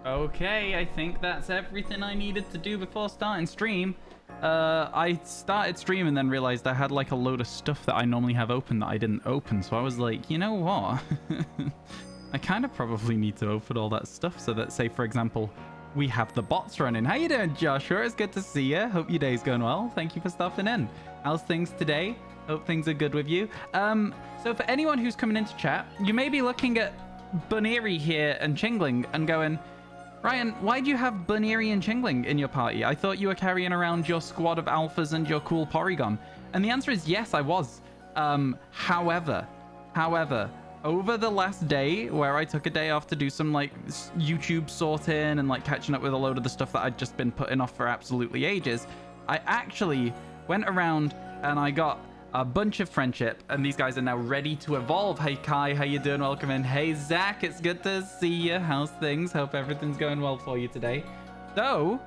Okay, I think that's everything I needed to do before starting stream. I started stream and then realized I had like a load of stuff that I normally have open that I didn't open. So I was like, you know what? I kind of probably need to open all that stuff so that, say, for example, we have the bots running. How you doing, Joshua? It's good to see you. Hope your day's going well. Thank you for stopping in. How's things today? Hope things are good with you. So for anyone who's coming into chat, you may be looking at Buneri here and Chingling and going, Ryan, why do you have Buneri and Chingling in your party? I thought you were carrying around your squad of alphas and your cool Porygon. And the answer is yes, I was. However, over the last day where I took a day off to do some like YouTube sorting and like catching up with a load of the stuff that I'd just been putting off for absolutely ages, I actually went around and I got a bunch of friendship, and these guys are now ready to evolve. Hey Kai, how you doing? Welcome in. Hey Zach, it's good to see you. How's things? Hope everything's going well for you today. So,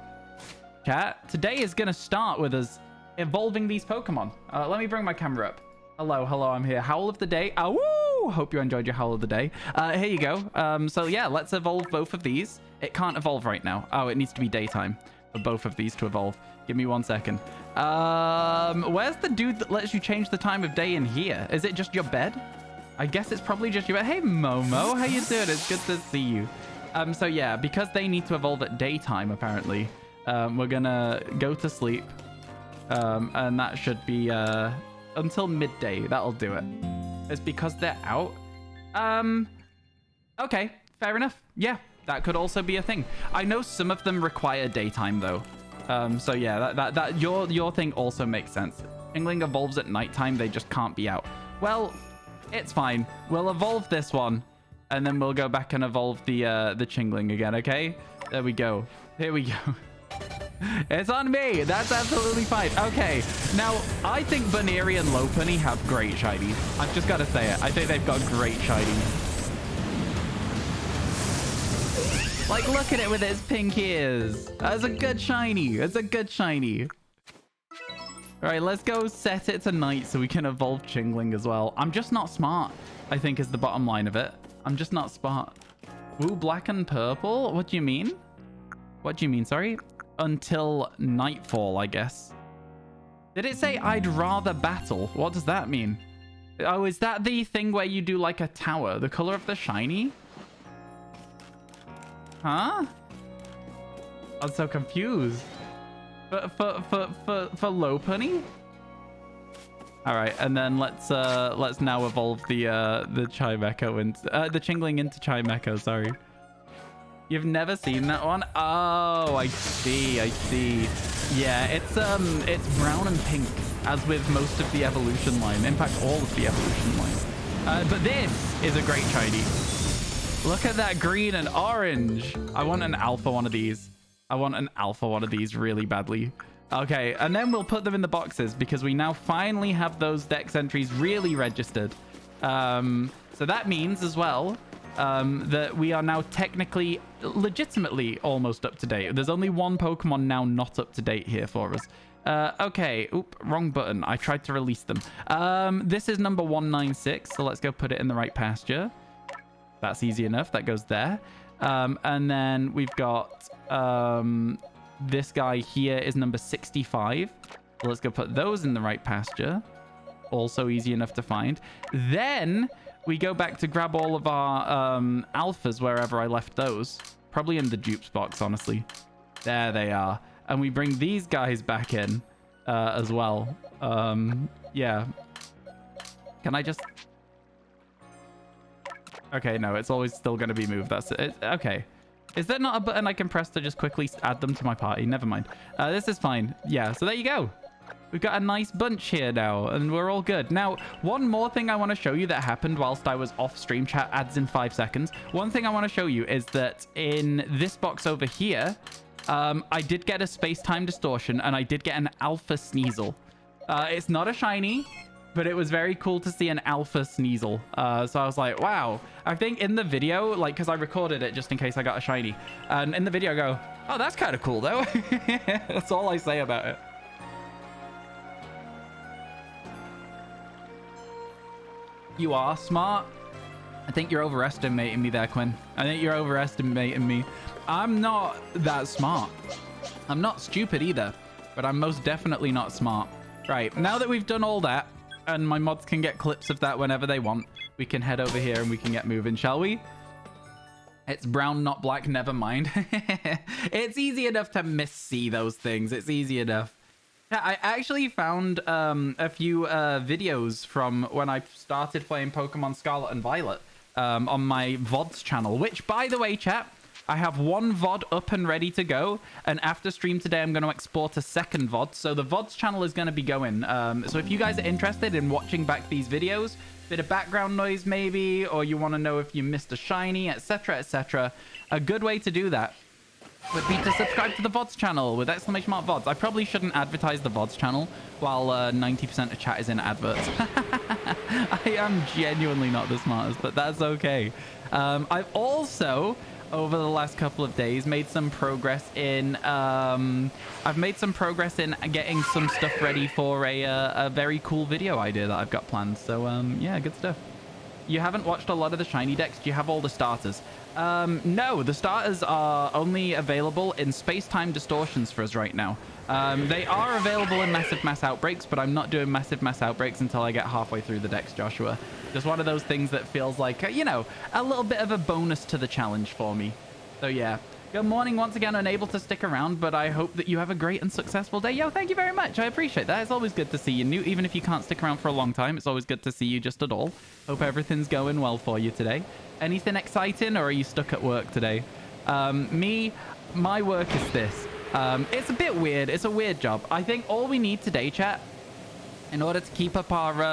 chat, today is gonna start with us evolving these Pokemon. Let me bring my camera up. Hello, I'm here. Howl of the day. Oh, hope you enjoyed your Howl of the day. Here you go. So yeah, let's evolve both of these. It can't evolve right now. Oh, it needs to be daytime for both of these to evolve. Give me 1 second. Where's the dude that lets you change the time of day in here? Is it just your bed? I guess it's probably just your bed. Hey, Momo, how you doing? It's good to see you. So yeah, because they need to evolve at daytime, apparently, we're gonna go to sleep. And that should be, until midday. That'll do it. It's because they're out. Okay, fair enough. Yeah, that could also be a thing. I know some of them require daytime, though. So yeah, that your thing also makes sense. Chingling evolves at nighttime, they just can't be out. Well, it's fine. We'll evolve this one, and then we'll go back and evolve the Chingling again, okay? There we go. Here we go. It's on me. That's absolutely fine. Okay, now I think Buneri and Lopunny have great shinies. I've just got to say it. I think they've got great shinies. Like, look at it with its pink ears. That's a good shiny. It's a good shiny. All right, let's go set it to night so we can evolve Chingling as well. I'm just not smart, I think, is the bottom line of it. I'm just not smart. Ooh, black and purple? What do you mean? What do you mean, sorry? Until nightfall, I guess. Did it say I'd rather battle? What does that mean? Oh, is that the thing where you do like a tower? The color of the shiny? Huh? I'm so confused. For Lopunny? All right, and then let's now evolve the Chimecho into the Chingling into Chimecho. Sorry. You've never seen that one? Oh, I see. Yeah, it's brown and pink, as with most of the evolution line. In fact, all of the evolution line. But this is a great shiny. Look at that green and orange. I want an alpha one of these. I want an alpha one of these really badly. Okay, and then we'll put them in the boxes because we now finally have those dex entries really registered. So that means as well that we are now technically, legitimately almost up to date. There's only one Pokemon now not up to date here for us. Okay, oop, wrong button. I tried to release them. This is number 196, so let's go put it in the right pasture. That's easy enough. That goes there. And then we've got this guy here is number 65. So let's go put those in the right pasture. Also easy enough to find. Then we go back to grab all of our alphas wherever I left those. Probably in the dupes box, honestly. There they are. And we bring these guys back in as well. Yeah. Can I just... Okay, no, it's always still going to be moved. That's it. Okay. Is there not a button I can press to just quickly add them to my party? Never mind. This is fine. Yeah, so there you go. We've got a nice bunch here now, and we're all good. Now, one more thing I want to show you that happened whilst I was off stream. Chat adds in 5 seconds. One thing I want to show you is that in this box over here, I did get a space-time distortion, and I did get an alpha Sneasel. It's not a shiny, but it was very cool to see an alpha Sneasel. So I was like, wow. I think in the video, like, because I recorded it just in case I got a shiny. And in the video I go, oh, that's kind of cool, though. That's all I say about it. You are smart. I think you're overestimating me there, Quinn. I think you're overestimating me. I'm not that smart. I'm not stupid either, but I'm most definitely not smart. Right, now that we've done all that, and my mods can get clips of that whenever they want, we can head over here and we can get moving, shall we? It's brown, not black, never mind. It's easy enough to miss-see those things. It's easy enough. Yeah, I actually found a few videos from when I started playing Pokemon Scarlet and Violet on my VoDs channel, which, by the way, chat, I have one VOD up and ready to go, and after stream today, I'm going to export a second VOD, so the VoDs channel is going to be going. So if you guys are interested in watching back these videos, bit of background noise maybe, or you want to know if you missed a shiny, etc., etc., a good way to do that would be to subscribe to the VoDs channel with exclamation mark VoDs. I probably shouldn't advertise the VoDs channel while 90% of chat is in adverts. I am genuinely not the smartest, but that's okay. I've also, over the last couple of days, made some progress in getting some stuff ready for a very cool video idea that I've got planned. So yeah, good stuff. You haven't watched a lot of the shiny decks? Do you have all the starters? No, the starters are only available in space-time distortions for us right now. They are available in massive mass outbreaks, but I'm not doing massive mass outbreaks until I get halfway through the decks, Joshua. Just one of those things that feels like, you know, a little bit of a bonus to the challenge for me. So yeah. Good morning once again, unable to stick around, but I hope that you have a great and successful day. Yo, thank you very much. I appreciate that. It's always good to see you new, even if you can't stick around for a long time. It's always good to see you just at all. Hope everything's going well for you today. Anything exciting, or are you stuck at work today? My work is this. It's a bit weird. It's a weird job. I think all we need today, chat, in order to keep up our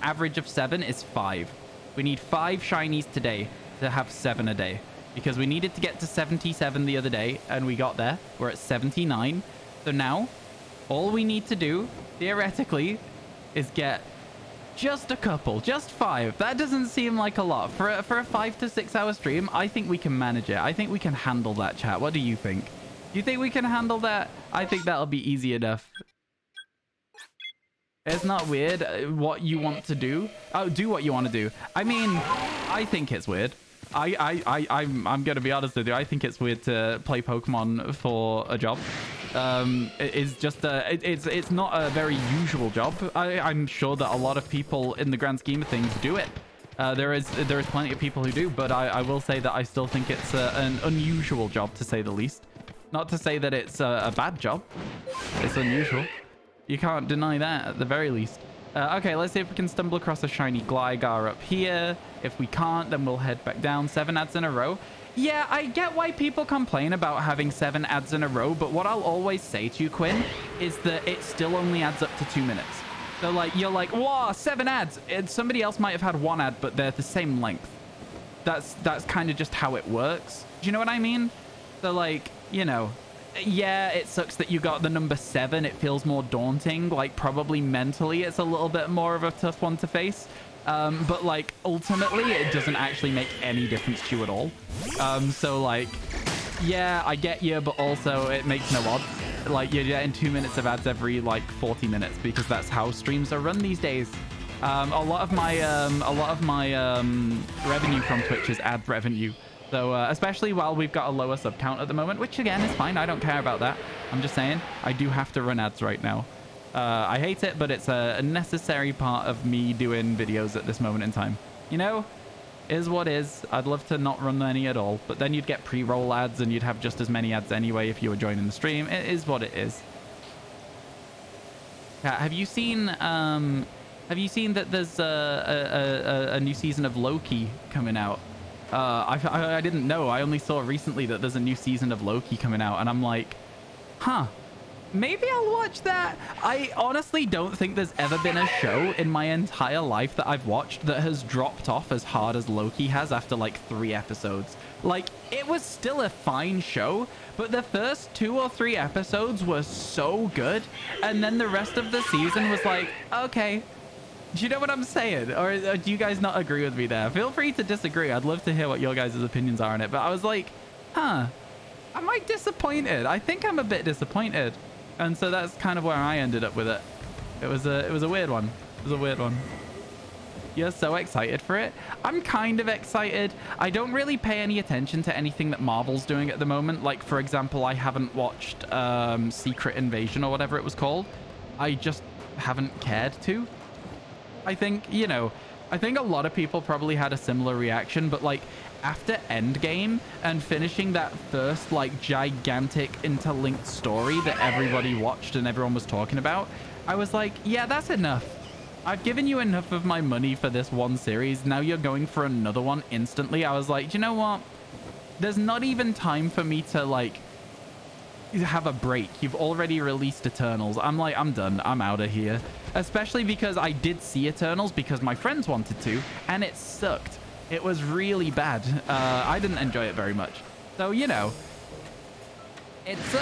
average of 7 is 5. We need 5 shinies today to have 7 a day. Because we needed to get to 77 the other day, and we got there. We're at 79. So now, all we need to do, theoretically, is get just a couple. Just 5. That doesn't seem like a lot. For a 5 to 6 hour stream, I think we can manage it. I think we can handle that, chat. What do you think? Do you think we can handle that? I think that'll be easy enough. It's not weird what you want to do. Oh, do what you want to do. I mean, I think it's weird. I'm gonna be honest with you. I think it's weird to play Pokemon for a job. It's just it's not a very usual job. I'm sure that a lot of people in the grand scheme of things do it. There is plenty of people who do, but I will say that I still think it's an unusual job, to say the least. Not to say that it's a bad job. It's unusual. You can't deny that at the very least. Okay, let's see if we can stumble across a shiny Gligar up here. If we can't, then we'll head back down. 7 ads in a row. Yeah, I get why people complain about having 7 ads in a row, but what I'll always say to you, Quinn, is that it still only adds up to 2 minutes. So, like, you're like, wow, 7 ads. And somebody else might have had 1 ad, but they're the same length. That's kind of just how it works. Do you know what I mean? So, like, you know... Yeah, it sucks that you got the number 7. It feels more daunting. Like, probably mentally, it's a little bit more of a tough one to face. But, like, ultimately, it doesn't actually make any difference to you at all. So, like, yeah, I get you, but also it makes no odds. Like, you're getting 2 minutes of ads every, like, 40 minutes because that's how streams are run these days. A lot of my revenue from Twitch is ad revenue. So, especially while we've got a lower sub count at the moment, which again is fine. I don't care about that. I'm just saying I do have to run ads right now. I hate it, but it's a necessary part of me doing videos at this moment in time. You know, is what is. I'd love to not run any at all, but then you'd get pre-roll ads and you'd have just as many ads anyway if you were joining the stream. It is what it is. Have you seen that there's a new season of Loki coming out? I didn't know. I only saw recently that there's a new season of Loki coming out, and I'm like, huh, maybe I'll watch that. I honestly don't think there's ever been a show in my entire life that I've watched that has dropped off as hard as Loki has after like 3 episodes. Like, it was still a fine show, but the first 2 or 3 episodes were so good, and then the rest of the season was like, okay. Do you know what I'm saying? Or do you guys not agree with me there? Feel free to disagree. I'd love to hear what your guys' opinions are on it. But I was like, huh, am I disappointed? I think I'm a bit disappointed. And so that's kind of where I ended up with it. It was a weird one. It was a weird one. You're so excited for it. I'm kind of excited. I don't really pay any attention to anything that Marvel's doing at the moment. Like, for example, I haven't watched Secret Invasion or whatever it was called. I just haven't cared to. I think, you know, I think a lot of people probably had a similar reaction, but like after Endgame and finishing that first like gigantic interlinked story that everybody watched and everyone was talking about, I was like, yeah, that's enough. I've given you enough of my money for this one series. Now you're going for another one instantly. I was like, do you know what? There's not even time for me to like have a break. You've already released Eternals. I'm like, I'm done. I'm out of here. Especially because I did see Eternals because my friends wanted to, and it sucked. It was really bad. I didn't enjoy it very much. So, you know, it's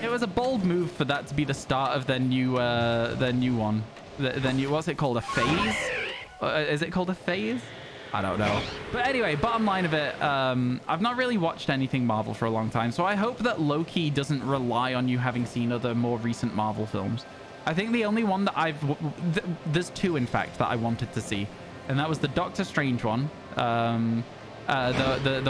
it was a bold move for that to be the start of their new one. The new, what's it called? A phase? Is it called a phase? I don't know. But anyway, bottom line of it, I've not really watched anything Marvel for a long time, so I hope that Loki doesn't rely on you having seen other more recent Marvel films. I think the only one that there's two, in fact, that I wanted to see, and that was the Doctor Strange one. The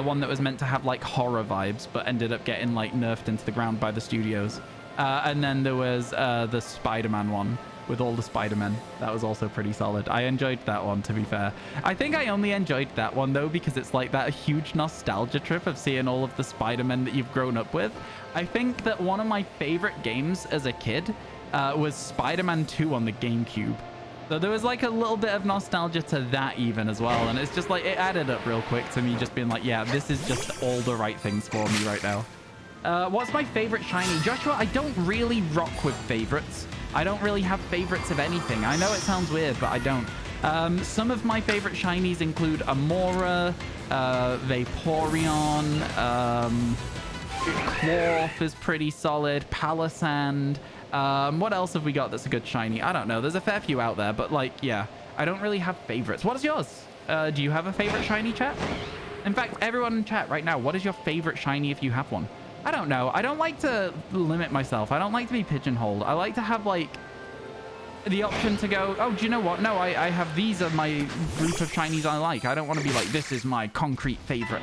one that was meant to have like horror vibes, but ended up getting like nerfed into the ground by the studios. And then there was the Spider-Man one with all the Spider-Men. That was also pretty solid. I enjoyed that one, to be fair. I think I only enjoyed that one though because it's like that huge nostalgia trip of seeing all of the Spider-Men that you've grown up with. I think that one of my favorite games as a kid was Spider-Man 2 on the GameCube. So there was like a little bit of nostalgia to that even as well. And it's just like, it added up real quick to me just being like, yeah, this is just all the right things for me right now. What's my favorite shiny? Joshua, I don't really rock with favorites. I don't really have favorites of anything. I know it sounds weird, but I don't. Some of my favorite shinies include Amora, Vaporeon, Quarf is pretty solid, Palisand. What else have we got that's a good shiny? I don't know. There's a fair few out there, but like, yeah, I don't really have favorites. What is yours? Do you have a favorite shiny, chat? In fact, everyone in chat right now, what is your favorite shiny if you have one? I don't know. I don't like to limit myself. I don't like to be pigeonholed. I like to have like the option to go, oh, do you know what? No, I have these are my group of shinies I like. I don't want to be like, this is my concrete favorite.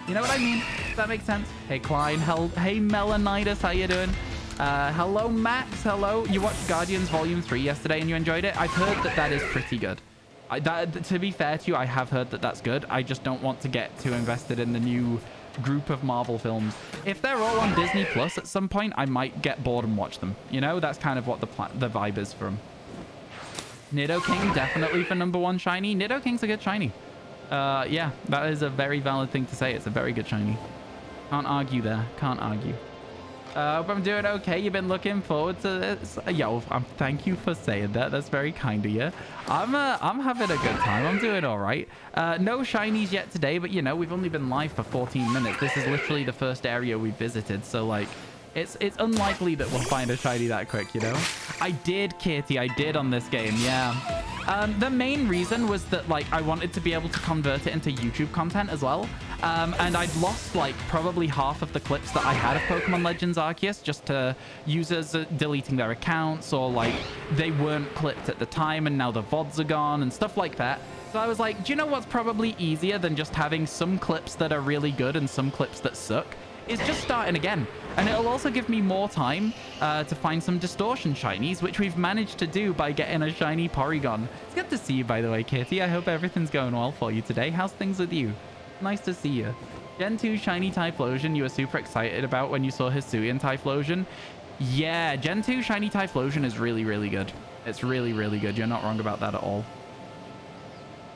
You know what I mean? Does that make sense? Hey, Klein. Hey, Melanitis. How you doing? Hello, Max. Hello. You watched Guardians Volume 3 yesterday and you enjoyed it? I've heard that that is pretty good. To be fair to you, I have heard that that's good. I just don't want to get too invested in the new group of Marvel films. If they're all on Disney Plus at some point, I might get bored and watch them. You know, that's kind of what the vibe is from. Nidoking, definitely for #1 shiny. Nidoking's a good shiny. Yeah, that is a very valid thing to say. It's a very good shiny. Can't argue there. Can't argue. Hope I'm doing okay. You've been looking forward to this. Yo, thank you for saying that. That's very kind of you. I'm having a good time. I'm doing all right. No shinies yet today, but you know, we've only been live for 14 minutes. This is literally the first area we visited, so like, it's unlikely that we'll find a shiny that quick, you know? I did, Katie. I did on this game, yeah. The main reason was that like I wanted to be able to convert it into YouTube content as well. And I'd lost like probably half of the clips that I had of Pokemon Legends Arceus just to users deleting their accounts, or like they weren't clipped at the time and now the VoDs are gone and stuff like that. So I was like, do you know what's probably easier than just having some clips that are really good and some clips that suck? Is just starting again. And it'll also give me more time to find some Distortion shinies, which we've managed to do by getting a shiny Porygon. It's good to see you, by the way, Kitty. I hope everything's going well for you today. How's things with you? Nice to see you. Gen 2 shiny Typhlosion you were super excited about when you saw Hisuian Typhlosion. Yeah, Gen 2 shiny Typhlosion is really, really good. It's really, really good. You're not wrong about that at all.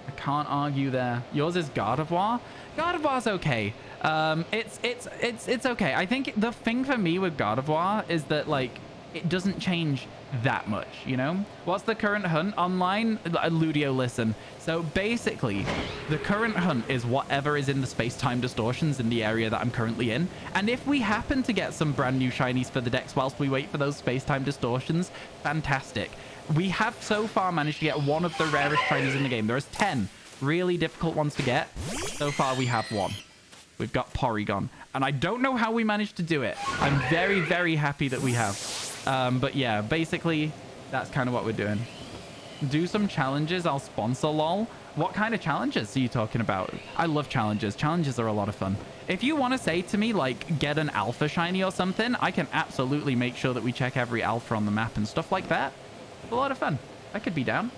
I can't argue there. Yours is Gardevoir. Gardevoir's okay. It's okay. I think the thing for me with Gardevoir is that like it doesn't change that much, you know? What's the current hunt online? Ludio, listen. So basically, the current hunt is whatever is in the space-time distortions in the area that I'm currently in. And if we happen to get some brand new shinies for the decks whilst we wait for those space-time distortions, fantastic. We have so far managed to get one of the rarest shinies in the game. There's 10 really difficult ones to get. So far, we have one. We've got Porygon. And I don't know how we managed to do it. I'm very, very happy that we have. But yeah, basically, that's kind of what we're doing. do some challenges, I'll sponsor, lol. What kind of challenges are you talking about? I love challenges. Challenges are a lot of fun. If you want to say to me, like, get an alpha shiny or something, I can absolutely make sure that we check every alpha on the map and stuff like that. It's a lot of fun. I could be down.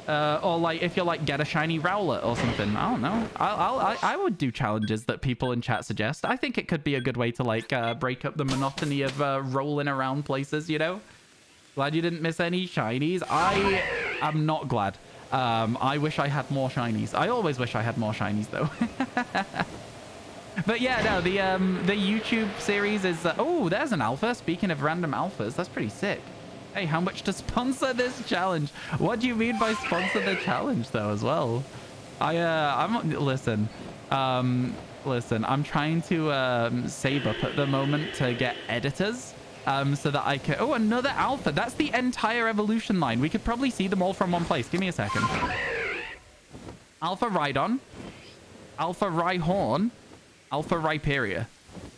Or like, if you're like, get a shiny Rowlet or something. I don't know. I would do challenges that people in chat suggest. I think it could be a good way to like break up the monotony of rolling around places, you know? Glad you didn't miss any shinies. I am not glad. I wish I had more shinies. I always wish I had more shinies though. But yeah, no, the YouTube series is... oh, there's an alpha. Speaking of random alphas, that's pretty sick. Hey, how much to sponsor this challenge? What do you mean by sponsor the challenge though as well? Listen, I'm trying to save up at the moment to get editors. So that I can... oh, another alpha. That's the entire evolution line. We could probably see them all from one place. Give me a second. Alpha Rhydon. Alpha Rhyhorn. Alpha Rhyperior.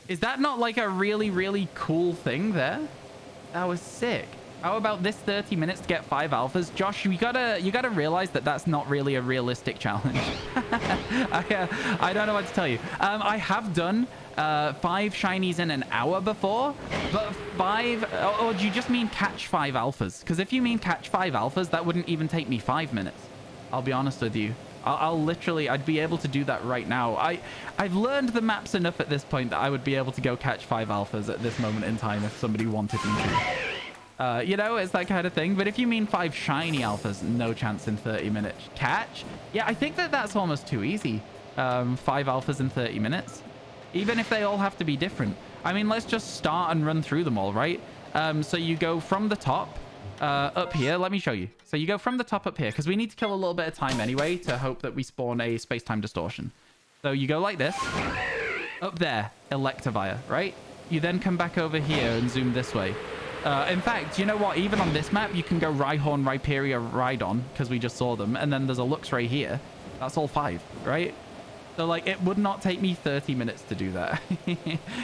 Is that not like a really, really cool thing there? That was sick. How about this 30 minutes to get 5 alphas? Josh, you gotta realize that that's not really a realistic challenge. I don't know what to tell you. I have done 5 shinies in an hour before, but 5... or do you just mean catch 5 alphas? Because if you mean catch 5 alphas, that wouldn't even take me 5 minutes. I'll be honest with you. I'll literally... I'd be able to do that right now. I've learned the maps enough at this point that I would be able to go catch 5 alphas at this moment in time if somebody wanted me to. You know, it's that kind of thing. But if you mean 5 shiny alphas, no chance in 30 minutes. Catch? Yeah, I think that that's almost too easy. 5 alphas in 30 minutes. Even if they all have to be different. I mean, let's just start and run through them all, right? So you go from the top up here. Let me show you. So you go from the top up here, because we need to kill a little bit of time anyway to hope that we spawn a space-time distortion. So you go like this. Up there, Electivire, right? You then come back over here and zoom this way. In fact, you know what? Even on this map, you can go Rhyhorn, Rhyperior, Rhydon, because we just saw them. And then there's a Luxray here. That's all 5, right? So, like, it would not take me 30 minutes to do that.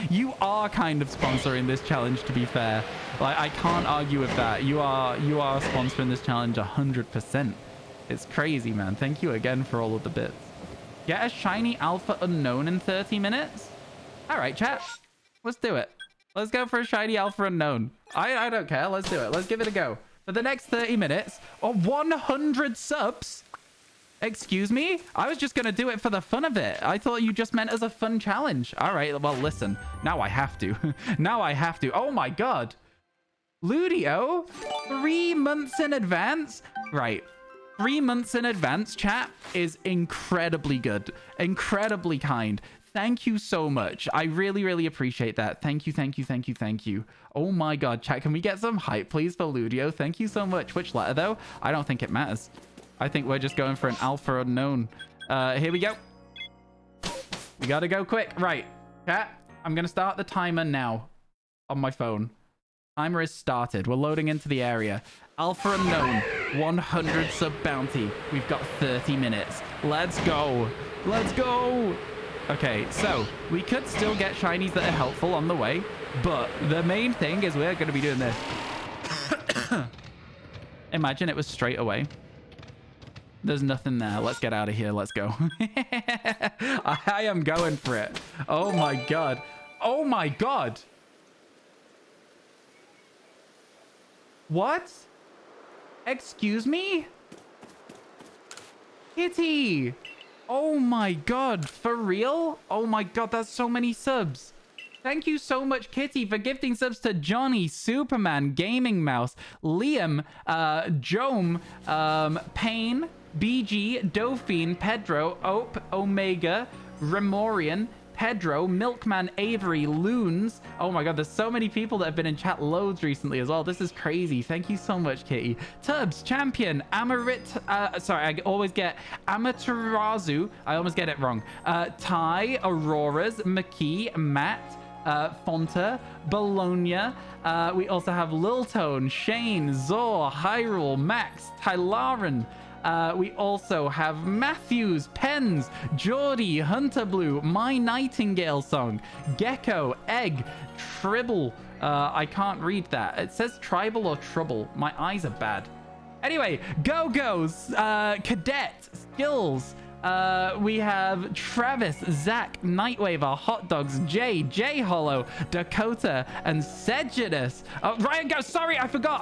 You are kind of sponsoring this challenge, to be fair. Like, I can't argue with that. You are sponsoring this challenge 100%. It's crazy, man. Thank you again for all of the bits. Get a shiny alpha unknown in 30 minutes? All right, chat. Let's do it. Let's go for a shiny alpha unknown. I don't care. Let's do it. Let's give it a go. For the next 30 minutes, or 100 subs... Excuse me? I was just going to do it for the fun of it. I thought you just meant as a fun challenge. All right, well, listen. Now I have to. Now I have to. Oh, my God. Ludio? 3 months in advance? Right. 3 months in advance, chat, is incredibly good. Incredibly kind. Thank you so much. I really, really appreciate that. Thank you, thank you, thank you, thank you. Oh, my God, chat. Can we get some hype, please, for Ludio? Thank you so much. Which letter, though? I don't think it matters. I think we're just going for an alpha unknown. Here we go. We gotta go quick. Right. Chat, I'm gonna start the timer now on my phone. Timer is started. We're loading into the area. Alpha unknown. 100 sub bounty. We've got 30 minutes. Let's go. Let's go. Okay, so we could still get shinies that are helpful on the way, but the main thing is we're gonna be doing this. Imagine it was straight away. There's nothing there. Let's get out of here. Let's go. I am going for it. Oh my God. Oh my God. What? Excuse me? Kitty. Oh my God. For real? Oh my God. That's so many subs. Thank you so much, Kitty, for gifting subs to Johnny, Superman, Gaming Mouse, Liam, Jome, Payne, BG, Dauphine, Pedro, Ope, Omega, Remorian, Pedro, Milkman, Avery, Loons. Oh my God, there's so many people that have been in chat loads recently as well. This is crazy. Thank you so much, Kitty. Tubbs, Champion, Amarit, sorry, I always get Amaterasu. I almost get it wrong. Ty, Auroras, McKee, Matt, Fonta, Bologna. We also have Liltone, Shane, Zor, Hyrule, Max, Tylaran. We also have Matthews, Pens, Geordie, Hunter Blue, My Nightingale Song, Gecko, Egg, Tribble. I can't read that. It says tribal or trouble. My eyes are bad. Anyway, Go-Go's, Cadet, Skills. We have Travis, Zach, Nightwaver, Hot Dogs, Jay, J-Hollow, Dakota, and Sejanus. Oh, Ryan, go. Sorry, I forgot.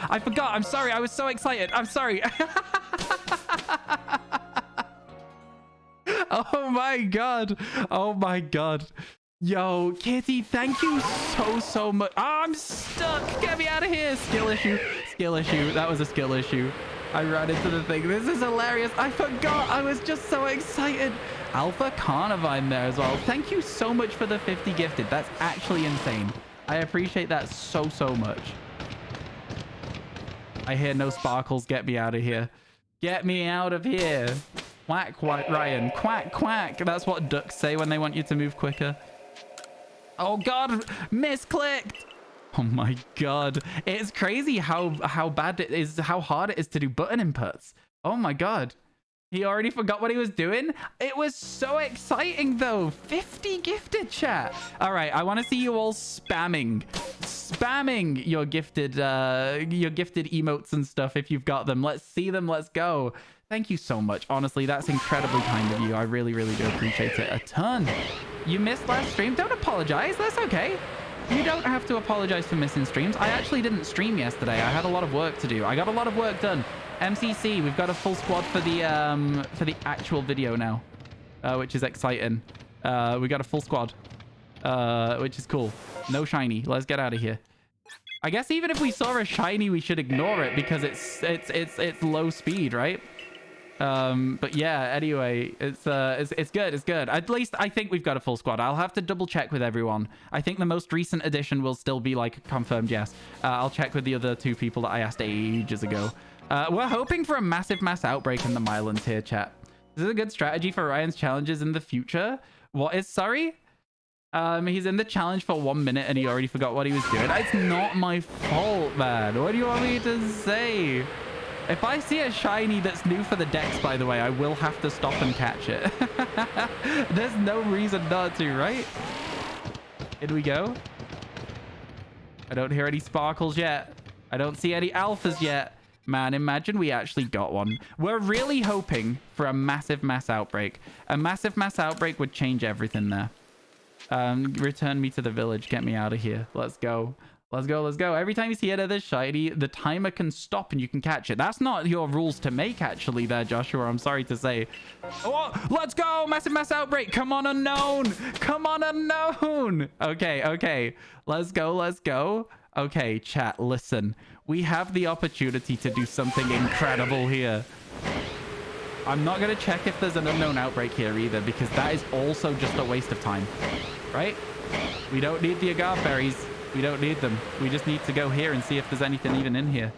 I'm sorry. I was so excited. I'm sorry. Oh my god. Oh my god. Yo, Kitty, thank you so much. Oh, I'm stuck. Get me out of here. Skill issue. Skill issue. That was a skill issue. I ran into the thing. This is hilarious. I forgot. I was just so excited. Alpha Carnivine there as well. Thank you so much for the 50 gifted. That's actually insane. I appreciate that so much. I hear no sparkles. Get me out of here. Get me out of here. Quack, quack, Ryan. Quack, quack. That's what ducks say when they want you to move quicker. Oh, God. Misclicked. Oh, my God. It's crazy how bad it is, how hard it is to do button inputs. Oh, my God. He already forgot what he was doing. It was so exciting, though. 50 gifted, chat. All right. I want to see you all spamming your gifted emotes and stuff if you've got them. Let's see them. Let's go. Thank you so much. Honestly, that's incredibly kind of you. I really do appreciate it a ton. You missed last stream. Don't apologize. That's okay. You don't have to apologize for missing streams. I actually didn't stream yesterday. I had a lot of work to do. I got a lot of work done. MCC, we've got a full squad for the actual video now, which is exciting. We got a full squad, which is cool. No shiny. Let's get out of here. I guess even if we saw a shiny, we should ignore it because it's low speed, right? But yeah, anyway, it's good. It's good. At least I think we've got a full squad. I'll have to double check with everyone. I think the most recent addition will still be like confirmed yes. I'll check with the other two people that I asked ages ago. We're hoping for a massive mass outbreak in the Mylands here, chat. This is a good strategy for Ryan's challenges in the future. What is, sorry? He's in the challenge for 1 minute and he already forgot what he was doing. It's not my fault, man. What do you want me to say? If I see a shiny that's new for the decks, by the way, I will have to stop and catch it. There's no reason not to, right? Here we go. I don't hear any sparkles yet. I don't see any alphas yet. Man, imagine we actually got one. We're really hoping for a massive mass outbreak. A massive mass outbreak would change everything there. Return me to the village. Get me out of here. Let's go. Let's go. Let's go. Every time you see another shiny, the timer can stop and you can catch it. That's not your rules to make, actually, there, Joshua. I'm sorry to say. Oh, let's go. Massive mass outbreak. Come on, Unown. Come on, Unown. Okay. Let's go. Let's go. Okay, chat, listen. We have the opportunity to do something incredible here. I'm not going to check if there's an Unown outbreak here either, because that is also just a waste of time, right? We don't need the agave berries. We don't need them. We just need to go here and see if there's anything even in here.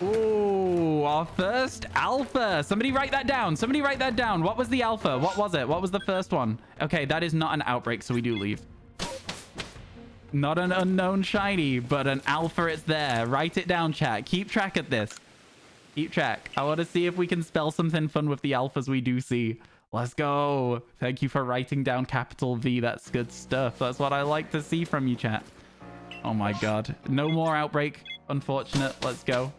Ooh, our first alpha. Somebody write that down. Somebody write that down. What was the alpha? What was it? What was the first one? Okay, that is not an outbreak, so we do leave. Not an Unown shiny, but an alpha. It's there. Write it down, chat. Keep track of this. Keep track. I want to see if we can spell something fun with the alphas we do see. Let's go. Thank you for writing down capital V. That's good stuff. That's what I like to see from you, chat. Oh my god. No more outbreak. Unfortunate. Let's go.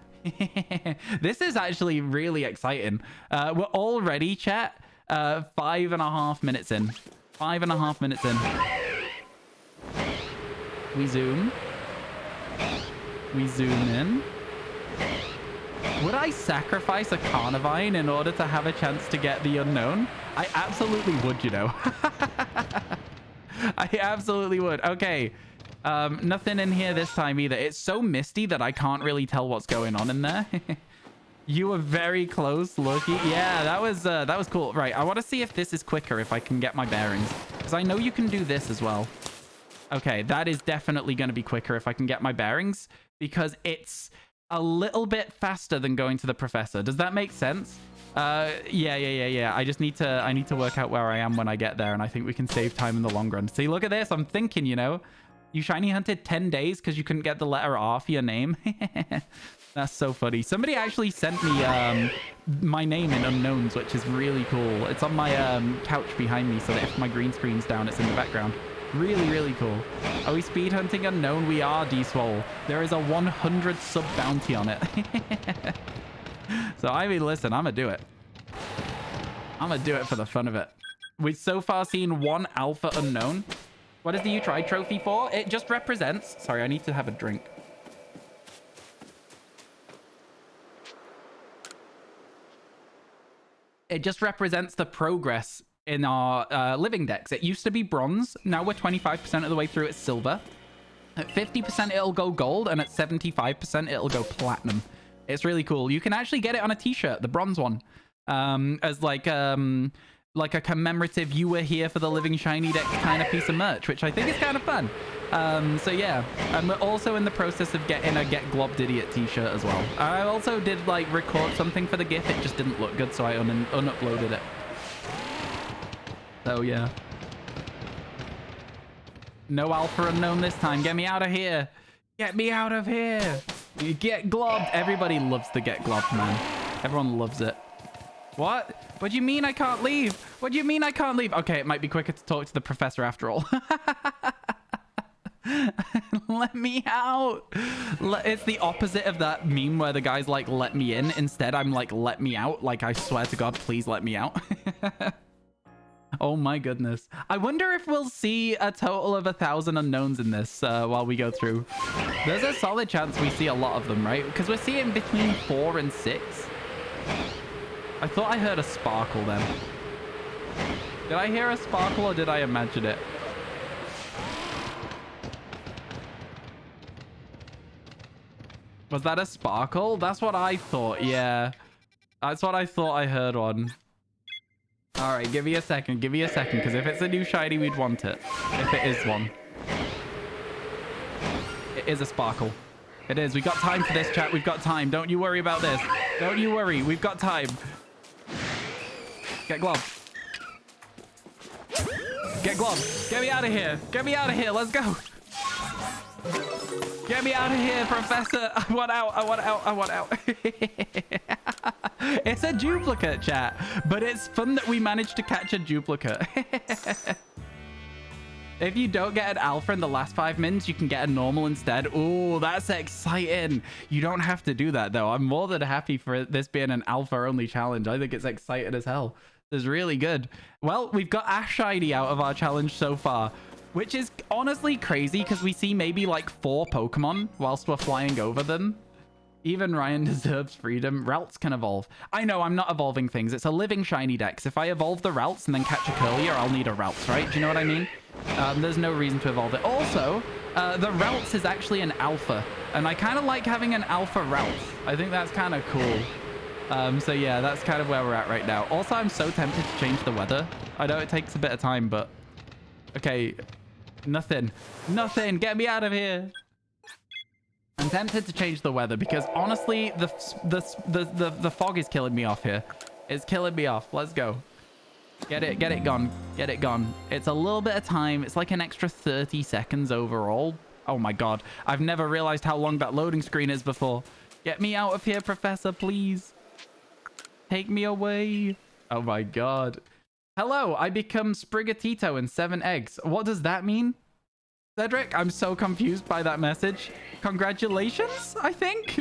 This is actually really exciting. We're already, chat, 5.5 minutes in. 5.5 minutes in. We zoom. We zoom in. Would I sacrifice a Carnivine in order to have a chance to get the Unown? I absolutely would, you know. I absolutely would. Okay. Nothing in here this time either. It's so misty that I can't really tell what's going on in there. You were very close, Loki. Yeah, that was cool. Right, I want to see if this is quicker, if I can get my bearings. Because I know you can do this as well. Okay, that is definitely going to be quicker if I can get my bearings. Because it's a little bit faster than going to the professor. Does that make sense? Yeah. I need to work out where I am when I get there, and I think we can save time in the long run. See, look at this. I'm thinking, you know, you shiny hunted 10 days because you couldn't get the letter R for your name. That's so funny. Somebody actually sent me my name in Unknowns, which is really cool. It's on my couch behind me, so that if my green screen's down, it's in the background. Really, really cool. Are we speed hunting Unown? We are, D-Swole. There is a 100 sub bounty on it. So, I mean, listen, I'm gonna do it. I'm gonna do it for the fun of it. We've so far seen 1 alpha Unown. What is the You Tried trophy for? It just represents... Sorry, I need to have a drink. It just represents the progress in our living decks. It used to be bronze. Now we're 25% of the way through. It's silver. At 50%, it'll go gold. And at 75%, it'll go platinum. It's really cool. You can actually get it on a t-shirt, the bronze one, as like a commemorative "you were here for the living shiny deck" kind of piece of merch, which I think is kind of fun. So yeah, and we're also in the process of getting a Get Globbed Idiot t-shirt as well. I also did like record something for the GIF. It just didn't look good, so I unuploaded it. So yeah. No alpha Unown this time. Get me out of here. Get me out of here. You get globbed. Everybody loves the Get Globbed, man. Everyone loves it. What? What do you mean I can't leave? What do you mean I can't leave? Okay, it might be quicker to talk to the professor after all. Let me out. It's the opposite of that meme where the guy's like, let me in. Instead, I'm like, let me out. Like, I swear to God, please let me out. Oh my goodness. I wonder if we'll see a total of 1,000 Unowns in this while we go through. There's a solid chance we see a lot of them, right? Because we're seeing between 4 and 6. I thought I heard a sparkle then. Did I hear a sparkle or did I imagine it? Was that a sparkle? That's what I thought, yeah. That's what I thought I heard one. All right, give me a second, because if it's a new shiny, we'd want it. If it is one. It is a sparkle. It is. We got time for this, chat. We've got time. Don't you worry about this. Don't you worry. We've got time. Get globbed. Get globbed. Get me out of here. Get me out of here. Let's go. Get me out of here, Professor. I want out. I want out. I want out. It's a duplicate, chat. But it's fun that we managed to catch a duplicate. If you don't get an alpha in the last 5 minutes, you can get a normal instead. Oh, that's exciting. You don't have to do that, though. I'm more than happy for this being an alpha-only challenge. I think it's exciting as hell. It's really good. Well, we've got a shiny out of our challenge so far, which is honestly crazy because we see maybe like 4 Pokemon whilst we're flying over them. Even Ryan deserves freedom. Routes can evolve. I know, I'm not evolving things. It's a living shiny dex. If I evolve the Routes and then catch a Curlier, I'll need a Routes, right? Do you know what I mean? There's no reason to evolve it. Also, the Routes is actually an alpha. And I kind of like having an alpha Routes. I think that's kind of cool. So yeah, that's kind of where we're at right now. Also, I'm so tempted to change the weather. I know it takes a bit of time, but... Okay. Nothing. Nothing. Get me out of here. I'm tempted to change the weather because honestly, the fog is killing me off here. It's killing me off. Let's go. Get it gone. Get it gone. It's a little bit of time. It's like an extra 30 seconds overall. Oh my God. I've never realized how long that loading screen is before. Get me out of here, Professor, please. Take me away. Oh my God. Hello, I become Sprigatito in 7 eggs. What does that mean? Cedric, I'm so confused by that message. Congratulations, I think.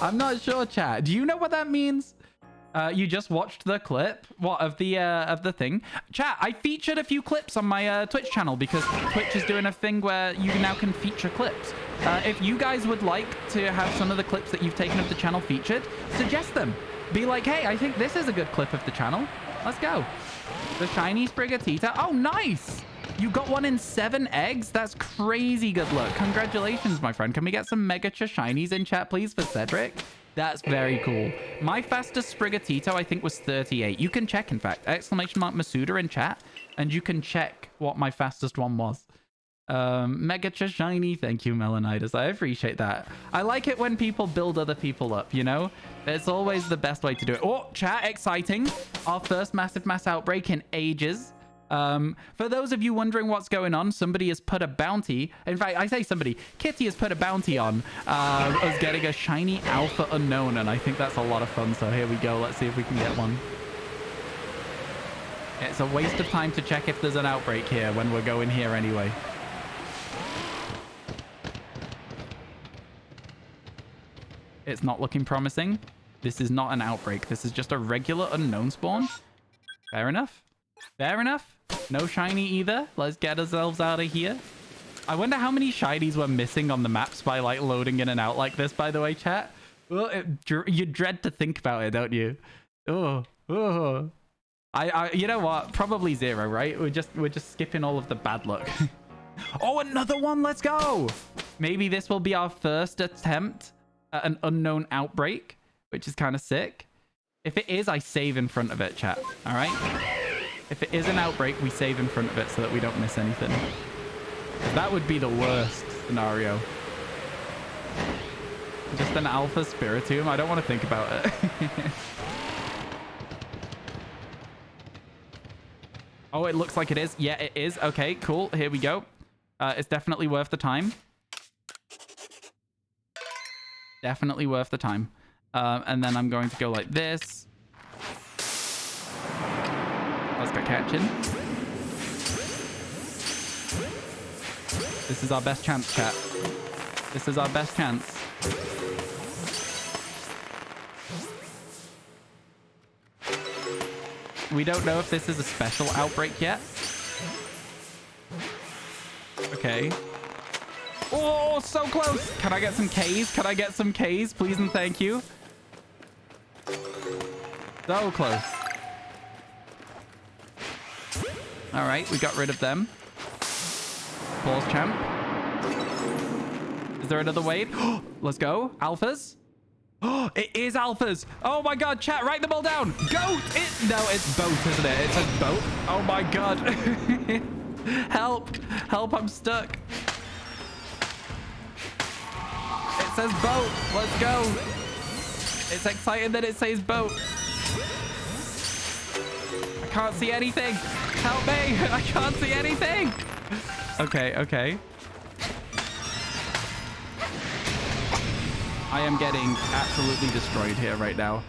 I'm not sure, chat. Do you know what that means? You just watched the clip? What, of the thing? Chat, I featured a few clips on my Twitch channel because Twitch is doing a thing where you now can feature clips. If you guys would like to have some of the clips that you've taken of the channel featured, suggest them. Be like, hey, I think this is a good clip of the channel. Let's go. The shiny Sprigatito. Oh, nice. You got one in 7 eggs? That's crazy good luck. Congratulations, my friend. Can we get some Mega Shinies in chat, please, for Cedric? That's very cool. My fastest Sprigatito, I think, was 38. You can check, in fact. Exclamation mark Masuda in chat, and you can check what my fastest one was. Mega Shiny. Thank you, Melanitis. I appreciate that. I like it when people build other people up, you know? It's always the best way to do it. Oh, chat, exciting. Our first massive mass outbreak in ages. For those of you wondering what's going on, somebody has put a bounty. In fact, I say somebody. Kitty has put a bounty on us getting a shiny alpha Unown, and I think that's a lot of fun. So here we go. Let's see if we can get one. It's a waste of time to check if there's an outbreak here when we're going here anyway. It's not looking promising. This is not an outbreak. This is just a regular unknown spawn. Fair enough. Fair enough. No shiny either. Let's get ourselves out of here. I wonder how many shinies we're missing on the maps by like loading in and out like this, by the way, chat. Well, you dread to think about it, don't you? Oh. You know what? Probably 0, right? We're just skipping all of the bad luck. Oh, another one. Let's go. Maybe this will be our first attempt at an unknown outbreak, which is kind of sick. If it is, I save in front of it, chat. All right? If it is an outbreak, we save in front of it so that we don't miss anything. That would be the worst scenario. Just an alpha spiritomb. I don't want to think about it. Oh, it looks like it is. Yeah, it is. Okay, cool. Here we go. It's definitely worth the time. Definitely worth the time. And then I'm going to go like this. Let's go catching. This is our best chance, chat. This is our best chance. We don't know if this is a special outbreak yet. Okay. Oh, so close. Can I get some Ks? Can I get some Ks, please and thank you? So close. All right, we got rid of them. Pause champ. Is there another wave? Let's go. Alphas. Oh, it is alphas. Oh my god, chat, write them all down. Goat. No, it's boat, isn't it? It says boat. Oh my god. Help. Help, I'm stuck. It says boat. Let's go. It's exciting that it says boat. I can't see anything. Help me. I can't see anything. Okay, okay. I am getting absolutely destroyed here right now.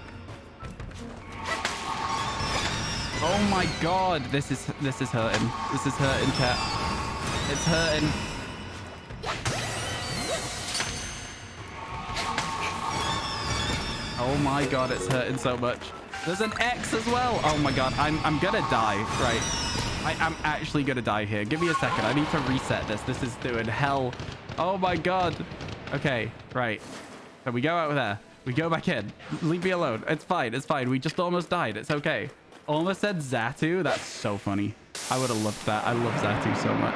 Oh my god, this is hurting. This is hurting, chat. It's hurting. Oh my god, it's hurting so much. There's an X as well. Oh my god, I'm gonna die. Right. I'm actually gonna die here. Give me a second. I need to reset this. This is doing hell. Oh my god. Okay, right. So we go out there. We go back in. Leave me alone. It's fine. It's fine. We just almost died. It's okay. Almost said Xatu. That's so funny. I would have loved that. I love Xatu so much.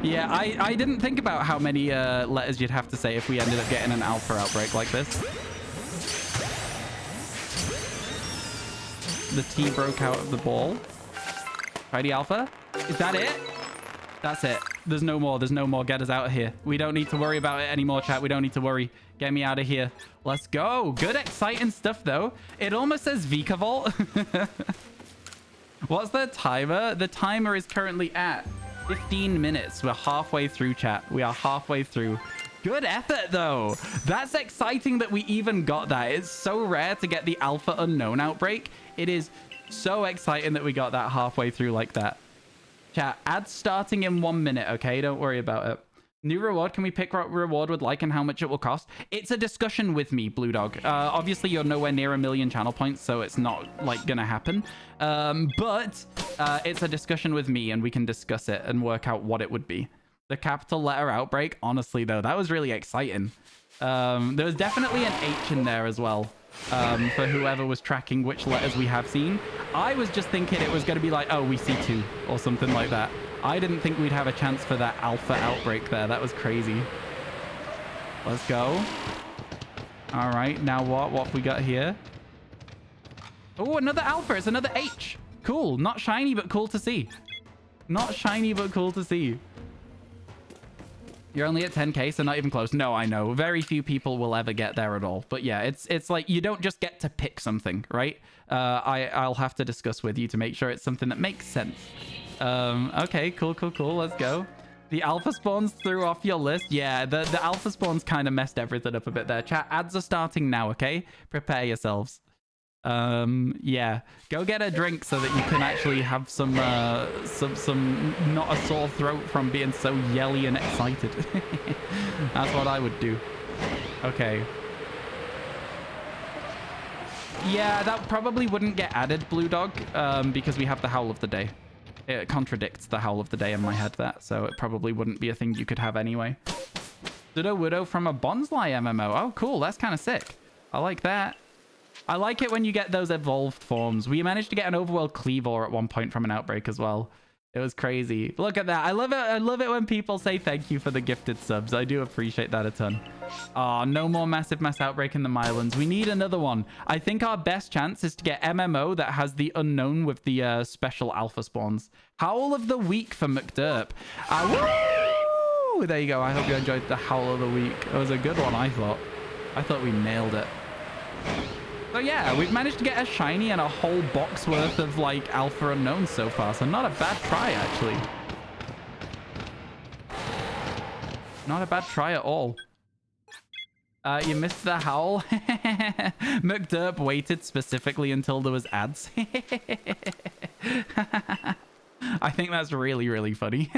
Yeah, I didn't think about how many letters you'd have to say if we ended up getting an alpha outbreak like this. The T broke out of the ball. Righty alpha. Is that it? That's it. There's no more. There's no more. Get us out of here. We don't need to worry about it anymore, chat. We don't need to worry. Get me out of here. Let's go. Good, exciting stuff, though. It almost says Vika Vault. What's the timer? The timer is currently at 15 minutes. We're halfway through, chat. We are halfway through. Good effort, though. That's exciting that we even got that. It's so rare to get the Alpha Unknown outbreak. It is so exciting that we got that halfway through like that. Chat, ads starting in 1 minute, okay? Don't worry about it. New reward. Can we pick what reward would like and how much it will cost? It's a discussion with me, Blue Dog. Obviously, you're nowhere near 1 million channel points, so it's not, like, gonna happen. But it's a discussion with me, and we can discuss it and work out what it would be. The capital letter outbreak, honestly, though, that was really exciting. There was definitely an H in there as well. For whoever was tracking which letters we have seen. I was just thinking it was going to be like, oh, we see 2 or something like that. I didn't think we'd have a chance for that alpha outbreak there. That was crazy. Let's go. All right, now what? What have we got here? Oh, another alpha. It's another H. Cool. Not shiny, but cool to see. Not shiny, but cool to see. You're only at 10k, so not even close. No, I know. Very few people will ever get there at all. But yeah, it's like you don't just get to pick something, right? I'll have to discuss with you to make sure it's something that makes sense. Okay, cool. Let's go. The alpha spawns threw off your list. Yeah, the alpha spawns kind of messed everything up a bit there. Chat, ads are starting now, okay? Prepare yourselves. Yeah, go get a drink so that you can actually have some not a sore throat from being so yelly and excited. That's what I would do. Okay. Yeah, that probably wouldn't get added, Blue Dog, because we have the Howl of the Day. It contradicts the Howl of the Day in my head, that, so it probably wouldn't be a thing you could have anyway. Pseudo Widow from a Bonsly MMO. Oh, cool. That's kind of sick. I like that. I like it when you get those evolved forms. We managed to get an Overworld Cleavor at one point from an Outbreak as well. It was crazy. Look at that. I love it. I love it when people say thank you for the gifted subs. I do appreciate that a ton. Oh, no more massive mass outbreak in the Mylands. We need another one. I think our best chance is to get MMO that has the Unown with the special alpha spawns. Howl of the Week for McDerp. Woo! There you go. I hope you enjoyed the Howl of the Week. It was a good one, I thought. I thought we nailed it. So yeah, we've managed to get a shiny and a whole box worth of like alpha unknowns so far. So not a bad try, actually. Not a bad try at all. You missed the howl. McDerp waited specifically until there was ads. I think that's really, really funny.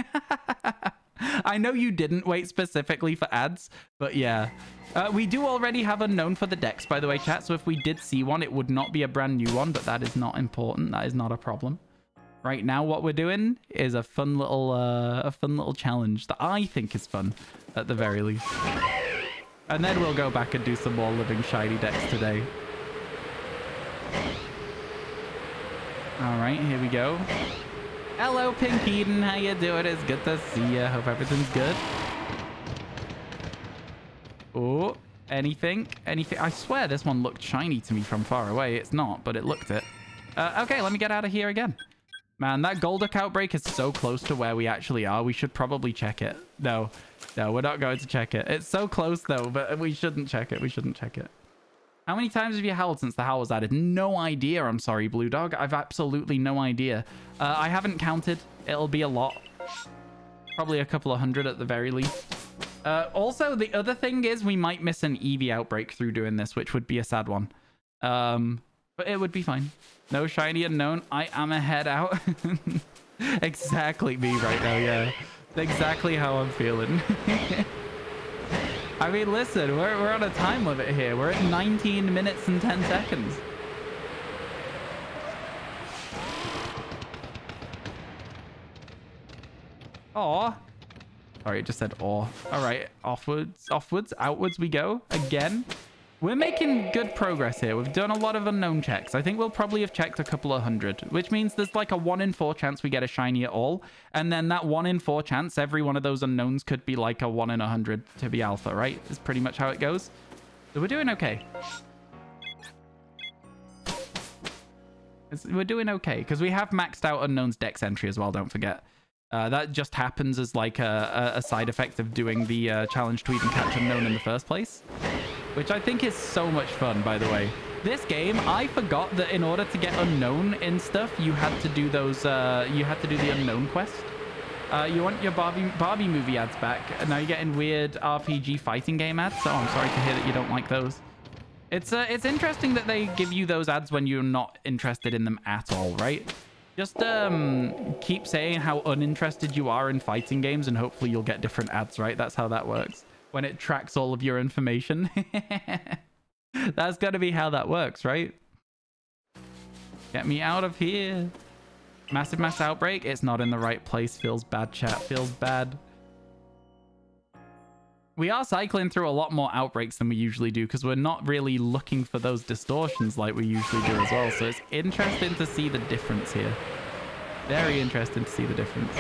I know you didn't wait specifically for ads, but yeah. We do already have Unown for the decks, by the way, chat. So if we did see one, it would not be a brand new one, but that is not important. That is not a problem. Right now, what we're doing is a fun little challenge that I think is fun, at the very least. And then we'll go back and do some more living shiny decks today. All right, here we go. Hello, Pink Eden. How you doing? It's good to see you. Hope everything's good. Oh, anything? Anything? I swear this one looked shiny to me from far away. It's not, but it looked it. Okay, let me get out of here again. Man, that Golduck outbreak is so close to where we actually are. We should probably check it. No, we're not going to check it. It's so close, though, but we shouldn't check it. We shouldn't check it. How many times have you howled since the howl was added? No idea. I'm sorry, Blue Dog. I've absolutely no idea. I haven't counted. It'll be a lot. Probably a couple of hundred at the very least. Also, the other thing is we might miss an Eevee outbreak through doing this, which would be a sad one. But it would be fine. No shiny unknown. I am a head out. Exactly me right now, yeah. Exactly how I'm feeling. I mean, listen, we're on a time limit here. We're at 19 minutes and 10 seconds. Aw. Sorry, it just said aw. All right, offwards, outwards we go. Again. We're making good progress here. We've done a lot of unknown checks. I think we'll probably have checked a couple of hundred, which means there's like a 1 in 4 chance we get a shiny at all. And then that 1 in 4 chance, every one of those unknowns could be like a 1 in 100 to be alpha, right? Is pretty much how it goes. So we're doing okay. We're doing okay, because we have maxed out unknowns dex entry as well, don't forget. That just happens as like a side effect of doing the challenge to even catch unknown in the first place. Which I think is so much fun, by the way. This game, I forgot that in order to get unknown in stuff, you had to do those, you had to do the unknown quest. You want your Barbie movie ads back, and now you're getting weird RPG fighting game ads, so I'm sorry to hear that you don't like those. It's interesting that they give you those ads when you're not interested in them at all, right? Just keep saying how uninterested you are in fighting games, and hopefully you'll get different ads, right? That's how that works. When it tracks all of your information. That's got to be how that works, right? Get me out of here. Massive mass outbreak. It's not in the right place. Feels bad, chat. Feels bad. We are cycling through a lot more outbreaks than we usually do because we're not really looking for those distortions like we usually do as well. So it's interesting to see the difference here. Very interesting to see the difference.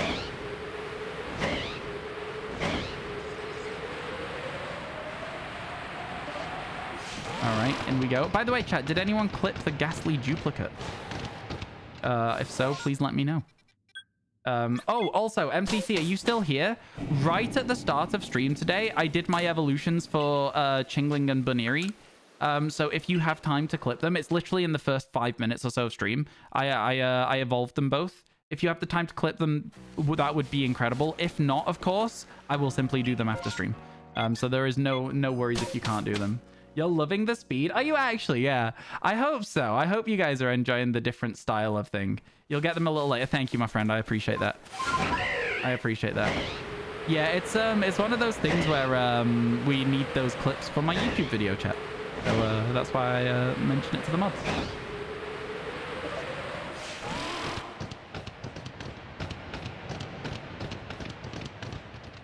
All right, in we go. By the way, chat, did anyone clip the ghastly duplicate? If so, please let me know. Oh, also, MCC, are you still here? Right at the start of stream today, I did my evolutions for Chingling and Buniri. So if you have time to clip them, it's literally in the first 5 minutes or so of stream. I evolved them both. If you have the time to clip them, that would be incredible. If not, of course, I will simply do them after stream. So there is no worries if you can't do them. You're loving the speed? Are you actually? Yeah, I hope so. I hope you guys are enjoying the different style of thing. You'll get them a little later. Thank you, my friend. I appreciate that. I appreciate that. Yeah, it's one of those things where we need those clips for my YouTube video chat. So that's why I mention it to the mods.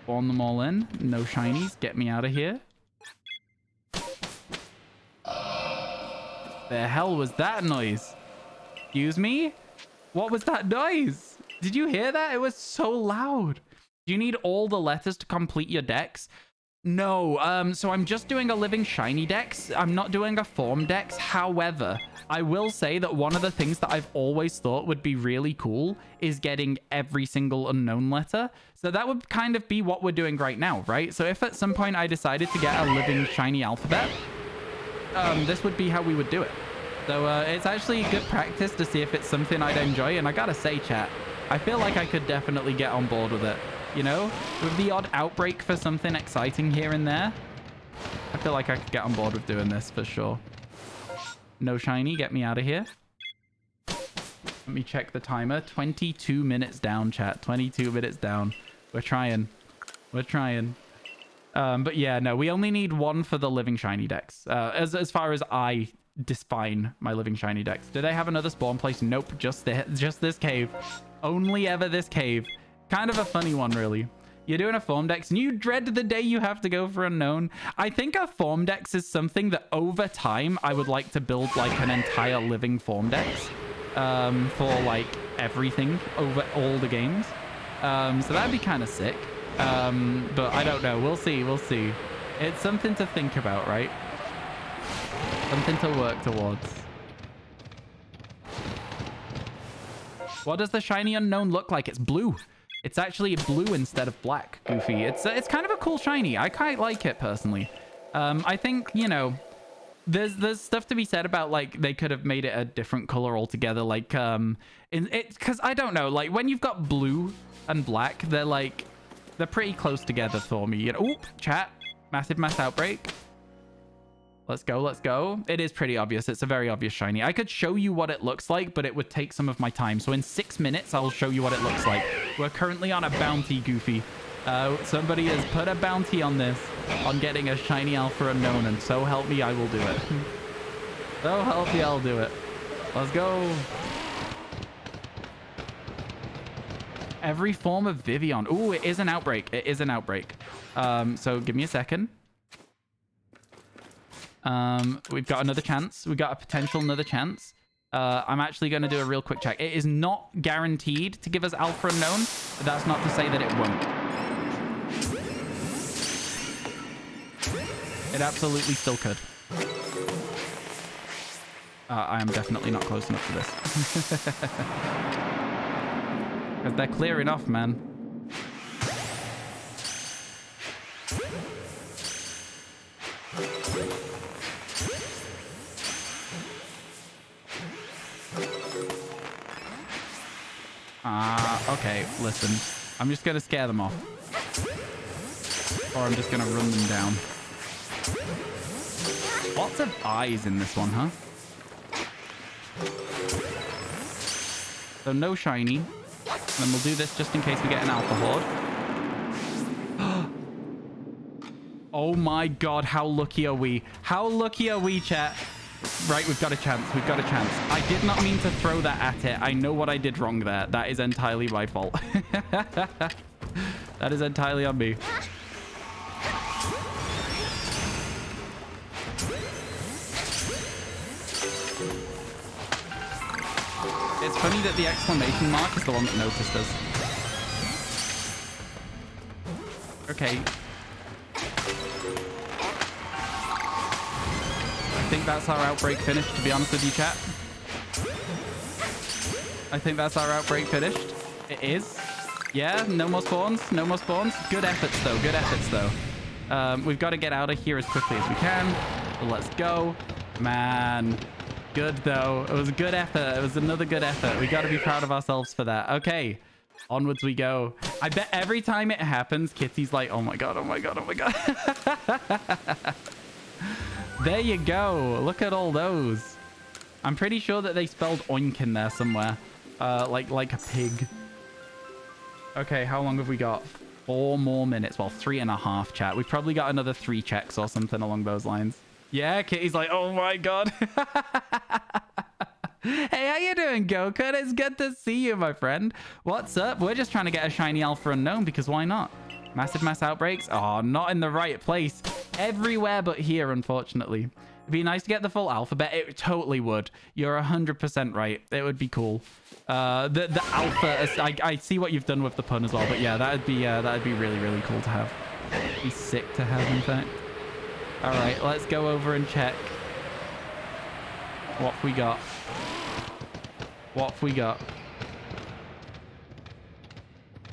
Spawn them all in. No shinies. Get me out of here. The hell was that noise? Excuse me? What was that noise? Did you hear that? It was so loud. Do you need all the letters to complete your dex? No. So I'm just doing a living shiny dex. I'm not doing a form dex. However, I will say that one of the things that I've always thought would be really cool is getting every single unknown letter. So that would kind of be what we're doing right now, right? So if at some point I decided to get a living shiny alphabet, this would be how we would do it. So it's actually good practice to see if it's something I'd enjoy. And I gotta say, chat, I feel like I could definitely get on board with it. You know, with the odd outbreak for something exciting here and there, I feel like I could get on board with doing this for sure. No shiny, get me out of here. Let me check the timer. 22 minutes down, chat. 22 minutes down. We're trying. We're trying. But yeah, no, we only need one for the living shiny dex. As far as I define my living shiny dex. Do they have another spawn place? Nope, just this cave. Only ever this cave. Kind of a funny one, really. You're doing a form dex and you dread the day you have to go for unknown. I think a form dex is something that over time I would like to build like an entire living form dex for like everything over all the games. So that'd be kind of sick. But I don't know. We'll see. We'll see. It's something to think about, right? Something to work towards. What does the shiny unknown look like? It's blue. It's actually blue instead of black, Goofy. It's kind of a cool shiny. I quite like it personally. I think, you know, there's stuff to be said about like they could have made it a different color altogether. Like because I don't know, like when you've got blue and black, they're pretty close together for me. You know, oop, chat, massive mass outbreak. Let's go, let's go. It is pretty obvious. It's a very obvious shiny. I could show you what it looks like, but it would take some of my time. So in 6 minutes, I'll show you what it looks like. We're currently on a bounty, Goofy. Somebody has put a bounty on this, on getting a shiny alpha unknown, and so help me, I will do it. So help me, I'll do it. Let's go. Every form of Vivian. Ooh, it is an outbreak. It is an outbreak. So give me a second. We've got another chance. We've got a potential another chance. I'm actually going to do a real quick check. It is not guaranteed to give us alpha unknown, but that's not to say that it won't. It absolutely still could. I am definitely not close enough to this. Because they're clear enough, man. Okay, listen. I'm just gonna scare them off. Or I'm just gonna run them down. Lots of eyes in this one, huh? So no shiny. And then we'll do this just in case we get an alpha horde. Oh my god, how lucky are we? How lucky are we, chat? Right, we've got a chance. We've got a chance. I did not mean to throw that at it. I know what I did wrong there. That is entirely my fault. That is entirely on me. It's funny that the exclamation mark is the one that noticed us. Okay. I think that's our outbreak finished, to be honest with you, chat. I think that's our outbreak finished. It is. Yeah, no more spawns. No more spawns. Good efforts, though. Good efforts, though. We've got to get out of here as quickly as we can. So let's go. Man. Good, though. It was a good effort. It was another good effort. We got to be proud of ourselves for that. Okay. Onwards we go. I bet every time it happens, Kitty's like, oh my god, oh my god, oh my god. There you go. Look at all those. I'm pretty sure that they spelled oink in there somewhere. Like a pig. Okay, how long have we got? 4 more minutes. Well, 3.5, chat. We've probably got another 3 checks or something along those lines. Yeah, Kitty's like, oh my god. Hey, how you doing, Goku? It's good to see you, my friend. What's up? We're just trying to get a shiny Alpha Unknown, because why not? Massive mass outbreaks? Oh, not in the right place. Everywhere but here, unfortunately. It'd be nice to get the full alphabet. It totally would. You're 100% right. It would be cool. The alpha, I see what you've done with the pun as well, but yeah, that'd be really, really cool to have. It'd be sick to have, in fact. All right, let's go over and check. What have we got? What have we got?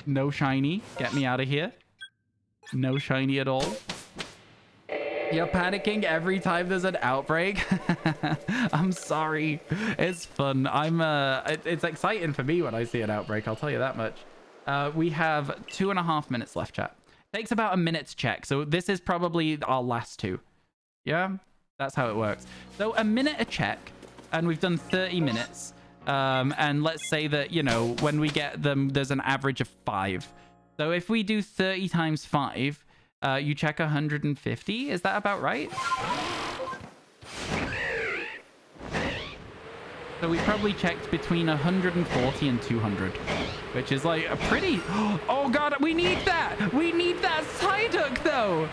No shiny. Get me out of here. No shiny at all. You're panicking every time there's an outbreak. I'm sorry. It's fun. It's exciting for me when I see an outbreak. I'll tell you that much. We have 2.5 minutes left, chat. Takes about a minute to check. So this is probably our last 2. Yeah, that's how it works. So a minute a check, and we've done 30 minutes. And let's say that, you know, when we get them, there's an average of 5. So if we do 30 times 5, you check 150. Is that about right? So we probably checked between 140 and 200, which is like a pretty... Oh god, we need that! We need that Psyduck, though!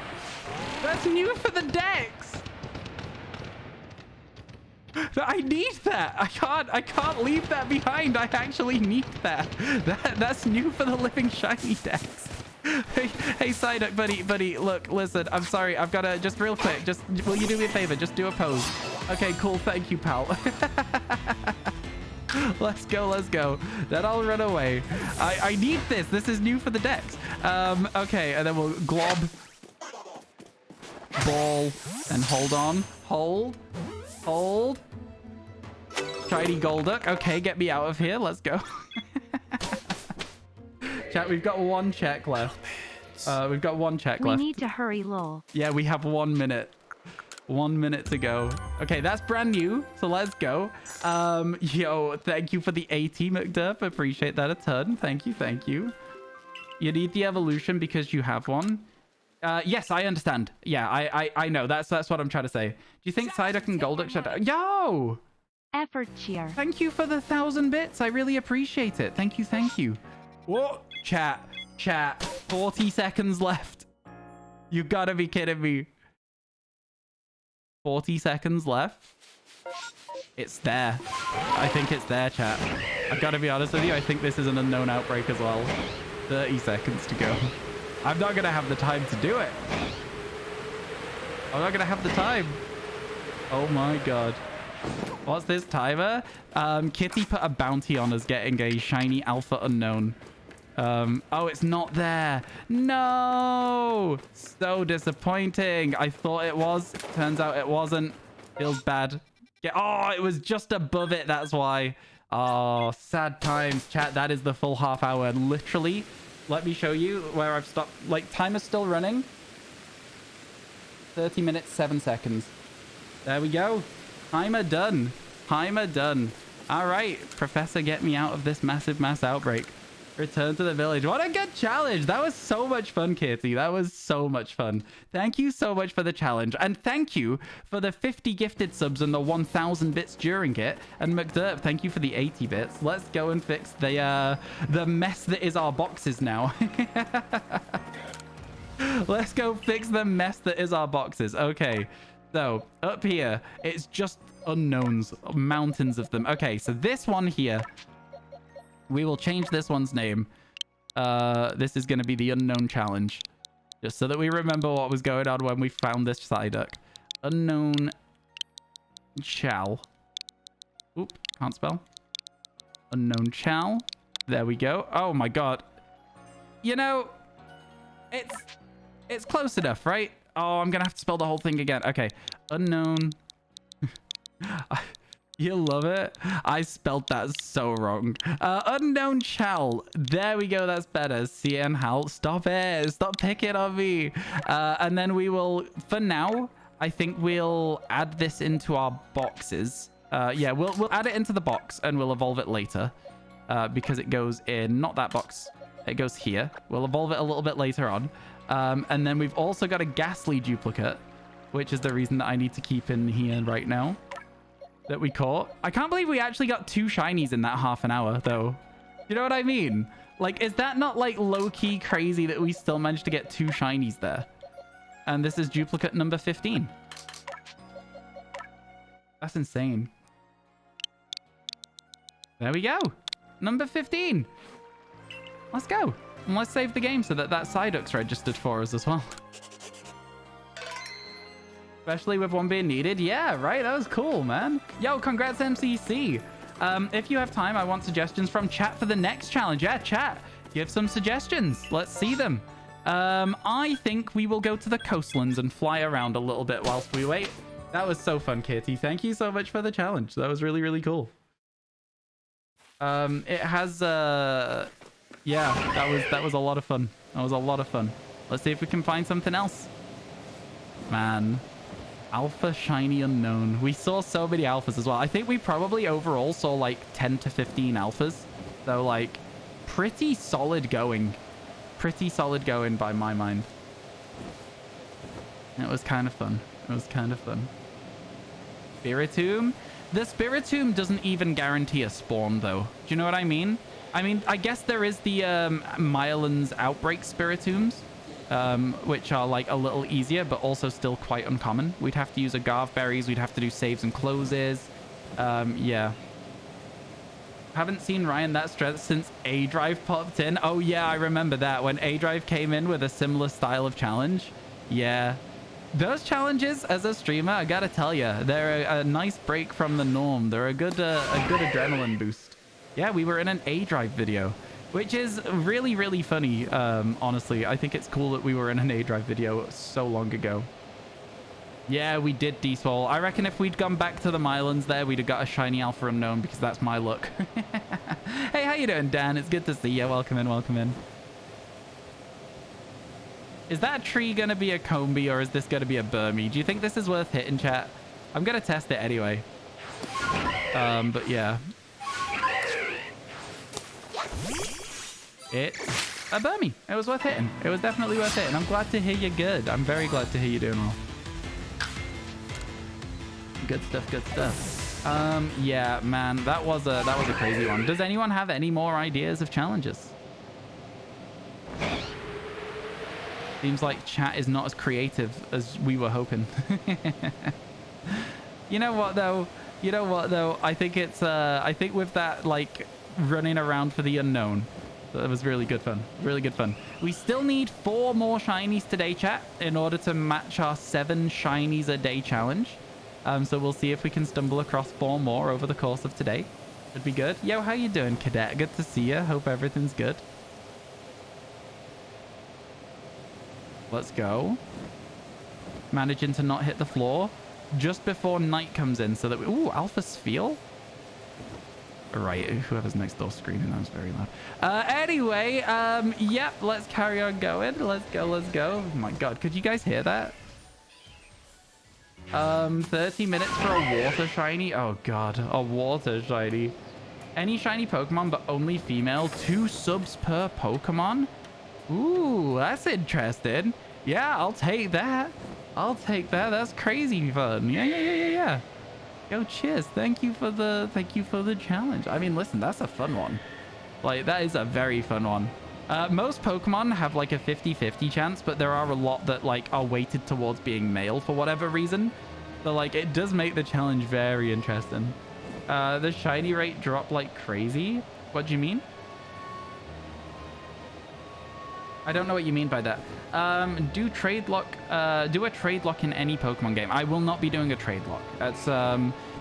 That's new for the Dex! I need that. I can't leave that behind. I actually need that. That's new for the living shiny Dex. Hey, Psyduck, buddy, look, listen, I'm sorry. I've got to, just real quick, will you do me a favor? Just do a pose. Okay, cool. Thank you, pal. Let's go. Then I'll run away. I need this. This is new for the Dex. Okay, and then we'll glob, ball, and hold on. Hold. Shiny Golduck. Okay, get me out of here. Let's go. Chat, we've got 1 check left. We've got 1 check left. We need to hurry, lol. Yeah, we have 1 minute. 1 minute to go. Okay, that's brand new, so let's go. Yo, thank you for the AT, McDurp. Appreciate that a ton. Thank you. You need the evolution because you have one. Yes, I understand. Yeah, I know. That's what I'm trying to say. Do you think Psyduck and Golduck should... Yo! Effort cheer. Thank you for the 1,000 bits. I really appreciate it. Thank you. What? Chat. 40 seconds left. You gotta be kidding me. 40 seconds left. It's there. I think it's there, chat. I've got to be honest with you. I think this is an unknown outbreak as well. 30 seconds to go. I'm not going to have the time to do it. I'm not going to have the time. Oh my god. What's this timer? Kitty put a bounty on us getting a shiny Alpha Unknown. Oh, it's not there. No! So disappointing. I thought it was. Turns out it wasn't. Feels bad. Oh, it was just above it. That's why. Oh, sad times. Chat, that is the full half hour. Literally, let me show you where I've stopped. Like, timer's still running. 30 minutes, 7 seconds. There we go. Timer done. All right, Professor, get me out of this massive mass outbreak. Return to the village. What a good challenge. That was so much fun, Kitty. That was so much fun. Thank you so much for the challenge. And thank you for the 50 gifted subs and the 1,000 bits during it. And McDurp, thank you for the 80 bits. Let's go and fix the mess that is our boxes now. Let's go fix the mess that is our boxes. Okay. So up here, it's just unknowns, mountains of them. Okay, so this one here, we will change this one's name. This is going to be the Unknown Challenge. Just so that we remember what was going on when we found this Psyduck. Unknown Chal. Oop, can't spell. Unknown Chal. There we go. Oh my god. You know, it's close enough, right? Oh, I'm going to have to spell the whole thing again. Okay. Unknown. You love it? I spelled that so wrong. Unknown Chal. There we go. That's better. CN Hal. Stop it. Stop picking on me. And then we will, for now, I think we'll add this into our boxes. Yeah, we'll add it into the box and we'll evolve it later. Because it goes in, not that box. It goes here. We'll evolve it a little bit later on. And then we've also got a Ghastly duplicate, which is the reason that I need to keep in here right now. That we caught. I can't believe we actually got 2 shinies in that half an hour, though. You know what I mean? Like, is that not, like, low-key crazy that we still managed to get 2 shinies there? And this is duplicate number 15. That's insane. There we go. Number 15. Let's go. And let's save the game so that that Psyduck's registered for us as well. Especially with one being needed. Yeah, right. That was cool, man. Yo, congrats, MCC. If you have time, I want suggestions from chat for the next challenge. Yeah, chat. Give some suggestions. Let's see them. I think we will go to the coastlands and fly around a little bit whilst we wait. That was so fun, Kitty. Thank you so much for the challenge. That was really, really cool. It has... Yeah, that was a lot of fun. That was a lot of fun. Let's see if we can find something else. Man. Alpha Shiny Unknown. We saw so many alphas as well. I think we probably overall saw like 10 to 15 alphas. So like pretty solid going. Pretty solid going by my mind. It was kind of fun. It was kind of fun. Spiritomb. The Spiritomb doesn't even guarantee a spawn though. Do you know what I mean? I guess there is the Mylan's outbreak Spiritombs. Which are like a little easier, but also still quite uncommon. We'd have to use Agave berries. We'd have to do saves and closes. Yeah. Haven't seen Ryan that strength since A-Drive popped in. Oh, yeah, I remember that. When A-Drive came in with a similar style of challenge. Yeah. Those challenges, as a streamer, I gotta tell you, they're a nice break from the norm. They're a good adrenaline boost. Yeah, we were in an A-Drive video. Which is really, really funny, honestly. I think it's cool that we were in an A-Drive video so long ago. Yeah, we did deswole. I reckon if we'd gone back to the Mylands there, we'd have got a shiny Alpha Unknown because that's my luck. Hey, how you doing, Dan? It's good to see you. Welcome in, welcome in. Is that tree going to be a Combi or is this going to be a Burmy? Do you think this is worth hitting, chat? I'm going to test it anyway. But yeah. It's a Burmy. It was worth hitting. It was definitely worth hitting. I'm glad to hear you're good. I'm very glad to hear you're doing well. Good stuff, good stuff. Yeah, man, that was a crazy one. Does anyone have any more ideas of challenges? Seems like chat is not as creative as we were hoping. You know what though? You know what though? I think it's I think with that like running around for the unknown. That was really good fun. Really good fun. We still need 4 more shinies today, chat, in order to match our 7 shinies a day challenge. So we'll see if we can stumble across 4 more over the course of today. Should be good. Yo, how you doing, Cadet? Good to see you. Hope everything's good. Let's go. Managing to not hit the floor just before night comes in so that we... Ooh, Alpha Sphere? Right, whoever's next door screaming, that was very loud. Anyway, yep, let's carry on going. Let's go, let's go. Oh my god, could you guys hear that? 30 minutes for a water shiny. Oh god, a water shiny. Any shiny Pokemon, but only female. 2 subs per Pokemon. Ooh, that's interesting. Yeah, I'll take that. I'll take that. That's crazy fun. Yeah. Yo, cheers. Thank you for the challenge. I mean, listen, that's a fun one. Like, that is a very fun one. Most Pokemon have like a 50-50 chance, but there are a lot that like are weighted towards being male for whatever reason. So like, it does make the challenge very interesting. The shiny rate dropped like crazy. What do you mean? I don't know what you mean by that. Do a trade lock in any Pokemon game. I will not be doing a trade lock.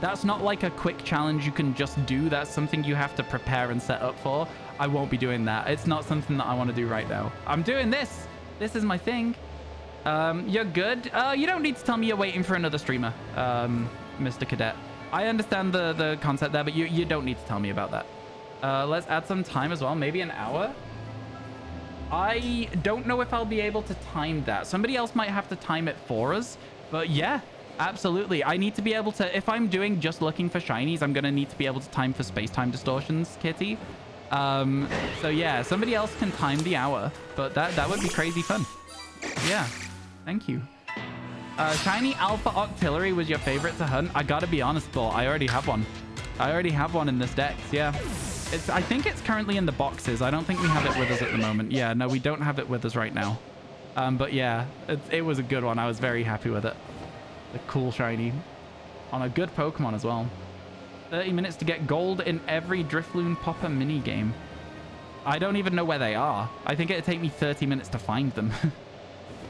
That's not like a quick challenge you can just do. That's something you have to prepare and set up for. I won't be doing that. It's not something that I want to do right now. I'm doing this. This is my thing. You're good. You don't need to tell me you're waiting for another streamer, Mr. Cadet. I understand the concept there, but you don't need to tell me about that. Let's add some time as well. Maybe an hour. I don't know if I'll be able to time that. Somebody else might have to time it for us. But yeah, absolutely. I need to be able to... If I'm doing just looking for shinies, I'm going to need to be able to time for space-time distortions, Kitty. So yeah, somebody else can time the hour. But that would be crazy fun. Yeah, thank you. Shiny Alpha Octillery was your favorite to hunt. I gotta be honest, though. I already have one. I already have one in this deck. Yeah. I think it's currently in the boxes. I don't think we have it with us at the moment. Yeah, no, we don't have it with us right now. But yeah, it was a good one. I was very happy with it. The cool shiny. On a good Pokemon as well. 30 minutes to get gold in every Drifloon Popper mini game. I don't even know where they are. I think it'd take me 30 minutes to find them.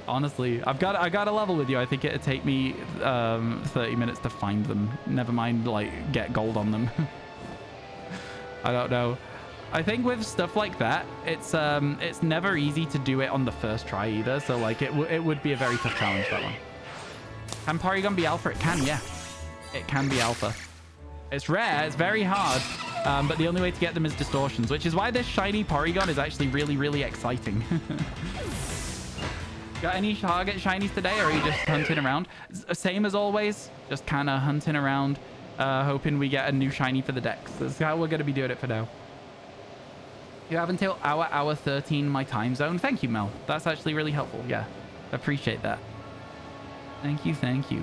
Honestly, I got a level with you. I think it'd take me 30 minutes to find them. Never mind, like, get gold on them. I don't know. I think with stuff like that, it's never easy to do it on the first try either. So like it would be a very tough challenge, that one. Can Porygon be alpha? It can, yeah. It can be alpha. It's rare. It's very hard. But the only way to get them is distortions, which is why this shiny Porygon is actually really, really exciting. Got any target shinies today, or are you just hunting around? Same as always, just kind of hunting around, hoping we get a new shiny for the decks. That's how we're going to be doing it for now. You have until hour 13 my time zone. Thank you, Mel. That's actually really helpful. Yeah, appreciate that. Thank you, thank you.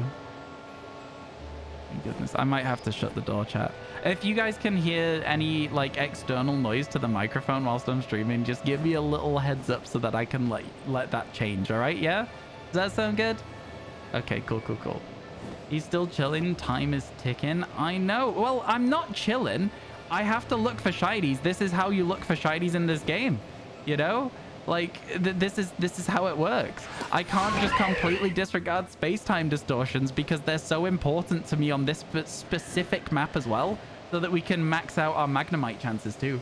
Thank goodness. I might have to shut the door, chat. If you guys can hear any like external noise to the microphone whilst I'm streaming, just give me a little heads up so that I can let that change. All right? Yeah? Does that sound good? Okay, cool. He's still chilling. Time is ticking. I know. Well, I'm not chilling. I have to look for shinies. This is how you look for shinies in this game. You know? Like, this is how it works. I can't just completely disregard space-time distortions because they're so important to me on this specific map as well, so that we can max out our Magnemite chances too.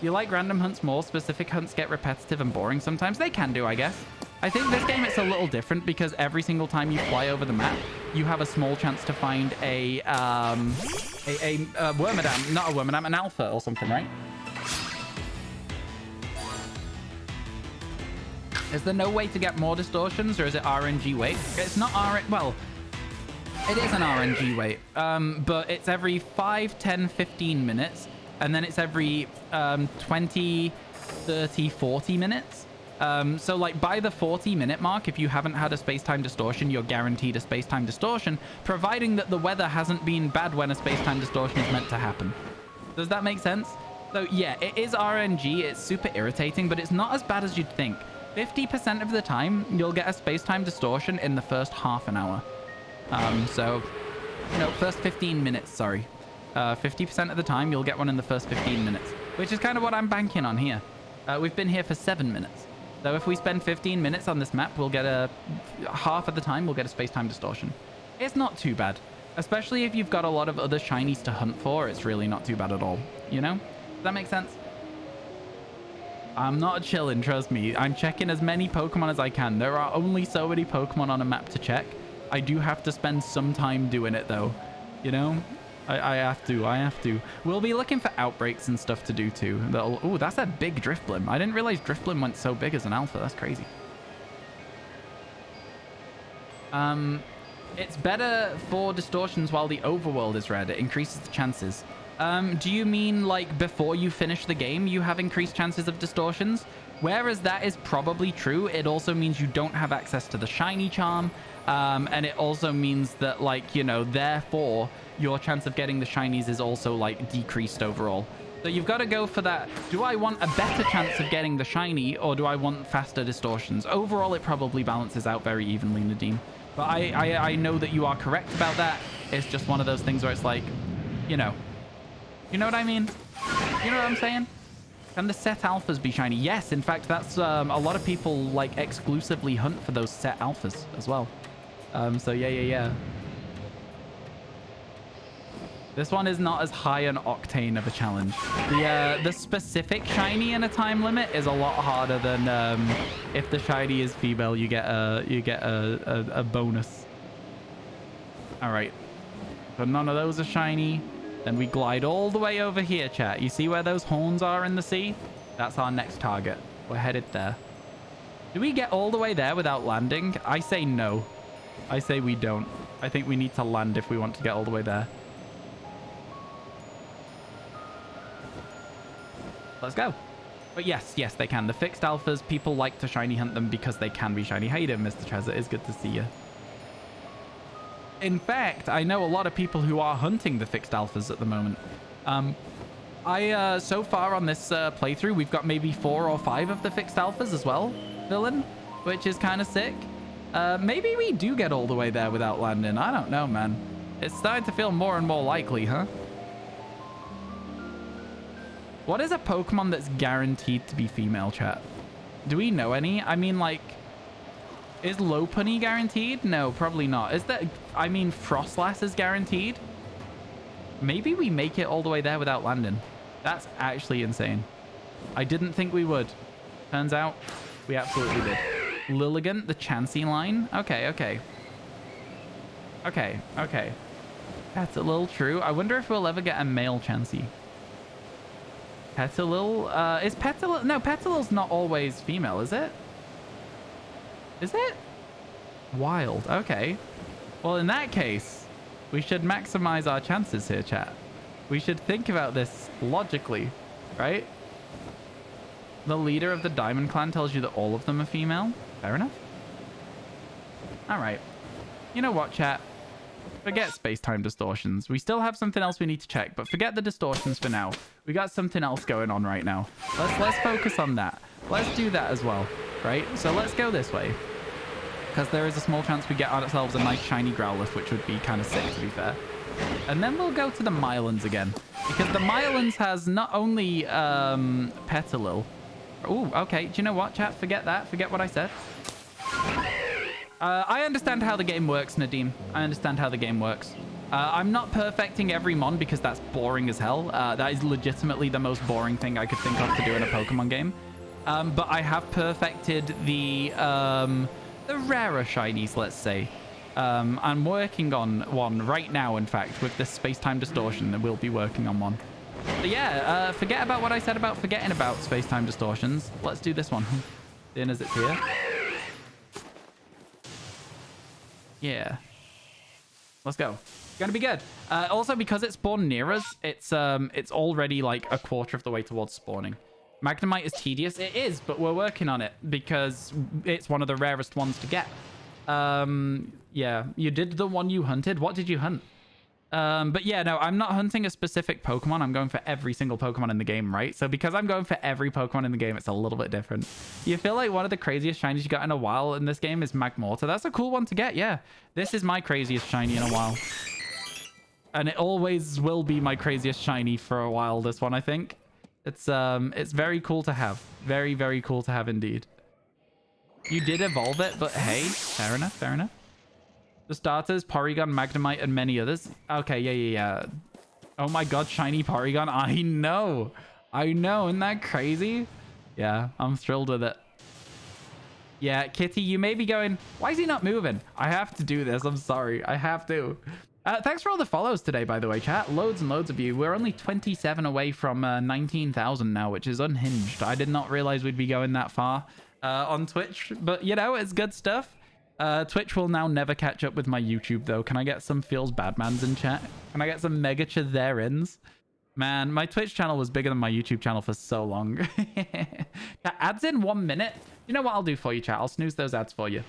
You like random hunts more? Specific hunts get repetitive and boring sometimes. They can do, I guess. I think this game it's a little different because every single time you fly over the map, you have a small chance to find a Wormadam, not a Wormadam, an Alpha or something, right? Is there no way to get more distortions, or is it RNG weight? It's not well, it is an RNG weight, but it's every 5, 10, 15 minutes, and then it's every 20, 30, 40 minutes. So like by the 40-minute mark, if you haven't had a space-time distortion, you're guaranteed a space-time distortion, providing that the weather hasn't been bad when a space-time distortion is meant to happen. Does that make sense? So yeah, it is RNG. It's super irritating, but it's not as bad as you'd think. 50% of the time, you'll get a space-time distortion in the first half an hour. So, no, first 15 minutes, sorry. 50% of the time, you'll get one in the first 15 minutes, which is kind of what I'm banking on here. We've been here for 7 minutes. So if we spend 15 minutes on this map, we'll get half of the time, we'll get a space-time distortion. It's not too bad. Especially if you've got a lot of other shinies to hunt for, it's really not too bad at all. You know? Does that make sense? I'm not chilling, trust me. I'm checking as many Pokemon as I can. There are only so many Pokemon on a map to check. I do have to spend some time doing it, though. You know? I have to. We'll be looking for outbreaks and stuff to do, too. Oh, that's a big Drifblim. I didn't realize Drifblim went so big as an alpha. That's crazy. It's better for distortions while the overworld is red. It increases the chances. Do you mean like before you finish the game, you have increased chances of distortions? Whereas that is probably true, it also means you don't have access to the shiny charm. And it also means that, like, you know, therefore your chance of getting the shinies is also like decreased overall. So you've got to go for that. Do I want a better chance of getting the shiny, or do I want faster distortions? Overall, it probably balances out very evenly, Nadim. But I know that you are correct about that. It's just one of those things where it's like, you know what I mean? You know what I'm saying? Can the set alphas be shiny? Yes, in fact, that's a lot of people like exclusively hunt for those set alphas as well. So yeah. This one is not as high an octane of a challenge. The specific shiny in a time limit is a lot harder than if the shiny is female, you get a bonus. All right. So none of those are shiny. Then we glide all the way over here, chat. You see where those horns are in the sea? That's our next target. We're headed there. Do we get all the way there without landing? I say no. I say we don't. I think we need to land if we want to get all the way there. Let's go. But yes, they can. The fixed alphas, people like to shiny hunt them because they can be shiny. How you doing, Mr. Trezor? It's good to see you. In fact, I know a lot of people who are hunting the fixed alphas at the moment. So far on this playthrough, we've got maybe 4 or 5 of the fixed alphas as well, villain, which is kind of sick. Maybe we do get all the way there without landing. I don't know, man. It's starting to feel more and more likely, huh? What is a Pokemon that's guaranteed to be female, chat? Do we know any? I mean, like, is Lopunny guaranteed? No, probably not. Is that... I mean, Frostlass is guaranteed? Maybe we make it all the way there without landing. That's actually insane. I didn't think we would. Turns out, we absolutely did. Lilligant, the Chansey line? Okay. That's a little true. I wonder if we'll ever get a male Chansey. Petalil? Is Petalil... No, Petalil's not always female, is it? Is it? Wild. Okay. Well, in that case, we should maximize our chances here, chat. We should think about this logically, right? The leader of the Diamond Clan tells you that all of them are female. Fair enough. All right. You know what, chat? Forget space-time distortions. We still have something else we need to check, but forget the distortions for now. We got something else going on right now. Let's focus on that. Let's do that as well, right? So let's go this way, because there is a small chance we get ourselves a nice shiny Growlithe, which would be kind of sick, to be fair. And then we'll go to the Mylans again, because the Mylans has not only Petalil. Ooh, okay. Do you know what, chat? Forget that. Forget what I said. I understand how the game works, Nadim. I understand how the game works. I'm not perfecting every mon because that's boring as hell. That is legitimately the most boring thing I could think of to do in a Pokemon game. But I have perfected the rarer shinies, let's say. I'm working on one right now, in fact, with this space-time distortion, and we'll be working on one. But yeah, forget about what I said about forgetting about space-time distortions. Let's do this one. Seeing as it's here. Yeah. Let's go. Gonna be good. Also, because it spawned near us, it's already like a quarter of the way towards spawning. Magnemite is tedious. It is, but we're working on it because it's one of the rarest ones to get. Yeah, you did the one you hunted. What did you hunt? But yeah, no, I'm not hunting a specific Pokemon. I'm going for every single Pokemon in the game, right? So because I'm going for every Pokemon in the game, it's a little bit different. You feel like one of the craziest shinies you got in a while in this game is Magmortar. That's a cool one to get, yeah. This is my craziest shiny in a while. And it always will be my craziest shiny for a while, this one, I think. It's very cool to have. Very, very cool to have indeed. You did evolve it, but hey, fair enough, fair enough. The starters, Porygon, Magnemite, and many others. Okay, yeah. Oh my god, shiny Porygon. I know. Isn't that crazy? Yeah, I'm thrilled with it. Yeah, Kitty, you may be going, why is he not moving? I have to do this. I'm sorry. I have to. Thanks for all the follows today, by the way, chat. Loads and loads of you. We're only 27 away from 19,000 now, which is unhinged. I did not realize we'd be going that far on Twitch, but you know, it's good stuff. Twitch will now never catch up with my YouTube, though. Can I get some Feels Badmans in chat? Can I get some Mega Chitherins? Man, my Twitch channel was bigger than my YouTube channel for so long. Ads in 1 minute. You know what I'll do for you, chat? I'll snooze those ads for you.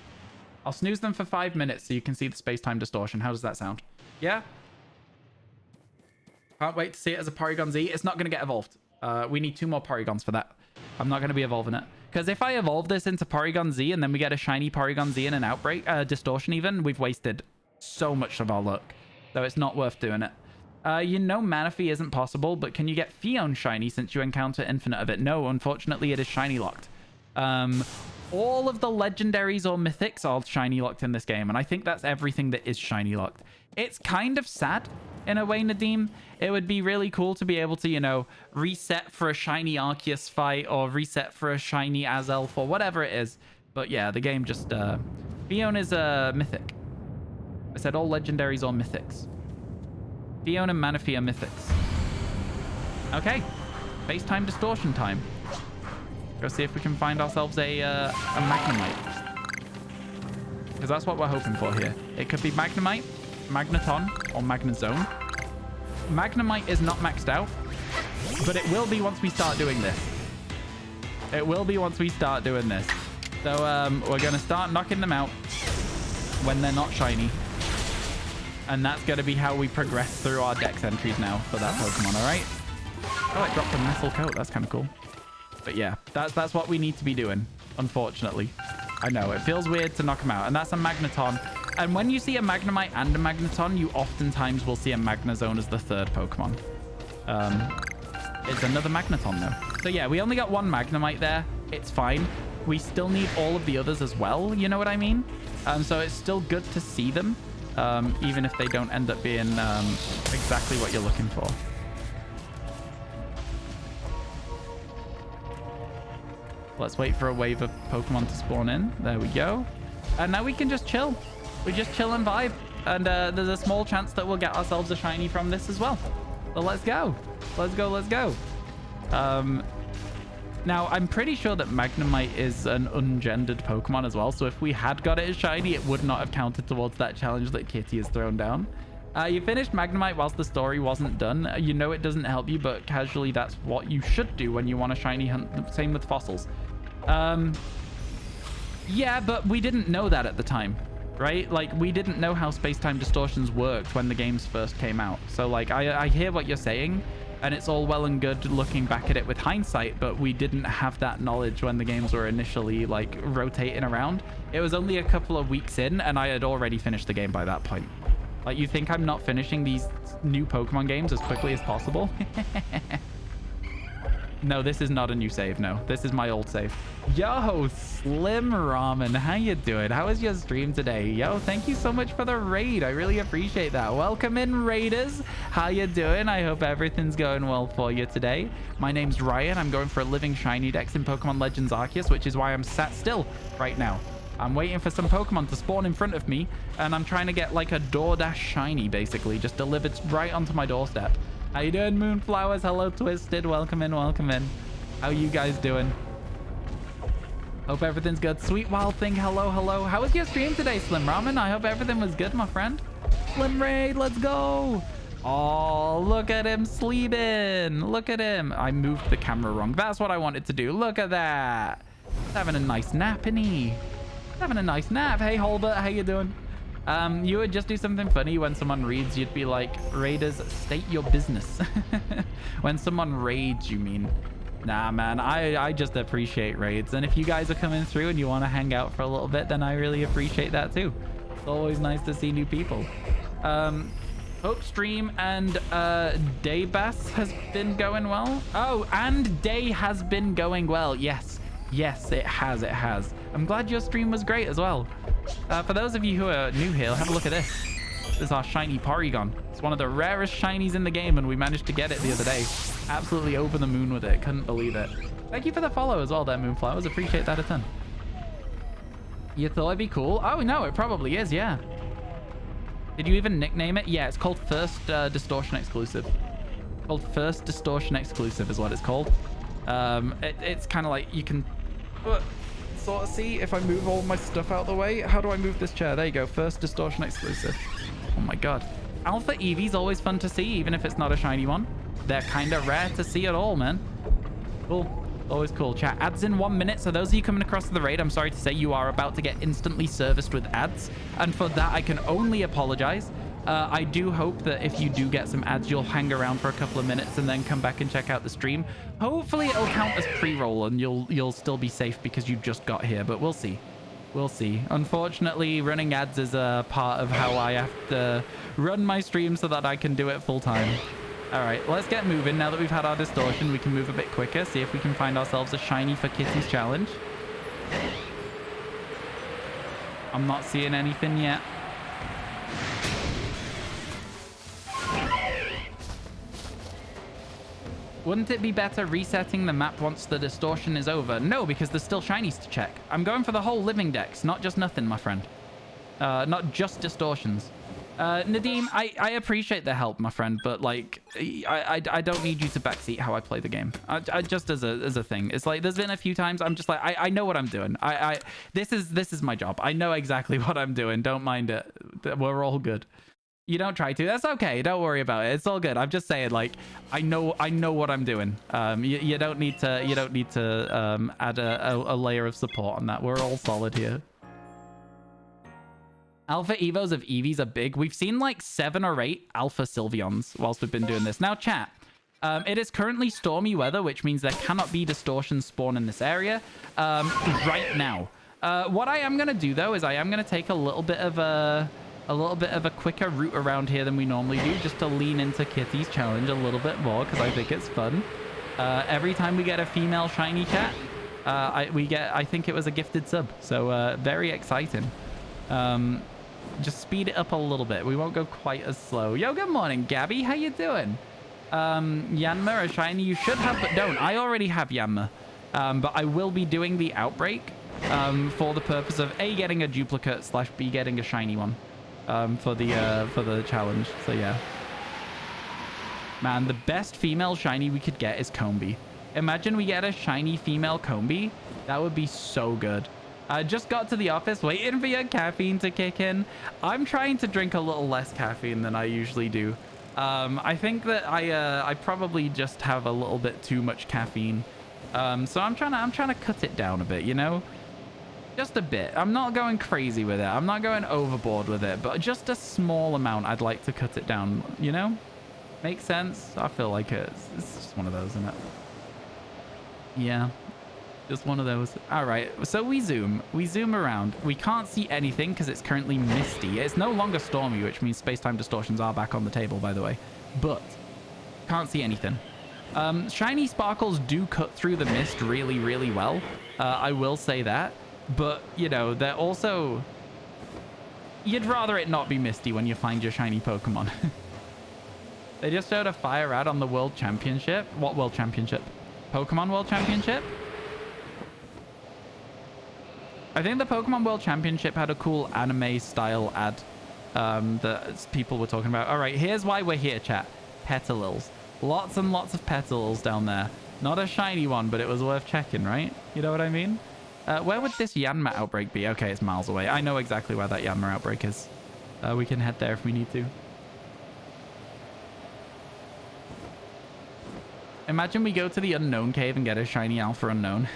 I'll snooze them for 5 minutes so you can see the space-time distortion. How does that sound? Yeah? Can't wait to see it as a Porygon Z. It's not going to get evolved. We need 2 more Porygons for that. I'm not going to be evolving it. Because if I evolve this into Porygon Z and then we get a shiny Porygon Z and an outbreak, distortion even, we've wasted so much of our luck. So it's not worth doing it. You know Manaphy isn't possible, but can you get Fion shiny since you encounter infinite of it? No, unfortunately it is shiny locked. All of the legendaries or mythics are shiny locked in this game, and I think that's everything that is shiny locked. It's kind of sad in a way, Nadim. It would be really cool to be able to, you know, reset for a shiny Arceus fight or reset for a shiny Azelf or whatever it is. But yeah, the game just... Fion is a mythic. I said all legendaries or mythics. Fiona, Manaphy are mythics. Okay. Space-time distortion time. Go see if we can find ourselves a Magnemite. Because that's what we're hoping for here. It could be Magnemite, Magneton, or Magnezone. Magnemite is not maxed out, but it will be once we start doing this. It will be once we start doing this. So we're going to start knocking them out when they're not shiny. And that's going to be how we progress through our dex entries now for that Pokemon, all right? Oh, it dropped a Metal Coat. That's kind of cool. But yeah, that's what we need to be doing, unfortunately. I know, it feels weird to knock them out. And that's a Magneton. And when you see a Magnemite and a Magneton, you oftentimes will see a Magnezone as the third Pokemon. It's another Magneton, though. So yeah, we only got one Magnemite there. It's fine. We still need all of the others as well. You know what I mean? So it's still good to see them, even if they don't end up being exactly what you're looking for. Let's wait for a wave of Pokemon to spawn in. There we go. And now we can just chill. We just chill and vibe. And there's a small chance that we'll get ourselves a shiny from this as well. So let's go. Let's go. Let's go. Now, I'm pretty sure that Magnemite is an ungendered Pokemon as well. So if we had got it as shiny, it would not have counted towards that challenge that Kitty has thrown down. You finished Magnemite whilst the story wasn't done. You know it doesn't help you, but casually that's what you should do when you want a shiny hunt. Same with fossils. Yeah, but we didn't know that at the time, right? Like, we didn't know how space-time distortions worked when the games first came out. So, like, I hear what you're saying, and it's all well and good looking back at it with hindsight, but we didn't have that knowledge when the games were initially, like, rotating around. It was only a couple of weeks in, and I had already finished the game by that point. Like, you think I'm not finishing these new Pokemon games as quickly as possible? No, this is not a new save. No, this is my old save. Yo, Slim Ramen, how you doing? How was your stream today? Yo, thank you so much for the raid. I really appreciate that. Welcome in, raiders. How you doing? I hope everything's going well for you today. My name's Ryan. I'm going for a living shiny dex in Pokemon Legends Arceus, which is why I'm sat still right now. I'm waiting for some Pokemon to spawn in front of me, and I'm trying to get like a DoorDash shiny, basically, just delivered right onto my doorstep. How you doing, Moonflowers? Hello, Twisted. Welcome in, welcome in. How you guys doing? Hope everything's good. Sweet Wild Thing, hello, hello. How was your stream today, Slim Ramen? I hope everything was good, my friend. Slim Raid, let's go. Oh, look at him sleeping. Look at him. I moved the camera wrong. That's what I wanted to do. Look at that. He's having a nice nap, isn't he? He's having a nice nap. Hey, Holbert, how you doing? You would just do something funny when someone reads. You'd be like, Raiders, state your business. When someone raids, you mean? Nah, man, I just appreciate raids. And if you guys are coming through and you want to hang out for a little bit, then I really appreciate that too. It's always nice to see new people. Hope stream and day bass has been going well. Oh, and day has been going well. Yes, yes, it has. It has. I'm glad your stream was great as well. For those of you who are new here, have a look at this. This is our shiny Porygon. It's one of the rarest shinies in the game, and we managed to get it the other day. Absolutely over the moon with it. Couldn't believe it. Thank you for the follow as well there, Moonflowers. Appreciate that a ton. You thought it'd be cool? Oh, no, it probably is, yeah. Did you even nickname it? Yeah, it's called First Distortion Exclusive. Called First Distortion Exclusive is what it's called. It's kind of like you can sort of see if I move all my stuff out of the way. How do I move this chair? There you go. First Distortion Exclusive. Oh my god. Alpha Eevee's always fun to see, even if it's not a shiny one. They're kind of rare to see at all, man. Cool. Always cool. Chat, ads in 1 minute. So those of you coming across the raid, I'm sorry to say you are about to get instantly serviced with ads. And for that, I can only apologize. I do hope that if you do get some ads, you'll hang around for a couple of minutes and then come back and check out the stream. Hopefully it'll count as pre-roll and you'll still be safe because you just got here, but we'll see. We'll see. Unfortunately, running ads is a part of how I have to run my stream so that I can do it full time. All right, let's get moving. Now that we've had our distortion, we can move a bit quicker, see if we can find ourselves a shiny for Kitty's challenge. I'm not seeing anything yet. Wouldn't it be better resetting the map once the distortion is over? No, because there's still shinies to check. I'm going for the whole living dex, not just nothing, my friend. Not just distortions. Nadim, I appreciate the help, my friend, but like, I don't need you to backseat how I play the game. I just as a thing. It's like there's been a few times I'm just like I know what I'm doing. This is my job. I know exactly what I'm doing. Don't mind it. We're all good. You don't try to. That's okay. Don't worry about it. It's all good. I'm just saying, like, I know what I'm doing. You don't need to add a layer of support on that. We're all solid here. Alpha Evos of Eevees are big. We've seen like 7 or 8 Alpha Sylveons whilst we've been doing this. Now, chat. It is currently stormy weather, which means there cannot be distortion spawn in this area right now. What I am going to do, though, is I am going to take a little bit of a quicker route around here than we normally do, just to lean into Kitty's challenge a little bit more, because I think it's fun. Every time we get a female shiny, chat, I think it was a gifted sub. So very exciting. Just speed it up a little bit. We won't go quite as slow. Yo, good morning, Gabby. How you doing? Yanma, a shiny you should have, but don't. I already have Yanma. But I will be doing the outbreak for the purpose of A, getting a duplicate / B, getting a shiny one for the challenge. So yeah. Man, the best female shiny we could get is Combi. Imagine we get a shiny female Combi. That would be so good. I just got to the office waiting for your caffeine to kick in. I'm trying to drink a little less caffeine than I usually do. I think that I probably just have a little bit too much caffeine. So I'm trying to cut it down a bit, you know? Just a bit. I'm not going crazy with it. I'm not going overboard with it, but just a small amount. I'd like to cut it down, you know? Makes sense? I feel like it's just one of those, isn't it? Yeah. Just one of those. All right, so we zoom around. We can't see anything because it's currently misty. It's no longer stormy, which means space-time distortions are back on the table, by the way, but can't see anything. Shiny sparkles do cut through the mist really, really well. I will say that, but you know, they're also, you'd rather it not be misty when you find your shiny Pokemon. They just showed a fire ad on the World Championship. What World Championship? Pokemon World Championship? I think the Pokemon World Championship had a cool anime style ad that people were talking about. All right, here's why we're here, chat. Petalils. Lots and lots of Petalils down there. Not a shiny one, but it was worth checking, right? You know what I mean? Where would this Yanma outbreak be? Okay, it's miles away. I know exactly where that Yanma outbreak is. We can head there if we need to. Imagine we go to the Unown cave and get a shiny Alpha Unown.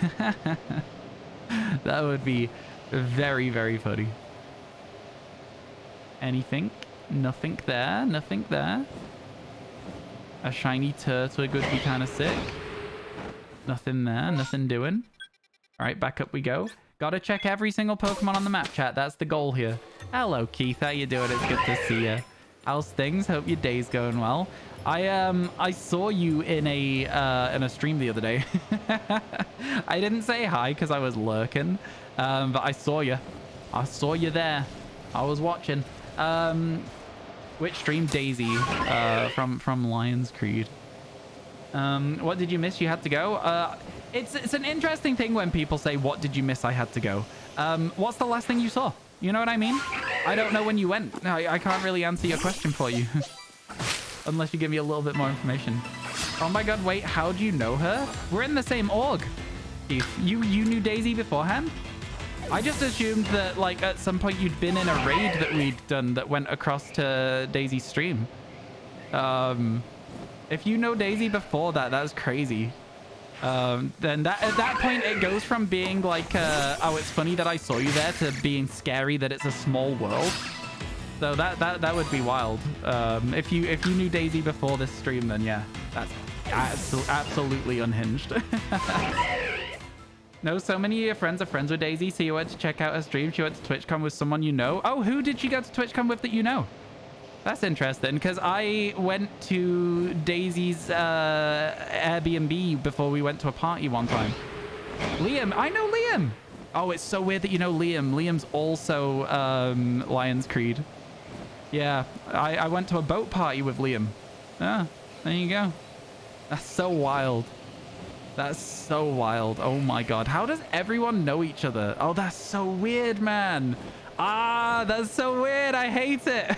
That would be very, very funny. Anything? Nothing there. Nothing there. A shiny Turtwig would be kind of sick. Nothing there. Nothing doing. All right, back up we go. Gotta check every single Pokemon on the map, chat. That's the goal here. Hello, Keith. How you doing? It's good to see you. How's things? Hope your day's going well. I saw you in a stream the other day. I didn't say hi because I was lurking, but I saw you. I saw you there. I was watching. Which stream? Daisy from Lion's Creed. What did you miss? You had to go. It's an interesting thing when people say, "What did you miss? I had to go." What's the last thing you saw? You know what I mean? I don't know when you went. No, I can't really answer your question for you. Unless you give me a little bit more information. Oh my god, wait, how do you know her? We're in the same org. Keith, you knew Daisy beforehand? I just assumed that, like, at some point you'd been in a raid that we'd done that went across to Daisy's stream. If you know Daisy before that, that's crazy. Then at that point, it goes from being like, oh, it's funny that I saw you there, to being scary that it's a small world. So that would be wild. If you knew Daisy before this stream, then yeah, that's absolutely unhinged. No, so many of your friends are friends with Daisy, so you went to check out her stream. She went to TwitchCon with someone you know. Oh, who did she go to TwitchCon with that you know? That's interesting, because I went to Daisy's Airbnb before we went to a party one time. Liam, I know Liam. Oh, it's so weird that you know Liam. Liam's also Lion's Creed. Yeah, I went to a boat party with Liam. Ah, there you go. That's so wild. That's so wild. Oh my god. How does everyone know each other? Oh, that's so weird, man. Ah, that's so weird. I hate it.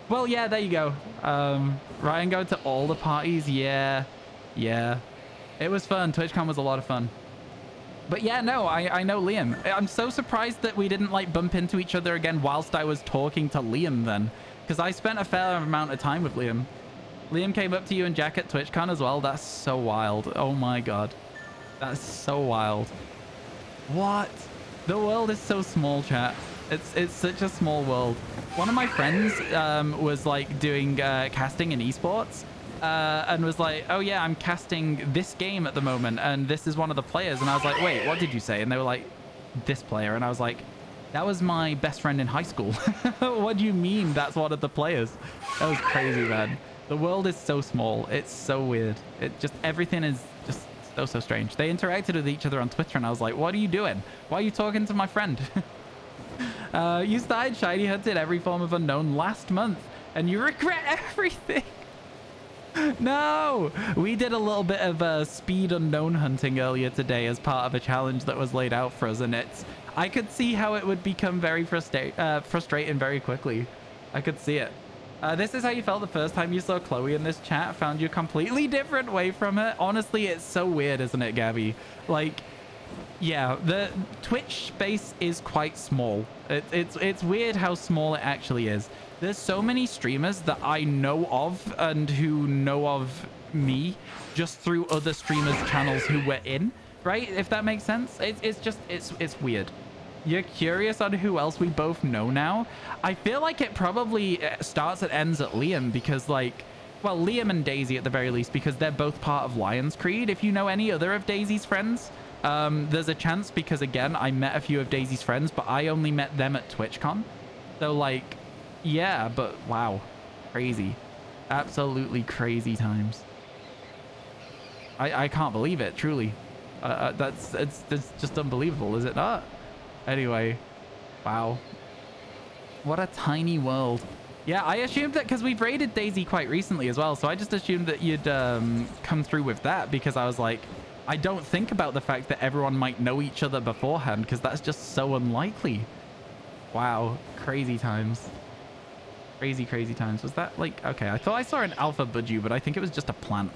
Well, yeah, there you go. Ryan going to all the parties. Yeah. Yeah. It was fun. TwitchCon was a lot of fun. But yeah, no, I know Liam. I'm so surprised that we didn't like bump into each other again whilst I was talking to Liam then. Because I spent a fair amount of time with Liam. Liam came up to you and Jack at TwitchCon as well. That's so wild. Oh my god. That's so wild. What? The world is so small, chat. It's such a small world. One of my friends was like doing casting in esports and was like, oh yeah, I'm casting this game at the moment and this is one of the players. And I was like, wait, what did you say? And they were like, this player. And I was like, that was my best friend in high school. What do you mean that's one of the players? That was crazy, man. The world is so small. It's so weird. It just, everything is just so strange. They interacted with each other on Twitter and I was like, what are you doing? Why are you talking to my friend? You started shiny hunting every form of Unown last month and you regret everything. No, we did a little bit of speed Unown hunting earlier today as part of a challenge that was laid out for us, and I could see how it would become very frustrating very quickly. I could see it. This is how you felt the first time you saw Chloe in this chat. Found you a completely different way from her. Honestly, it's so weird, isn't it, Gabby? Like, yeah, the Twitch space is quite small. It's weird how small it actually is. There's so many streamers that I know of and who know of me just through other streamers' channels who we're in, right? If that makes sense. It's weird. You're curious on who else we both know now? I feel like it probably starts and ends at Liam because, like, well, Liam and Daisy at the very least, because they're both part of Lion's Creed. If you know any other of Daisy's friends, there's a chance because, again, I met a few of Daisy's friends, but I only met them at TwitchCon. So, like, yeah, but wow, crazy. Absolutely crazy times. I can't believe it, truly. It's just unbelievable, is it not? Anyway, wow. What a tiny world. Yeah, I assumed that because we've raided Daisy quite recently as well, so I just assumed that you'd come through with that because I was like, I don't think about the fact that everyone might know each other beforehand because that's just so unlikely. Wow, crazy times. Crazy times. Was that like, okay, I thought I saw an alpha budgie, but I think it was just a plant.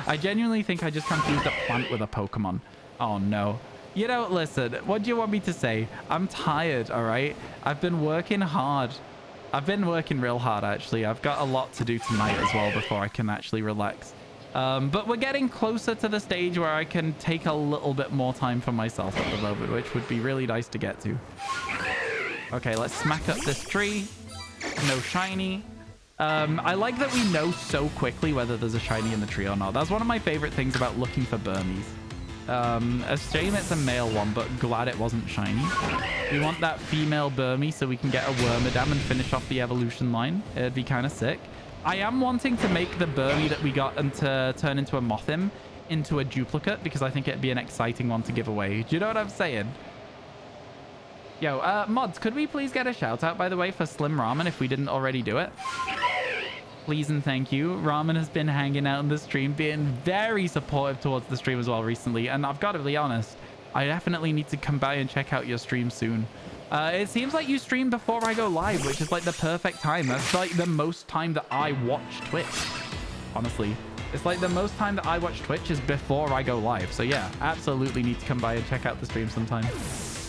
I genuinely think I just confused a plant with a Pokemon. Oh no. You know, listen, what do you want me to say? I'm tired, all right? I've been working hard. I've been working real hard, actually. I've got a lot to do tonight as well before I can actually relax. But we're getting closer to the stage where I can take a little bit more time for myself at the moment, which would be really nice to get to. Okay, let's smack up this tree. No shiny. I like that we know so quickly whether there's a shiny in the tree or not. That's one of my favorite things about looking for Burmese. A shame it's a male one, but glad it wasn't shiny. We want that female Burmese so we can get a Wormadam and finish off the evolution line. It'd be kind of sick. I am wanting to make the Burmese that we got and to turn into a Mothim into a duplicate because I think it'd be an exciting one to give away. Do you know what I'm saying? Yo, mods, could we please get a shout out, by the way, for Slim Ramen if we didn't already do it? Please and thank you. Ramen has been hanging out in the stream, being very supportive towards the stream as well recently. And I've got to be honest, I definitely need to come by and check out your stream soon. It seems like you stream before I go live, which is like the perfect time. That's like the most time that I watch Twitch, honestly. It's like the most time that I watch Twitch is before I go live. So yeah, absolutely need to come by and check out the stream sometime.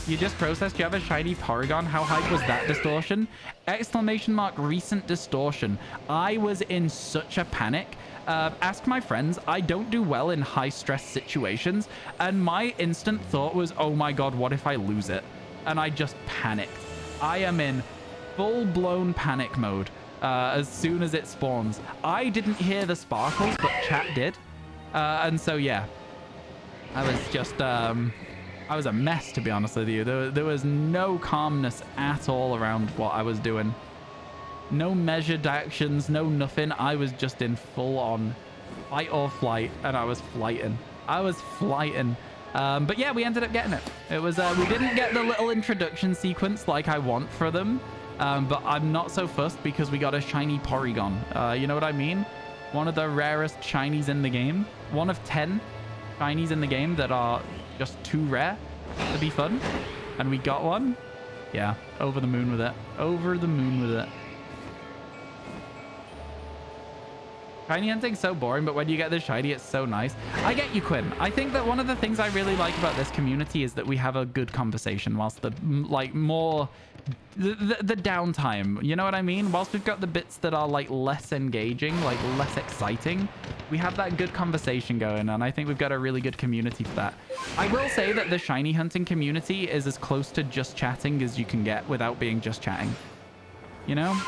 You just processed, you have a shiny Porygon. How hype was that, Distortion? Exclamation mark recent Distortion. I was in such a panic. Ask my friends, I don't do well in high stress situations. And my instant thought was, oh my God, what if I lose it? And I just panicked. I am in full-blown panic mode as soon as it spawns. I didn't hear the sparkles, but chat did. And so, yeah, I was just... I was a mess, to be honest with you. There was no calmness at all around what I was doing. No measured actions, no nothing. I was just in full-on fight or flight, and I was flighting. But yeah, we ended up getting it. It was we didn't get the little introduction sequence like I want for them, but I'm not so fussed because we got a shiny Porygon. You know what I mean? One of the rarest shinies in the game. One of 10 shinies in the game that are just too rare to be fun, and we got one. Yeah, over the moon with it. Over the moon with it. Shiny hunting's so boring, but when you get the shiny, it's so nice. I get you, Quinn. I think that one of the things I really like about this community is that we have a good conversation whilst the, like, more... The downtime, you know what I mean? Whilst we've got the bits that are, like, less engaging, like, less exciting, we have that good conversation going, and I think we've got a really good community for that. I will say that the shiny hunting community is as close to just chatting as you can get without being just chatting. You know?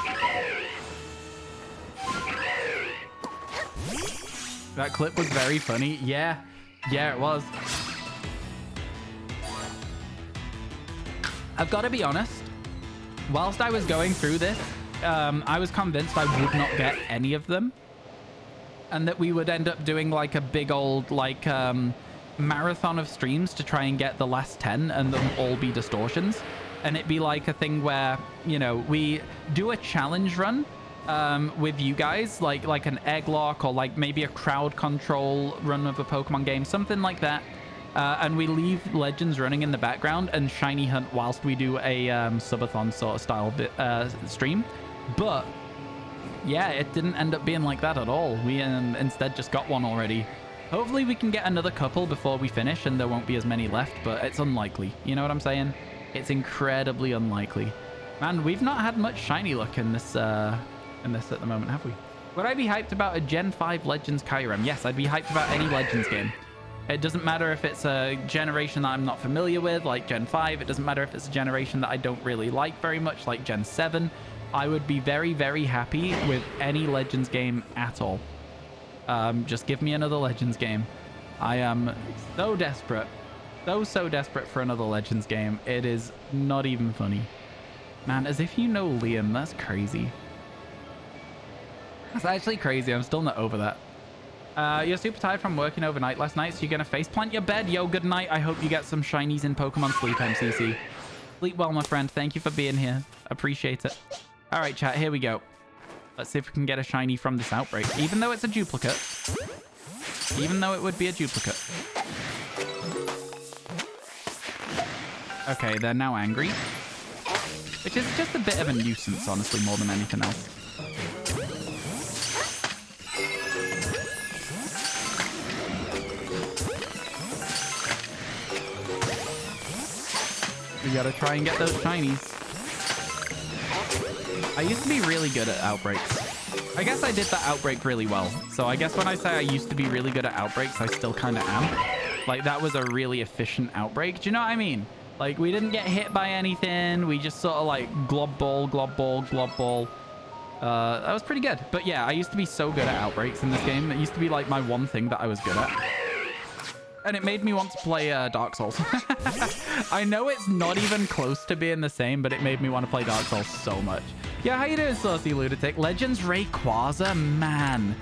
That clip was very funny. Yeah, it was. I've got to be honest. Whilst I was going through this, I was convinced I would not get any of them. And that we would end up doing like a big old like marathon of streams to try and get the last 10 and them all be distortions. And it'd be like a thing where, you know, we do a challenge run with you guys, like an egg lock or like maybe a crowd control run of a Pokemon game, something like that. And we leave Legends running in the background and shiny hunt whilst we do a subathon sort of style stream. But yeah, it didn't end up being like that at all. We instead just got one already. Hopefully we can get another couple before we finish and there won't be as many left, but it's unlikely. You know what I'm saying? It's incredibly unlikely. Man, we've not had much shiny luck in this at the moment, have we? Would I be hyped about a Gen 5 Legends Kyurem? Yes, I'd be hyped about any Legends game. It doesn't matter if it's a generation that I'm not familiar with, like Gen 5. It doesn't matter if it's a generation that I don't really like very much, like Gen 7. I would be very, very happy with any Legends game at all. Just give me another Legends game. I am so desperate. So desperate for another Legends game. It is not even funny. Man, as if you know Liam. That's crazy. That's actually crazy. I'm still not over that. You're super tired from working overnight last night, so you're going to faceplant your bed. Yo, good night. I hope you get some shinies in Pokemon Sleep, MCC. Sleep well, my friend. Thank you for being here. Appreciate it. All right, chat. Here we go. Let's see if we can get a shiny from this outbreak. Even though it's a duplicate. Even though it would be a duplicate. Okay, they're now angry. Which is just a bit of a nuisance, honestly, more than anything else. We gotta try and get those shinies. I used to be really good at outbreaks. I guess I did that outbreak really well. So I guess when I say I used to be really good at outbreaks, I still kind of am. Like, that was a really efficient outbreak. Do you know what I mean? Like, we didn't get hit by anything. We just sort of like glob ball, glob ball, glob ball. That was pretty good. But yeah, I used to be so good at outbreaks in this game. It used to be like my one thing that I was good at. And it made me want to play Dark Souls. I know it's not even close to being the same, but it made me want to play Dark Souls so much. Yeah, how you doing, Saucy Lunatic? Legends Rayquaza? Man.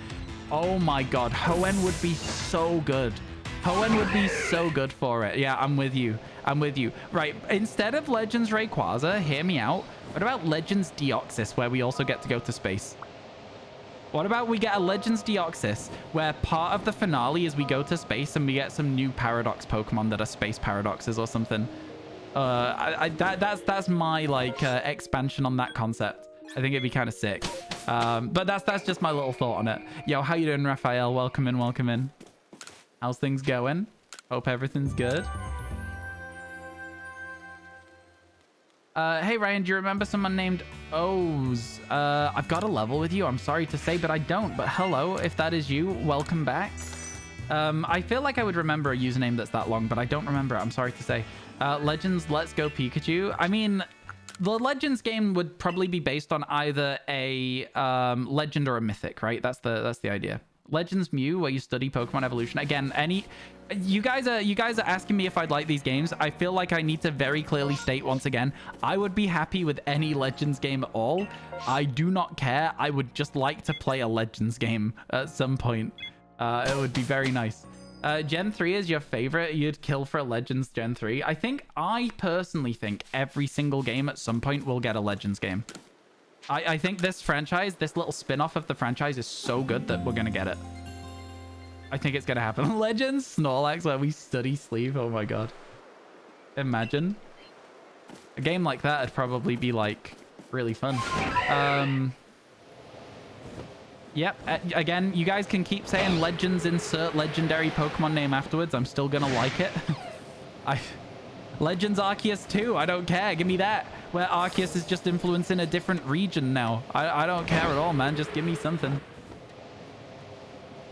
Oh my god. Hoenn would be so good. Hoenn would be so good for it. Yeah, I'm with you. I'm with you. Right, instead of Legends Rayquaza, hear me out. What about Legends Deoxys, where we also get to go to space? What about we get a Legends Deoxys, where part of the finale is we go to space and we get some new Paradox Pokemon that are space paradoxes or something. That's my like expansion on that concept. I think it'd be kind of sick. But that's just my little thought on it. Yo, how you doing, Raphael? Welcome in, welcome in. How's things going? Hope everything's good. Hey, Ryan, do you remember someone named O's? I've got a level with you. I'm sorry to say, but I don't. But hello, if that is you, welcome back. I feel like I would remember a username that's that long, but I don't remember it. I'm sorry to say. Legends Let's Go Pikachu. I mean, the Legends game would probably be based on either a legend or a mythic, right? That's the idea. Legends Mew, where you study Pokemon evolution. Again, you guys are asking me if I'd like these games. I feel like I need to very clearly state once again, I would be happy with any Legends game at all. I do not care. I would just like to play a Legends game at some point. It would be very nice. Gen 3 is your favorite. You'd kill for a Legends Gen 3. I personally think every single game at some point will get a Legends game. I think this franchise, this little spin-off of the franchise is so good that we're going to get it. I think it's going to happen. Legends Snorlax, where we study sleep. Oh my god. Imagine. A game like that would probably be like really fun. Yep. Again, you guys can keep saying Legends, insert legendary Pokemon name afterwards. I'm still gonna like it. Legends Arceus 2. I don't care. Give me that. Where Arceus is just influencing a different region now. I don't care at all, man. Just give me something.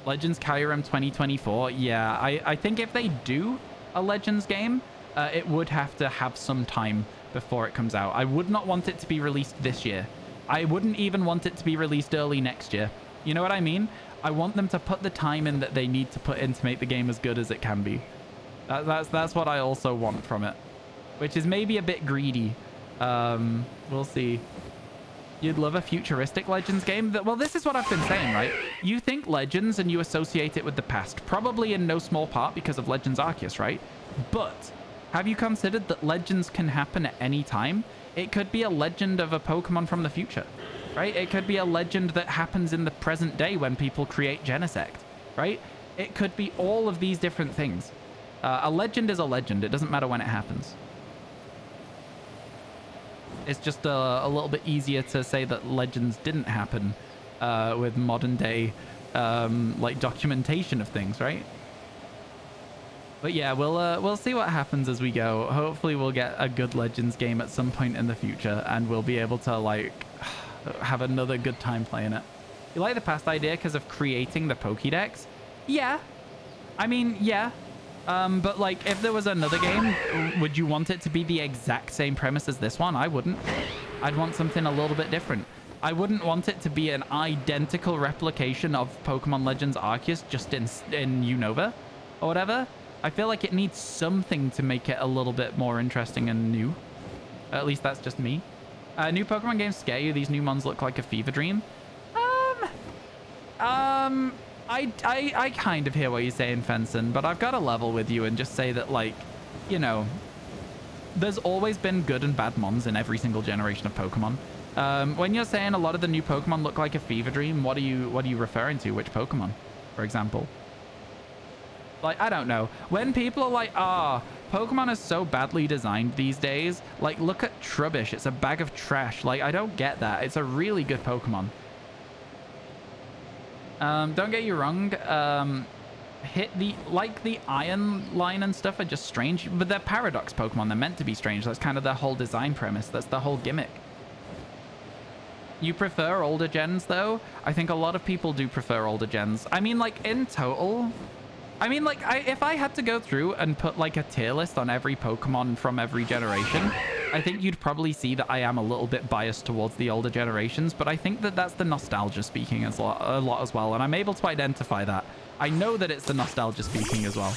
Legends Kyurem 2024. Yeah, I think if they do a Legends game, it would have to have some time before it comes out. I would not want it to be released this year. I wouldn't even want it to be released early next year. You know what I mean? I want them to put the time in that they need to put in to make the game as good as it can be. That's what I also want from it, which is maybe a bit greedy. We'll see. You'd love a futuristic Legends game? Well, this is what I've been saying, right? You think Legends and you associate it with the past, probably in no small part because of Legends Arceus, right? But have you considered that Legends can happen at any time? It could be a legend of a Pokemon from the future, right? It could be a legend that happens in the present day when people create Genesect, right? It could be all of these different things. A legend is a legend. It doesn't matter when it happens. It's just a little bit easier to say that legends didn't happen with modern day like documentation of things, right? But yeah, we'll see what happens as we go. Hopefully we'll get a good Legends game at some point in the future and we'll be able to like have another good time playing it. You like the past idea because of creating the Pokédex? Yeah. I mean, yeah. But like if there was another game, would you want it to be the exact same premise as this one? I wouldn't. I'd want something a little bit different. I wouldn't want it to be an identical replication of Pokemon Legends Arceus just in Unova or whatever. I feel like it needs something to make it a little bit more interesting and new. At least that's just me. New Pokemon games scare you. These new mons look like a fever dream. I kind of hear what you're saying, Fenson, but I've got to level with you and just say that, like, you know, there's always been good and bad mons in every single generation of Pokemon. When you're saying a lot of the new Pokemon look like a fever dream, what are you referring to? Which Pokemon, for example? Like, I don't know. When people are like, Pokemon is so badly designed these days, like, look at Trubbish. It's a bag of trash. Like, I don't get that. It's a really good Pokemon. Don't get you wrong. The Iron line and stuff are just strange, but they're Paradox Pokemon. They're meant to be strange. That's kind of their whole design premise. That's the whole gimmick. You prefer older gens, though? I think a lot of people do prefer older gens. I mean, like, in total... I mean, like, if I had to go through and put, like, a tier list on every Pokemon from every generation, I think you'd probably see that I am a little bit biased towards the older generations, but I think that that's the nostalgia speaking a lot as well, and I'm able to identify that. I know that it's the nostalgia speaking as well.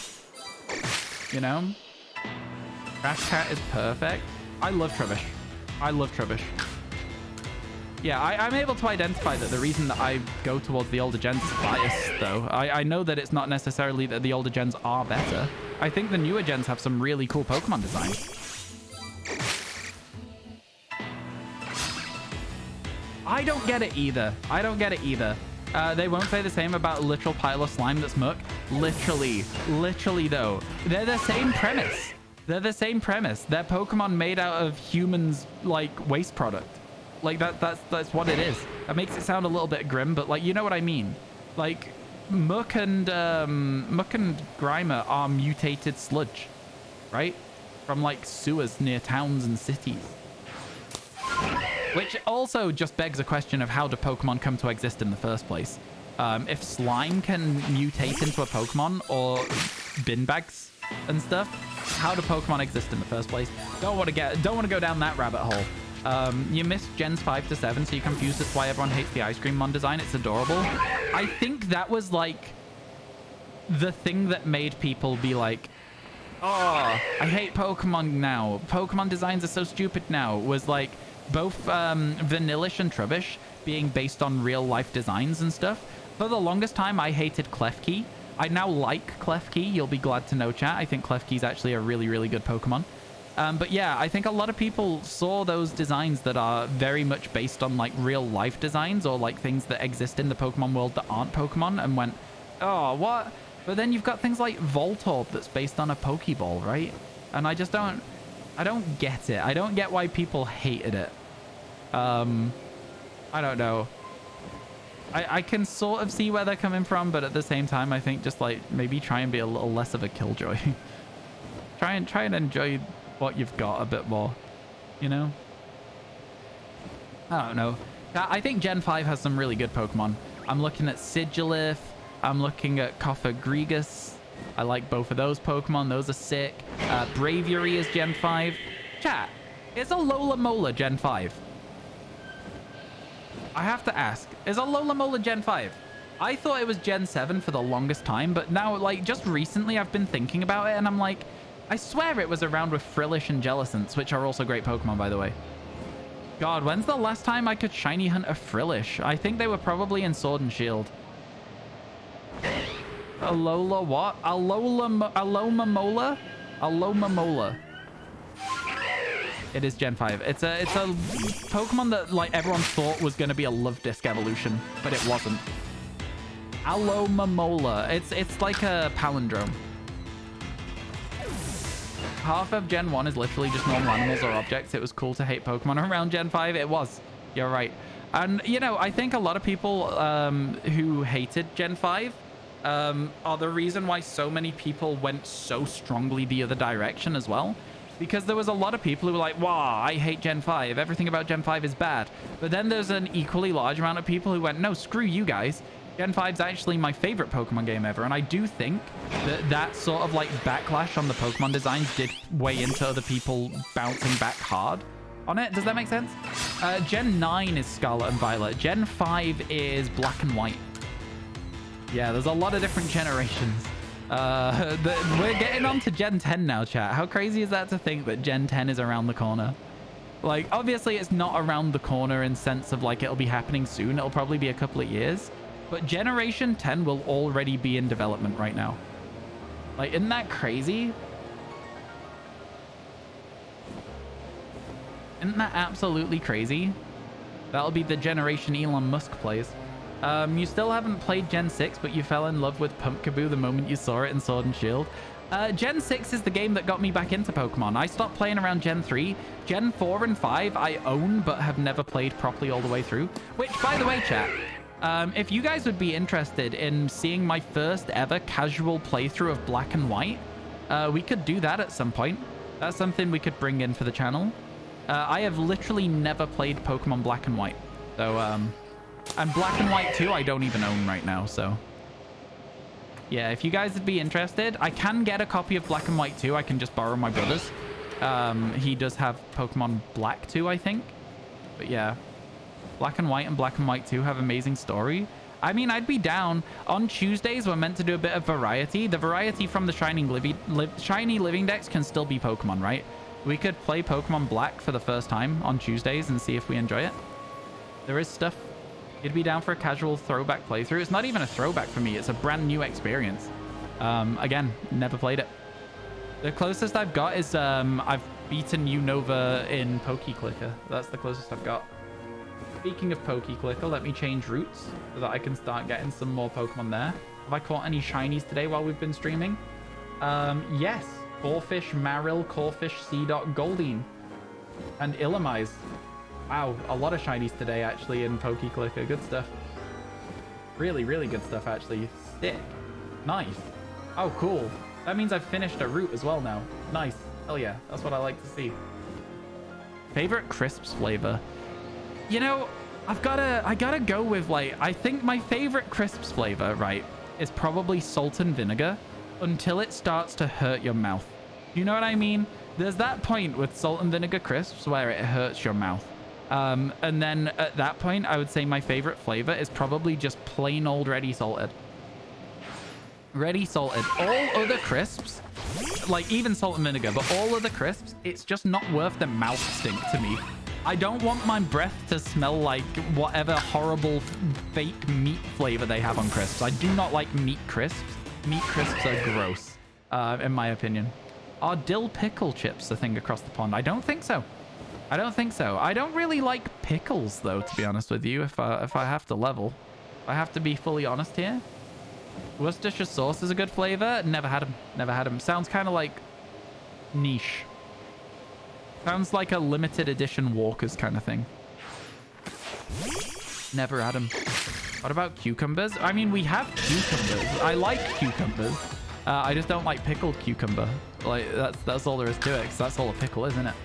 You know? Crash Cat is perfect. I love Trubbish. I love Trubbish. Yeah, I'm able to identify that the reason that I go towards the older gens is bias, though. I know that it's not necessarily that the older gens are better. I think the newer gens have some really cool Pokemon designs. I don't get it either. I don't get it either. They won't say the same about a literal pile of slime that's muck. Literally, though. They're the same premise. They're the same premise. They're Pokemon made out of humans, like, waste product. Like, that's what it is. That makes it sound a little bit grim, but, like, you know what I mean. Like, Muck and Grimer are mutated sludge, right? From, like, sewers near towns and cities. Which also just begs a question of how do Pokemon come to exist in the first place? If slime can mutate into a Pokemon, or bin bags and stuff, how do Pokemon exist in the first place? Don't want to go down that rabbit hole. You missed Gens 5 to 7, so you're confused as to why everyone hates the ice cream mon design. It's adorable. I think that was like the thing that made people be like, oh, I hate Pokemon now. Pokemon designs are so stupid now. Was like both Vanillish and Trubbish being based on real life designs and stuff. For the longest time, I hated Klefki. I now like Klefki. You'll be glad to know, chat. I think Klefki's actually a really, really good Pokemon. But yeah, I think a lot of people saw those designs that are very much based on like real life designs or like things that exist in the Pokemon world that aren't Pokemon and went, oh, what? But then you've got things like Voltorb that's based on a Pokeball, right? And I don't get it. I don't get why people hated it. I don't know. I can sort of see where they're coming from, but at the same time, I think just like maybe try and be a little less of a killjoy. try and enjoy what you've got a bit more, you know? I don't know. I think Gen 5 has some really good Pokemon. I'm looking at Sigilith. I'm looking at Cofagrigus. I like both of those Pokemon. Those are sick. Braviary is Gen 5. Chat, is Alola Mola Gen 5? I have to ask, is Alola Mola Gen 5? I thought it was Gen 7 for the longest time, but now, like, just recently I've been thinking about it, and I'm like, I swear it was around with Frillish and Jellicent, which are also great Pokemon, by the way. God, when's the last time I could shiny hunt a Frillish? I think they were probably in Sword and Shield. Alola what? Aloma Mola? Aloma Mola. It is Gen 5. It's a Pokemon that like everyone thought was going to be a Love Disc evolution, but it wasn't. Alomomola. It's like a palindrome. Half of Gen 1 is literally just normal animals or objects. It was cool to hate Pokemon around Gen 5. It was. You're right. And, you know, I think a lot of people who hated Gen 5 are the reason why so many people went so strongly the other direction as well. Because there was a lot of people who were like, wow, I hate Gen 5. Everything about Gen 5 is bad. But then there's an equally large amount of people who went, no, screw you guys. Gen 5's actually my favorite Pokemon game ever. And I do think that that sort of like backlash on the Pokemon designs did weigh into other people bouncing back hard on it. Does that make sense? Gen 9 is Scarlet and Violet. Gen 5 is Black and White. Yeah, there's a lot of different generations. We're getting on to Gen 10 now, chat. How crazy is that to think that Gen 10 is around the corner? Like, obviously it's not around the corner in sense of like it'll be happening soon. It'll probably be a couple of years. But Generation 10 will already be in development right now. Like, isn't that crazy? Isn't that absolutely crazy? That'll be the generation Elon Musk plays. You still haven't played Gen 6, but you fell in love with Pumpkaboo the moment you saw it in Sword and Shield. Gen 6 is the game that got me back into Pokemon. I stopped playing around Gen 3. Gen 4 and 5 I own, but have never played properly all the way through. Which, by the way, chat, if you guys would be interested in seeing my first ever casual playthrough of Black and White, we could do that at some point. That's something we could bring in for the channel. I have literally never played Pokemon Black and White. So, and Black and White 2 I don't even own right now, so... Yeah, if you guys would be interested, I can get a copy of Black and White 2. I can just borrow my brother's. He does have Pokemon Black 2, I think. But yeah, Black and White and Black and White 2 have amazing story. I mean, I'd be down. On Tuesdays, we're meant to do a bit of variety. The variety from the Shiny Living Dex can still be Pokemon, right? We could play Pokemon Black for the first time on Tuesdays and see if we enjoy it. There is stuff. You'd be down for a casual throwback playthrough. It's not even a throwback for me. It's a brand new experience. Again, never played it. The closest I've got is I've beaten Unova in PokeClicker. That's the closest I've got. Speaking of PokeClicker, let me change routes so that I can start getting some more Pokemon there. Have I caught any shinies today while we've been streaming? Yes. Corfish, Marill, Corfish, Seedot, Goldeen, and Illumise. Wow, a lot of shinies today, actually, in PokeClicker. Good stuff. Really, really good stuff, actually. Sick. Nice. Oh, cool. That means I've finished a route as well now. Nice. Hell yeah. That's what I like to see. Favorite crisps flavor? You know, I gotta go with, like, I think my favorite crisps flavor, right, is probably salt and vinegar until it starts to hurt your mouth. You know what I mean? There's that point with salt and vinegar crisps where it hurts your mouth. And then at that point, I would say my favorite flavor is probably just plain old ready salted. Ready salted. All other crisps, like even salt and vinegar, but all other crisps, it's just not worth the mouth stink to me. I don't want my breath to smell like whatever horrible fake meat flavor they have on crisps. I do not like meat crisps. Meat crisps are gross, in my opinion. Are dill pickle chips a thing across the pond? I don't think so. I don't think so. I don't really like pickles, though, to be honest with you, if I have to level. I have to be fully honest here. Worcestershire sauce is a good flavor. Never had them. Never had them. Sounds kind of like niche. Sounds like a limited edition Walker's kind of thing. Never had them. What about cucumbers? I mean, we have cucumbers. I like cucumbers. I just don't like pickled cucumber. Like, that's all there is to it, because that's all a pickle, isn't it?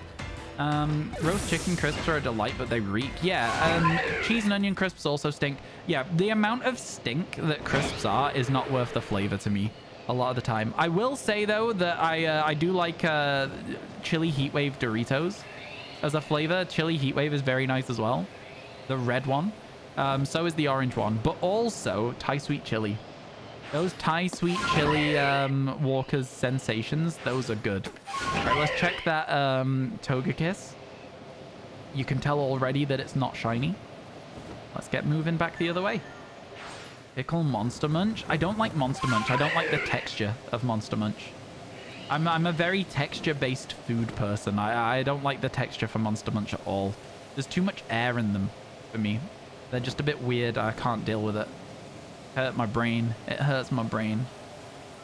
Roast chicken crisps are a delight, but they reek. Yeah, cheese and onion crisps also stink. Yeah, the amount of stink that crisps are is not worth the flavor to me a lot of the time. I will say, though, that I do like chili heatwave Doritos as a flavor. Chili heatwave is very nice as well. The red one. So is the orange one, but also Thai sweet chili. Those Thai sweet chili Walker's Sensations, those are good. All right, let's check that Togekiss. You can tell already that it's not shiny. Let's get moving back the other way. Pickle Monster Munch. I don't like Monster Munch. I don't like the texture of Monster Munch. I'm a very texture-based food person. I don't like the texture for Monster Munch at all. There's too much air in them for me. They're just a bit weird. I can't deal with it. Hurt my brain. It hurts my brain.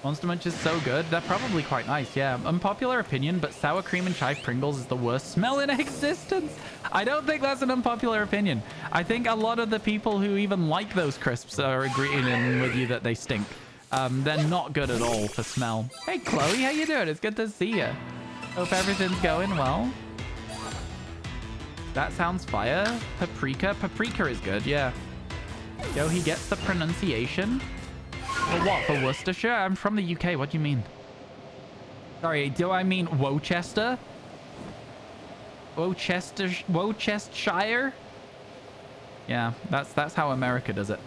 Monster Munch is so good. They're probably quite nice, yeah. Unpopular opinion, but sour cream and chive Pringles is the worst smell in existence. I don't think that's an unpopular opinion. I think a lot of the people who even like those crisps are agreeing with you that they stink. They're not good at all for smell. Hey, Chloe, how you doing? It's good to see you. Hope everything's going well. That sounds fire. Paprika. Paprika is good, yeah. Yo, he gets the pronunciation. For what? For Worcestershire? I'm from the UK. What do you mean? Sorry, do I mean Wochester? Wochestershire? Yeah, that's how America does it.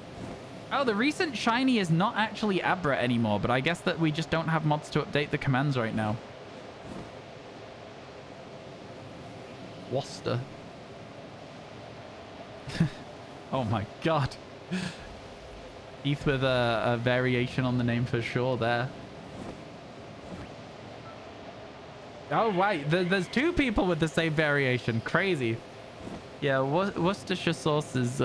Oh, the recent shiny is not actually Abra anymore, but I guess that we just don't have mods to update the commands right now. Worcester. Oh my god. Heath with a variation on the name for sure there. Oh, wait. There's two people with the same variation. Crazy. Yeah, Worcestershire sauce is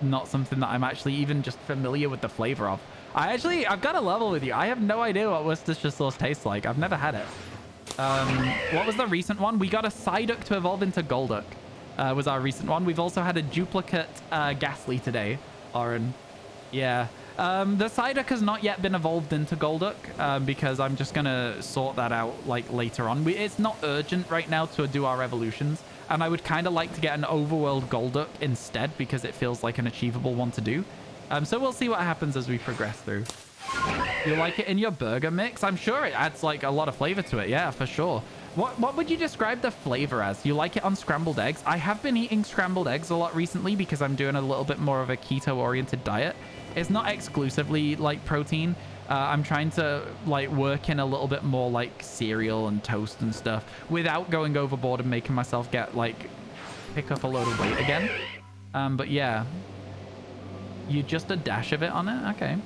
not something that I'm actually even just familiar with the flavor of. I've got a level with you. I have no idea what Worcestershire sauce tastes like. I've never had it. What was the recent one? We got a Psyduck to evolve into Golduck. Was our recent one. We've also had a duplicate Ghastly today, Oren. Yeah. The Psyduck has not yet been evolved into Golduck because I'm just going to sort that out like later on. It's not urgent right now to do our evolutions, and I would kind of like to get an overworld Golduck instead because it feels like an achievable one to do. So we'll see what happens as we progress through. You like it in your burger mix? I'm sure it adds like a lot of flavor to it. Yeah, for sure. What would you describe the flavor as? You like it on scrambled eggs? I have been eating scrambled eggs a lot recently because I'm doing a little bit more of a keto-oriented diet. It's not exclusively like protein. I'm trying to like work in a little bit more like cereal and toast and stuff without going overboard and making myself pick up a load of weight again. But yeah, you just a dash of it on it. Okay.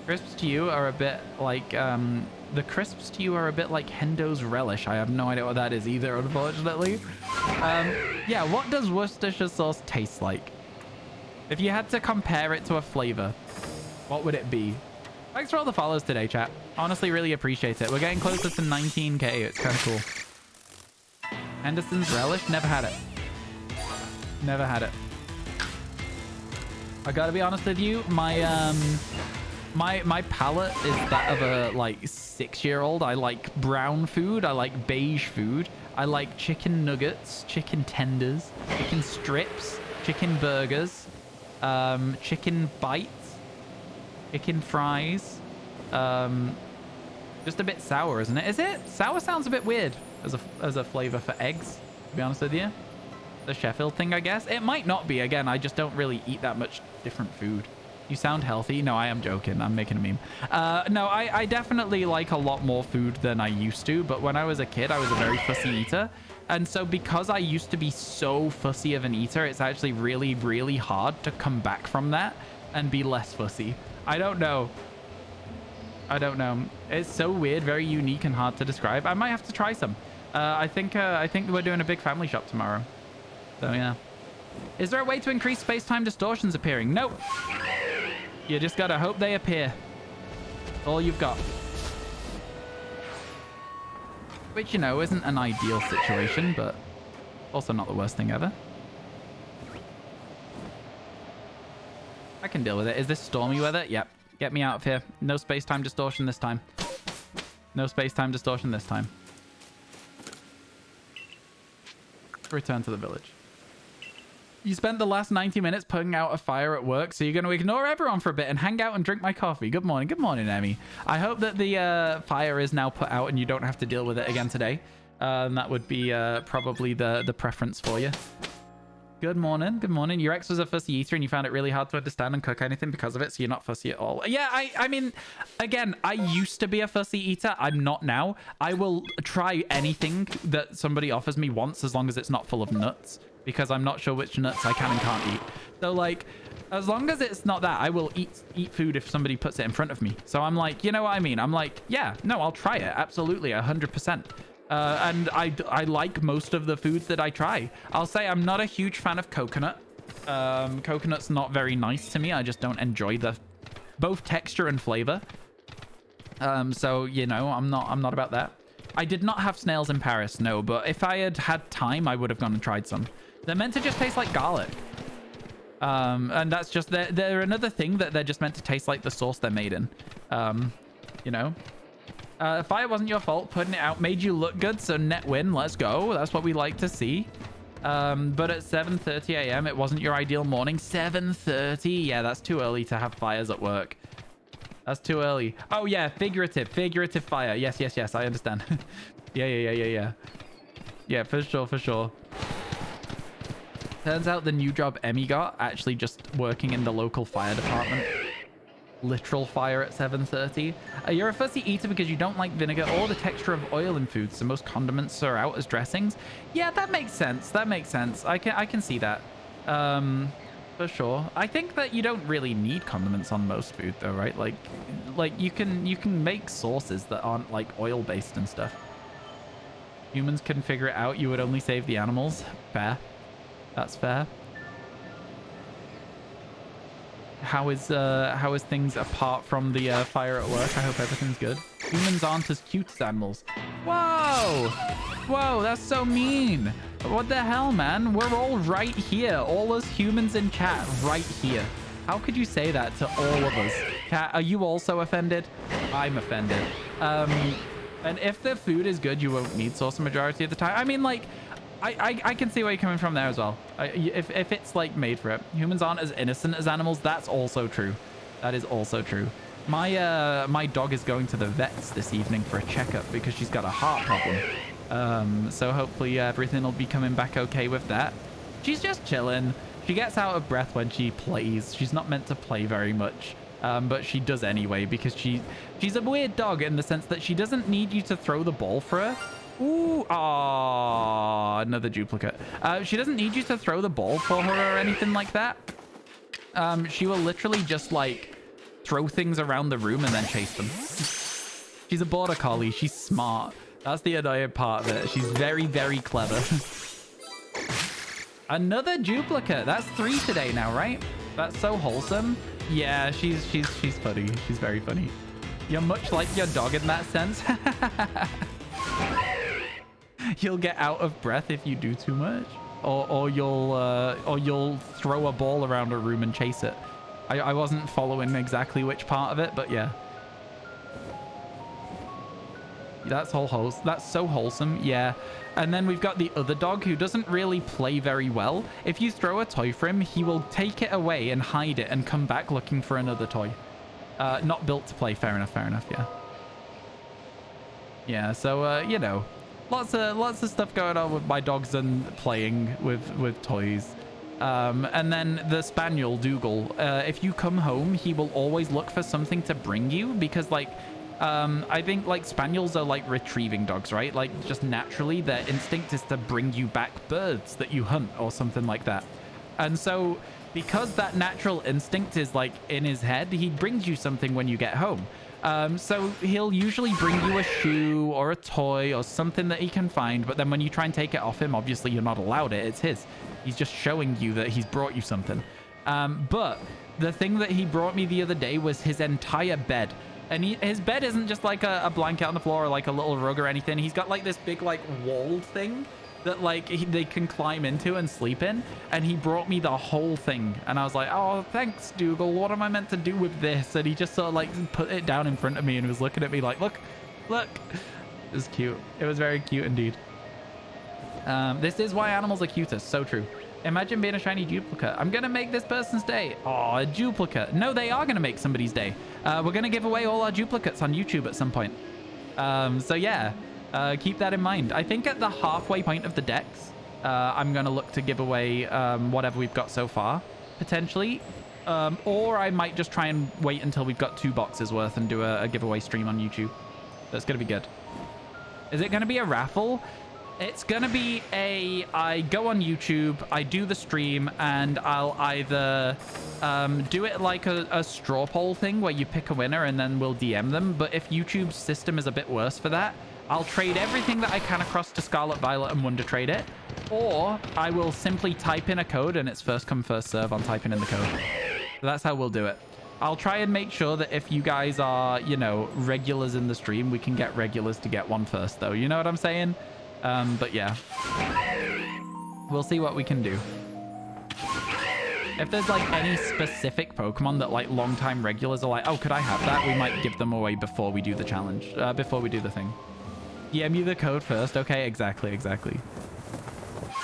Crisps to you are a bit like the crisps to you are a bit like Hendo's Relish. I have no idea what that is either, unfortunately. Yeah, what does Worcestershire sauce taste like? If you had to compare it to a flavor, what would it be? Thanks for all the follows today, chat. Honestly, really appreciate it. We're getting closer to 19k. It's kind of cool. Henderson's Relish? Never had it. Never had it. I gotta be honest with you, my palate is that of a like 6-year-old. I like brown food. I like beige food. I like chicken nuggets, chicken tenders, chicken strips, chicken burgers, chicken bites, chicken fries. Just a bit sour, isn't it? Is it? Sour sounds a bit weird as a flavor for eggs, to be honest with you. The Sheffield thing, I guess. It might not be. Again, I just don't really eat that much different food. You sound healthy. No, I am joking. I'm making a meme. No, I definitely like a lot more food than I used to. But when I was a kid, I was a very fussy eater. And so because I used to be so fussy of an eater, it's actually really, really hard to come back from that and be less fussy. I don't know. I don't know. It's so weird, very unique and hard to describe. I might have to try some. I think we're doing a big family shop tomorrow. So yeah. Is there a way to increase space-time distortions appearing? Nope. You just gotta hope they appear. All you've got. Which, you know, isn't an ideal situation, but also not the worst thing ever. I can deal with it. Is this stormy weather? Yep. Get me out of here. No space-time distortion this time. No space-time distortion this time. Return to the village. You spent the last 90 minutes putting out a fire at work, so you're going to ignore everyone for a bit and hang out and drink my coffee. Good morning. Good morning, Emmy. I hope that the fire is now put out and you don't have to deal with it again today. That would be probably the preference for you. Good morning. Good morning. Your ex was a fussy eater and you found it really hard to understand and cook anything because of it, so you're not fussy at all. Yeah, I mean, again, I used to be a fussy eater. I'm not now. I will try anything that somebody offers me once as long as it's not full of nuts, because I'm not sure which nuts I can and can't eat. So, like, as long as it's not that, I will eat food if somebody puts it in front of me. So I'm like, you know what I mean? I'm like, yeah, no, I'll try it. Absolutely, 100%. And I like most of the foods that I try. I'll say I'm not a huge fan of coconut. Coconut's not very nice to me. I just don't enjoy both texture and flavor. So, you know, I'm not about that. I did not have snails in Paris, no, but if I had had time, I would have gone and tried some. They're meant to just taste like garlic. And that's just, they're another thing that they're just meant to taste like the sauce they're made in. You know? Fire wasn't your fault. Putting it out made you look good, so net win. Let's go. That's what we like to see. But at 7:30 a.m., it wasn't your ideal morning. 7:30? Yeah, that's too early to have fires at work. That's too early. Oh, yeah, figurative fire. Yes, I understand. Yeah. Yeah, for sure. Turns out the new job Emmy got, actually just working in the local fire department. Literal fire at 7:30. You're a fussy eater because you don't like vinegar or the texture of oil in food, so most condiments are out as dressings. Yeah, that makes sense. I can see that. For sure. I think that you don't really need condiments on most food though, right? Like you can make sauces that aren't like oil based and stuff. Humans can figure it out. You would only save the animals. Fair. That's fair. How is things apart from the fire at work? I hope everything's good. Humans aren't as cute as animals. Whoa, that's so mean. What the hell, man? We're all right here. All us humans in chat right here. How could you say that to all of us? Cat, are you also offended? I'm offended. And if the food is good, you won't need sauce the majority of the time. I mean, like, I can see where you're coming from there as well. If it's like made for it. Humans aren't as innocent as animals. That's also true. That is also true. My dog is going to the vets this evening for a checkup because she's got a heart problem. So hopefully everything will be coming back okay with that. She's just chilling. She gets out of breath when she plays. She's not meant to play very much. But she does anyway because she's a weird dog in the sense that she doesn't need you to throw the ball for her. Ooh, another duplicate. She doesn't need you to throw the ball for her or anything like that. She will literally just like throw things around the room and then chase them. She's a border collie. She's smart. That's the annoying part of it. She's very, very clever. Another duplicate. That's 3 today now, right? That's so wholesome. Yeah, she's funny. She's very funny. You're much like your dog in that sense. You'll get out of breath if you do too much, or you'll throw a ball around a room and chase it. I wasn't following exactly which part of it, but yeah. That's so wholesome. Yeah. And then we've got the other dog who doesn't really play very well. If you throw a toy for him, he will take it away and hide it and come back looking for another toy. Not built to play. Fair enough. Yeah. Yeah. So you know. Lots of stuff going on with my dogs and playing with toys. And then the spaniel Dougal, if you come home, he will always look for something to bring you because like I think like spaniels are like retrieving dogs, right? Like just naturally their instinct is to bring you back birds that you hunt or something like that. And so because that natural instinct is like in his head, he brings you something when you get home. So he'll usually bring you a shoe or a toy or something that he can find. But then when you try and take it off him, obviously you're not allowed it. It's his. He's just showing you that he's brought you something. But the thing that he brought me the other day was his entire bed. And his bed isn't just like a blanket on the floor or like a little rug or anything. He's got like this big like walled thing that like they can climb into and sleep in, and he brought me the whole thing, and I was like, oh, thanks, Dougal, what am I meant to do with this? And he just sort of like put it down in front of me and was looking at me like, look. It was cute. It was very cute indeed. This is why animals are cutest. So true. Imagine being a shiny duplicate. I'm gonna make this person's day. Oh, a duplicate. No, they are gonna make somebody's day. We're gonna give away all our duplicates on YouTube at some point. So yeah, keep that in mind. I think at the halfway point of the decks, I'm gonna look to give away whatever we've got so far, potentially. Or I might just try and wait until we've got 2 boxes worth and do a giveaway stream on YouTube. That's gonna be good. Is it gonna be a raffle? It's gonna be I go on YouTube, I do the stream, and I'll either do it like a straw poll thing where you pick a winner and then we'll DM them. But if YouTube's system is a bit worse for that, I'll trade everything that I can across to Scarlet Violet and Wonder Trade it. Or I will simply type in a code and it's first come, first serve on typing in the code. So that's how we'll do it. I'll try and make sure that if you guys are, you know, regulars in the stream, we can get regulars to get one first, though. You know what I'm saying? But yeah. We'll see what we can do. If there's, like, any specific Pokemon that, like, long-time regulars are like, oh, could I have that? We might give them away before we do the challenge. Before we do the thing. DM you the code first. Okay, exactly.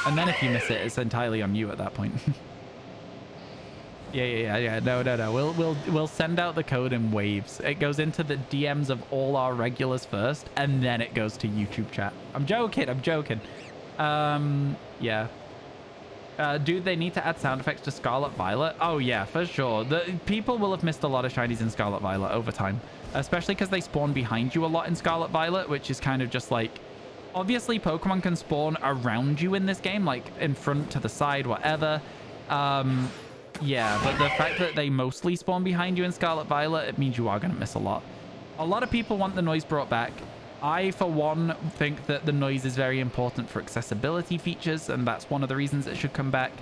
And then if you miss it, it's entirely on you at that point. Yeah. No. We'll send out the code in waves. It goes into the DMs of all our regulars first, and then it goes to YouTube chat. I'm joking. Yeah. Do they need to add sound effects to Scarlet Violet? Oh yeah, for sure. The people will have missed a lot of shinies in Scarlet Violet over time, especially because they spawn behind you a lot in Scarlet Violet, which is kind of just like, obviously Pokemon can spawn around you in this game, like in front, to the side, whatever. Yeah, but the fact that they mostly spawn behind you in Scarlet Violet, it means you are going to miss a lot. A lot of people want the noise brought back. I, for one, think that the noise is very important for accessibility features, and that's one of the reasons it should come back.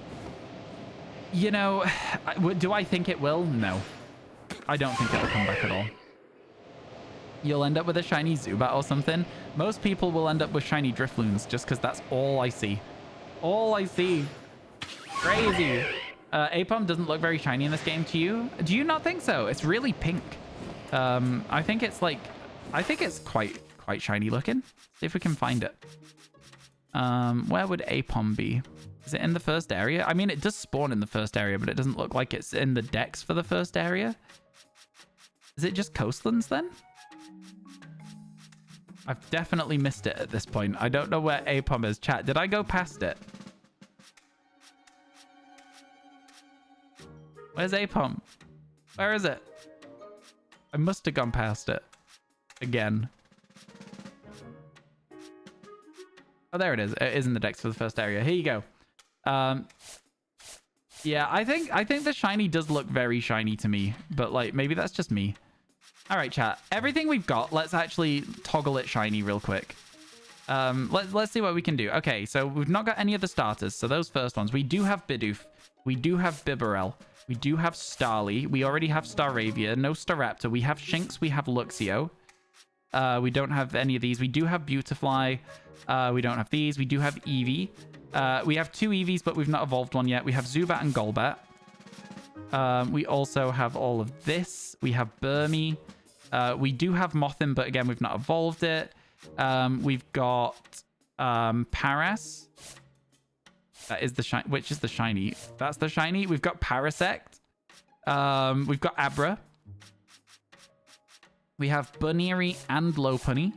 You know, do I think it will? No. I don't think it'll come back at all. You'll end up with a shiny Zubat or something. Most people will end up with shiny Drifloons just because that's all I see. All I see. Crazy. Apom doesn't look very shiny in this game to you. Do you not think so? It's really pink. I think it's quite shiny looking. See if we can find it. Where would Apom be? Is it in the first area? I mean, it does spawn in the first area, but it doesn't look like it's in the decks for the first area. Is it just coastlands then? I've definitely missed it at this point. I don't know where Apom is. Chat, did I go past it? Where's Apom? Where is it? I must have gone past it. Again. Oh, there it is. It is in the decks for the first area. Here you go. Yeah, I think the shiny does look very shiny to me. But, like, maybe that's just me. All right, chat. Everything we've got, let's actually toggle it shiny real quick. Let's see what we can do. Okay, so we've not got any of the starters. So those first ones. We do have Bidoof. We do have Bibarel. We do have Starly. We already have Staravia. No Staraptor. We have Shinx. We have Luxio. We don't have any of these. We do have Beautifly. We don't have these. We do have Eevee. We have 2 Eevees, but we've not evolved one yet. We have Zubat and Golbat. We also have all of this. We have Burmy. We do have Mothim, but again, we've not evolved it. We've got Paras. That is the shiny. Which is the shiny? That's the shiny. We've got Parasect. We've got Abra. We have Buneary and Lopunny.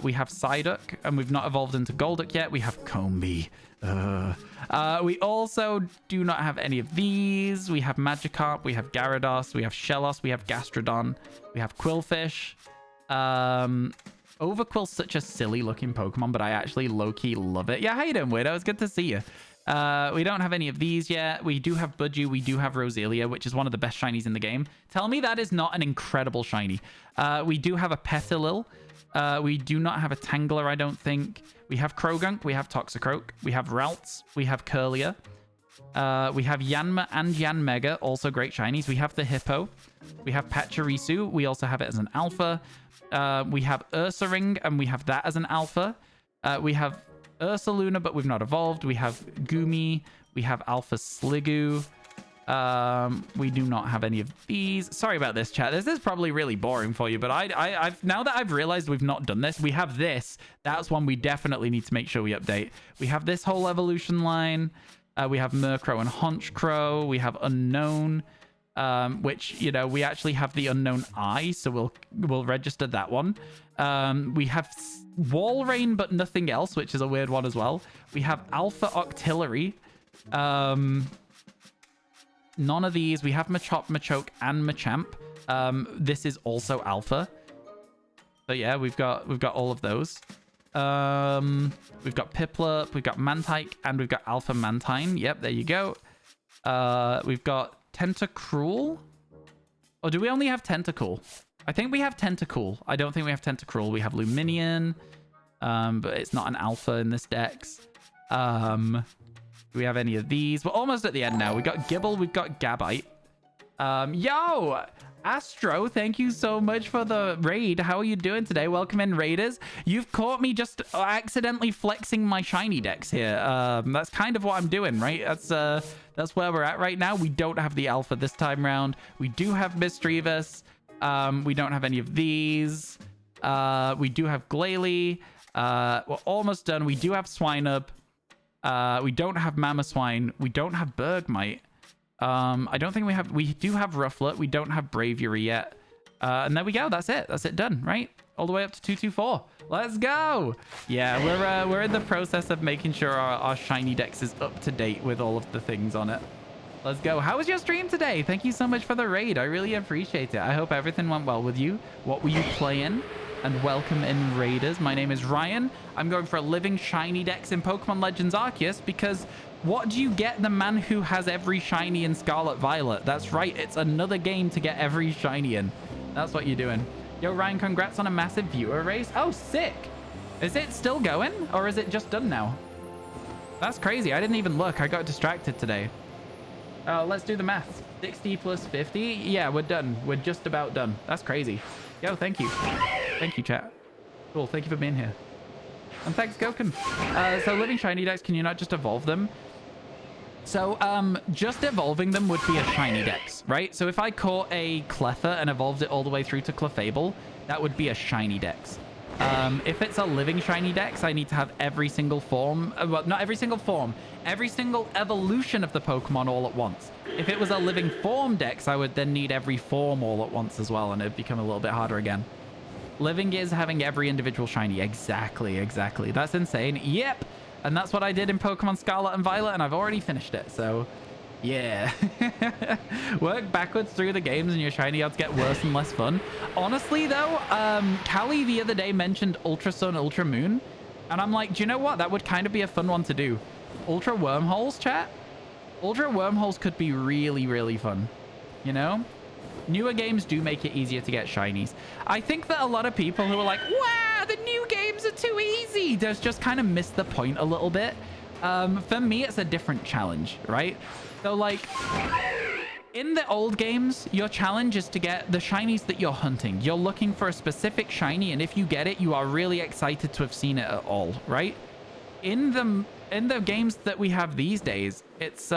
We have Psyduck, and we've not evolved into Golduck yet. We have Combee. We also do not have any of these. We have Magikarp. We have Gyarados. We have Shellos. We have Gastrodon. We have Quillfish. Overquill's such a silly looking Pokemon, but I actually low-key love it. Yeah, how you doing, Weirdo? It's good to see you. We don't have any of these yet. We do have Budgie. We do have Roselia, which is one of the best shinies in the game. Tell me that is not an incredible shiny. We do have a Petilil. We do not have a Tangler, I don't think. We have Krogunk. We have Toxicroak. We have Ralts. We have Curlier. We have Yanma and Yanmega, also great shinies. We have the Hippo. We have Pachirisu. We also have it as an alpha. We have Ursaring, and we have that as an alpha. We have Ursaluna, but we've not evolved. We have Goomy. We have Alpha Sliggoo. We do not have any of these. Sorry about this, chat. This is probably really boring for you, but I've now that I've realized we've not done this, we have this. That's one we definitely need to make sure we update. We have this whole evolution line. We have Murkrow and Honchkrow. We have Unown, which, you know, we actually have the Unknown Eye, so we'll register that one. We have Walrein, but nothing else, which is a weird one as well. We have Alpha Octillery. None of these. We have Machop, Machoke, and Machamp. This is also Alpha. So yeah, we've got all of those. We've got Piplup, we've got Mantike, and we've got Alpha Mantine. Yep, there you go. We've got Tentacruel. Or do we only have Tentacool? I think we have Tentacool. I don't think we have Tentacruel. We have Luminion, but it's not an Alpha in this dex. Do we have any of these? We're almost at the end now. We've got Gibble, we've got Gabite. Yo! Astro, thank you so much for the raid. How are you doing today? Welcome in, raiders. You've caught me just accidentally flexing my shiny decks here. That's kind of what I'm doing, right? That's where we're at right now. We don't have the Alpha this time round. We do have Misdreavus. We don't have any of these. We do have Glalie. We're almost done. We do have Swinub. We don't have Mamoswine. We don't have Bergmite. I don't think we do have Rufflet. We don't have Braviary yet. And there we go. That's it. That's it done, right? All the way up to 224. Let's go. Yeah, we're in the process of making sure our shiny dex is up to date with all of the things on it. Let's go. How was your stream today? Thank you so much for the raid. I really appreciate it. I hope everything went well with you. What were you playing? And welcome in, raiders. My name is Ryan. I'm going for a living shiny dex in Pokemon Legends Arceus because what do you get the man who has every shiny in Scarlet Violet? That's right. It's another game to get every shiny in. That's what you're doing. Yo, Ryan, congrats on a massive viewer race. Oh, sick. Is it still going or is it just done now? That's crazy. I didn't even look. I got distracted today. Let's do the math. 60 plus 50. Yeah, we're done. We're just about done. That's crazy. Yo, thank you. Thank you, chat. Cool. Thank you for being here. And thanks, Goken. So living shiny decks, can you not just evolve them? So, just evolving them would be a shiny dex, right? So if I caught a Cleffa and evolved it all the way through to Clefable, that would be a shiny dex. If it's a living shiny dex, I need to have every single form. Well, not every single form. Every single evolution of the Pokemon all at once. If it was a living form dex, I would then need every form all at once as well, and it'd become a little bit harder again. Living is having every individual shiny. Exactly, exactly. That's insane. Yep. And that's what I did in Pokemon Scarlet and Violet, and I've already finished it. So, yeah. Work backwards through the games and your shiny odds get worse and less fun. Honestly, though, Callie the other day mentioned Ultra Sun, Ultra Moon. And I'm like, do you know what? That would kind of be a fun one to do. Ultra Wormholes, chat? Ultra Wormholes could be really, really fun. You know? Newer games do make it easier to get shinies. I think that a lot of people who are like, wow, the new games are too easy, just kind of miss the point a little bit. For me, it's a different challenge, right? So like in the old games, your challenge is to get the shinies that you're hunting. You're looking for a specific shiny, and if you get it, you are really excited to have seen it at all, right? In the games that we have these days, it's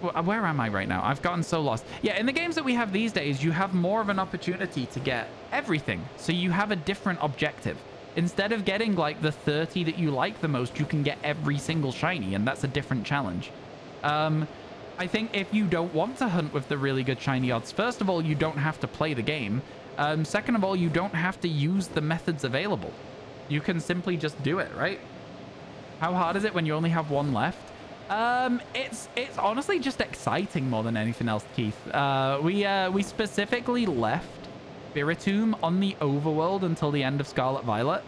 where am I right now? I've gotten so lost. Yeah, in the games that we have these days, you have more of an opportunity to get everything. So you have a different objective. Instead of getting like the 30 that you like the most, you can get every single shiny, and that's a different challenge. I think if you don't want to hunt with the really good shiny odds, first of all, you don't have to play the game. Second of all, you don't have to use the methods available. You can simply just do it, right? How hard is it when you only have one left? It's honestly just exciting more than anything else, Keith. We specifically left Spiritomb on the overworld until the end of Scarlet Violet,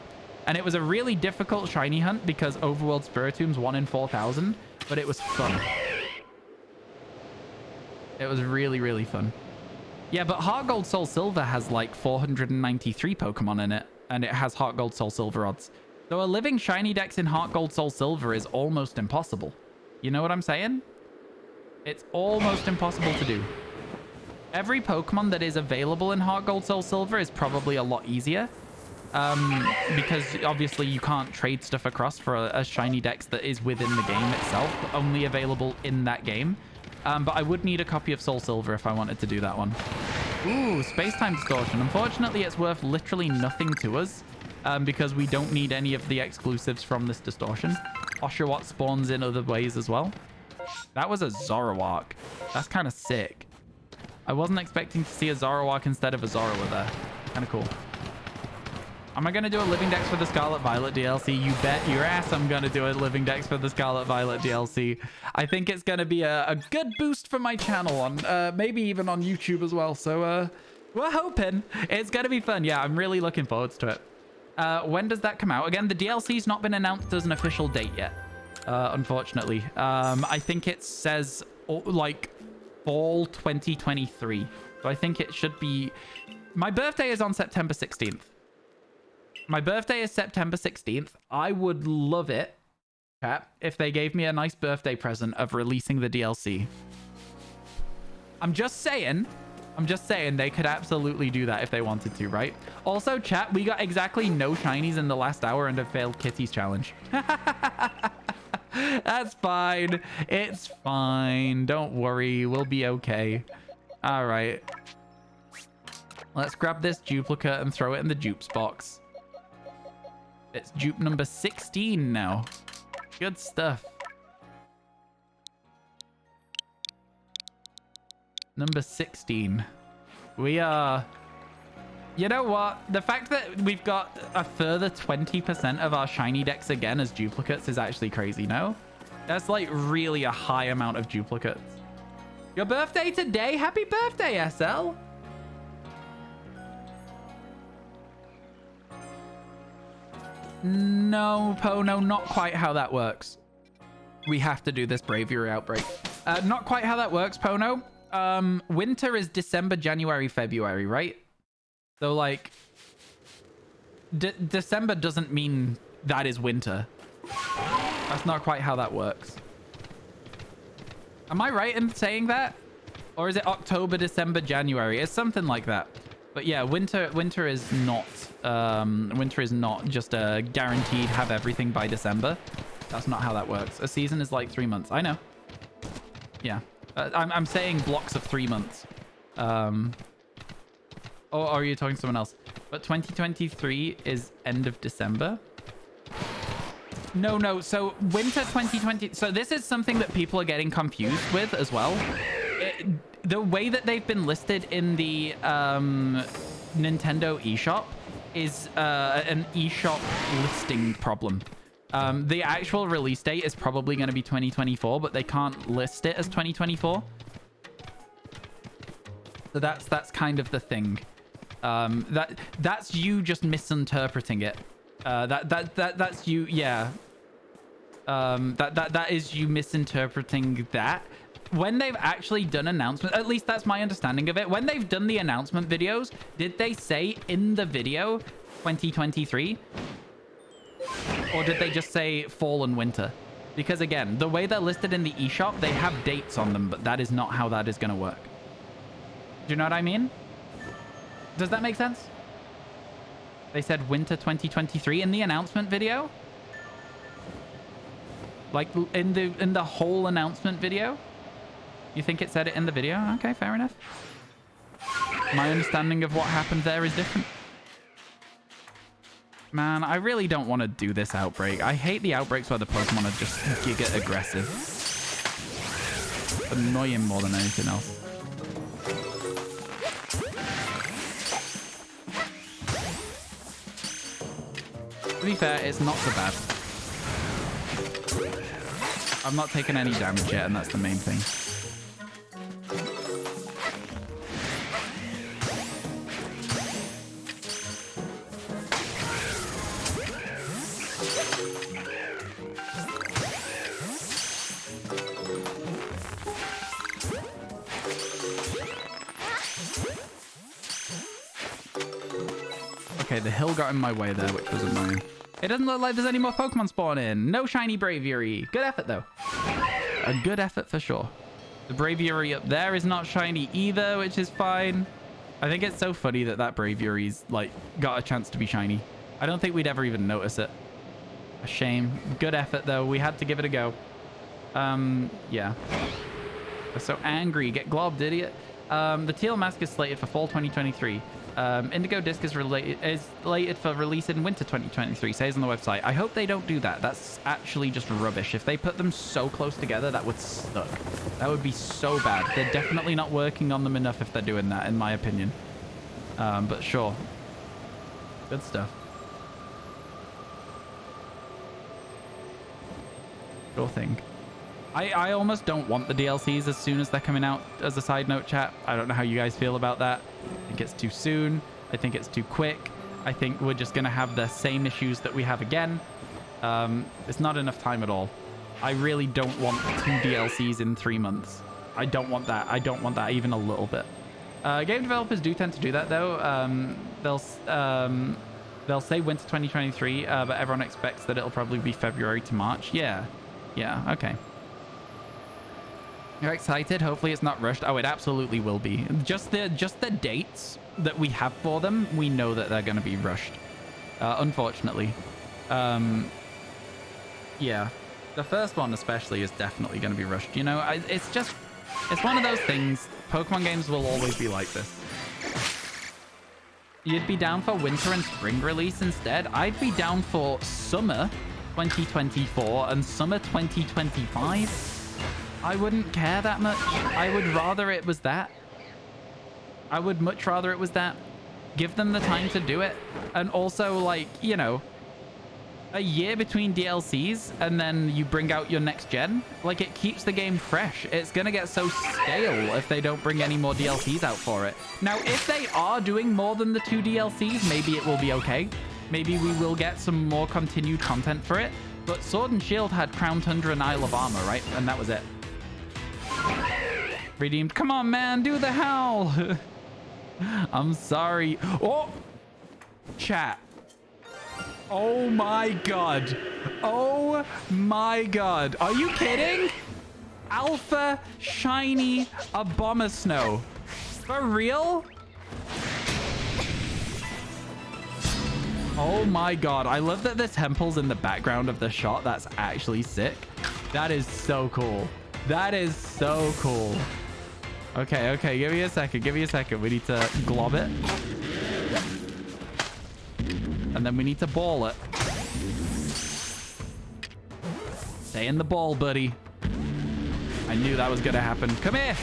and it was a really difficult shiny hunt because overworld Spiritomb's 1 in 4,000, but it was fun. It was really, really fun. Yeah, but Heart Gold Soul Silver has like 493 Pokemon in it, and it has Heart Gold Soul Silver odds. So a living shiny dex in Heart Gold Soul Silver is almost impossible. You know what I'm saying? It's almost impossible to do. Every Pokemon that is available in Heart Gold Soul Silver is probably a lot easier. because obviously you can't trade stuff across for a shiny dex that is within the game itself, only available in that game. But I would need a copy of Soul Silver if I wanted to do that one. Ooh, Space-Time Distortion. Unfortunately, it's worth literally nothing to us because we don't need any of the exclusives from this Distortion. Oshawott spawns in other ways as well. That was a Zoroark. That's kind of sick. I wasn't expecting to see a Zoroark instead of a Zorua there. Kind of cool. Am I going to do a Living Dex for the Scarlet Violet DLC? You bet your ass I'm going to do a Living Dex for the Scarlet Violet DLC. I think it's going to be a good boost for my channel, on maybe even on YouTube as well. So we're hoping it's going to be fun. Yeah, I'm really looking forward to it. When does that come out? Again, the DLC's not been announced as an official date yet, unfortunately. I think it says like fall 2023. So I think it should be... My birthday is on September 16th. My birthday is September 16th. I would love it, chat, if they gave me a nice birthday present of releasing the DLC. I'm just saying they could absolutely do that if they wanted to, right? Also, chat, we got exactly no shinies in the last hour and have failed Kitty's challenge. That's fine. It's fine. Don't worry. We'll be okay. All right. Let's grab this duplicate and throw it in the dupes box. It's dupe number 16 now. Good stuff. Number 16. We are... You know what? The fact that we've got a further 20% of our shiny decks again as duplicates is actually crazy, no? That's like really a high amount of duplicates. Your birthday today? Happy birthday, SL! No, Pono, not quite how that works. We have to do this bravery outbreak. Not quite how that works, Pono. Winter is December, January, February, right? So, like, December doesn't mean that is winter. That's not quite how that works. Am I right in saying that? Or is it October, December, January? It's something like that. But yeah, winter is not just a guaranteed have everything by December. That's not how that works. A season is like 3 months. I know. Yeah. I'm saying blocks of 3 months. Or are you talking to someone else? But 2023 is end of December. No. So winter 2020. So this is something that people are getting confused with as well. The way that they've been listed in the Nintendo eShop is an eShop listing problem. The actual release date is probably going to be 2024, but they can't list it as 2024. So that's kind of the thing. That's you just misinterpreting it. That's you, yeah. That is you misinterpreting that. When they've actually done announcements, at least that's my understanding of it. When they've done the announcement videos, did they say in the video 2023? Or did they just say fall and winter? Because again, the way they're listed in the eShop, they have dates on them, but that is not how that is going to work. Do you know what I mean? Does that make sense? They said winter 2023 in the announcement video? Like in the whole announcement video? You think it said it in the video? Okay, fair enough. My understanding of what happened there is different. Man, I really don't want to do this outbreak. I hate the outbreaks where the Pokemon are just giga aggressive. Annoying more than anything else. To be fair, it's not so bad. I've not taken any damage yet, and that's the main thing. Okay, the hill got in my way there, which was annoying. It doesn't look like there's any more Pokemon spawning. No shiny Braviary. Good effort, though. A good effort for sure. The Braviary up there is not shiny either, which is fine. I think it's so funny that Braviary's, like, got a chance to be shiny. I don't think we'd ever even notice it. A shame. Good effort, though. We had to give it a go. Yeah. We're so angry. Get globbed, idiot. The teal mask is slated for fall 2023. Indigo Disc is slated for release in winter 2023, says on the website. I hope they don't do that. That's actually just rubbish. If they put them so close together, that would suck. That would be so bad. They're definitely not working on them enough if they're doing that, in my opinion. But sure. Good stuff. Sure thing. I almost don't want the DLCs as soon as they're coming out, as a side note, chat. I don't know how you guys feel about that. I think it's too soon. I think it's too quick. I think we're just going to have the same issues that we have again. It's not enough time at all. I really don't want 2 DLCs in 3 months. I don't want that. I don't want that even a little bit. Game developers do tend to do that, though. They'll say winter 2023, but everyone expects that it'll probably be February to March. Yeah. Yeah, okay. You're excited? Hopefully it's not rushed. Oh, it absolutely will be. Just the dates that we have for them, we know that they're going to be rushed. Unfortunately. Yeah. The first one especially is definitely going to be rushed. You know, it's one of those things. Pokemon games will always be like this. You'd be down for winter and spring release instead? I'd be down for summer 2024 and summer 2025. I wouldn't care that much. I would rather it was that. I would much rather it was that. Give them the time to do it. And also, like, you know, a year between DLCs and then you bring out your next gen. Like, it keeps the game fresh. It's going to get so stale if they don't bring any more DLCs out for it. Now, if they are doing more than the 2 DLCs, maybe it will be okay. Maybe we will get some more continued content for it. But Sword and Shield had Crown Tundra and Isle of Armor, right? And that was it. Redeemed. Come on, man. Do the howl. I'm sorry. Oh! Chat. Oh my god. Oh my god. Are you kidding? Alpha Shiny Abomasnow. For real? Oh my god. I love that the temple's in the background of the shot. That's actually sick. That is so cool. That is so cool. Okay, okay. Give me a second. Give me a second. We need to glob it. And then we need to ball it. Stay in the ball, buddy. I knew that was going to happen. Come here.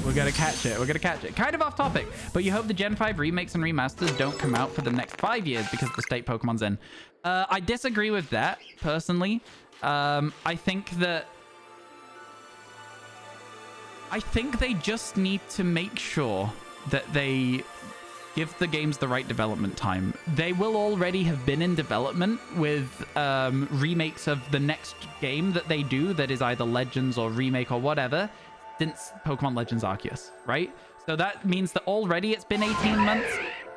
We're going to catch it. We're going to catch it. Kind of off topic, but you hope the Gen 5 remakes and remasters don't come out for the next 5 years because the state Pokemon's in. I disagree with that, personally. I think they just need to make sure that they give the games the right development time. They will already have been in development with remakes of the next game that they do that is either Legends or remake or whatever since Pokemon Legends Arceus, right? So that means that already it's been 18 months.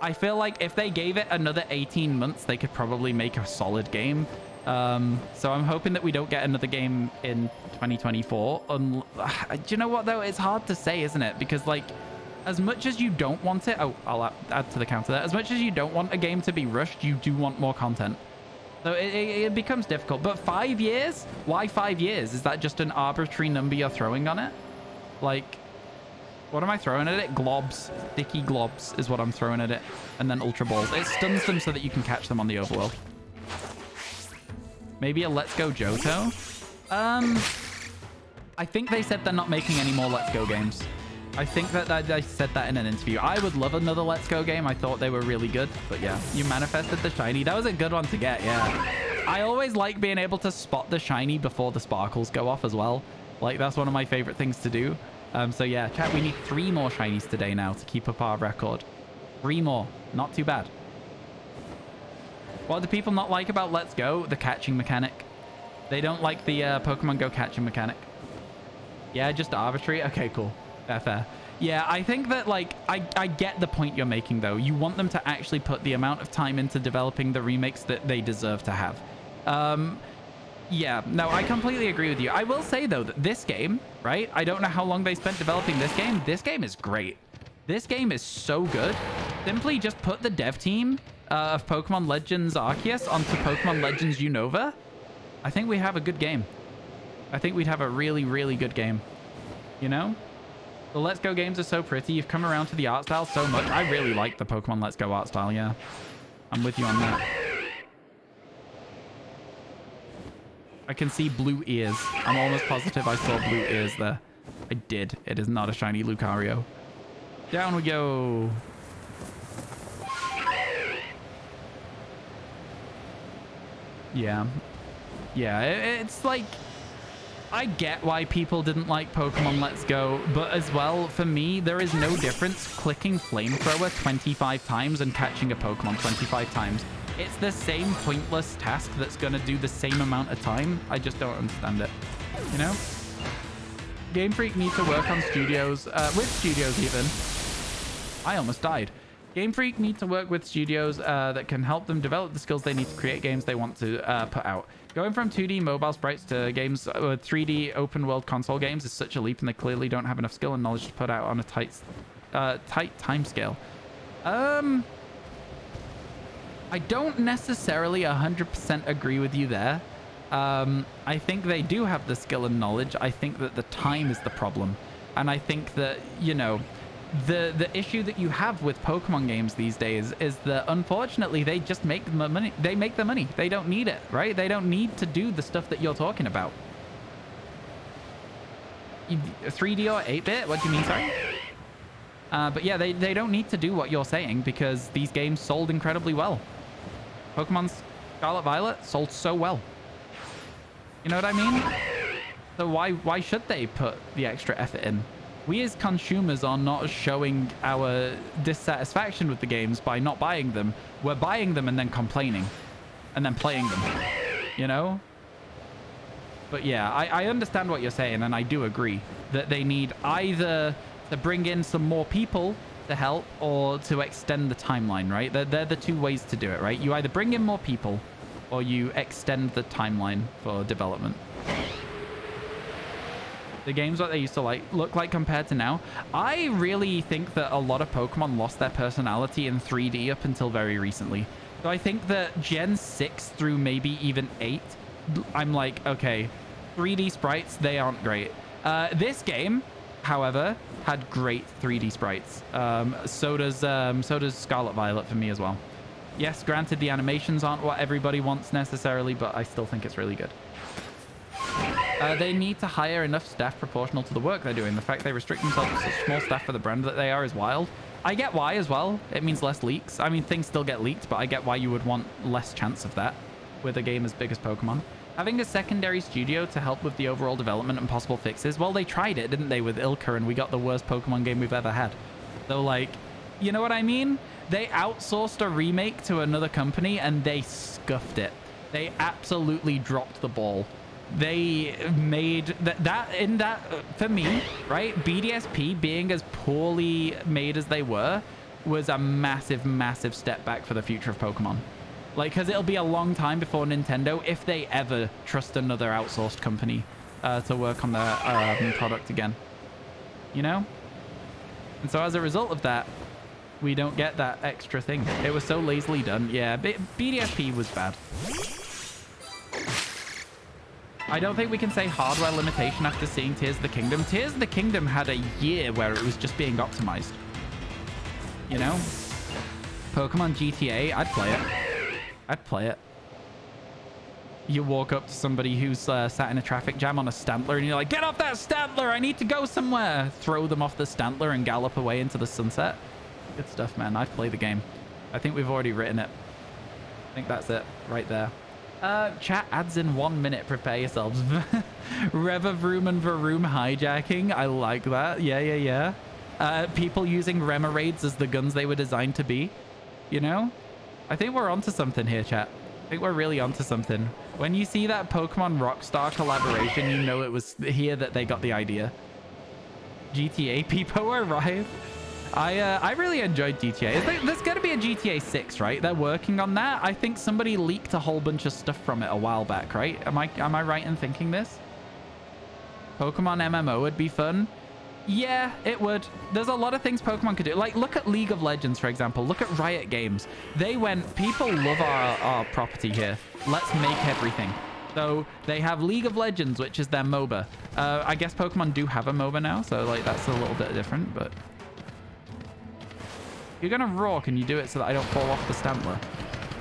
I feel like if they gave it another 18 months, they could probably make a solid game. So I'm hoping that we don't get another game in 2024. Do you know what, though? It's hard to say, isn't it? Because, like, as much as you don't want it... Oh, I'll add to the counter there. As much as you don't want a game to be rushed, you do want more content. So it becomes difficult. But 5 years? Why 5 years? Is that just an arbitrary number you're throwing on it? Like, what am I throwing at it? Globs. Sticky globs is what I'm throwing at it. And then Ultra Balls. It stuns them so that you can catch them on the overworld. Maybe a Let's Go Johto? I think they said they're not making any more Let's Go games. I think that I said that in an interview. I would love another Let's Go game. I thought they were really good. But yeah, you manifested the shiny. That was a good one to get, yeah. I always like being able to spot the shiny before the sparkles go off as well. Like, that's one of my favorite things to do. So yeah, chat, we need 3 more shinies today now to keep up our record. 3 more. Not too bad. What do people not like about Let's Go? The catching mechanic. They don't like the Pokemon Go catching mechanic. Yeah, just arbitrary. Okay, cool. Fair. Yeah, I think that, like, I get the point you're making, though. You want them to actually put the amount of time into developing the remakes that they deserve to have. Yeah, no, I completely agree with you. I will say, though, that this game, right? I don't know how long they spent developing this game. This game is great. This game is so good. simply just put the dev team of Pokemon Legends Arceus onto Pokemon Legends Unova, I think we have a good game. I think we'd have a really, really good game. You know? The Let's Go games are so pretty. You've come around to the art style so much. I really like the Pokemon Let's Go art style, yeah. I'm with you on that. I can see blue ears. I'm almost positive I saw blue ears there. I did. It is not a shiny Lucario. Down we go. Yeah. Yeah, it's like... I get why people didn't like Pokemon Let's Go, but as well, for me, there is no difference clicking Flamethrower 25 times and catching a Pokemon 25 times. It's the same pointless task that's going to do the same amount of time. I just don't understand it, you know? Game Freak needs to work on studios, with studios even. I almost died. Game Freak need to work with studios that can help them develop the skills they need to create games they want to put out. Going from 2D mobile sprites to games with 3D open world console games is such a leap, and they clearly don't have enough skill and knowledge to put out on a tight time scale. I don't necessarily 100% agree with you there. I think they do have the skill and knowledge. I think that the time is the problem. And I think that, you know, the issue that you have with Pokemon games these days is that unfortunately they just make the money. They make the money. They don't need it, right? They don't need to do the stuff that you're talking about. 3D or 8-bit? What do you mean, sorry? But yeah, they don't need to do what you're saying because these games sold incredibly well. Pokemon Scarlet Violet sold so well. You know what I mean? So why should they put the extra effort in? We as consumers are not showing our dissatisfaction with the games by not buying them. We're buying them and then complaining and then playing them, you know? But yeah, I understand what you're saying, and I do agree that they need either to bring in some more people to help or to extend the timeline, right? They're the two ways to do it, right? You either bring in more people or you extend the timeline for development. The games that they used to look like compared to now. I really think that a lot of Pokemon lost their personality in 3D up until very recently. So I think that Gen 6 through maybe even 8, I'm like, okay, 3D sprites, they aren't great. This game, however, had great 3D sprites. So does Scarlet Violet for me as well. Yes, granted, the animations aren't what everybody wants necessarily, but I still think it's really good. They need to hire enough staff proportional to the work they're doing. The fact they restrict themselves to such small staff for the brand that they are is wild. I get why as well. It means less leaks. I mean, things still get leaked, but I get why you would want less chance of that with a game as big as Pokemon. Having a secondary studio to help with the overall development and possible fixes. Well, they tried it, didn't they, with Ilka, and we got the worst Pokemon game we've ever had. So, like, you know what I mean? They outsourced a remake to another company, and they scuffed it. They absolutely dropped the ball. They made that for me, right? BDSP being as poorly made as they were was a massive step back for the future of Pokemon. Like, because it'll be a long time before Nintendo, if they ever trust another outsourced company to work on their product again, you know? And so as a result of that, we don't get that extra thing. It was so lazily done. Yeah, BDSP was bad. I don't think we can say hardware limitation after seeing Tears of the Kingdom. Tears of the Kingdom had a year where it was just being optimized. You know? Pokemon GTA, I'd play it. I'd play it. You walk up to somebody who's sat in a traffic jam on a Stantler and you're like, get off that Stantler! I need to go somewhere! Throw them off the Stantler and gallop away into the sunset. Good stuff, man. I'd play the game. I think we've already written it. I think that's it right there. Chat adds in 1 minute. Prepare yourselves. Revavroom and Varoom hijacking. I like that. Yeah. People using Remoraid's as the guns they were designed to be. You know? I think we're onto something here, chat. I think we're really onto something. When you see that Pokemon Rockstar collaboration, you know it was here that they got the idea. GTA people arrive. I really enjoyed GTA. There's going to be a GTA 6, right? They're working on that. I think somebody leaked a whole bunch of stuff from it a while back, right? Am I right in thinking this? Pokemon MMO would be fun. Yeah, it would. There's a lot of things Pokemon could do. Like, look at League of Legends, for example. Look at Riot Games. They went, people love our property here. Let's make everything. So they have League of Legends, which is their MOBA. I guess Pokemon do have a MOBA now, so like that's a little bit different, but... If you're gonna roar, can you do it so that I don't fall off the Stantler?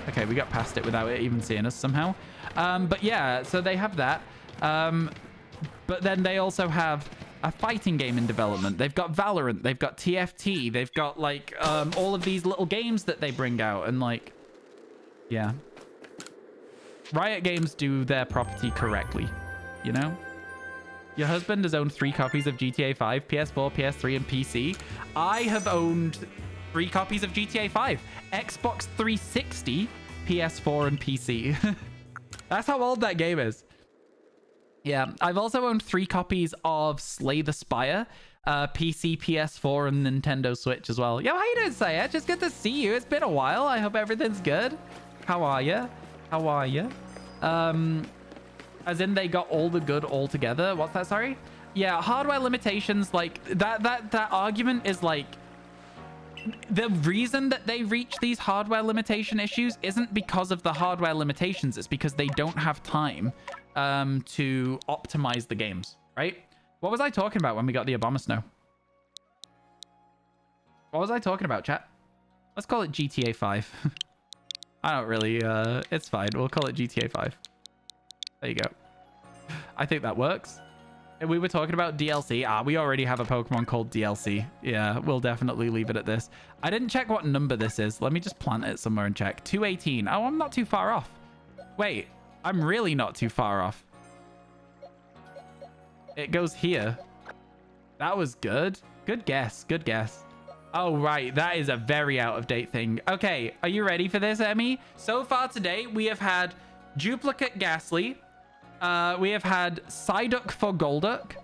Okay, we got past it without it even seeing us somehow. But yeah, so they have that. But then they also have a fighting game in development. They've got Valorant, they've got TFT, they've got like all of these little games that they bring out, and like, yeah. Riot Games do their property correctly, you know? Your husband has owned 3 copies of GTA 5, PS4, PS3, and PC. I have owned 3 copies of GTA 5, Xbox 360, PS4, and PC. That's how old that game is. Yeah, I've also owned 3 copies of Slay the Spire, PC, PS4, and Nintendo Switch as well. Yo, how you doing, Saya? Just good to see you. It's been a while. I hope everything's good. How are you? How are you? As in they got all the good all together. What's that? Sorry? Yeah, hardware limitations, like that argument is like, the reason that they reach these hardware limitation issues isn't because of the hardware limitations. It's because they don't have time to optimize the games, right? What was I talking about when we got the Abomasnow? What was I talking about, chat? Let's call it GTA 5. I don't really, it's fine. We'll call it GTA 5. There you go. I think that works. And we were talking about DLC. We already have a Pokemon called DLC. Yeah, we'll definitely leave it at this. I didn't check what number this is. Let me just plant it somewhere and check. 218. Oh, I'm not too far off. Wait, I'm really not too far off. It goes here. That was good. Good guess. Good guess. Oh, right. That is a very out-of-date thing. Okay, are you ready for this, Emmy? So far today, we have had Duplicate Ghastly. We have had Psyduck for Golduck.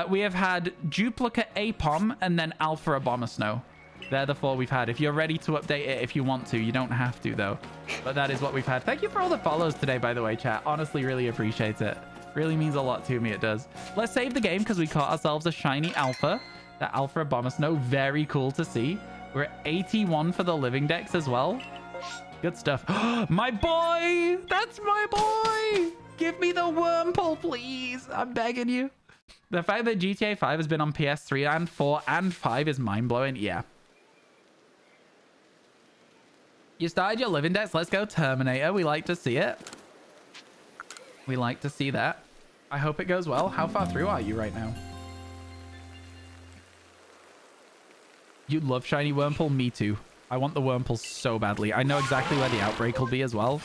We have had Duplicate Apom and then Alpha Abomasnow. They're the 4 we've had. If you're ready to update it, if you want to, you don't have to, though. But that is what we've had. Thank you for all the follows today, by the way, chat. Honestly, really appreciate it. Really means a lot to me, it does. Let's save the game because we caught ourselves a shiny Alpha. That Alpha Abomasnow, very cool to see. We're at 81 for the living dex as well. Good stuff. My boy! That's my boy! Give me the Wurmple, please. I'm begging you. The fact that GTA 5 has been on PS3 and 4 and 5 is mind-blowing. Yeah. You started your living dex. Let's go, Terminator. We like to see it. We like to see that. I hope it goes well. How far through are you right now? You love shiny Wurmple? Me too. I want the Wurmple so badly. I know exactly where the outbreak will be as well.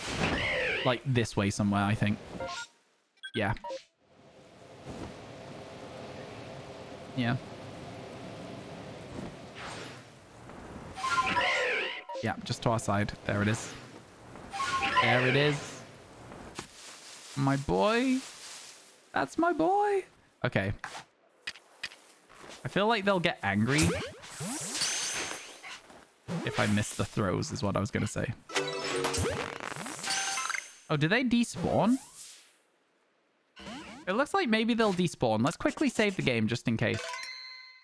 Like this way somewhere, I think. Yeah. Yeah. Yeah, just to our side. There it is. There it is. My boy. That's my boy. Okay. I feel like they'll get angry if I miss the throws, is what I was going to say. Oh, do they despawn? It looks like maybe they'll despawn. Let's quickly save the game just in case.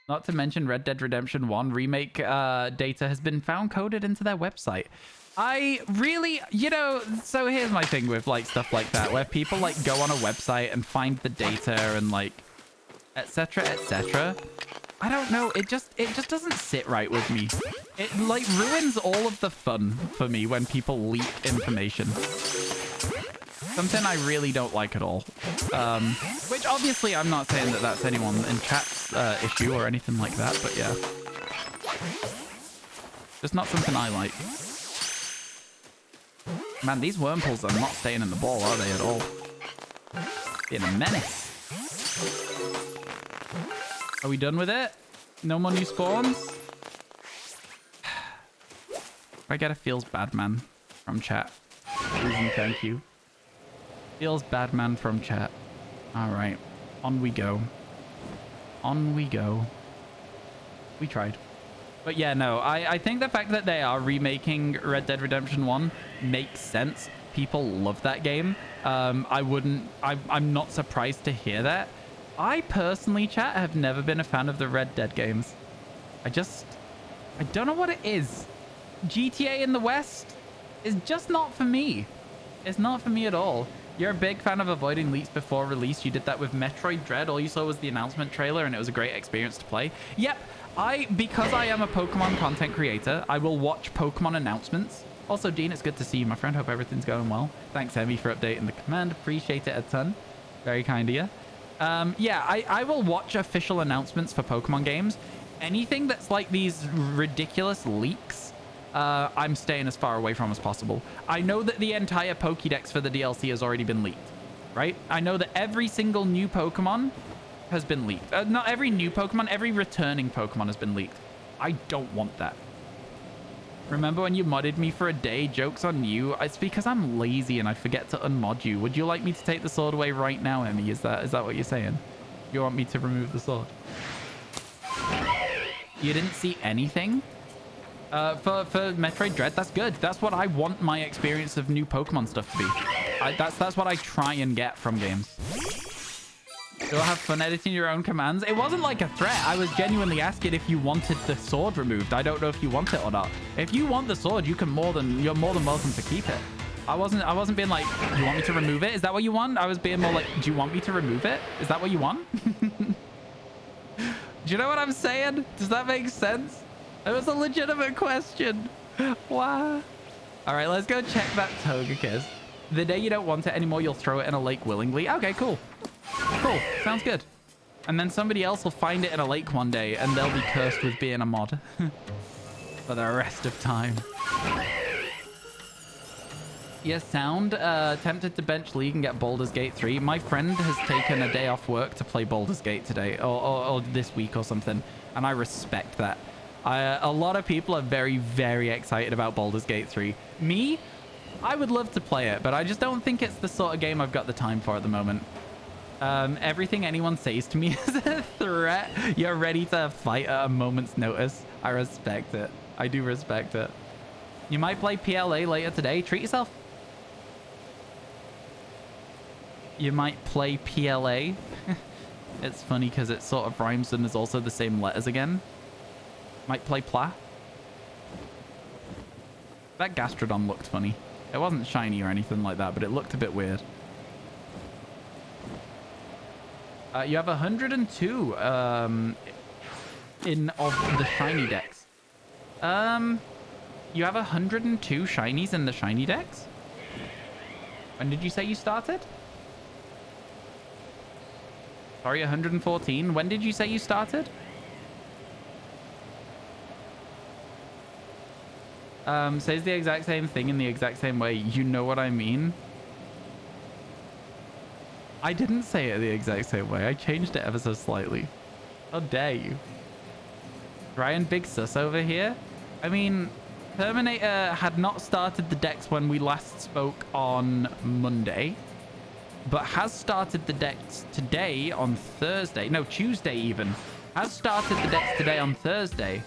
Not to mention Red Dead Redemption 1 remake data has been found coded into their website. I really, you know, so here's my thing with like stuff like that, where people like go on a website and find the data and like, etc., etc. I don't know. It just doesn't sit right with me. It like ruins all of the fun for me when people leak information. Something I really don't like at all. Which obviously I'm not saying that that's anyone in chat's issue or anything like that, but yeah. Just not something I like. Man, these Wurmples are not staying in the ball, are they, at all? Being a menace. Are we done with it? No more new spawns? I get a feels bad man from chat. Please and thank you. Feels bad man from chat. All right. On we go. On we go. We tried. But yeah, no, I think the fact that they are remaking Red Dead Redemption 1 makes sense. People love that game. I'm not surprised to hear that. I personally, chat, have never been a fan of the Red Dead games. I don't know what it is. GTA in the West is just not for me. It's not for me at all. You're a big fan of avoiding leaks before release. You did that with Metroid Dread. All you saw was the announcement trailer, and it was a great experience to play. Yep, because I am a Pokemon content creator, I will watch Pokemon announcements. Also, Dean, it's good to see you, my friend. Hope everything's going well. Thanks, Emmy, for updating the command. Appreciate it a ton. Very kind of you. Yeah, I will watch official announcements for Pokemon games. Anything that's like these ridiculous leaks, I'm staying as far away from as possible. I know that the entire Pokédex for the DLC has already been leaked, right? I know that every single new Pokemon has been leaked. Not every new Pokemon, every returning Pokemon has been leaked. I don't want that. Remember when you modded me for a day? Joke's on you. It's because I'm lazy and I forget to unmod you. Would you like me to take the sword away right now, Emmy? Is that what you're saying? You want me to remove the sword? You didn't see anything? For Metroid Dread, that's good. That's what I want my experience of new Pokemon stuff to be. That's what I try and get from games. You'll have fun editing your own commands. It wasn't like a threat. I was genuinely asking if you wanted the sword removed. I don't know if you want it or not. If you want the sword, you're more than welcome to keep it. I wasn't being like, do you want me to remove it? Is that what you want? I was being more like, do you want me to remove it? Is that what you want? Do you know what I'm saying? Does that make sense? It was a legitimate question. Wow. All right, let's go check that Togekiss. The day you don't want it anymore, you'll throw it in a lake willingly. Okay, cool. Cool. Sounds good. And then somebody else will find it in a lake one day, and they'll be cursed with being a mod for the rest of time. Yes, Sound. Tempted to bench League and get Baldur's Gate 3. My friend has taken a day off work to play Baldur's Gate today, or this week or something, and I respect that. A lot of people are very, very excited about Baldur's Gate 3. Me, I would love to play it, but I just don't think it's the sort of game I've got the time for at the moment. Everything anyone says to me is a threat. You're ready to fight at a moment's notice. I respect it. I do respect it. You might play PLA later today. Treat yourself. You might play PLA. It's funny because it sort of rhymes and is also the same letters again. Might play Pla. That Gastrodon looked funny. It wasn't shiny or anything like that, but it looked a bit weird. You have 102 of the shiny decks. You have 102 shinies in the shiny decks? When did you say you started? Sorry, 114. When did you say you started? Says the exact same thing in the exact same way. You know what I mean? I didn't say it the exact same way. I changed it ever so slightly. How dare you? Ryan Big Sus over here. I mean, Terminator had not started the decks when we last spoke on Monday, but has started the decks today on Thursday. No, Tuesday even. Has started the decks today on Thursday.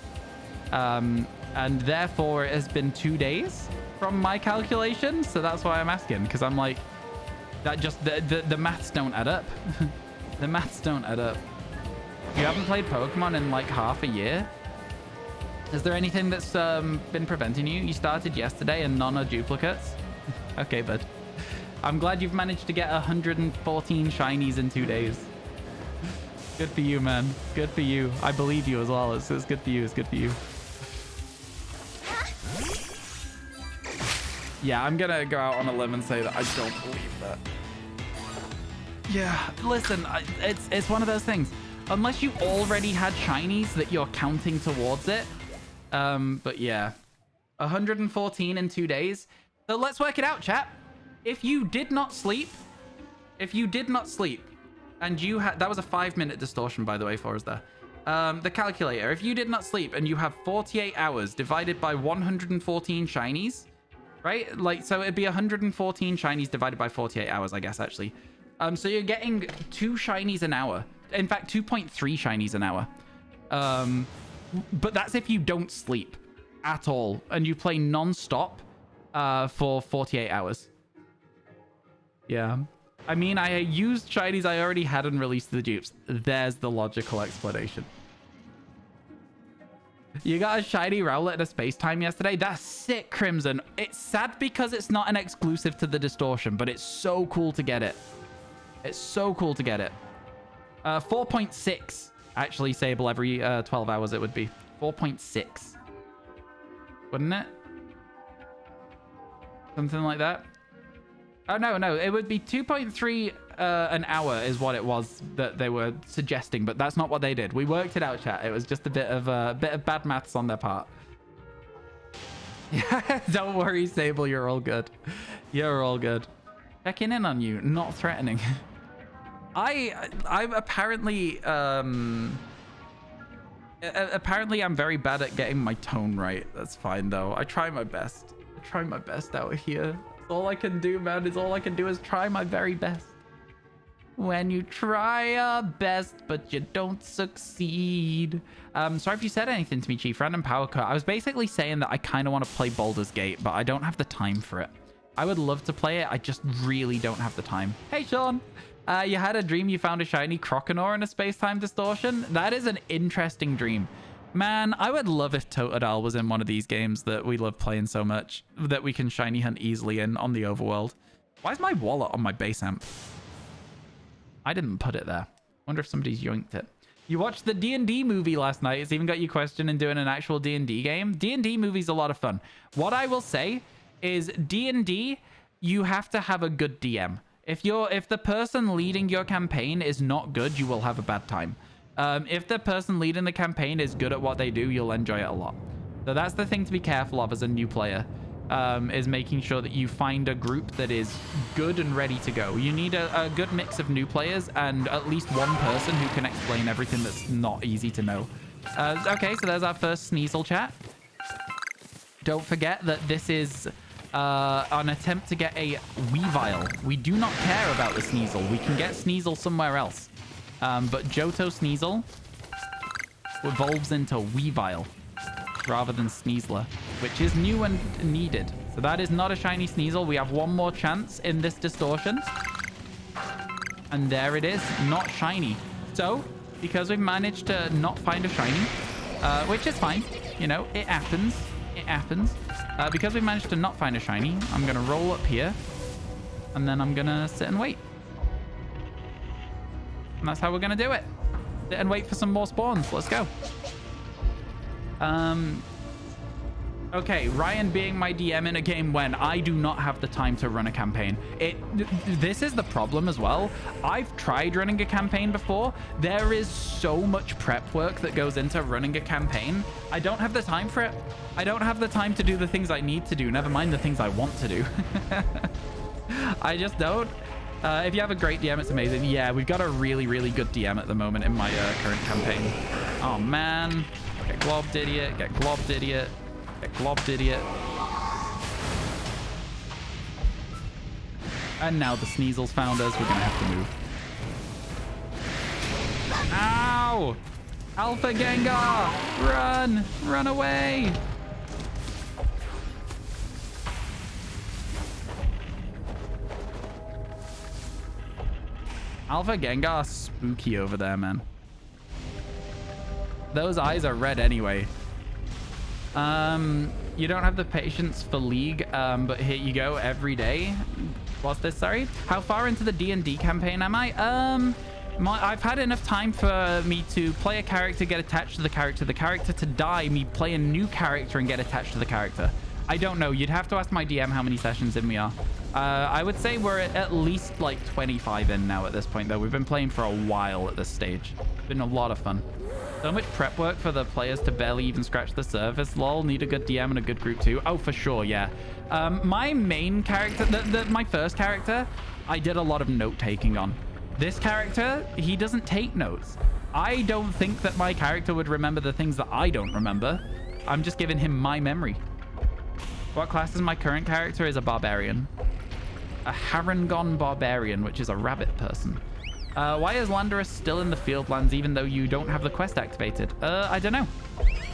And therefore it has been 2 days from my calculation. So that's why I'm asking, because I'm like, that just, the maths don't add up. The maths don't add up. You haven't played Pokemon in like half a year? Is there anything that's been preventing you? You started yesterday and none are duplicates? Okay, bud. I'm glad you've managed to get 114 shinies in 2 days. Good for you, man. Good for you. I believe you as well. It's good for you. It's good for you. Yeah, I'm gonna go out on a limb and say that I don't believe that. Yeah, listen, it's one of those things. Unless you already had shinies that you're counting towards it. But yeah, 114 in 2 days. So let's work it out, chat. If you did not sleep, and you had, that was a 5-minute distortion, by the way, for us there. The calculator, if you did not sleep and you have 48 hours divided by 114 shinies, right? Like, so it'd be 114 shinies divided by 48 hours, I guess, actually. So you're getting 2 shinies an hour. In fact, 2.3 shinies an hour. But that's if you don't sleep at all and you play non-stop for 48 hours. Yeah. I mean, I used shinies I already had and released the dupes. There's the logical explanation. You got a shiny Rowlet at a space time yesterday? That's sick, Crimson. It's sad because it's not an exclusive to the Distortion, but it's so cool to get it. It's so cool to get it. 4.6. Actually, Sable, every 12 hours it would be. 4.6. Wouldn't it? Something like that. Oh, no. It would be 2.3 an hour is what it was that they were suggesting, but that's not what they did. We worked it out, chat. It was just a bit of bad maths on their part. Yeah, don't worry, Sable. You're all good. You're all good. Checking in on you, not threatening. I'm apparently apparently I'm very bad at getting my tone right. That's fine though. I try my best. I try my best out here. That's all I can do, man. Is all I can do is try my very best. When you try your best, but you don't succeed. Sorry if you said anything to me, Chief. Random power cut. I was basically saying that I kind of want to play Baldur's Gate, but I don't have the time for it. I would love to play it. I just really don't have the time. Hey, Sean. You had a dream you found a shiny Croconaw in a space-time distortion? That is an interesting dream. Man, I would love if Totodile was in one of these games that we love playing so much that we can shiny hunt easily in on the overworld. Why is my wallet on my base amp? I didn't put it there. Wonder if somebody's yoinked it. You watched the D&D movie last night. It's even got you questioning doing an actual D&D game. D&D movie's a lot of fun. What I will say is D&D, you have to have a good DM. If the person leading your campaign is not good, you will have a bad time. If the person leading the campaign is good at what they do, you'll enjoy it a lot. So that's the thing to be careful of as a new player, is making sure that you find a group that is good and ready to go. You need a good mix of new players and at least one person who can explain everything that's not easy to know. Okay, so there's our first Sneasel chat. Don't forget that this is an attempt to get a Weavile. We do not care about the Sneasel. We can get Sneasel somewhere else. But Johto Sneasel evolves into Weavile rather than Sneasler, which is new and needed. So that is not a shiny Sneasel. We have one more chance in this distortion. And there it is, not shiny. So, because we've managed to not find a shiny, which is fine, you know, it happens. It happens. Because we managed to not find a shiny, I'm going to roll up here. And then I'm going to sit and wait. And that's how we're going to do it. Sit and wait for some more spawns. Let's go. Okay, Ryan being my DM in a game when I do not have the time to run a campaign. This is the problem as well. I've tried running a campaign before. There is so much prep work that goes into running a campaign. I don't have the time for it. I don't have the time to do the things I need to do, never mind the things I want to do. I just don't. If you have a great DM, it's amazing. Yeah, we've got a really, really good DM at the moment in my current campaign. Oh, man. Get globbed, idiot. Get globbed, idiot. Get globbed, idiot. And now the Sneasel's found us. We're going to have to move. Ow! Alpha Gengar! Run! Run away! Alpha Gengar spooky over there, man. Those eyes are red anyway. You don't have the patience for League, but here you go every day. What's this? Sorry. How far into the D&D campaign am I? I've had enough time for me to play a character, get attached to the character to die, me play a new character and get attached to the character. I don't know. You'd have to ask my DM how many sessions in we are. I would say we're at least like 25 in now at this point, though. We've been playing for a while at this stage. It's been a lot of fun. So much prep work for the players to barely even scratch the surface. Lol, need a good DM and a good group too. Oh, for sure, yeah. My main character, my first character, I did a lot of note-taking on. This character, he doesn't take notes. I don't think that my character would remember the things that I don't remember. I'm just giving him my memory. What class is my current character? Is a barbarian. A Harangon barbarian, which is a rabbit person. Why is Landorus still in the Fieldlands even though you don't have the quest activated? I don't know.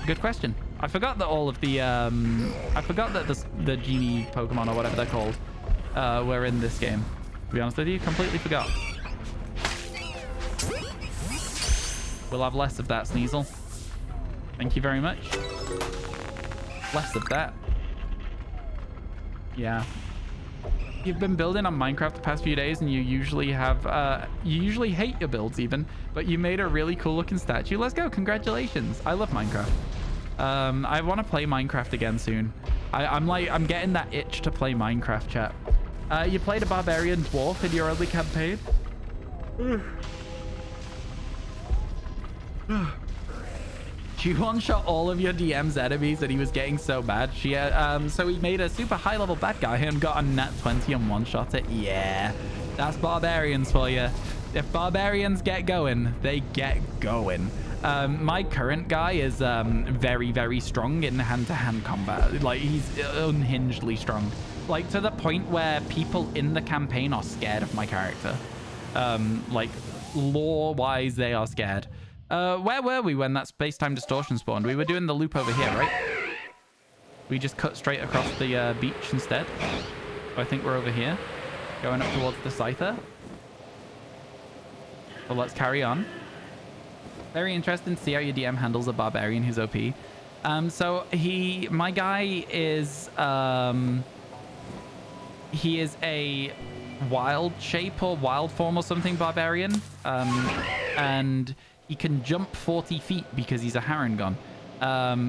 Good question. I forgot that all of the I forgot that the genie Pokemon or whatever they're called were in this game. To be honest with you, completely forgot. We'll have less of that, Sneasel. Thank you very much. Less of that. Yeah. You've been building on Minecraft the past few days, and you usually have, you usually hate your builds even, but you made a really cool looking statue. Let's go. Congratulations. I love Minecraft. I want to play Minecraft again soon. I'm getting that itch to play Minecraft, chat. You played a barbarian dwarf in your early campaign? She one-shot all of your DM's enemies and he was getting so bad. So he made a super high-level bad guy and got a nat 20 and one-shot it. Yeah, that's barbarians for you. If barbarians get going, they get going. My current guy is very, very strong in hand-to-hand combat. Like, he's unhingedly strong. Like, to the point where people in the campaign are scared of my character. Like, lore-wise, they are scared. Where were we when that space-time distortion spawned? We were doing the loop over here, right? We just cut straight across the beach instead. So I think we're over here, going up towards the Scyther. So let's carry on. Very interesting to see how your DM handles a barbarian who's OP. So my guy is, he is a wild shape or wild form or something barbarian. And he can jump 40 feet because he's a Harangon,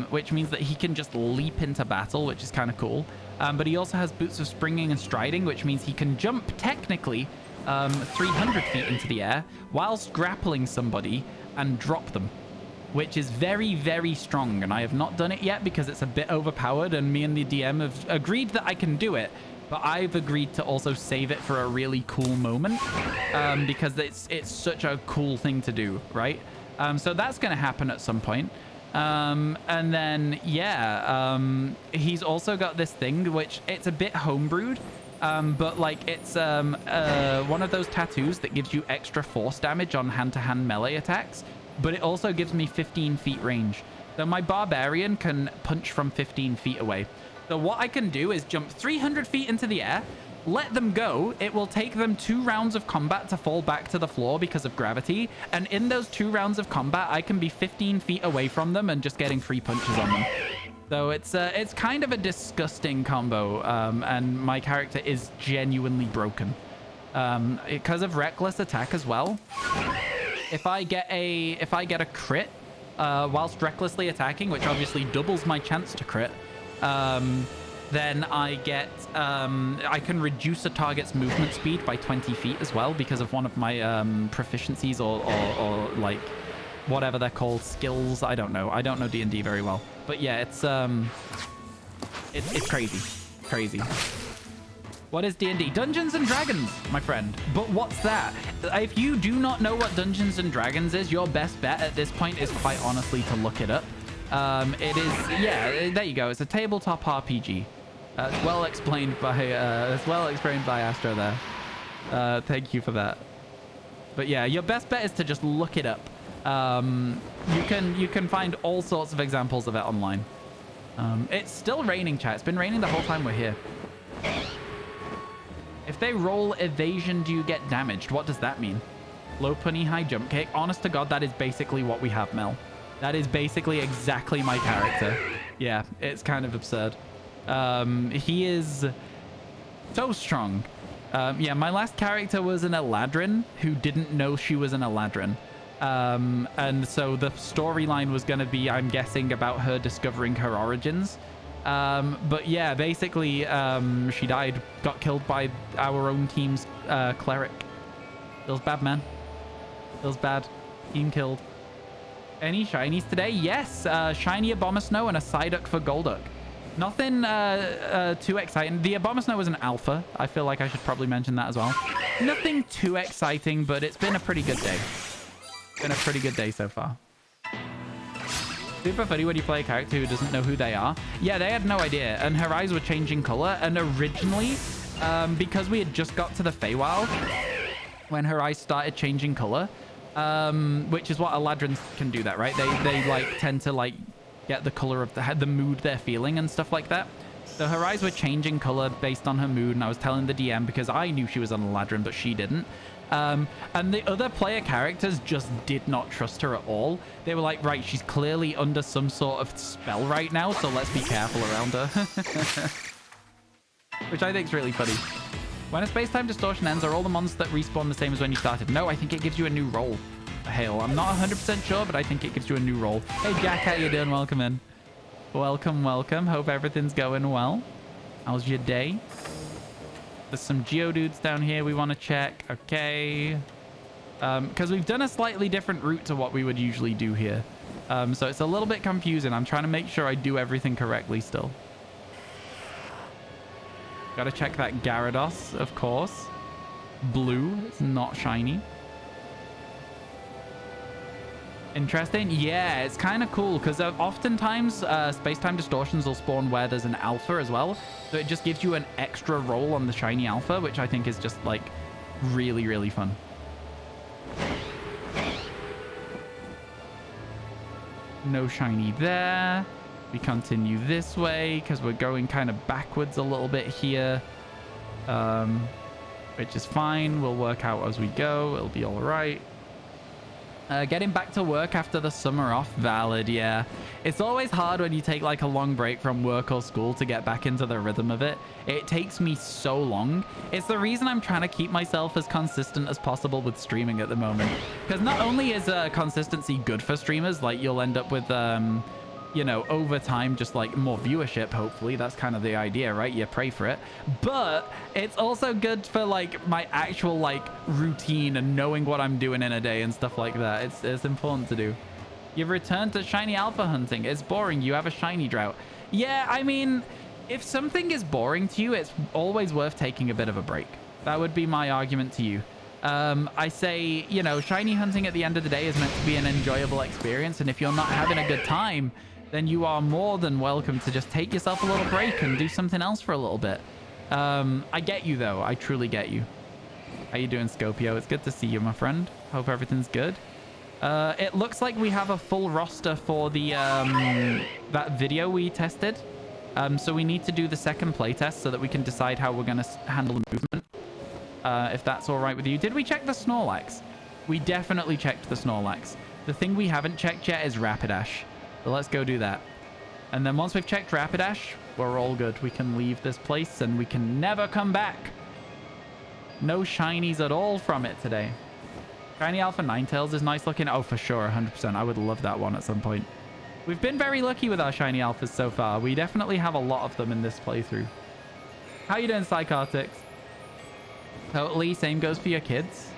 which means that he can just leap into battle, which is kind of cool. But he also has boots of springing and striding, which means he can jump technically 300 feet into the air whilst grappling somebody and drop them, which is very, very strong. And I have not done it yet because it's a bit overpowered, and me and the DM have agreed that I can do it. But I've agreed to also save it for a really cool moment because it's such a cool thing to do, right? So that's going to happen at some point. And then, yeah, he's also got this thing, which it's a bit homebrewed, but like it's one of those tattoos that gives you extra force damage on hand-to-hand melee attacks, but it also gives me 15 feet range. So my barbarian can punch from 15 feet away. So what I can do is jump 300 feet into the air, let them go. It will take them 2 rounds of combat to fall back to the floor because of gravity. And in those 2 rounds of combat, I can be 15 feet away from them and just getting free punches on them. So it's kind of a disgusting combo. And my character is genuinely broken. Because of reckless attack as well. If I get a crit whilst recklessly attacking, which obviously doubles my chance to crit, then I get I can reduce a target's movement speed by 20 feet as well because of one of my proficiencies or like whatever they're called, skills. I don't know D&D very well, but yeah, it's crazy. What is D&D? Dungeons and Dragons, my friend. But what's that? If you do not know what Dungeons and Dragons is, your best bet at this point is quite honestly to look it up. It is, yeah, there you go. It's a tabletop RPG. It's well explained by Astro there. Thank you for that. But yeah, your best bet is to just look it up. You can find all sorts of examples of it online. It's still raining, chat. It's been raining the whole time we're here. If they roll evasion, do you get damaged? What does that mean? Low punny, high jump kick. Honest to God, that is basically what we have, Mel. That is basically exactly my character. Yeah, it's kind of absurd. He is so strong. Yeah, my last character was an Eladrin who didn't know she was an Eladrin. And so the storyline was going to be, I'm guessing, about her discovering her origins. But yeah, basically, she died, got killed by our own team's cleric. Feels bad, man. Feels bad. Team killed. Any shinies today? Yes, shiny Abomasnow and a Psyduck for Golduck. Nothing too exciting. The Abomasnow was an alpha. I feel like I should probably mention that as well. Nothing too exciting, but it's been a pretty good day. It's been a pretty good day so far. Super funny when you play a character who doesn't know who they are. Yeah, they had no idea, and her eyes were changing color. And originally, because we had just got to the Feywild, when her eyes started changing color, which is what Eladrins can do that, right? They like tend to like get the color of the mood they're feeling and stuff like that. So her eyes were changing color based on her mood, and I was telling the DM because I knew she was on Eladrin, but she didn't. And the other player characters just did not trust her at all. They were like, right, she's clearly under some sort of spell right now, so let's be careful around her. Which I think is really funny. When a space-time distortion ends, are all the monsters that respawn the same as when you started? No, I think it gives you a new role. Hail. I'm not 100% sure, but I think it gives you a new role. Hey, Jack, how you doing? Welcome in. Welcome, welcome. Hope everything's going well. How's your day? There's some Geodudes down here we want to check. Okay. Because we've done a slightly different route to what we would usually do here. So it's a little bit confusing. I'm trying to make sure I do everything correctly still. Gotta check that Gyarados, of course. Blue. It's not shiny. Interesting. Yeah, it's kind of cool because oftentimes space-time distortions will spawn where there's an alpha as well. So it just gives you an extra roll on the shiny alpha, which I think is just like really, really fun. No shiny there. We continue this way because we're going kind of backwards a little bit here, which is fine. We'll work out as we go. It'll be all right. Getting back to work after the summer off, valid, yeah. It's always hard when you take like a long break from work or school to get back into the rhythm of it. It takes me so long. It's the reason I'm trying to keep myself as consistent as possible with streaming at the moment. Because not only is consistency good for streamers, like you'll end up with, you know, over time, just like more viewership, hopefully. That's kind of the idea, right? You pray for it. But it's also good for like my actual like routine and knowing what I'm doing in a day and stuff like that. It's important to do. You've returned to shiny alpha hunting. It's boring. You have a shiny drought. Yeah, I mean, if something is boring to you, it's always worth taking a bit of a break. That would be my argument to you. I say, you know, shiny hunting at the end of the day is meant to be an enjoyable experience. And if you're not having a good time, then you are more than welcome to just take yourself a little break and do something else for a little bit. I get you, though. I truly get you. How you doing, Scopio? It's good to see you, my friend. Hope everything's good. It looks like we have a full roster for the that video we tested. So we need to do the second playtest so that we can decide how we're going to handle the movement. If that's all right with you. Did we check the Snorlax? We definitely checked the Snorlax. The thing we haven't checked yet is Rapidash. So let's go do that. And then once we've checked Rapidash, we're all good. We can leave this place and we can never come back. No shinies at all from it today. Shiny Alpha Ninetales is nice looking. Oh, for sure. 100%. I would love that one at some point. We've been very lucky with our shiny alphas so far. We definitely have a lot of them in this playthrough. How you doing, Psychotics? Totally. Same goes for your kids.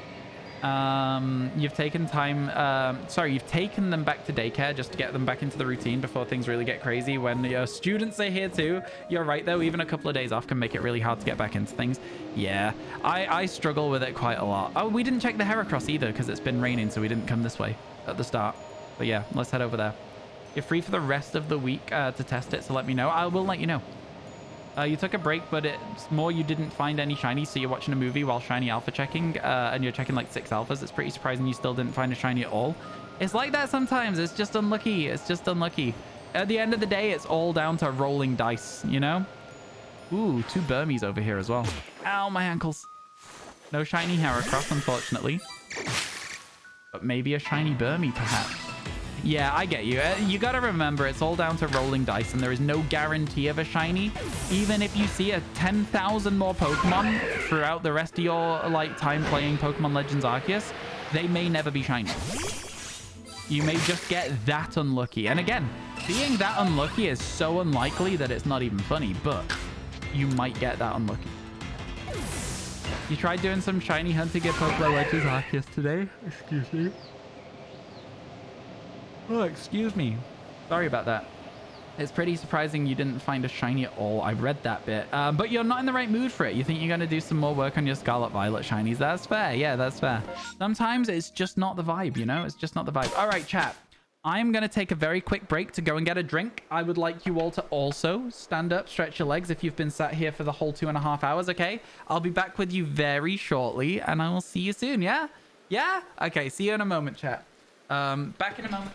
You've taken time, you've taken them back to daycare just to get them back into the routine before things really get crazy. When your students are here too, you're right though, even a couple of days off can make it really hard to get back into things. Yeah, I struggle with it quite a lot. Oh, we didn't check the Heracross either because it's been raining, so we didn't come this way at the start. But yeah, let's head over there. You're free for the rest of the week to test it, so let me know. I will let you know. You took a break, but it's more you didn't find any shinies, so you're watching a movie while shiny alpha checking, and you're checking like 6 alphas. It's pretty surprising you still didn't find a shiny at all. It's like that sometimes. It's just unlucky. It's just unlucky. At the end of the day, it's all down to rolling dice, you know? Ooh, 2 Burmies over here as well. Ow, my ankles. No shiny Heracross, unfortunately. But maybe a shiny Burmy, perhaps. Yeah, I get you. You gotta remember, it's all down to rolling dice, and there is no guarantee of a shiny. Even if you see a 10,000 more Pokemon throughout the rest of your like time playing Pokemon Legends Arceus, they may never be shiny. You may just get that unlucky. And again, being that unlucky is so unlikely that it's not even funny, but you might get that unlucky. You tried doing some shiny hunting at Pokemon Legends Arceus today? Excuse me. Oh, excuse me. Sorry about that. It's pretty surprising you didn't find a shiny at all. I read that bit. But you're not in the right mood for it. You think you're going to do some more work on your Scarlet Violet shinies. That's fair. Yeah, that's fair. Sometimes it's just not the vibe, you know? It's just not the vibe. All right, chat. I'm going to take a very quick break to go and get a drink. I would like you all to also stand up, stretch your legs if you've been sat here for the whole 2.5 hours, okay? I'll be back with you very shortly, and I will see you soon, yeah? Yeah? Okay, see you in a moment, chat. Back in a moment.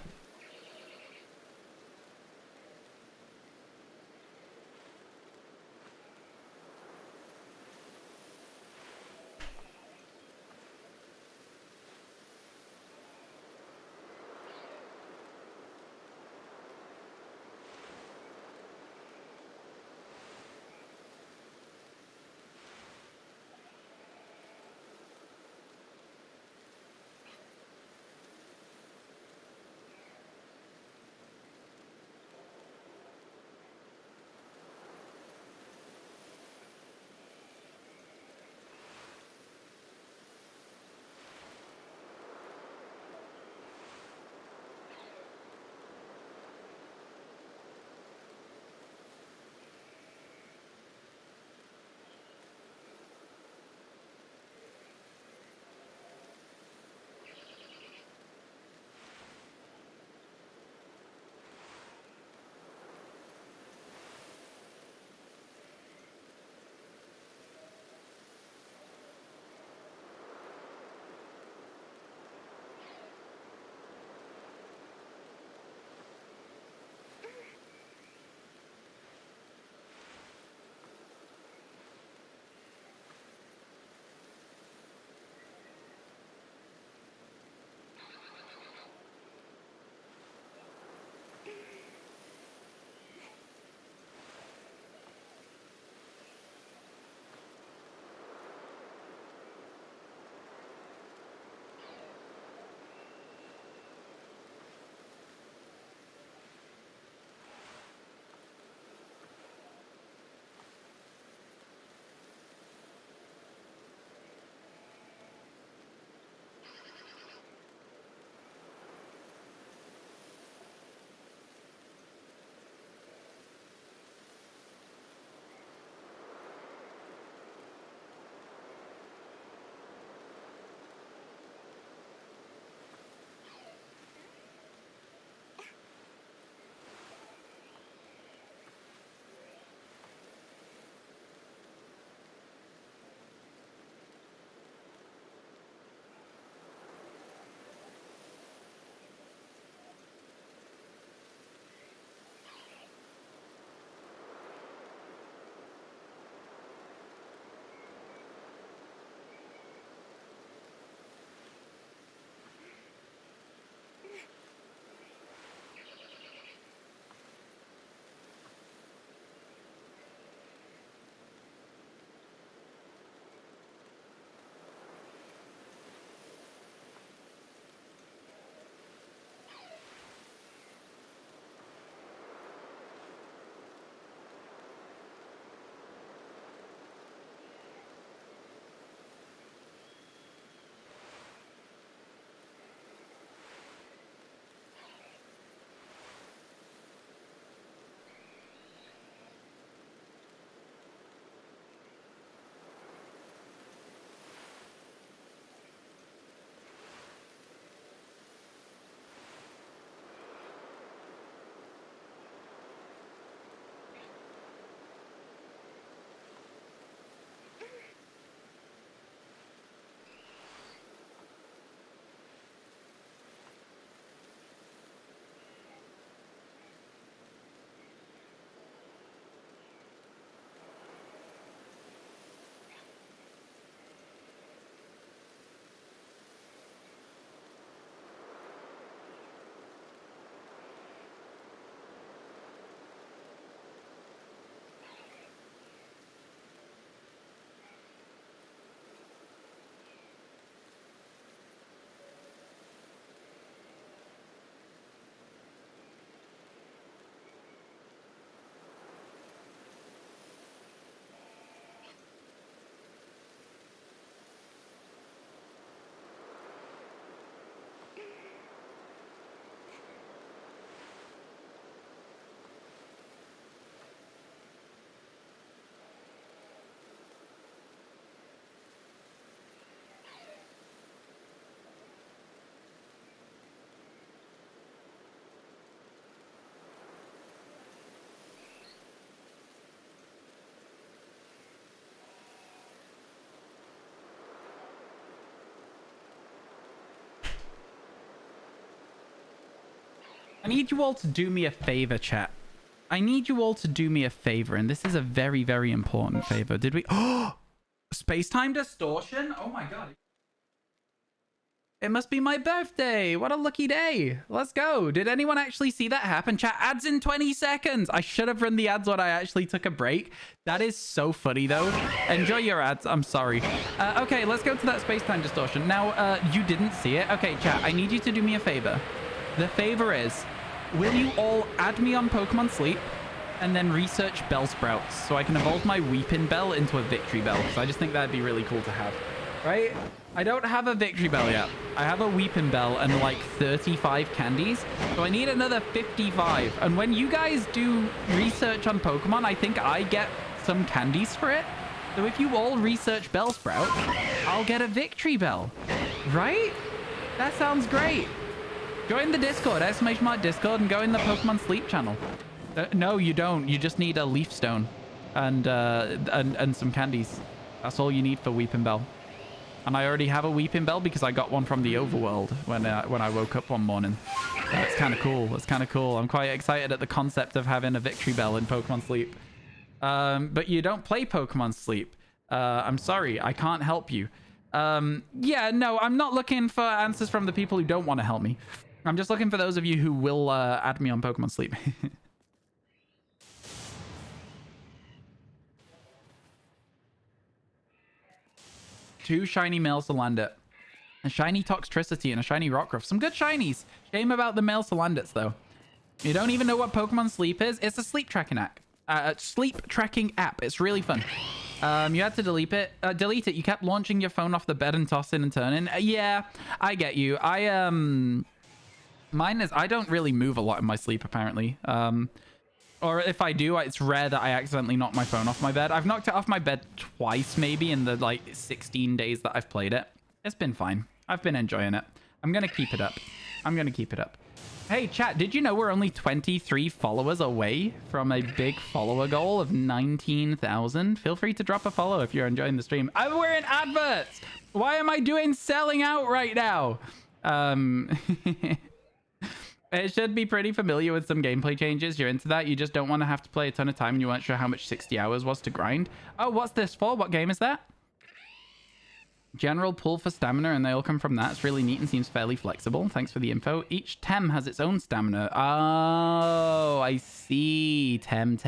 need you all to do me a favor, chat. I need you all to do me a favor, and this is a very, very important favor. Did we... Oh! Space-time distortion? Oh my god. It must be my birthday. What a lucky day. Let's go. Did anyone actually see that happen? Chat, ads in 20 seconds. I should have run the ads when I actually took a break. That is so funny, though. Enjoy your ads. I'm sorry. Okay, let's go to that space-time distortion. Now, you didn't see it. Okay, chat, I need you to do me a favor. The favor is, will you all add me on Pokemon Sleep and then research Bellsprouts so I can evolve my Weeping Bell into a Victory Bell? Because I just think that'd be really cool to have. Right? I don't have a Victory Bell yet. I have a Weeping Bell and like 35 candies. So I need another 55. And when you guys do research on Pokemon, I think I get some candies for it. So if you all research Bellsprout, I'll get a Victory Bell. Right? That sounds great. Join the Discord, !Discord, and go in the Pokemon Sleep channel. No, you don't. You just need a Leaf Stone and some candies. That's all you need for Weeping Bell. And I already have a Weeping Bell because I got one from the overworld when I woke up one morning. That's kind of cool. That's kind of cool. I'm quite excited at the concept of having a Victory Bell in Pokemon Sleep. But you don't play Pokemon Sleep. I'm sorry. I can't help you. Yeah, no, I'm not looking for answers from the people who don't want to help me. I'm just looking for those of you who will add me on Pokemon Sleep. 2 shiny male Salandit, a shiny Toxtricity, and a shiny Rockruff. Some good shinies. Shame about the male Salandits, though. You don't even know what Pokemon Sleep is? It's a sleep tracking app. It's really fun. You had to delete it. You kept launching your phone off the bed and tossing and turning. Yeah, I get you. Mine is, I don't really move a lot in my sleep, apparently. Or if I do, it's rare that I accidentally knock my phone off my bed. I've knocked it off my bed twice, maybe, in the, like, 16 days that I've played it. It's been fine. I've been enjoying it. I'm going to keep it up. Hey, chat, did you know we're only 23 followers away from a big follower goal of 19,000? Feel free to drop a follow if you're enjoying the stream. We're in adverts! Why am I doing selling out right now? It should be pretty familiar with some gameplay changes. You're into that. You just don't want to have to play a ton of time and you weren't sure how much 60 hours was to grind. Oh, what's this for? What game is that? General pull for stamina, and they all come from that. It's really neat and seems fairly flexible. Thanks for the info. Each Tem has its own stamina. Oh, I see. Tem.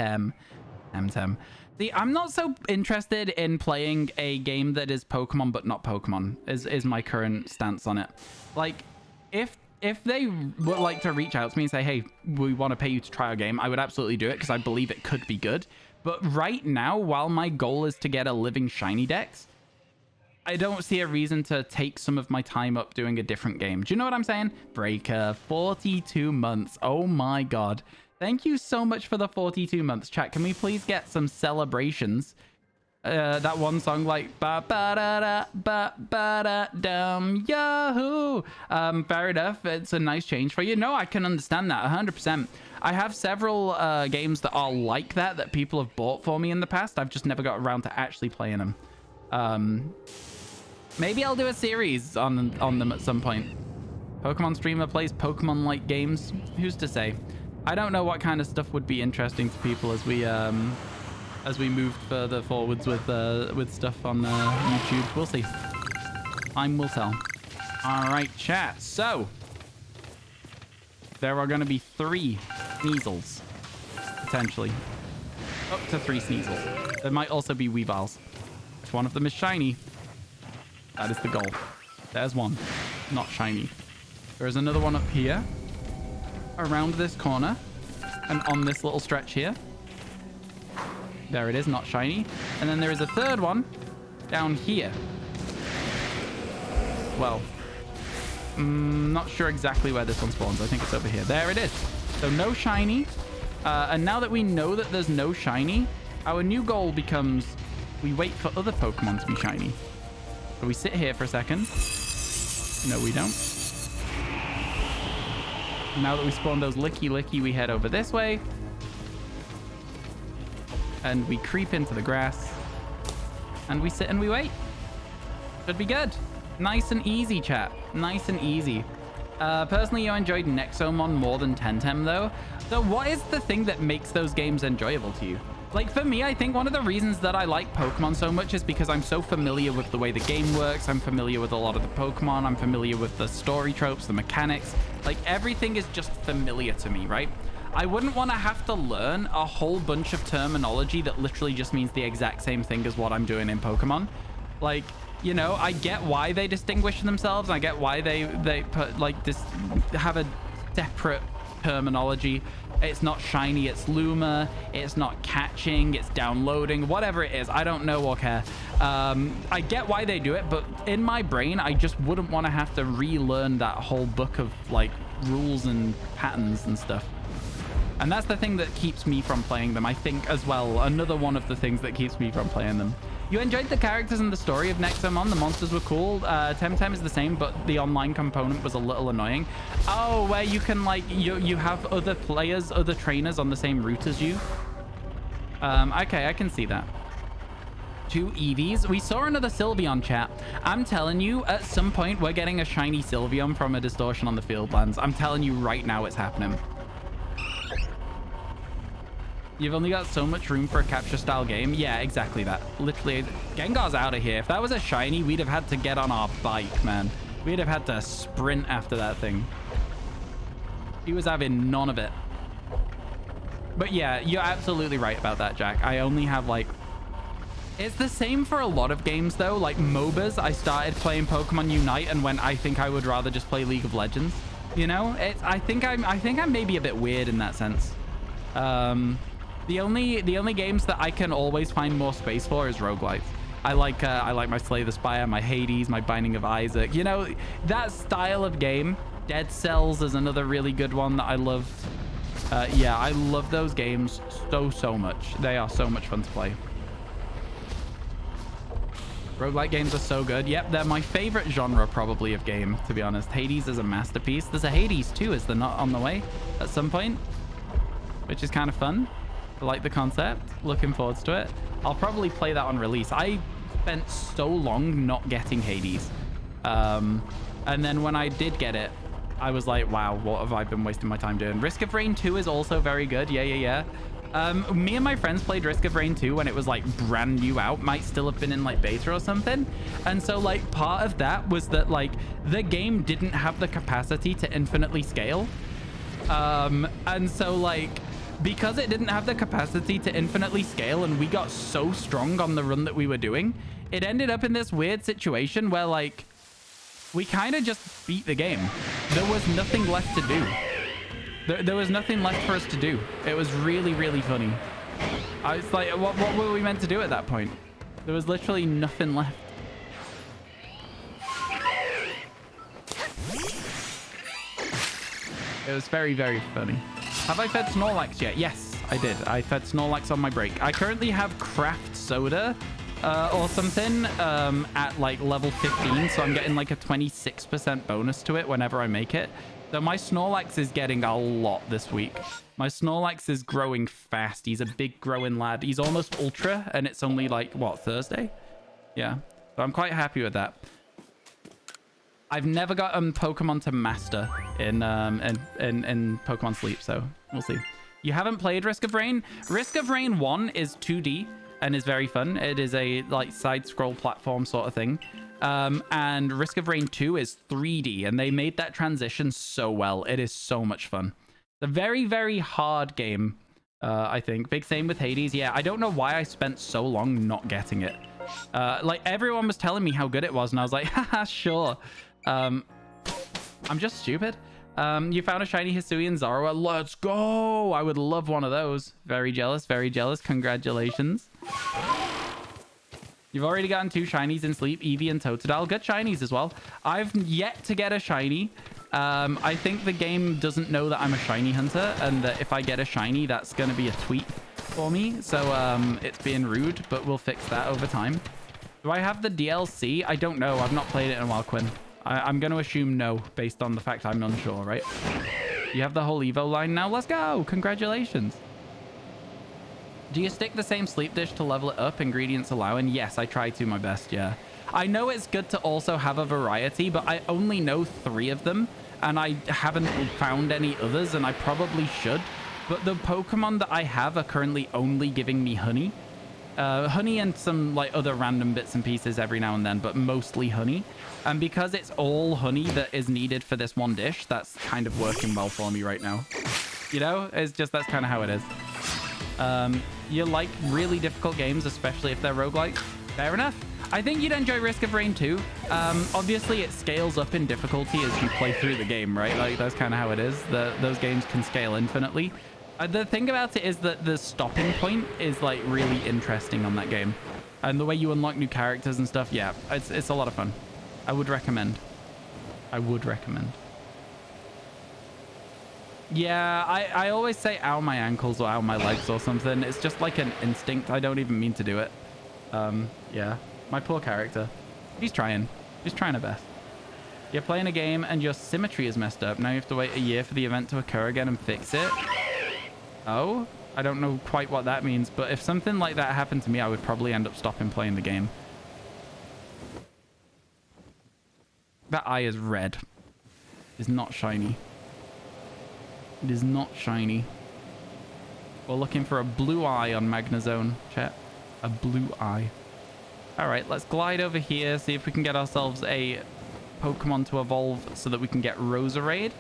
See, I'm not so interested in playing a game that is Pokemon but not Pokemon, is my current stance on it. Like, if they would like to reach out to me and say, hey, we want to pay you to try our game, I would absolutely do it because I believe it could be good. But right now, while my goal is to get a living shiny dex, I don't see a reason to take some of my time up doing a different game. Do you know what I'm saying? Breaker, 42 months. Oh my god. Thank you so much for the 42 months. Chat, can we please get some celebrations? That one song like ba ba da da ba ba da dum yahoo. Fair enough. It's a nice change for you. No, I can understand that 100%. I have several games that are like that people have bought for me in the past. I've just never got around to actually playing them. Maybe I'll do a series on them at some point. Pokemon streamer plays Pokemon-like games. Who's to say? I don't know what kind of stuff would be interesting to people as we move further forwards with stuff on YouTube. We'll see. Time will tell. All right, chat. So there are going to be 3 Sneasels potentially, up to 3 Sneasels. There might also be Weavils. If one of them is shiny, that is the goal. There's one, not shiny. There is another one up here, around this corner, and on this little stretch here. There it is, not shiny. And then there is a third one down here. Well, not sure exactly where this one spawns. I think it's over here. There it is. So no shiny. And now that we know that there's no shiny, our new goal becomes we wait for other Pokemon to be shiny. So we sit here for a second. No, we don't. Now that we spawned those licky, we head over this way. And we creep into the grass. And we sit and we wait. Should be good. Nice and easy, chat. Nice and easy. Personally, you enjoyed Nexomon more than Temtem, though. So what is the thing that makes those games enjoyable to you? Like, for me, I think one of the reasons that I like Pokemon so much is because I'm so familiar with the way the game works. I'm familiar with a lot of the Pokemon. I'm familiar with the story tropes, the mechanics. Like, everything is just familiar to me, right? I wouldn't want to have to learn a whole bunch of terminology that literally just means the exact same thing as what I'm doing in Pokemon. Like, you know, I get why they distinguish themselves. I get why they put like this, have a separate terminology. It's not shiny, it's luma. It's not catching, it's downloading, whatever it is. I don't know or care. I get why they do it, but in my brain, I just wouldn't want to have to relearn that whole book of like rules and patterns and stuff. And that's the thing that keeps me from playing them, I think, as well. Another one of the things that keeps me from playing them. You enjoyed the characters and the story of Nexomon. The monsters were cool. Temtem is the same, but the online component was a little annoying. Oh, where you can, like, you have other players, other trainers on the same route as you. Okay, I can see that. 2 Eevees. We saw another Sylveon, chat. I'm telling you, at some point, we're getting a shiny Sylveon from a Distortion on the field lands. I'm telling you right now it's happening. You've only got so much room for a capture style game. Yeah, exactly that. Literally, Gengar's out of here. If that was a shiny, we'd have had to get on our bike, man. We'd have had to sprint after that thing. He was having none of it. But yeah, you're absolutely right about that, Jack. I only have like... It's the same for a lot of games, though. Like MOBAs, I started playing Pokemon Unite and went, I think I would rather just play League of Legends. You know, I think I'm maybe a bit weird in that sense. The only games that I can always find more space for is roguelites. I like my Slay the Spire, my Hades, my Binding of Isaac. You know, that style of game. Dead Cells is another really good one that I loved. Yeah, I love those games so much. They are so much fun to play. Roguelike games are so good. Yep, they're my favorite genre probably of game, to be honest. Hades is a masterpiece. There's a Hades 2, is there not, on the way at some point? Which is kind of fun. I like the concept. Looking forward to it. I'll probably play that on release. I spent so long not getting Hades. And then when I did get it, I was like, wow, what have I been wasting my time doing? Risk of Rain 2 is also very good. Yeah. Me and my friends played Risk of Rain 2 when it was like brand new out. Might still have been in like beta or something. And so like part of that was that like the game didn't have the capacity to infinitely scale. And so like... Because it didn't have the capacity to infinitely scale and we got so strong on the run that we were doing, it ended up in this weird situation where like we kind of just beat the game. There was nothing left to do. There was nothing left for us to do. It was really funny. I was like, what were we meant to do at that point? There was literally nothing left. It was very funny. Have I fed Snorlax yet? Yes, I did. I fed Snorlax on my break. I currently have craft soda or something at like level 15. So I'm getting like a 26% bonus to it whenever I make it. So my Snorlax is getting a lot this week. My Snorlax is growing fast. He's a big growing lad. He's almost ultra and it's only like, what, Thursday? Yeah. So I'm quite happy with that. I've never gotten Pokemon to master in Pokemon Sleep, so we'll see. You haven't played Risk of Rain? Risk of Rain 1 is 2D and is very fun. It is a like side-scroll platform sort of thing. And Risk of Rain 2 is 3D, and they made that transition so well. It is so much fun. It's a very hard game, I think. Big same with Hades. Yeah, I don't know why I spent so long not getting it. Like, everyone was telling me how good it was, and I was like, haha, sure. I'm just stupid. You found a shiny Hisuian Zorua. Let's go. I would love one of those. Very jealous. Congratulations. You've already gotten 2 shinies in Sleep, Eevee and Totodile. Good shinies as well. I've yet to get a shiny. I think the game doesn't know that I'm a shiny hunter, and that if I get a shiny, that's going to be a tweet for me. So it's being rude, but we'll fix that over time. Do I have the DLC? I don't know. I've not played it in a while, Quinn. I'm going to assume no, based on the fact I'm unsure, right? You have the whole Evo line now. Let's go. Congratulations. Do you stick the same sleep dish to level it up, ingredients allowing? Yes, I try to my best, yeah. I know it's good to also have a variety, but I only know 3 of them. and I haven't found any others, and I probably should. But the Pokemon that I have are currently only giving me honey. Honey and some like other random bits and pieces every now and then, but mostly honey. And because it's all honey that is needed for this one dish, that's kind of working well for me right now. You know, it's just, that's kind of how it is. You like really difficult games, especially if they're roguelikes. Fair enough. I think you'd enjoy Risk of Rain too. Obviously, it scales up in difficulty as you play through the game, right? Like, that's kind of how it is. Those games can scale infinitely. The thing about it is that the stopping point is, like, really interesting on that game. And the way you unlock new characters and stuff, yeah, it's a lot of fun. I would recommend. I would recommend. Yeah, I always say ow my ankles or ow my legs or something. It's just like an instinct. I don't even mean to do it. Yeah. My poor character. He's trying. He's trying her best. You're playing a game and your symmetry is messed up. Now you have to wait a year for the event to occur again and fix it. Oh? I don't know quite what that means, but if something like that happened to me, I would probably end up stopping playing the game. That eye is red. It's not shiny. It is not shiny. We're looking for a blue eye on Magnezone, chat. A blue eye. All right, let's glide over here, see if we can get ourselves a Pokemon to evolve so that we can get Roserade.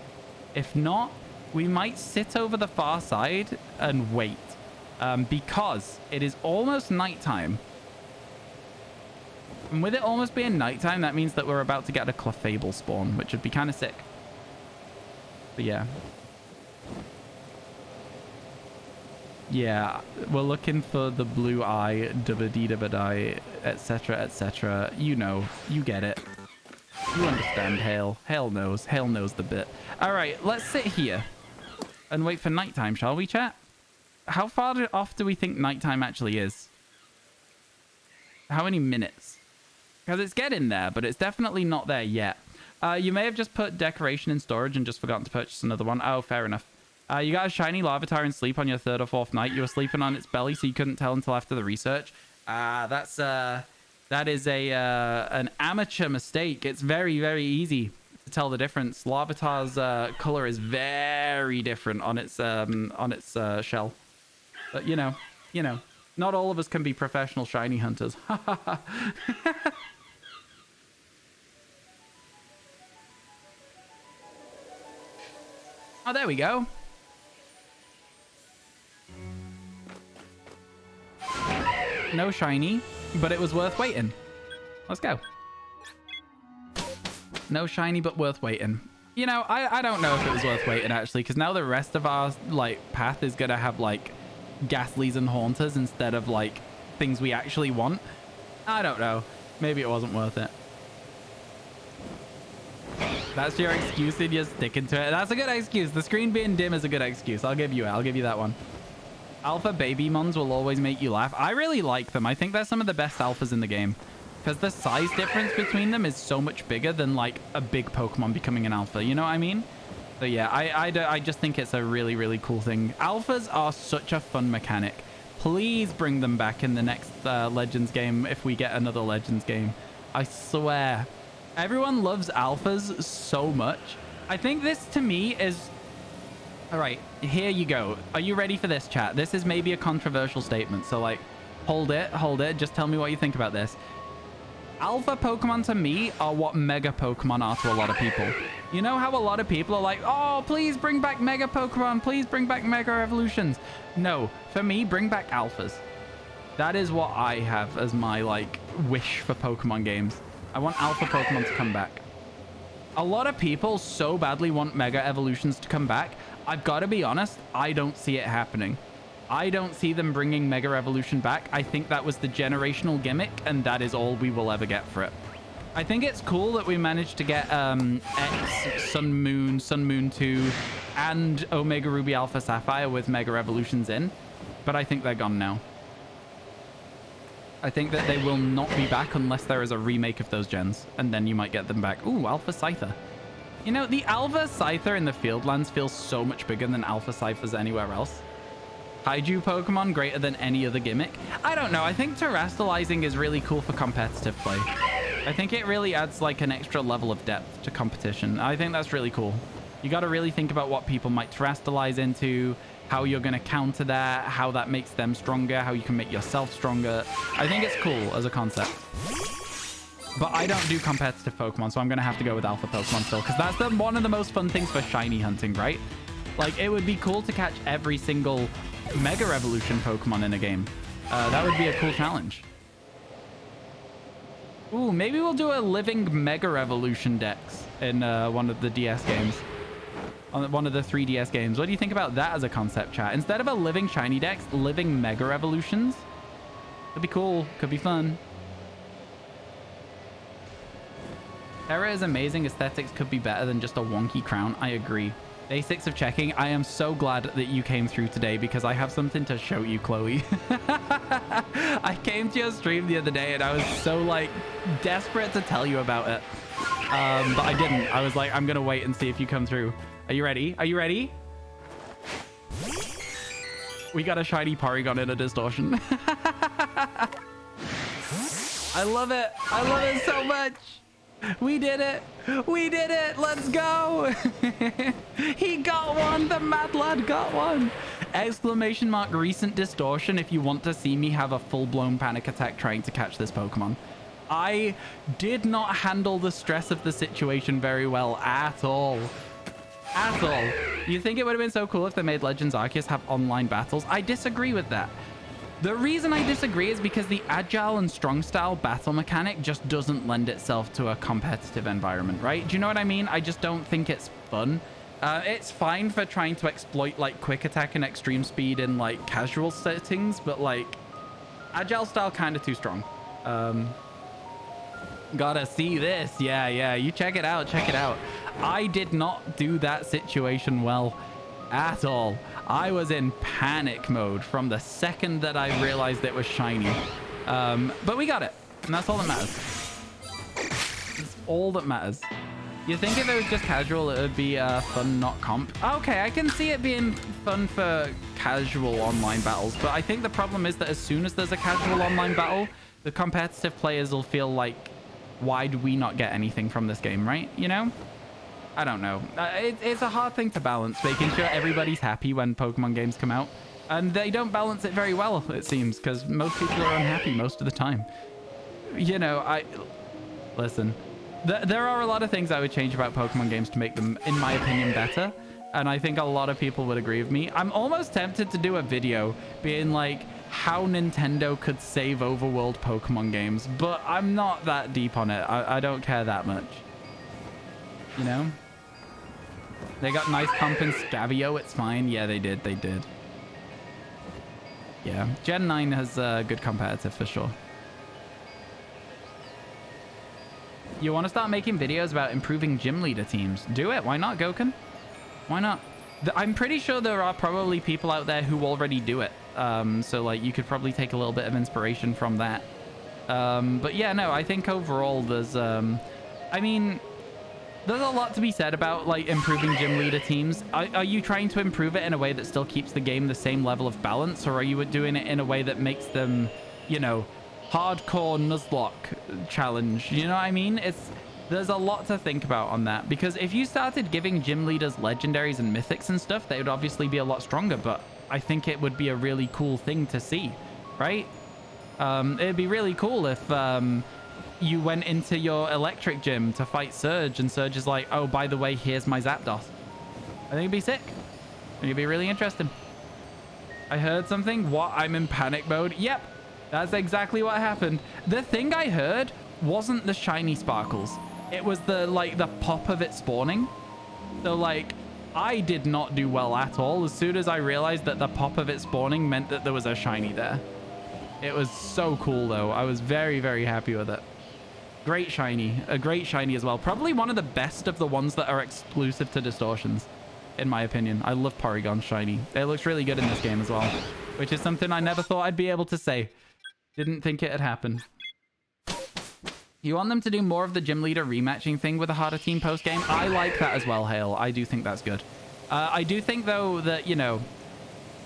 If not, we might sit over the far side and wait, because it is almost nighttime. And with it almost being nighttime, that means that we're about to get a Clefable spawn, which would be kind of sick. But yeah. Yeah, we're looking for the blue eye, dubba-dee-dubba-die, etc., etc. You know, you get it. You understand, Hale. Hale knows. Hale knows the bit. All right, let's sit here and wait for nighttime, shall we, chat? How far off do we think nighttime actually is? How many minutes? Because it's getting there, but it's definitely not there yet. You may have just put decoration in storage and just forgotten to purchase another one. Oh, fair enough. You got a shiny Larvitar in sleep on your 3rd or 4th night. You were sleeping on its belly, so you couldn't tell until after the research. That is an amateur mistake. It's very, very easy to tell the difference. Larvitar's color is very different on its shell. But you know, not all of us can be professional shiny hunters. Oh, there we go. No shiny, but it was worth waiting. Let's go. No shiny, but worth waiting. You know, I don't know if it was worth waiting, actually, because now the rest of our, like, path is going to have, like, Ghastlies and Haunters instead of, like, things we actually want. I don't know. Maybe it wasn't worth it. That's your excuse and you're sticking to it. That's a good excuse. The screen being dim is a good excuse. I'll give you it. I'll give you that one. Alpha baby mons will always make you laugh. I really like them. I think they're some of the best alphas in the game. Because the size difference between them is so much bigger than, like, a big Pokemon becoming an alpha. You know what I mean? So, yeah, I just think it's a really, really cool thing. Alphas are such a fun mechanic. Please bring them back in the next Legends game if we get another Legends game. I swear. Everyone loves alphas so much. I think this, to me, is... All right, here you go. Are you ready for this, chat? This is maybe a controversial statement, so, like, hold it. Just tell me what you think about this. Alpha Pokemon, to me, are what Mega Pokemon are to a lot of people. You know how a lot of people are like, oh, please bring back Mega Pokemon. Please bring back Mega Evolutions. No, for me, bring back Alphas. That is what I have as my, like, wish for Pokemon games. I want Alpha Pokemon to come back. A lot of people so badly want Mega Evolutions to come back. I've got to be honest, I don't see it happening. I don't see them bringing Mega Evolution back. I think that was the generational gimmick, and that is all we will ever get for it. I think it's cool that we managed to get X, Sun Moon 2, and Omega Ruby Alpha Sapphire with Mega Evolutions in, but I think they're gone now. I think that they will not be back unless there is a remake of those gens, and then you might get them back. Ooh, Alpha Scyther. You know, the Alpha Scyther in the Fieldlands feels so much bigger than Alpha Scythers anywhere else. Kaiju Pokemon greater than any other gimmick. I don't know. I think terrestrializing is really cool for competitive play. I think it really adds like an extra level of depth to competition. I think that's really cool. You got to really think about what people might terrestrialize into, how you're going to counter that, how that makes them stronger, how you can make yourself stronger. I think it's cool as a concept. But I don't do competitive Pokemon, so I'm going to have to go with Alpha Pokemon still, because that's one of the most fun things for shiny hunting, right? Like, it would be cool to catch every single Mega Evolution Pokemon in a game. That would be a cool challenge. Ooh, maybe we'll do a living Mega Evolution dex in one of the DS games. On one of the 3DS games. What do you think about that as a concept, chat? Instead of a living shiny dex, living Mega Evolutions? Could be cool. Could be fun. Terra is amazing. Aesthetics could be better than just a wonky crown. I agree. Basics of checking. I am so glad that you came through today because I have something to show you, Chloe. I came to your stream the other day and I was so like desperate to tell you about it. But I didn't. I was like, I'm going to wait and see if you come through. Are you ready? Are you ready? We got a shiny Porygon in a Distortion. I love it. I love it so much. We did it. We did it. Let's go. He got one. The mad lad got one. Exclamation mark recent Distortion if you want to see me have a full-blown panic attack trying to catch this Pokemon. I did not handle the stress of the situation very well at all. At all. You think it would have been so cool if they made Legends Arceus have online battles? I disagree with that. The reason I disagree is because the agile and strong style battle mechanic just doesn't lend itself to a competitive environment, right? Do you know what I mean? I just don't think it's fun. It's fine for trying to exploit like quick attack and extreme speed in like casual settings, but like agile style kind of too strong. Gotta see this. Yeah, you check it out. Check it out. I did not do that situation well at all. I was in panic mode from the second that I realized it was shiny. But we got it. And that's all that matters. It's all that matters. You think if it was just casual, it would be fun, not comp? Okay, I can see it being fun for casual online battles. But I think the problem is that as soon as there's a casual online battle, the competitive players will feel like, why do we not get anything from this game, right? You know? I don't know. It's a hard thing to balance, making sure everybody's happy when Pokemon games come out. And they don't balance it very well, it seems, because most people are unhappy most of the time. You know, listen. There are a lot of things I would change about Pokemon games to make them, in my opinion, better. And I think a lot of people would agree with me. I'm almost tempted to do a video being like, how Nintendo could save overworld Pokemon games. But I'm not that deep on it. I don't care that much. You know? They got nice comp in Scavio. It's fine. Yeah, they did. They did. Yeah. Gen 9 has good competitive for sure. You want to start making videos about improving gym leader teams? Do it. Why not, Goken? Why not? I'm pretty sure there are probably people out there who already do it. So, like, you could probably take a little bit of inspiration from that. But, yeah, no, I think overall there's... I mean... There's a lot to be said about, like, improving gym leader teams. Are you trying to improve it in a way that still keeps the game the same level of balance? Or are you doing it in a way that makes them, you know, hardcore Nuzlocke challenge? You know what I mean? There's a lot to think about on that. Because if you started giving gym leaders legendaries and mythics and stuff, they would obviously be a lot stronger. But I think it would be a really cool thing to see, right? It'd be really cool if... you went into your electric gym to fight Surge and Surge is like, oh, by the way, here's my Zapdos. I think it'd be sick. I think it'd be really interesting. I heard something. What? I'm in panic mode. Yep. That's exactly what happened. The thing I heard wasn't the shiny sparkles. It was the pop of it spawning. So like, I did not do well at all. As soon as I realized that the pop of it spawning meant that there was a shiny there. It was so cool though. I was very, very happy with it. Great shiny. A great shiny as well. Probably one of the best of the ones that are exclusive to Distortions, in my opinion. I love Porygon shiny. It looks really good in this game as well, which is something I never thought I'd be able to say. Didn't think it had happened. You want them to do more of the gym leader rematching thing with a harder team post-game? I like that as well, Hale. I do think that's good. I do think, though, that, you know,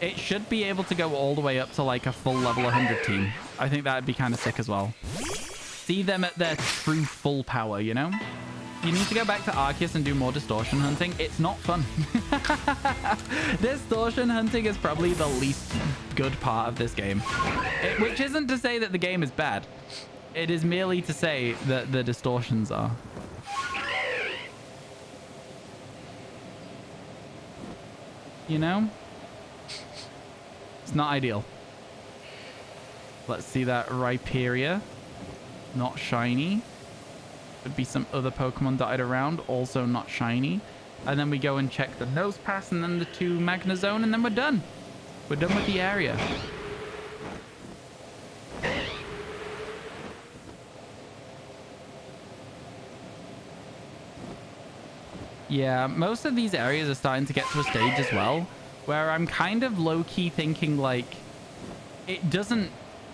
it should be able to go all the way up to, like, a full level 100 team. I think that'd be kind of sick as well. see them at their true full power, you know? You need to go back to Arceus and do more distortion hunting. It's not fun. Distortion hunting is probably the least good part of this game. Which isn't to say that the game is bad. It is merely to say that the distortions are. You know? It's not ideal. Let's see that Rhyperior. Not shiny. Could be some other Pokemon dotted around. Also not shiny. And then we go and check the Nose Pass and then the 2 Magnezone, and then we're done. We're done with the area. Yeah, most of these areas are starting to get to a stage as well where I'm kind of low-key thinking, like, it doesn't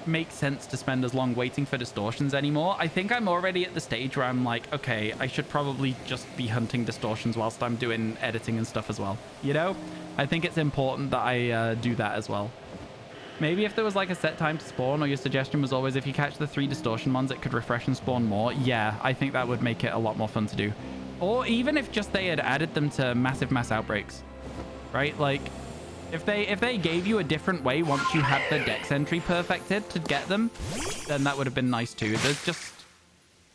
make sense to spend as long waiting for distortions anymore. I think I'm already at the stage where I'm like, okay, I should probably just be hunting distortions whilst I'm doing editing and stuff as well. You know? I think it's important that I do that as well. Maybe if there was like a set time to spawn, or your suggestion was always if you catch the 3 distortion ones, it could refresh and spawn more. Yeah, I think that would make it a lot more fun to do. Or even if just they had added them to massive mass outbreaks, right? Like if they gave you a different way once you had the dex entry perfected to get them, then that would have been nice too. There's just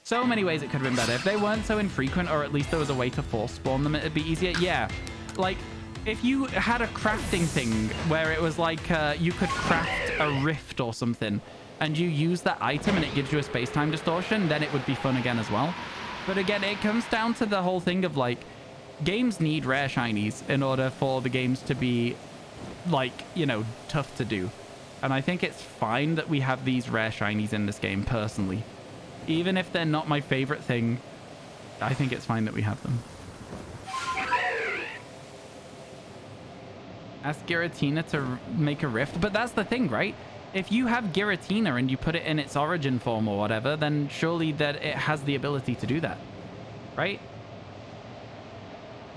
so many ways it could have been better. If they weren't so infrequent, or at least there was a way to force spawn them, it'd be easier. Yeah, like if you had a crafting thing where it was like you could craft a rift or something and you use that item and it gives you a space-time distortion, then it would be fun again as well. But again, it comes down to the whole thing of like, games need rare shinies in order for the games to be like, you know, tough to do. And I think it's fine that we have these rare shinies in this game personally. Even if they're not my favorite thing, I think it's fine that we have them. Ask Giratina to make a rift, but that's the thing, right? If you have Giratina and you put it in its origin form or whatever, then surely that it has the ability to do that, right?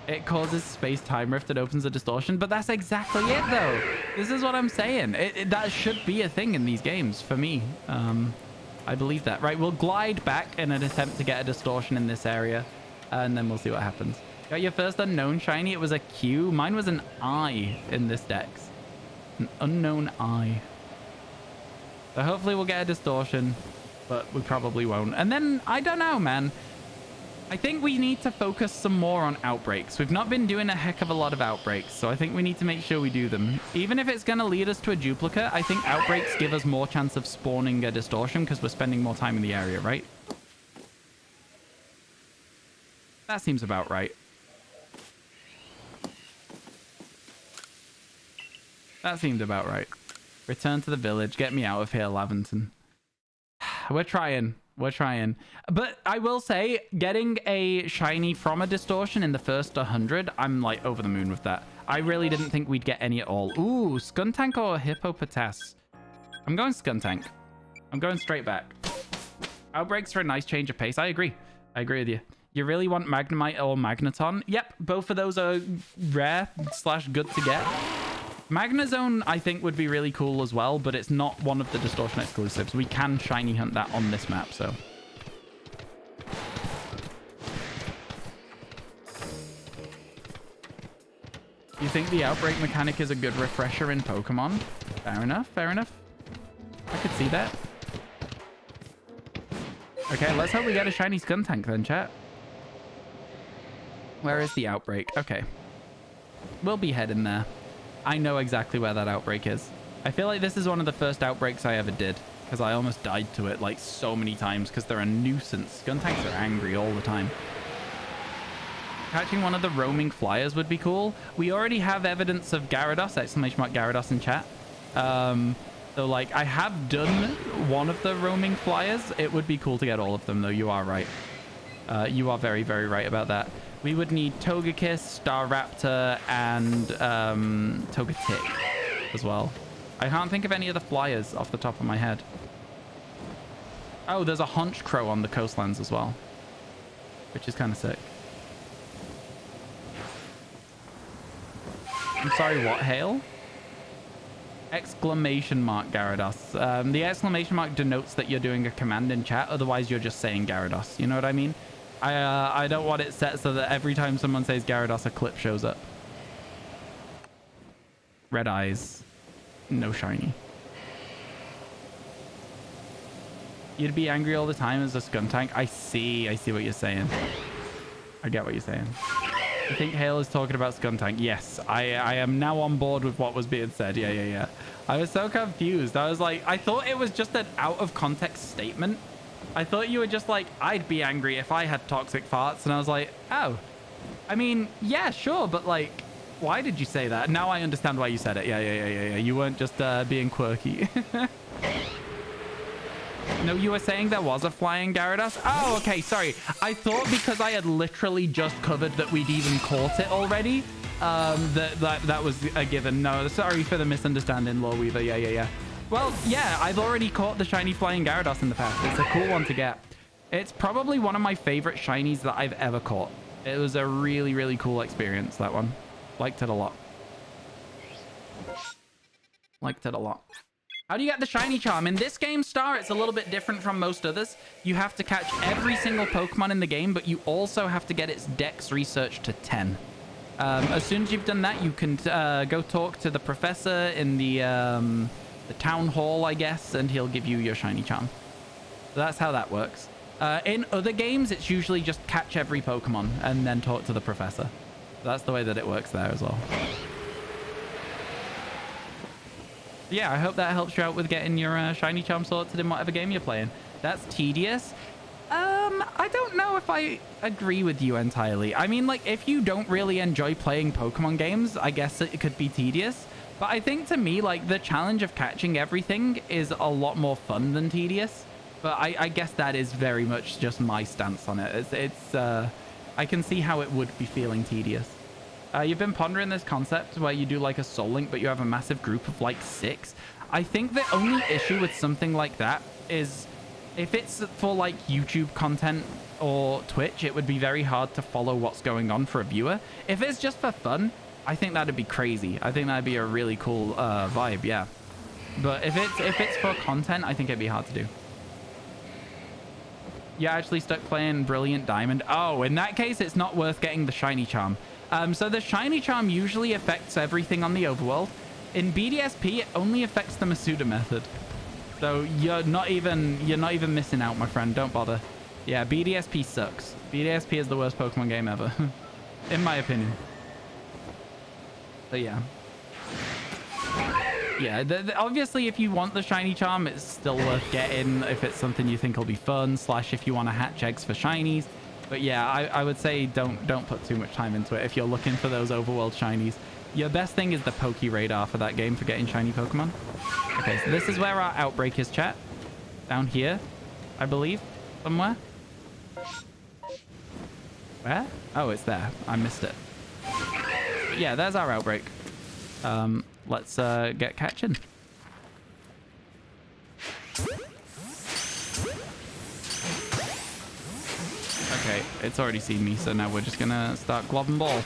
It causes space-time rift that opens a distortion, but that's exactly it, though. This is what I'm saying. That should be a thing in these games for me. I believe that. Right, we'll glide back in an attempt to get a distortion in this area, and then we'll see what happens. Got your first unknown shiny. It was a Q. Mine was an I in this dex. An unknown I. So hopefully we'll get a distortion, but we probably won't. And then, I don't know, man. I think we need to focus some more on outbreaks. We've not been doing a heck of a lot of outbreaks, so I think we need to make sure we do them. Even if it's going to lead us to a duplicate, I think outbreaks give us more chance of spawning a distortion because we're spending more time in the area, right? That seems about right. That seemed about right. Return to the village. Get me out of here, Laventon. We're trying. We're trying. But I will say, getting a shiny from a distortion in the first 100, I'm like over the moon with that. I really didn't think we'd get any at all. Ooh, Skuntank or Hippopotas? I'm going Skuntank. I'm going straight back. Outbreaks are a nice change of pace. I agree. I agree with you. You really want Magnemite or Magneton? Yep, both of those are rare / good to get. Magnezone, I think, would be really cool as well, but it's not one of the distortion exclusives. We can shiny hunt that on this map, so. You think the outbreak mechanic is a good refresher in Pokemon? Fair enough, fair enough. I could see that. Okay, let's hope we get a shiny Skuntank then, chat. Where is the outbreak? Okay. We'll be heading there. I know exactly where that outbreak is. I feel like this is one of the first outbreaks I ever did, because I almost died to it like so many times because they're a nuisance. Skuntanks are angry all the time. Catching one of the roaming flyers would be cool. We already have evidence of Gyarados, !Gyarados in chat. So like I have done one of the roaming flyers. It would be cool to get all of them though. You are right. You are very, very right about that. We would need Togekiss, Staraptor, and Togetic as well. I can't think of any of the flyers off the top of my head. Oh, there's a Honchkrow on the coastlands as well, which is kind of sick. I'm sorry, what, Hail? Exclamation mark Gyarados. The exclamation mark denotes that you're doing a command in chat. Otherwise, you're just saying Gyarados. You know what I mean? I don't want it set so that every time someone says Gyarados, a clip shows up. Red eyes. No shiny. You'd be angry all the time as a Skuntank. I see what you're saying. I get what you're saying. I think Hale is talking about Skuntank. Yes, I am now on board with what was being said. Yeah. I was so confused. I was like, I thought it was just an out of context statement. I thought you were just like, I'd be angry if I had toxic farts. And I was like, oh, I mean, yeah, sure. But like, why did you say that? Now I understand why you said it. Yeah. You weren't just being quirky. No, you were saying there was a flying Gyarados? Oh, okay, sorry. I thought because I had literally just covered that we'd even caught it already, that was a given. No, sorry for the misunderstanding, Lore Weaver. Yeah. Well, yeah, I've already caught the shiny flying Gyarados in the past. It's a cool one to get. It's probably one of my favorite shinies that I've ever caught. It was a really, really cool experience, that one. Liked it a lot. How do you get the shiny charm? In this game, Star, it's a little bit different from most others. You have to catch every single Pokemon in the game, but you also have to get its Dex research to 10. As soon as you've done that, you can go talk to the professor in the town hall, I guess, and he'll give you your shiny charm. So that's how that works. In other games, it's usually just catch every Pokemon and then talk to the professor. That's the way that it works there as well. Yeah, I hope that helps you out with getting your shiny charm sorted in whatever game you're playing. That's tedious. I don't know if I agree with you entirely. I mean, like, if you don't really enjoy playing Pokemon games, I guess it could be tedious. But I think to me, like, the challenge of catching everything is a lot more fun than tedious. But I guess that is very much just my stance on it. I can see how it would be feeling tedious. You've been pondering this concept where you do like a Soul Link, but you have a massive group of like 6. I think the only issue with something like that is if it's for like YouTube content or Twitch, it would be very hard to follow what's going on for a viewer. If it's just for fun, I think that'd be crazy. I think that'd be a really cool vibe, yeah. But if it's for content, I think it'd be hard to do. You actually stuck playing Brilliant Diamond. Oh, in that case, it's not worth getting the shiny charm. So the shiny charm usually affects everything on the overworld. In BDSP, it only affects the Masuda method. So you're not even missing out, my friend. Don't bother. Yeah, BDSP sucks. BDSP is the worst Pokemon game ever, in my opinion. But yeah. Yeah, obviously, if you want the shiny charm, it's still worth getting if it's something you think will be fun, / if you want to hatch eggs for shinies. But yeah, I would say don't put too much time into it if you're looking for those overworld shinies. Your best thing is the Poke Radar for that game for getting shiny Pokemon. Okay, so this is where our outbreak is, chat. Down here, I believe, somewhere. Where? Oh, it's there. I missed it. But yeah, there's our outbreak. Let's get catching. Okay, it's already seen me, so now we're just gonna start globbing ball.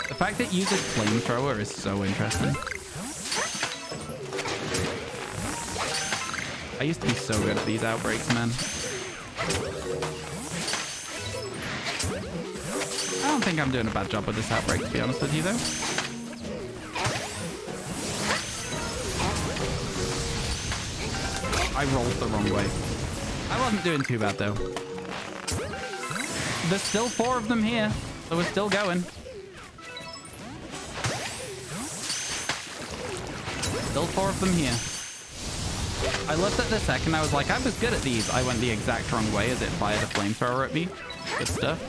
The fact that it uses flamethrower is so interesting. I used to be so good at these outbreaks, man. I don't think I'm doing a bad job with this outbreak, to be honest with you, though. I rolled the wrong way. I wasn't doing too bad, though. There's still 4 of them here, so we're still going. Still 4 of them here. I looked at the second, I was like, I was good at these. I went the exact wrong way as it fired a flamethrower at me. Good stuff.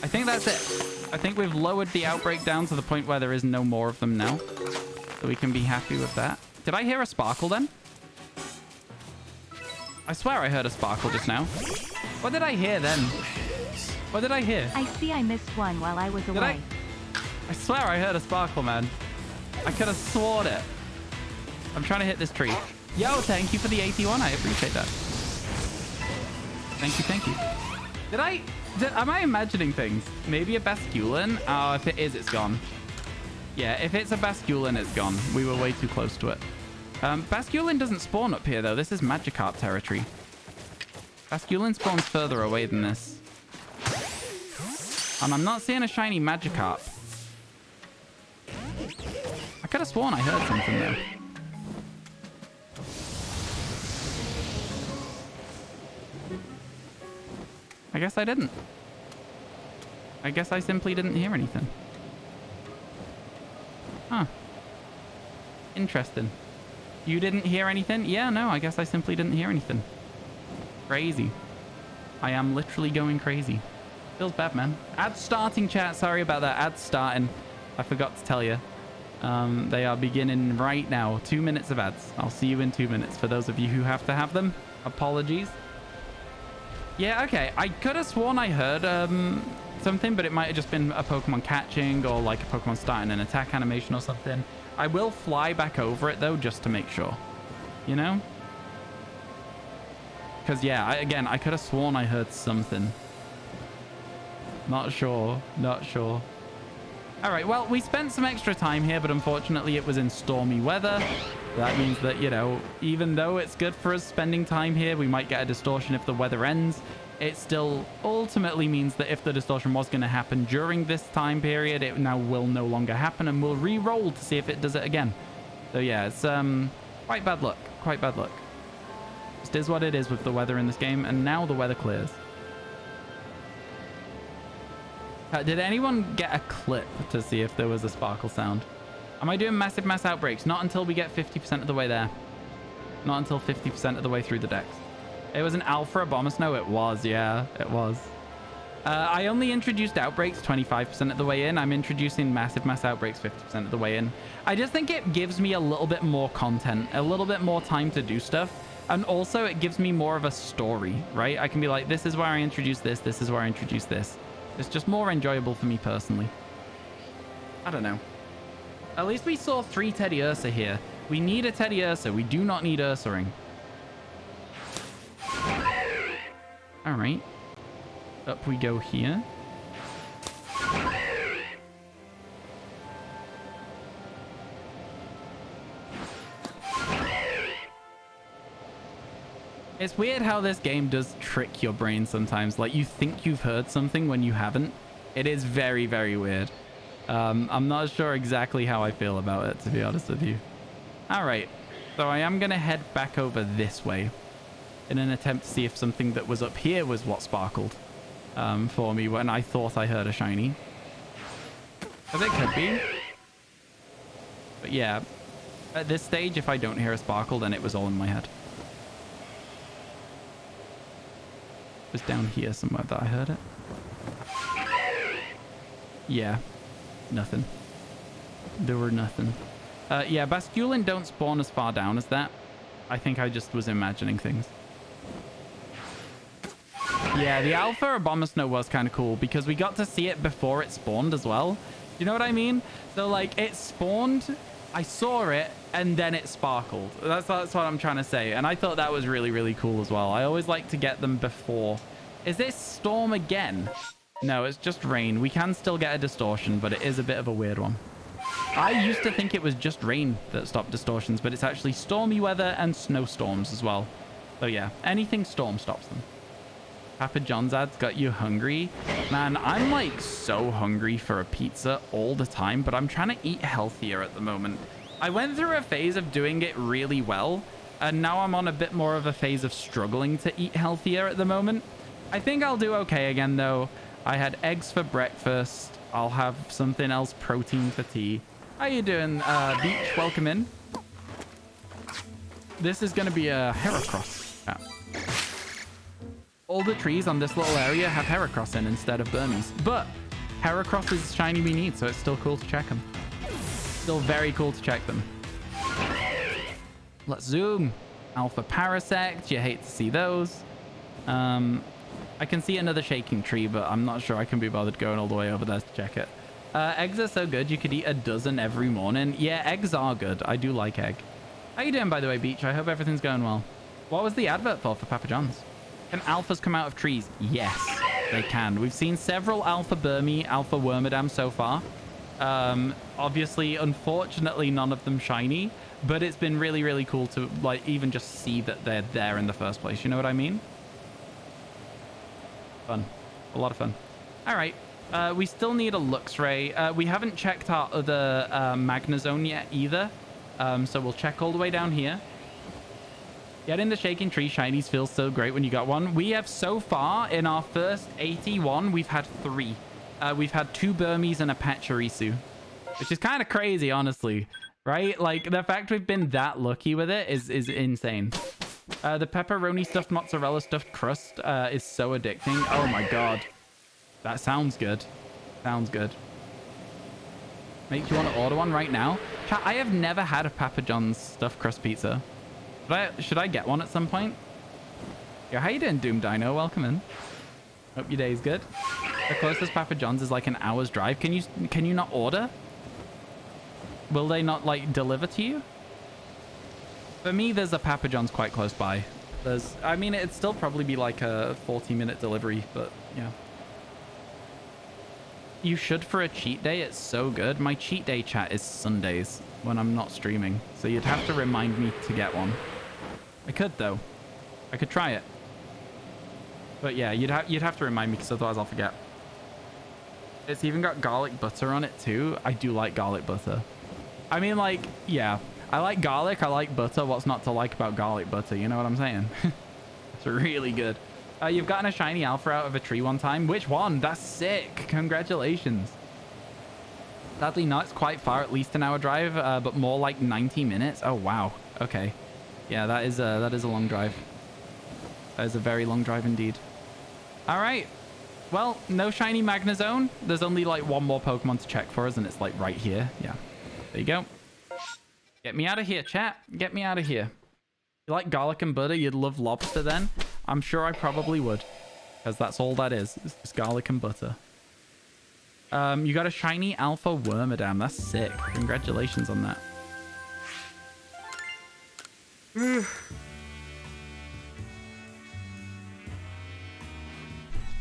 I think that's it. I think we've lowered the outbreak down to the point where there is no more of them now. So we can be happy with that. Did I hear a sparkle then? I swear I heard a sparkle just now. What did I hear then? What did I hear? I see I missed one while I was away. I swear I heard a sparkle, man. I could have sworn it. I'm trying to hit this tree. Yo, thank you for the 81. I appreciate that. Thank you, thank you. Am I imagining things? Maybe a Basculin? Oh, if it is, it's gone. Yeah, if it's a Basculin, it's gone. We were way too close to it. Basculin doesn't spawn up here, though. This is Magikarp territory. Basculin spawns further away than this. And I'm not seeing a shiny Magikarp. I could have sworn I heard something, though. I guess I didn't. I guess I simply didn't hear anything. Huh. Interesting. You didn't hear anything? Yeah, no, I guess I simply didn't hear anything. Crazy. I am literally going crazy. Feels bad, man. Ads starting, chat. Sorry about that. Ads starting. I forgot to tell you. They are beginning right now. 2 minutes of ads. I'll see you in 2 minutes. For those of you who have to have them, apologies. Yeah, okay. I could have sworn I heard something, but it might have just been a Pokemon catching or like a Pokemon starting an attack animation or something. I will fly back over it, though, just to make sure. You know? Because, yeah, again, I could have sworn I heard something. Not sure. Not sure. All right, well, we spent some extra time here, but unfortunately it was in stormy weather. That means that, you know, even though it's good for us spending time here, we might get a distortion if the weather ends. It still ultimately means that if the distortion was going to happen during this time period, it now will no longer happen, and we'll re-roll to see if it does it again. So yeah, it's quite bad luck. Quite bad luck. Just is what it is with the weather in this game, and now the weather clears. Did anyone get a clip to see if there was a sparkle sound? Am I doing massive mass outbreaks? Not until we get 50% of the way there. Not until 50% of the way through the decks. It was an alpha Abomasnow? It was, yeah, it was. I only introduced outbreaks 25% of the way in. I'm introducing massive mass outbreaks 50% of the way in. I just think it gives me a little bit more content, a little bit more time to do stuff. And also it gives me more of a story, right? I can be like, this is where I introduced this. This is where I introduced this. It's just more enjoyable for me personally. I don't know. At least we saw 3 Teddy Ursa here. We need a Teddy Ursa. We do not need Ursaring. All right. Up we go here. It's weird how this game does trick your brain sometimes. Like, you think you've heard something when you haven't. It is very, very weird. I'm not sure exactly how I feel about it, to be honest with you. All right. So I am going to head back over this way in an attempt to see if something that was up here was what sparkled for me when I thought I heard a shiny. Because it could be. But yeah, at this stage, if I don't hear a sparkle, then it was all in my head. It was down here somewhere that I heard it. Yeah, nothing. There were nothing. Yeah, Basculin don't spawn as far down as that. I think I just was imagining things. Yeah, the Alpha Abomasnow was kind of cool because we got to see it before it spawned as well. You know what I mean? So, like, it spawned, I saw it, and then it sparkled. That's what I'm trying to say. And I thought that was really, really cool as well. I always like to get them before. Is this storm again? No, it's just rain. We can still get a distortion, but it is a bit of a weird one. I used to think it was just rain that stopped distortions, but it's actually stormy weather and snowstorms as well. So yeah, anything storm stops them. Papa John's ads got you hungry? Man, I'm like so hungry for a pizza all the time, but I'm trying to eat healthier at the moment. I went through a phase of doing it really well, and now I'm on a bit more of a phase of struggling to eat healthier at the moment. I think I'll do okay again, though. I had eggs for breakfast. I'll have something else protein for tea. How you doing, Beach? Welcome in. This is going to be a Heracross. Yeah. All the trees on this little area have Heracross in instead of Burmese. But Heracross is shiny we need, so it's still cool to check them. Still very cool to check them. Let's zoom. Alpha Parasect. You hate to see those. I can see another shaking tree, but I'm not sure I can be bothered going all the way over there to check it. Eggs are so good. You could eat a dozen every morning. Yeah, eggs are good. I do like egg. How you doing, by the way, Beach? I hope everything's going well. What was the advert for Papa John's? Can alphas come out of trees? Yes, they can. We've seen several alpha Burmy, alpha Wormadam so far. Obviously, unfortunately, none of them shiny, but it's been really, really cool to like even just see that they're there in the first place. You know what I mean? Fun. A lot of fun. All right. We still need a Luxray. We haven't checked our other Magnezone yet either. So we'll check all the way down here. Getting the Shaking Tree shinies feels so great when you got one. We have so far, in our first 81, we've had 3. We've had 2 Burmies and a Pachirisu, which is kind of crazy, honestly. Right? Like, the fact we've been that lucky with it is insane. The pepperoni stuffed mozzarella stuffed crust is so addicting. Oh my god. That sounds good. Sounds good. Make you want to order one right now? Chat, I have never had a Papa John's stuffed crust pizza. Should I get one at some point? Yo, how you doing, Doom Dino? Welcome in. Hope your day's good. The closest Papa John's is like an hour's drive. Can you not order? Will they not like deliver to you? For me, there's a Papa John's quite close by. I mean, it'd still probably be like a 40-minute delivery, but yeah. You should for a cheat day. It's so good. My cheat day chat is Sundays when I'm not streaming, so you'd have to remind me to get one. I could though. I could try it. But yeah, you'd have to remind me because otherwise I'll forget. It's even got garlic butter on it too. I do like garlic butter. I mean, like, yeah, I like garlic. I like butter. What's not to like about garlic butter? You know what I'm saying? It's really good. You've gotten a shiny alpha out of a tree one time. Which one? That's sick. Congratulations. Sadly, not. It's quite far, at least an hour drive, but more like 90 minutes. Oh, wow. Okay. Yeah, that is a long drive. That is a very long drive indeed. All right. Well, no shiny Magnezone. There's only like one more Pokemon to check for us, and it's like right here. Yeah. There you go. Get me out of here, chat. Get me out of here. You like garlic and butter? You'd love lobster then? I'm sure I probably would. Because that's all that is. It's just garlic and butter. You got a shiny alpha Wormadam. That's sick. Congratulations on that.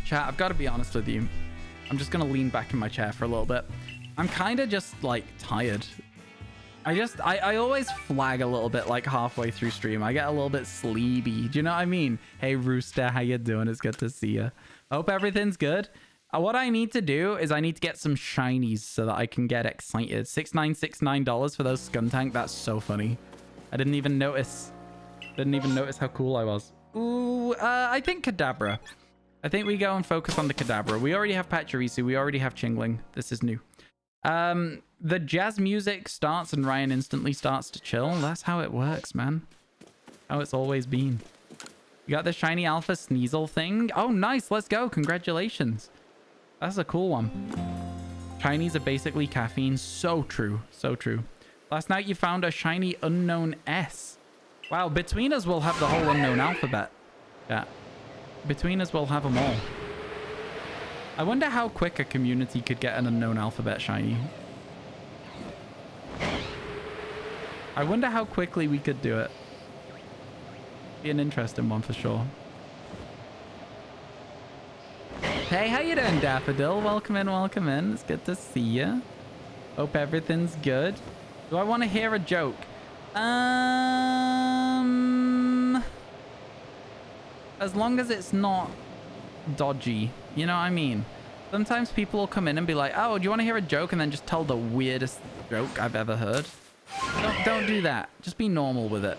Chat, I've got to be honest with you. I'm just going to lean back in my chair for a little bit. I'm kind of just like tired. I always flag a little bit like halfway through stream. I get a little bit sleepy. Do you know what I mean? Hey, Rooster, how you doing? It's good to see you. Hope everything's good. What I need to do is I need to get some shinies so that I can get excited. $6969 for those Skuntank. That's so funny. I didn't even notice. Didn't even notice how cool I was. Ooh, I think Kadabra. I think we go and focus on the Kadabra. We already have Pachirisu. We already have Chingling. This is new. The jazz music starts and Ryan instantly starts to chill. That's how it works, man. How it's always been. You got the shiny alpha Sneasel thing. Oh, nice. Let's go. Congratulations. That's a cool one. Shinies are basically caffeine. So true. So true. Last night you found a shiny Unown S. Wow. Between us, we'll have the whole Unown alphabet. Yeah. Between us, we'll have them all. I wonder how quick a community could get an Unown alphabet shiny. I wonder how quickly we could do it. Be an interesting one for sure. Hey, how you doing, Daffodil? Welcome in, welcome in. It's good to see you. Hope everything's good. Do I want to hear a joke? As long as it's not dodgy. You know what I mean? Sometimes people will come in and be like, oh, do you want to hear a joke? And then just tell the weirdest joke I've ever heard. Don't do that. Just be normal with it.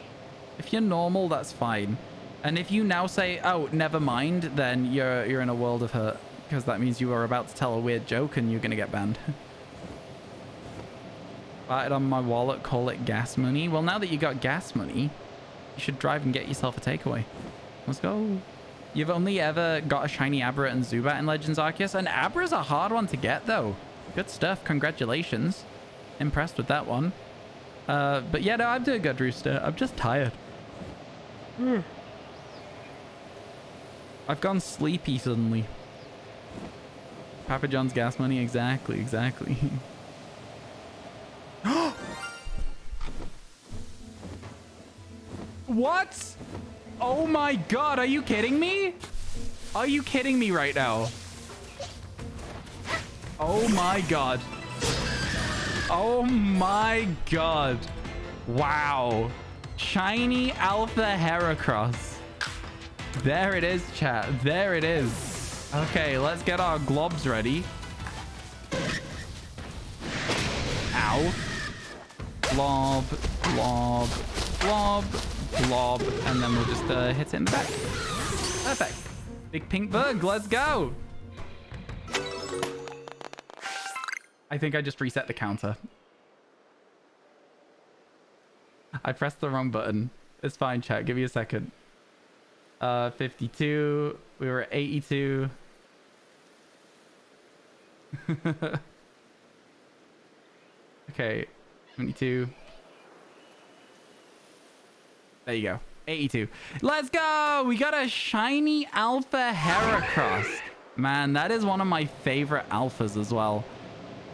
If you're normal, that's fine. And if you now say, oh, never mind, then you're in a world of hurt. Because that means you are about to tell a weird joke and you're going to get banned. Buy it on my wallet, call it gas money. Well, now that you got gas money, you should drive and get yourself a takeaway. Let's go. You've only ever got a shiny Abra and Zubat in Legends Arceus. And Abra's a hard one to get, though. Good stuff. Congratulations. Impressed with that one. But yeah, no, I'm doing good, Rooster. I'm just tired. I've gone sleepy suddenly. Papa John's gas money. Exactly, exactly. What? Oh my god, are you kidding me? Are you kidding me right now? Oh my god. Oh my god. Wow. Shiny Alpha Heracross. There it is, chat. There it is. Okay, let's get our globs ready. Ow. Blob, blob, blob, blob. And then we'll just hit it in the back. Perfect. Big pink bug. Let's go. I think I just reset the counter. I pressed the wrong button. It's fine, chat. Give me a second. 52. We were at 82. Okay. 72. There you go. 82. Let's go! We got a shiny Alpha Heracross. Man, that is one of my favorite alphas as well.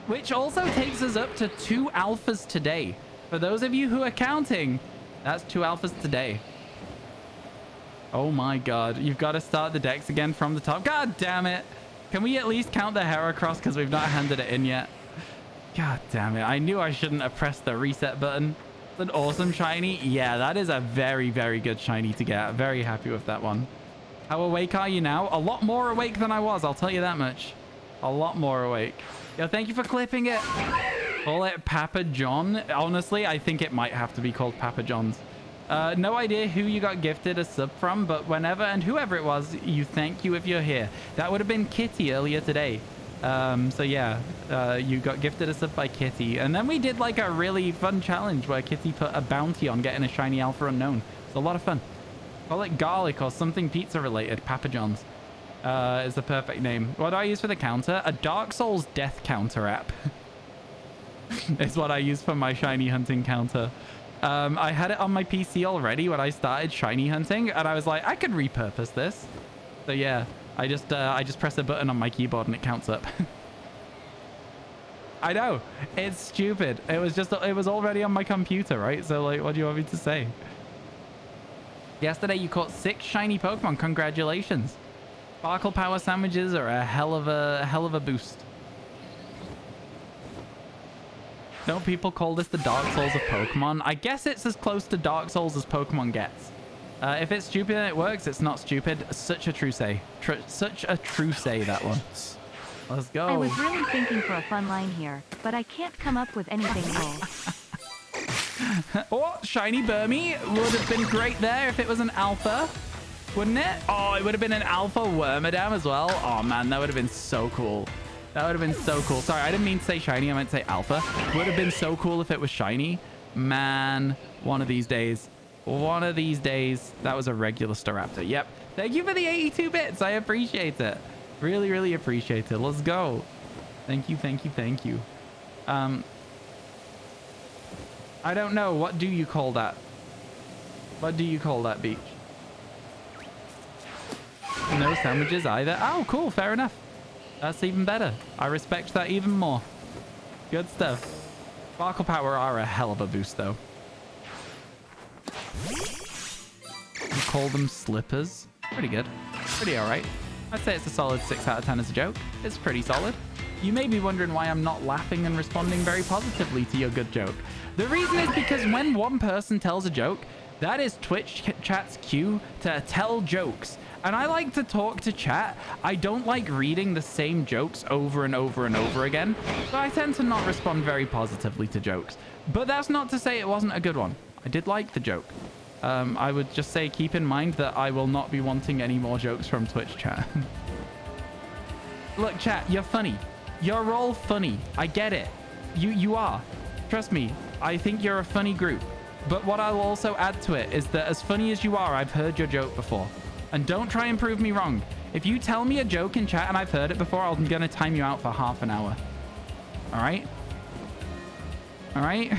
Which also takes us up to 2 alphas today. For those of you who are counting, that's 2 alphas today. Oh my god. You've got to start the decks again from the top. God damn it. Can we at least count the Heracross because we've not handed it in yet? God damn it. I knew I shouldn't have pressed the reset button. It's an awesome shiny. Yeah, that is a very, very good shiny to get. Very happy with that one. How awake are you now? A lot more awake than I was. I'll tell you that much. A lot more awake. Yo, thank you for clipping it. Call it Papa John. Honestly, I think it might have to be called Papa John's. No idea who you got gifted a sub from, but whenever and whoever it was, thank you if you're here. That would have been Kitty earlier today. So yeah, you got gifted a sub by Kitty. And then we did like a really fun challenge where Kitty put a bounty on getting a shiny Alpha Unknown. It's a lot of fun. Call it garlic or something pizza related. Papa John's is the perfect name. What do I use for the counter? A Dark Souls death counter app. Is what I use for my shiny hunting counter. I had it on my PC already when I started shiny hunting, and I was like, I could repurpose this. So yeah, I just press a button on my keyboard and it counts up. I know, it's stupid. It was already on my computer, right? So like, what do you want me to say? Yesterday you caught 6 shiny Pokemon. Congratulations. Sparkle Power sandwiches are a hell of a boost. Don't people call this the Dark Souls of Pokemon? I guess it's as close to Dark Souls as Pokemon gets. If it's stupid and it works, it's not stupid. Such a true say. Such a true say, that one. Let's go. I was really thinking for a fun line here, but I can't come up with anything cool. Oh, shiny Burmy would have been great there if it was an alpha, wouldn't it? Oh, it would have been an alpha Wormadam as well. Oh man, that would have been so cool. That would have been so cool. Sorry, I didn't mean to say shiny. I meant to say alpha. Would have been so cool if it was shiny. Man, one of these days. One of these days. That was a regular Staraptor. Yep. Thank you for the 82 bits. I appreciate it. Really, really appreciate it. Let's go. Thank you, thank you, thank you. I don't know. What do you call that? What do you call that, Beach? No sandwiches either. Oh, cool. Fair enough. That's even better. I respect that even more. Good stuff. Sparkle Power are a hell of a boost, though. You call them slippers. Pretty good. Pretty alright. I'd say it's a solid 6 out of 10 as a joke. It's pretty solid. You may be wondering why I'm not laughing and responding very positively to your good joke. The reason is because when one person tells a joke, that is Twitch chat's cue to tell jokes. And I like to talk to chat. I don't like reading the same jokes over and over and over again. So I tend to not respond very positively to jokes. But that's not to say it wasn't a good one. I did like the joke. I would just say keep in mind that I will not be wanting any more jokes from Twitch chat. Look, chat, you're funny. You're all funny. I get it. You are. Trust me. I think you're a funny group. But what I'll also add to it is that as funny as you are, I've heard your joke before. And don't try and prove me wrong. If you tell me a joke in chat and I've heard it before, I'm going to time you out for half an hour. All right? All right?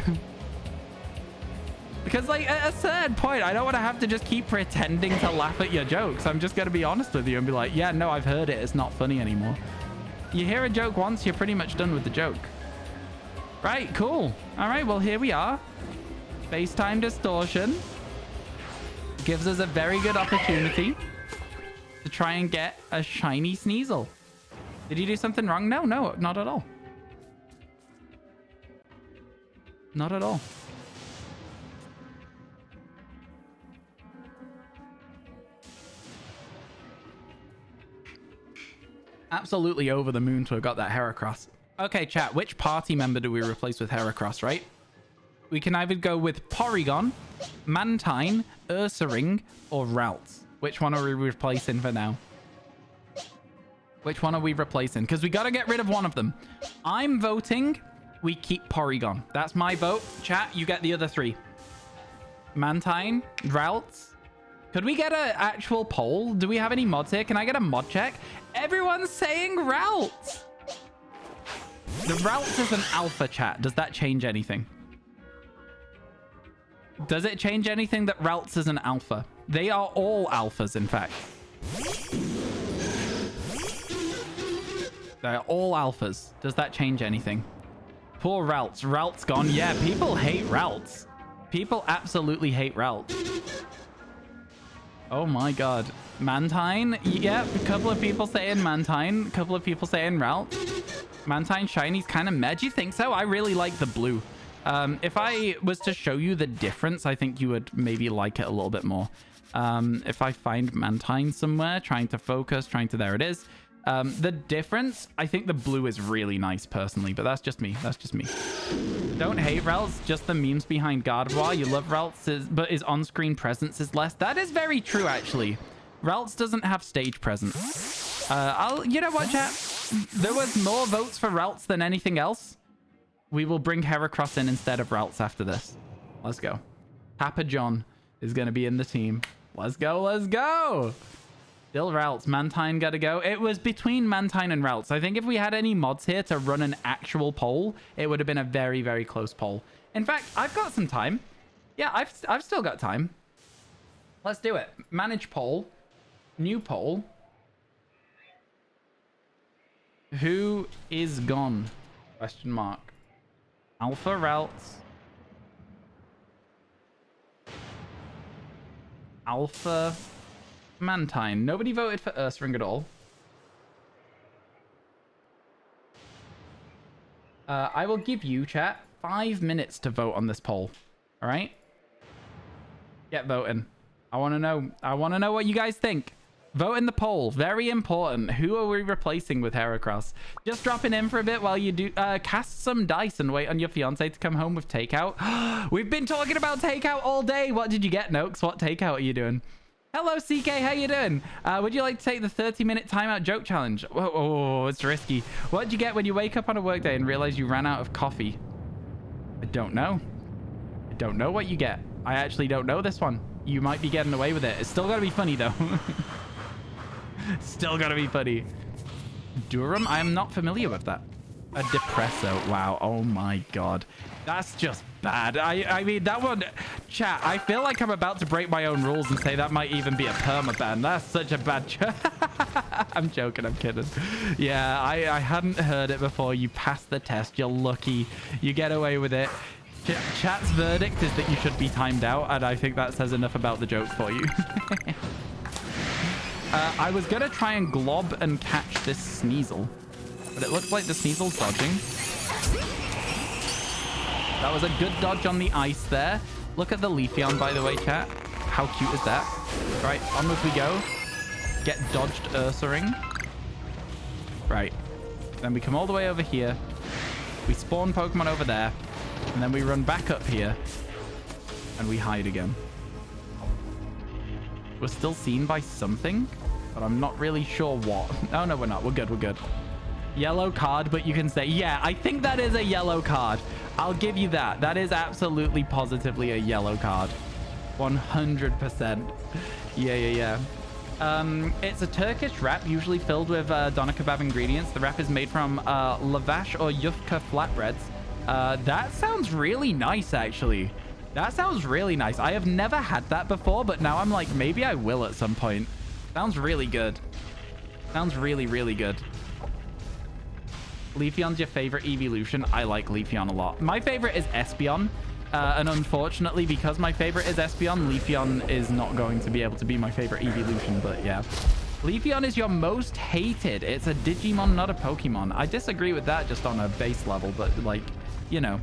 Because, like, at a certain point, I don't want to have to just keep pretending to laugh at your jokes. I'm just going to be honest with you and be like, yeah, no, I've heard it. It's not funny anymore. You hear a joke once, you're pretty much done with the joke. Right, cool. All right, well, here we are. FaceTime Distortion. Gives us a very good opportunity to try and get a shiny Sneasel. Did you do something wrong? No, not at all. Not at all. Absolutely over the moon to have got that Heracross. Okay, chat, which party member do we replace with Heracross, right? We can either go with Porygon, Mantine, Ursaring, or Ralts. Which one are we replacing for now? Which one are we replacing? Because we got to get rid of one of them. I'm voting we keep Porygon. That's my vote. Chat, you get the other three. Mantine, Ralts. Could we get an actual poll? Do we have any mods here? Can I get a mod check? Everyone's saying Ralts. The Ralts is an alpha, chat. Does that change anything? Does it change anything that Ralts is an alpha? They are all alphas, in fact. They're all alphas. Does that change anything? Poor Ralts. Ralts gone. Yeah, people hate Ralts. People absolutely hate Ralts. Oh my god. Mantine? Yeah, a couple of people saying Mantine. A couple of people saying Ralts. Mantine Shiny's kind of meh. Do you think so? I really like the blue. If I was to show you the difference, I think you would maybe like it a little bit more. If I find Mantine somewhere, trying to focus, there it is. The difference, I think the blue is really nice personally, but that's just me. That's just me. Don't hate Ralts, just the memes behind Gardevoir. You love Ralts, but his on-screen presence is less. That is very true, actually. Ralts doesn't have stage presence. You know what, chat? There was more votes for Ralts than anything else. We will bring Heracross in instead of Ralts after this. Let's go. Papa John is going to be in the team. Let's go, let's go! Still Ralts. Mantine got to go. It was between Mantine and Ralts. I think if we had any mods here to run an actual poll, it would have been a very, very close poll. In fact, I've got some time. Yeah, I've still got time. Let's do it. Manage poll. New poll. Who is gone? Question mark. Alpha Ralts. Alpha Mantine. Nobody voted for Ursaring at all. I will give you, chat, 5 minutes to vote on this poll. All right? Get voting. I want to know. I want to know what you guys think. Vote in the poll. Very important. Who are we replacing with Heracross? Just dropping in for a bit while you do cast some dice and wait on your fiance to come home with takeout. We've been talking about takeout all day. What did you get, Noakes? What takeout are you doing? Hello, CK. How you doing? Would you like to take the 30-minute timeout joke challenge? Whoa, it's risky. What did you get when you wake up on a workday and realize you ran out of coffee? I don't know. I don't know what you get. I actually don't know this one. You might be getting away with it. It's still got to be funny, though. Still gotta be funny. Durham? I am not familiar with that. A depresso. Wow. Oh my god. That's just bad. I mean, that one... Chat, I feel like I'm about to break my own rules and say that might even be a permaban. That's such a bad... I'm joking. I'm kidding. Yeah, I hadn't heard it before. You passed the test. You're lucky. You get away with it. Chat's verdict is that you should be timed out, and I think that says enough about the joke for you. I was going to try and glob and catch this Sneasel, but it looks like the Sneasel's dodging. That was a good dodge on the ice there. Look at the Leafeon, by the way, chat. How cute is that? Right, onwards we go. Get dodged Ursaring. Right. Then we come all the way over here. We spawn Pokemon over there. And then we run back up here. And we hide again. We're still seen by something, but I'm not really sure what. Oh, no, we're not. We're good. We're good. Yellow card, but you can say, yeah, I think that is a yellow card. I'll give you that. That is absolutely positively a yellow card. 100%. Yeah. It's a Turkish wrap, usually filled with doner kebab ingredients. The wrap is made from lavash or yufka flatbreads. That sounds really nice, actually. That sounds really nice. I have never had that before, but now I'm like, maybe I will at some point. Sounds really good. Sounds really, really good. Leafeon's your favorite evolution? I like Leafeon a lot. My favorite is Espeon. And unfortunately, because my favorite is Espeon, Leafeon is not going to be able to be my favorite evolution, but yeah. Leafeon is your most hated. It's a Digimon, not a Pokemon. I disagree with that just on a base level, but like, you know,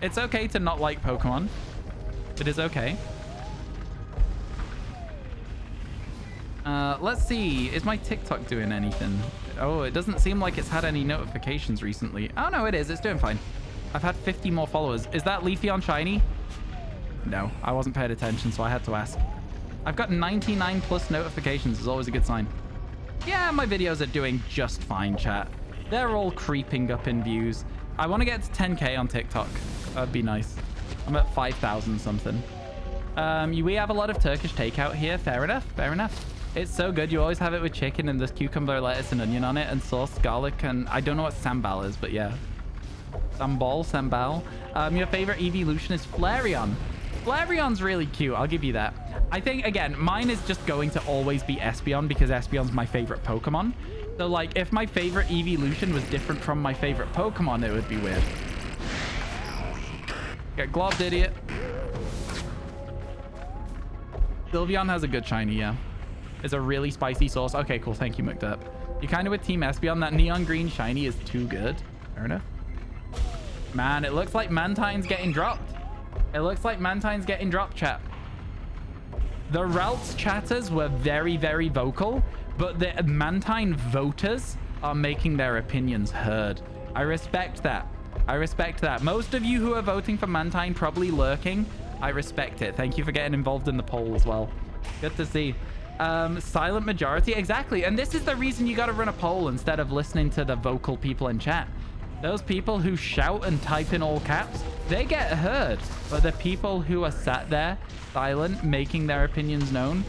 it's okay to not like Pokemon. It is okay. Let's see. Is my TikTok doing anything? Oh, it doesn't seem like it's had any notifications recently. Oh, no, it is. It's doing fine. I've had 50 more followers. Is that Leafeon shiny? No, I wasn't paying attention, so I had to ask. I've got 99 plus notifications. Is always a good sign. Yeah, my videos are doing just fine, chat. They're all creeping up in views. I want to get to 10K on TikTok. That'd be nice. I'm at 5,000 something. We have a lot of Turkish takeout here. Fair enough. Fair enough. It's so good. You always have it with chicken and there's cucumber, lettuce, and onion on it, and sauce, garlic, and I don't know what sambal is, but yeah. Sambal. Your favorite evolution is Flareon. Flareon's really cute. I'll give you that. I think, again, mine is just going to always be Espeon because Espeon's my favorite Pokemon. So, like, if my favorite evolution was different from my favorite Pokemon, it would be weird. Get globbed, idiot. Sylveon has a good shiny, yeah. It's a really spicy sauce. Okay, cool. Thank you, McDup. You kind of with Team Espeon. That neon green shiny is too good. Fair enough. Man, it looks like Mantine's getting dropped. It looks like Mantine's getting dropped, chat. The Ralts chatters were very, very vocal, but the Mantine voters are making their opinions heard. I respect that. I respect that. Most of you who are voting for Mantine probably lurking. I respect it. Thank you for getting involved in the poll as well. Good to see. Silent majority. Exactly. And this is the reason you got to run a poll instead of listening to the vocal people in chat. Those people who shout and type in all caps, they get heard. But the people who are sat there silent, making their opinions known,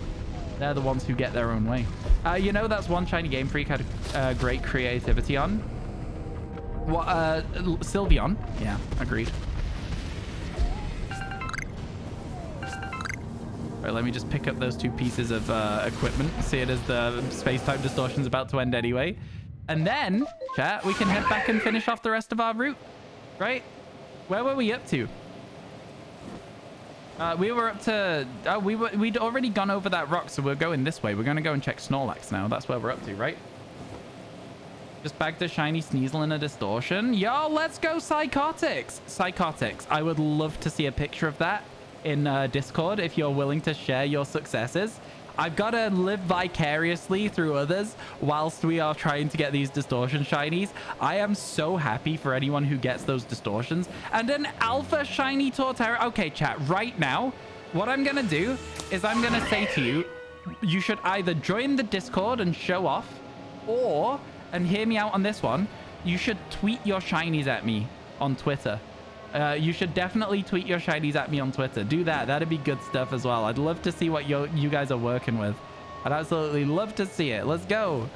they're the ones who get their own way. You know, that's one shiny Game Freak had great creativity on. What? Sylveon. Yeah, agreed. All right, let me just pick up those 2 pieces of equipment. See it as the space-time distortion's about to end anyway. And then, chat, we can head back and finish off the rest of our route. Right? Where were we up to? We were up to... we'd already gone over that rock, so we're going this way. We're going to go and check Snorlax now. That's where we're up to, right? Just bagged a shiny Sneasel and a Distortion. Yo, let's go Psychotics. Psychotics. I would love to see a picture of that in Discord if you're willing to share your successes. I've got to live vicariously through others whilst we are trying to get these Distortion shinies. I am so happy for anyone who gets those Distortions. And an Alpha Shiny Torterra. Okay, chat, right now, what I'm going to do is I'm going to say to you, you should either join the Discord and show off, or, and hear me out on this one, you should tweet your shinies at me on Twitter. You should definitely tweet your shinies at me on Twitter. Do that. That'd be good stuff as well. I'd love to see what you guys are working with. I'd absolutely love to see it. Let's go.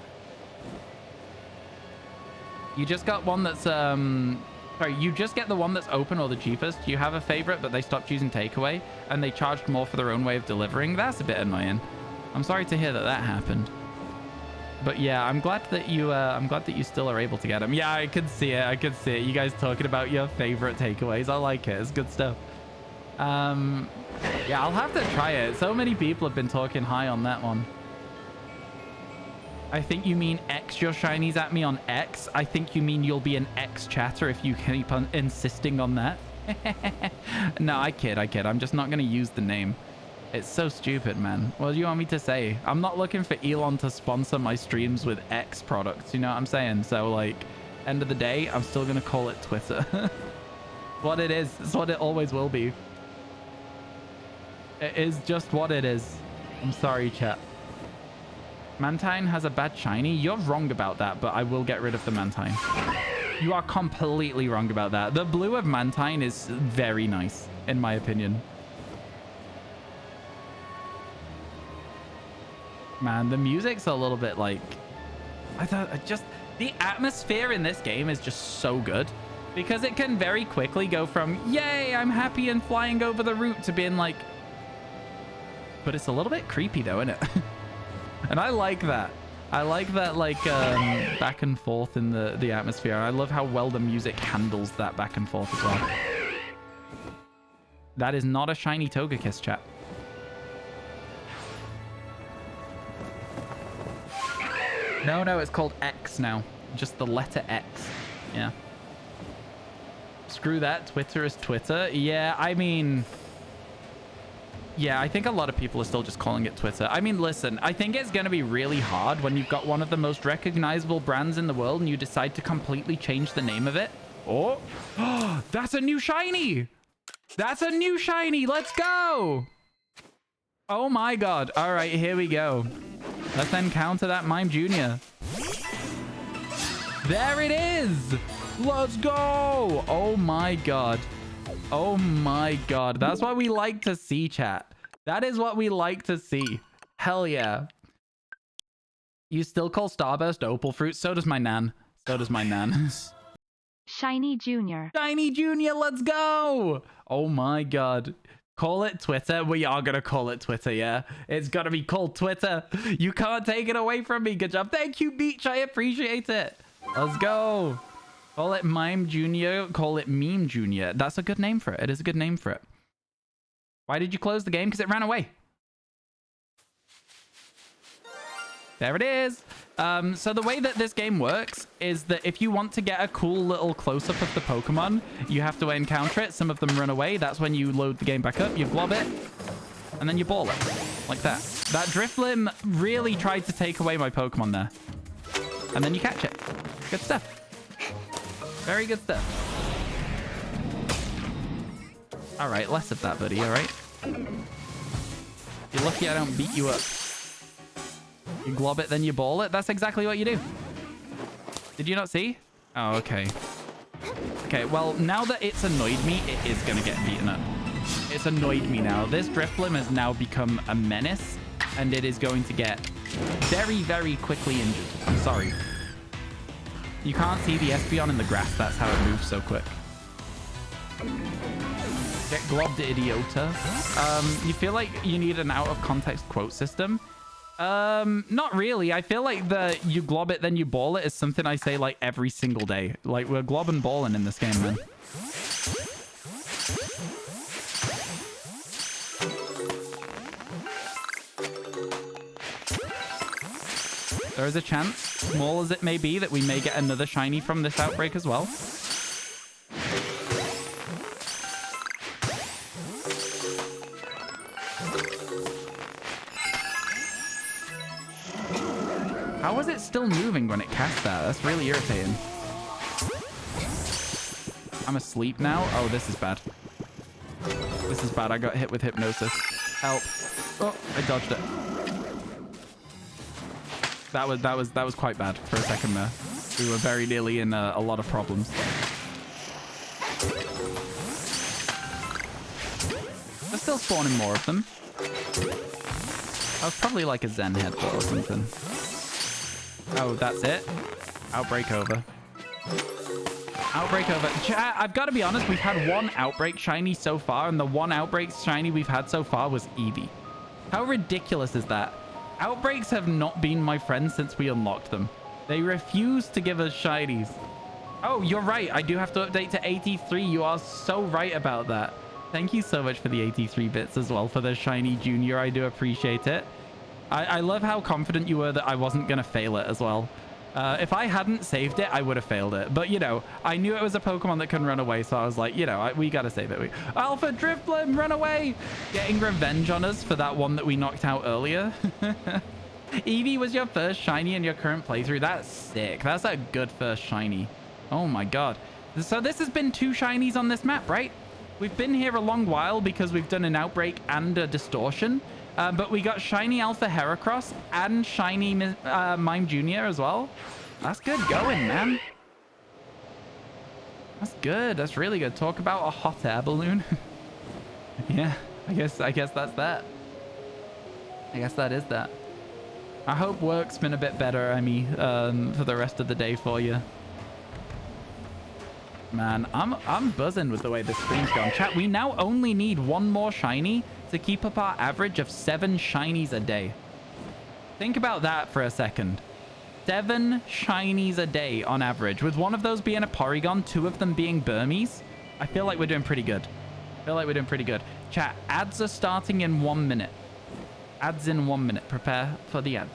You just got one that's... Sorry, you just get the one that's open or the cheapest. You have a favorite, but they stopped using takeaway, and they charged more for their own way of delivering. That's a bit annoying. I'm sorry to hear that that happened. But yeah, I'm glad that you still are able to get them. Yeah, I could see it. I could see it. You guys talking about your favorite takeaways. I like it. It's good stuff. Yeah, I'll have to try it. So many people have been talking high on that one. I think you mean X your shinies at me on X. I think you mean you'll be an X chatter if you keep on insisting on that. No, I kid. I'm just not going to use the name. It's so stupid, man. What do you want me to say? I'm not looking for Elon to sponsor my streams with X products. You know what I'm saying? So, like, end of the day, I'm still going to call it Twitter. What it is. It's what it always will be. It is just what it is. I'm sorry, chat. Mantine has a bad shiny. You're wrong about that, but I will get rid of the Mantine. You are completely wrong about that. The blue of Mantine is very nice, in my opinion. Man, the music's a little bit like... the atmosphere in this game is just so good. Because it can very quickly go from, yay, I'm happy and flying over the route, to being like... But it's a little bit creepy though, isn't it? And I like that. I like that, like, back and forth in the atmosphere. I love how well the music handles that back and forth as well. That is not a shiny Togekiss, chat. No, it's called X now. Just the letter X. Yeah. Screw that. Twitter is Twitter. Yeah, I mean... Yeah, I think a lot of people are still just calling it Twitter. I mean, listen, I think it's going to be really hard when you've got one of the most recognizable brands in the world and you decide to completely change the name of it. Oh, that's a new shiny. That's a new shiny. Let's go. Oh my God. All right, here we go. Let's encounter that Mime Jr. There it is. Let's go. Oh my God. Oh my God. That's what we like to see, chat. That is what we like to see. Hell yeah. You still call Starburst Opal Fruit? So does my nan. So does my nan. Shiny Junior. Shiny Junior, let's go. Oh my God. Call it Twitter. We are going to call it Twitter, yeah. It's got to be called Twitter. You can't take it away from me. Good job. Thank you, Beach. I appreciate it. Let's go. Call it Mime Junior. Call it Meme Junior. That's a good name for it. It is a good name for it. Why did you close the game? Because it ran away. There it is. So the way that this game works is that if you want to get a cool little close-up of the Pokemon, you have to encounter it. Some of them run away. That's when you load the game back up. You blob it, and then you ball it. Like that. That Drifblim really tried to take away my Pokemon there. And then you catch it. Good stuff. Very good stuff. All right, less of that, buddy. All right. You're lucky I don't beat you up. You glob it, then you ball it. That's exactly what you do. Did you not see? Oh, okay. Okay, well, now that it's annoyed me, it is going to get beaten up. It's annoyed me now. This Drifblim has now become a menace, and it is going to get very, very quickly injured. I'm sorry. You can't see the Espeon in the grass. That's how it moves so quick. Get globbed, idiota. You feel like you need an out-of-context quote system? Not really. I feel like the you glob it, then you ball it is something I say like every single day. Like, we're glob and balling in this game, man. There is a chance, small as it may be, that we may get another shiny from this outbreak as well. How was it still moving when it cast that? That's really irritating. I'm asleep now. Oh, this is bad. This is bad. I got hit with hypnosis. Help. Oh, I dodged it. That was quite bad for a second there. We were very nearly in a lot of problems. They're still spawning more of them. I was probably like a Zen headbutt or something. Oh, that's it. Outbreak over. Outbreak over. Chat, I've got to be honest, we've had one Outbreak shiny so far, and the one Outbreak shiny we've had so far was Eevee. How ridiculous is that? Outbreaks have not been my friends since we unlocked them. They refuse to give us shinies. Oh, you're right. I do have to update to 83. You are so right about that. Thank you so much for the 83 bits as well for the shiny junior. I do appreciate it. I love how confident you were that I wasn't going to fail it as well. If I hadn't saved it, I would have failed it. But, you know, I knew it was a Pokemon that couldn't run away. So I was like, you know, we got to save it. Alpha Drifblim, run away. Getting revenge on us for that one that we knocked out earlier. Eevee was your first shiny in your current playthrough. That's sick. That's a good first shiny. Oh, my God. So this has been 2 shinies on this map, right? We've been here a long while because we've done an Outbreak and a Distortion. But we got shiny Alpha Heracross and shiny Mime Jr. as well. That's good going, man. That's good. That's really good. Talk about a hot air balloon. Yeah, I guess that's that. I guess that is that. I hope work's been a bit better, Emmy, for the rest of the day for you. Man, I'm buzzing with the way this stream's gone. Chat, we now only need 1 more shiny to keep up our average of 7 shinies a day. Think about that for a second. 7 shinies a day on average, with one of those being a Porygon, 2 of them being Burmese. I feel like we're doing pretty good. Feel like we're doing pretty good. Chat, ads are starting in 1 minute. Ads in 1 minute. Prepare for the ads.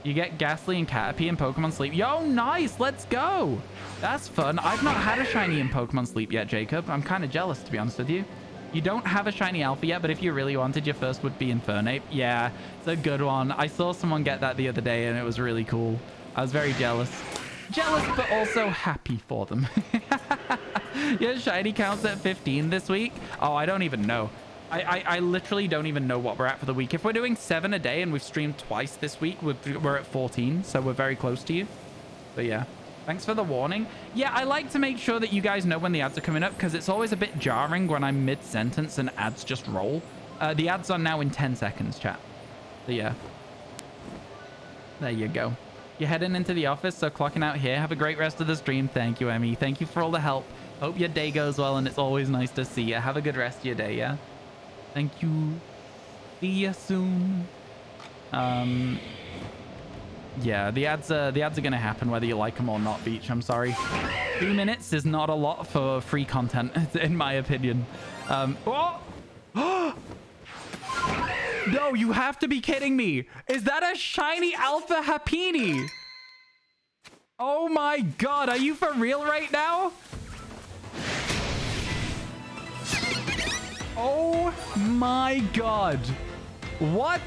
You get Ghastly and Caterpie in Pokemon Sleep. Yo, nice. Let's go. That's fun. I've not had a shiny in Pokemon Sleep yet, Jacob. I'm kind of jealous, to be honest with you. You don't have a shiny alpha yet, but if you really wanted, your first would be Infernape. Yeah, it's a good one. I saw someone get that the other day, and it was really cool. I was very jealous. Jealous, but also happy for them. Your shiny counts at 15 this week? Oh, I don't even know. I literally don't even know what we're at for the week. If we're doing 7 a day and we've streamed twice this week, we're at 14, so we're very close to you. But yeah, thanks for the warning. Yeah, I like to make sure that you guys know when the ads are coming up because it's always a bit jarring when I'm mid-sentence and ads just roll. The ads are now in 10 seconds, chat. So yeah. There you go. You're heading into the office, so clocking out here. Have a great rest of the stream. Thank you, Emmy. Thank you for all the help. Hope your day goes well, and it's always nice to see you. Have a good rest of your day, yeah? Thank you. See you soon. Yeah, the ads are gonna happen whether you like them or not, Beach. I'm sorry. 2 minutes is not a lot for free content, in my opinion. Oh! No, you have to be kidding me. Is that a shiny Alpha Happiny? Oh my god, are you for real right now? Oh my god. What?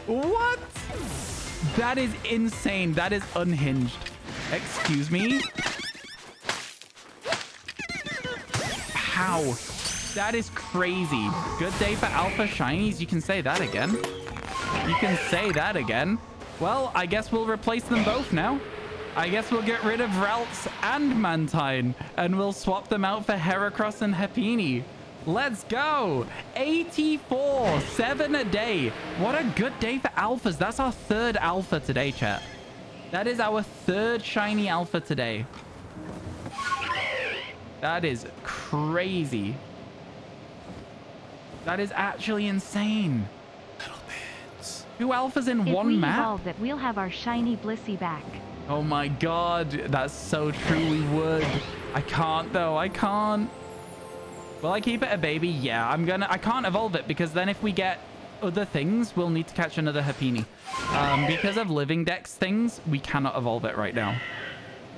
What? That is insane. That is unhinged. Excuse me? How? That is crazy. Good day for Alpha Shinies. You can say that again. You can say that again. Well, I guess we'll replace them both now. I guess we'll get rid of Ralts and Mantine, and we'll swap them out for Heracross and Happiny. Let's go. 84, 7 a day. What a good day for alphas. That's our 3rd alpha today, chat. That is our 3rd shiny alpha today. That is crazy. That is actually insane. Little bits. 2 alphas in if one we map? evolve it, we'll have our shiny Blissey back. Oh my god, that's so true, we would. I can't though, I can't. Will I keep it a baby? Yeah, I can't evolve it because then if we get other things, we'll need to catch another Happiny. Because of Living Dex things, we cannot evolve it right now.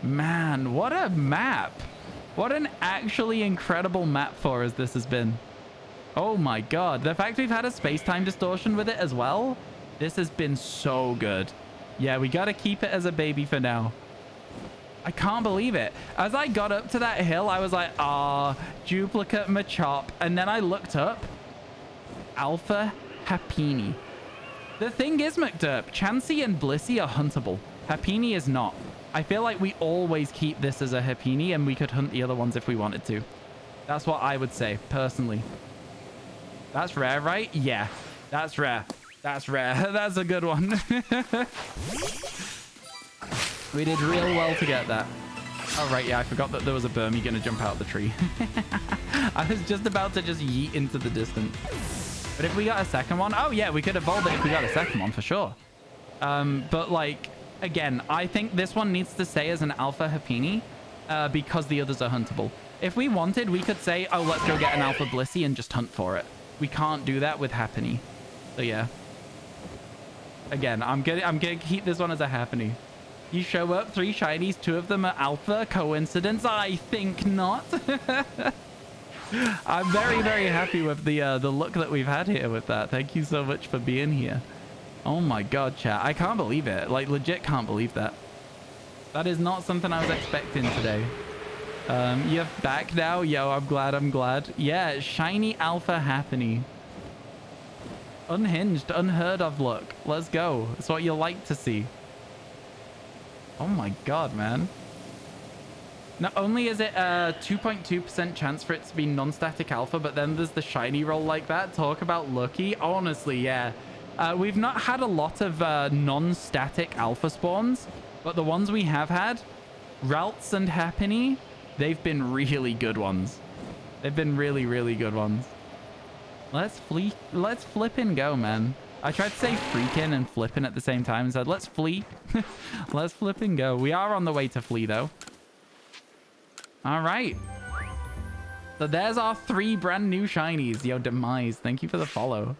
Man, what a map. What an actually incredible map for us this has been. Oh my god, the fact we've had a space-time distortion with it as well, this has been so good. Yeah, we gotta keep it as a baby for now. I can't believe it. As I got up to that hill, I was like, duplicate Machop. And then I looked up. Alpha Happiny. The thing is, McDurp, Chansey and Blissey are huntable. Happiny is not. I feel like we always keep this as a Happiny and we could hunt the other ones if we wanted to. That's what I would say, personally. That's rare, right? Yeah, that's rare. That's rare. That's a good one. We did real well to get that. Oh, right. Yeah, I forgot that there was a Burmy going to jump out of the tree. I was just about to just yeet into the distance. But if we got a second one... Oh, yeah, we could evolve it if we got a second one for sure. But, like, again, I think this one needs to stay as an Alpha Happiny because the others are huntable. If we wanted, we could say, oh, let's go get an Alpha Blissey and just hunt for it. We can't do that with Happiny. So, yeah. Again, I'm gonna keep this one as a Happiny. You show up, 3 shinies, 2 of them are alpha. Coincidence? I think not. I'm very, very happy with the look that we've had here with that. Thank you so much for being here. Oh my god, chat. I can't believe it. Like, legit can't believe that. That is not something I was expecting today. You're back now? Yo, I'm glad. Yeah, shiny alpha Happiny. Unhinged, unheard of look. Let's go. It's what you like to see. Oh my god, man. Not only is it a 2.2% chance for it to be non-static alpha, but then there's the shiny roll like that. Talk about lucky. Honestly, yeah. We've not had a lot of non-static alpha spawns, but the ones we have had, Ralts and Happiny, they've been really good ones. They've been really, really good ones. Let's flip and go, man. I tried to say freaking and flipping at the same time and said, let's flee. Let's flip and go. We are on the way to flee, though. All right. So there's our 3 brand new shinies. Yo, Demise, thank you for the follow.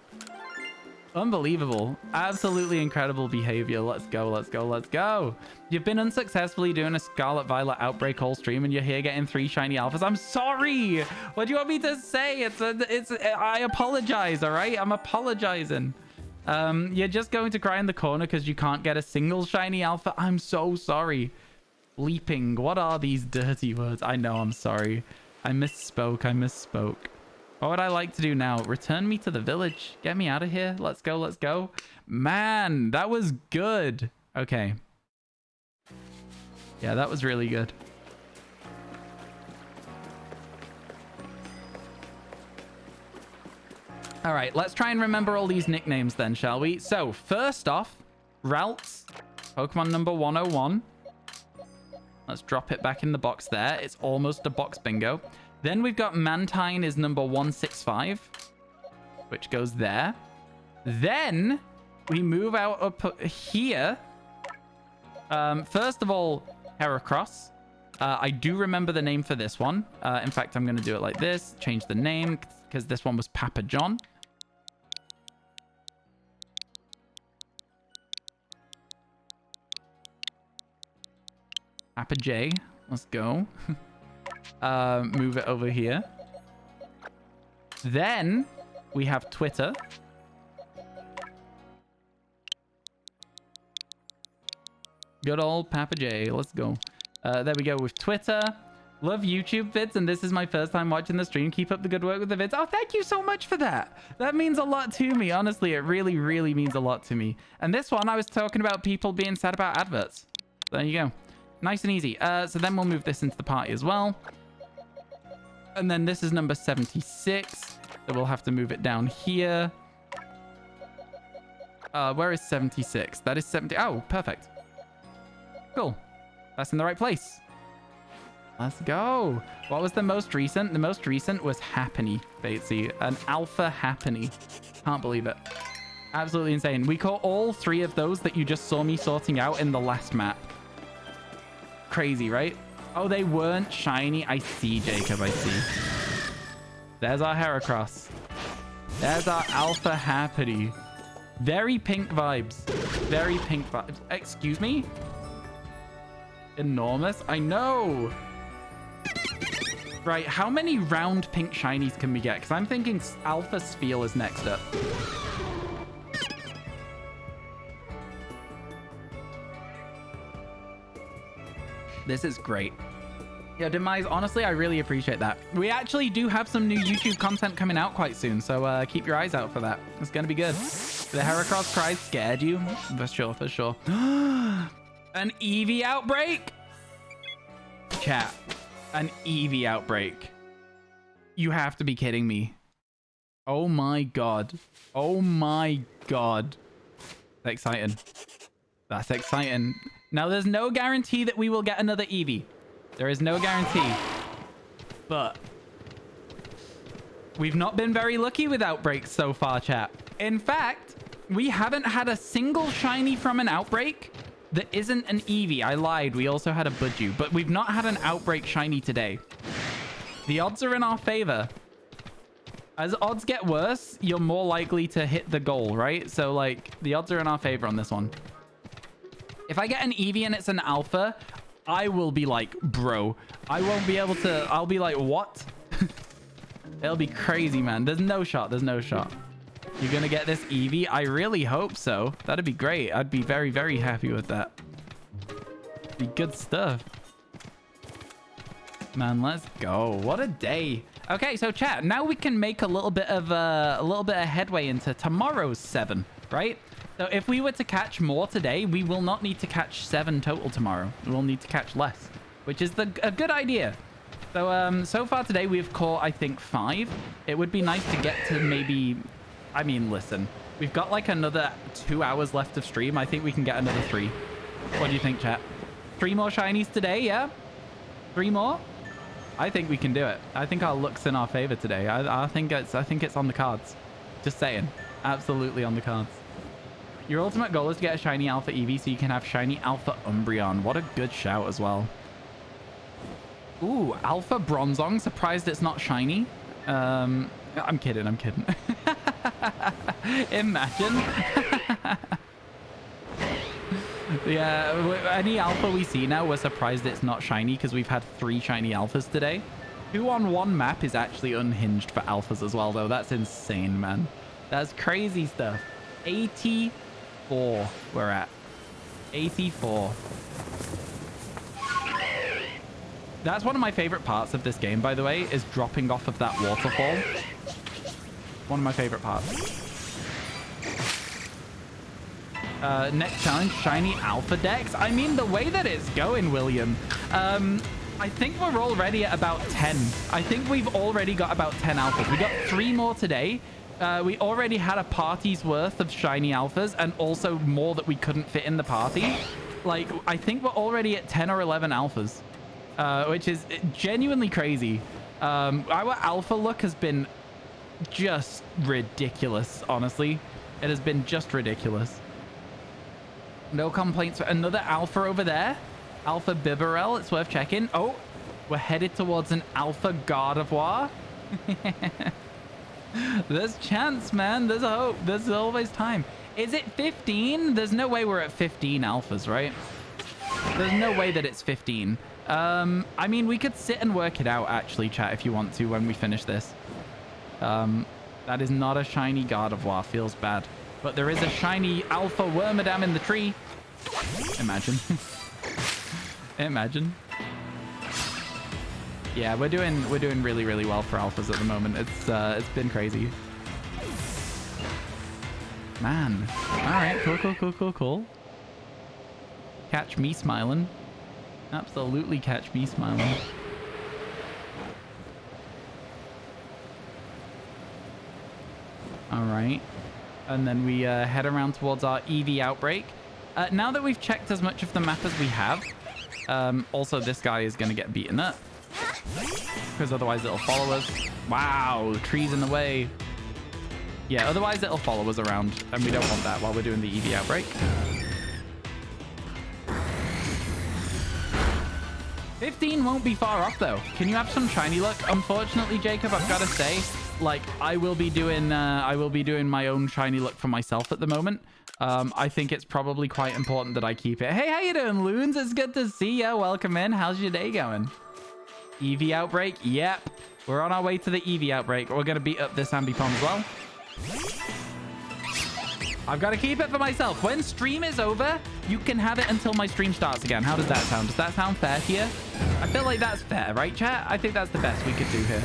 Unbelievable. Absolutely incredible behavior. Let's go, let's go, let's go. You've been unsuccessfully doing a Scarlet Violet outbreak all stream and you're here getting 3 shiny alphas. I'm sorry. What do you want me to say? I apologize, all right? I'm apologizing. You're just going to cry in the corner because you can't get a single shiny alpha. I'm so sorry. Bleeping. What are these dirty words? I know, I'm sorry. I misspoke. I misspoke. What would I like to do now? Return me to the village. Get me out of here. Let's go. Let's go. Man, that was good. Okay. Yeah, that was really good. All right, let's try and remember all these nicknames then, shall we? So, first off, Ralts, Pokemon number 101. Let's drop it back in the box there. It's almost a box bingo. Then we've got Mantine is number 165, which goes there. Then we move out up here. First of all, Heracross. I do remember the name for this one. In fact, I'm going to do it like this. Change the name because this one was Papa John. Papa J. Let's go. Move it over here. Then we have Twitter. Good old Papa J. Let's go. There we go with Twitter. Love YouTube vids, and this is my first time watching the stream. Keep up the good work with the vids. Oh, thank you so much for that. That means a lot to me. Honestly, it really, really means a lot to me. And this one, I was talking about people being sad about adverts. There you go. Nice and easy. So then we'll move this into the party as well. And then this is number 76. So we'll have to move it down here. Where is 76? That is 70. Oh, perfect. Cool. That's in the right place. Let's go. What was the most recent? The most recent was Happiny, Batesy. An alpha Happiny. Can't believe it. Absolutely insane. We caught all 3 of those that you just saw me sorting out in the last map. Crazy, right? Oh, they weren't shiny. I see, Jacob. I see. There's our Heracross. There's our alpha Happiny. Very pink vibes. Very pink vibes. Excuse me? Enormous. I know. Right, how many round pink shinies can we get? Because I'm thinking Alpha Spheal is next up. This is great. Yeah, Demise, honestly, I really appreciate that. We actually do have some new YouTube content coming out quite soon, so keep your eyes out for that. It's going to be good. The Heracross cry scared you? For sure, for sure. An Eevee outbreak? Chat. An Eevee outbreak. You have to be kidding me. Oh my god. Oh my god. That's exciting. That's exciting. Now, there's no guarantee that we will get another Eevee. There is no guarantee. But we've not been very lucky with outbreaks so far, chat. In fact, we haven't had a single shiny from an outbreak that isn't an Eevee. I lied. We also had a Budju, but we've not had an outbreak shiny today. The odds are in our favor. As odds get worse, you're more likely to hit the goal, right? So, like, the odds are in our favor on this one. If I get an Eevee and it's an alpha, I will be like, bro, I won't be able to. I'll be like, what? It'll be crazy, man. There's no shot. There's no shot. You're going to get this Eevee? I really hope so. That'd be great. I'd be very, very happy with that. Be good stuff. Man, let's go. What a day. Okay, so chat, now we can make a little bit of headway into tomorrow's 7, right? So if we were to catch more today, we will not need to catch 7 total tomorrow. We'll need to catch less, which is a good idea. So, so far today, we've caught, I think, 5. It would be nice to get to maybe... I mean, listen, we've got like another 2 hours left of stream. I think we can get another 3. What do you think, chat? 3 more shinies today, yeah? 3 more? I think we can do it. I think our luck's in our favor today. I think it's on the cards. Just saying. Absolutely on the cards. Your ultimate goal is to get a shiny Alpha Eevee so you can have shiny Alpha Umbreon. What a good shout as well. Ooh, Alpha Bronzong. Surprised it's not shiny. I'm kidding. I'm kidding. Imagine. Yeah, any alpha we see now, we're surprised it's not shiny because we've had 3 shiny alphas today. 2 on 1 map is actually unhinged for alphas as well, though. That's insane, man. That's crazy stuff. 84 we're at. 84. That's one of my favorite parts of this game, by the way, is dropping off of that waterfall. One of my favorite parts. Next challenge, shiny alpha dex. I mean, the way that it's going, William, I think we're already at about 10. I think we've already got about 10 alphas. We got 3 more today. We already had a party's worth of shiny alphas and also more that we couldn't fit in the party. Like, I think we're already at 10 or 11 alphas, which is genuinely crazy. Our alpha look has been just ridiculous, honestly. It has been just ridiculous. No complaints. Another alpha over there. Alpha Bibarel. It's worth checking. Oh, we're headed towards an alpha Gardevoir. There's chance, man. There's hope. There's always time. Is it 15? There's no way we're at 15 alphas, right? There's no way that it's 15. I mean, we could sit and work it out, actually, chat, if you want to, when we finish this. That is not a shiny Gardevoir. Feels bad. But there is a shiny Alpha Wormadam in the tree. Imagine. Imagine. Yeah, we're doing really, really well for alphas at the moment. It's been crazy. Man. All right. Cool. Catch me smiling. Absolutely catch me smiling. All right. And then we head around towards our EV outbreak. Now that we've checked as much of the map as we have, also this guy is going to get beaten up because otherwise it'll follow us. Wow, trees in the way. Yeah, otherwise it'll follow us around, and we don't want that while we're doing the EV outbreak. 15 won't be far off though. Can you have some shiny luck? Unfortunately, Jacob, I've got to say, like, I will be doing my own shiny luck for myself at the moment. I think it's probably quite important that I keep it. Hey, how you doing, Loons? It's good to see you. Welcome in. How's your day going? EV outbreak. Yep. We're on our way to the EV outbreak. We're going to beat up this Ambipom as well. I've got to keep it for myself. When stream is over, you can have it until my stream starts again. How does that sound? Does that sound fair to you? I feel like that's fair, right, chat? I think that's the best we could do here.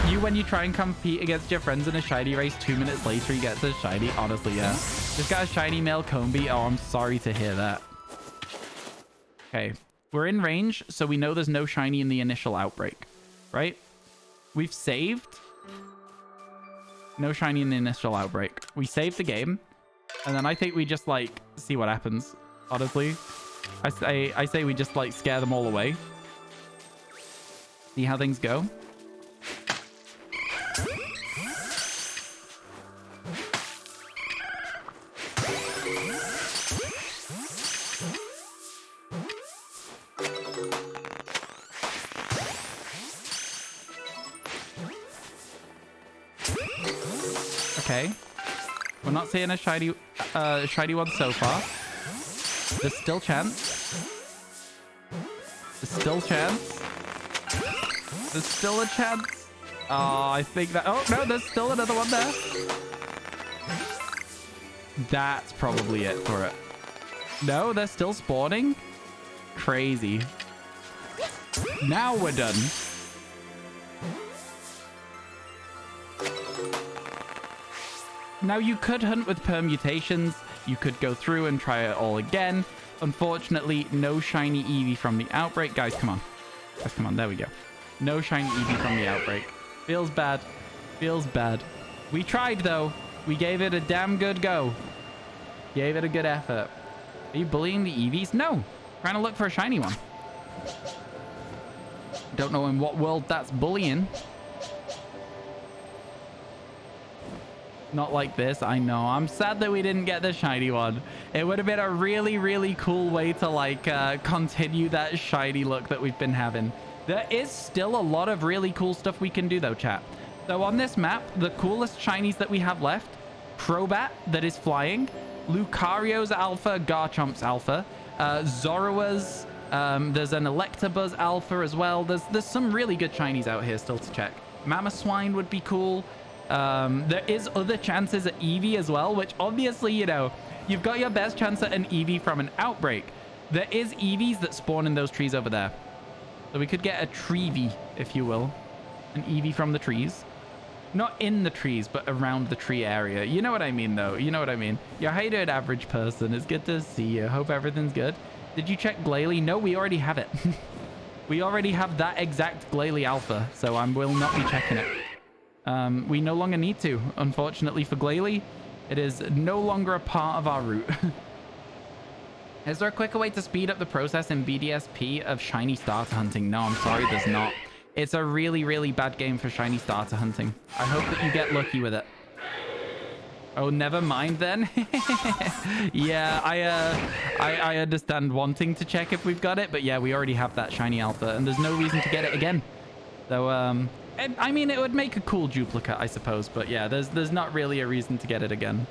You, when you try and compete against your friends in a shiny race, 2 minutes later, he gets a shiny. Honestly, yeah. This guy's shiny male Combi. Oh, I'm sorry to hear that. Okay. We're in range, so we know there's no shiny in the initial outbreak, right? We've saved. No shiny in the initial outbreak. We saved the game, and then I think we just, like, see what happens, honestly. I say we just, like, scare them all away. See how things go. Okay. We're not seeing a shiny one so far. There's still chance. There's still chance. There's still a chance. Oh, I think that... Oh, no, there's still another one there. That's probably it for it. No, they're still spawning. Crazy. Now we're done. Now, you could hunt with permutations. You could go through and try it all again. Unfortunately, no shiny Eevee from the outbreak. Guys, come on. Guys, come on. There we go. No shiny Eevee from the outbreak. Feels bad. Feels bad. We tried, though. We gave it a damn good go. Gave it a good effort. Are you bullying the Eevees? No. Trying to look for a shiny one. Don't know in what world that's bullying. Not like this. I know. I'm sad that we didn't get the shiny one. It would have been a really, really cool way to, like, continue that shiny look that we've been having. There is still a lot of really cool stuff we can do though, chat. So on this map, the coolest shinies that we have left, Crobat that is flying, Lucario's alpha, Garchomp's alpha, Zoroark's, there's an Electabuzz alpha as well. There's some really good shinies out here still to check. Mamoswine would be cool. There is other chances at Eevee as well, which obviously, you know, you've got your best chance at an Eevee from an outbreak. There is Eevees that spawn in those trees over there. So we could get a Treevee, if you will. An Eevee from the trees. Not in the trees, but around the tree area. You know what I mean, though. You know what I mean. Yeah, how you doing, average person? It's good to see you. Hope everything's good. Did you check Glalie? No, we already have it. We already have that exact Glalie alpha, so I will not be checking it. We no longer need to, unfortunately, for Glalie. It is no longer a part of our route. Is there a quicker way to speed up the process in BDSP of shiny starter hunting? No, I'm sorry, there's not. It's a really, really bad game for shiny starter hunting. I hope that you get lucky with it. Oh, never mind then. Yeah, I understand wanting to check if we've got it, but yeah, we already have that shiny alpha, and there's no reason to get it again. So, I mean, it would make a cool duplicate, I suppose, but yeah, there's not really a reason to get it again.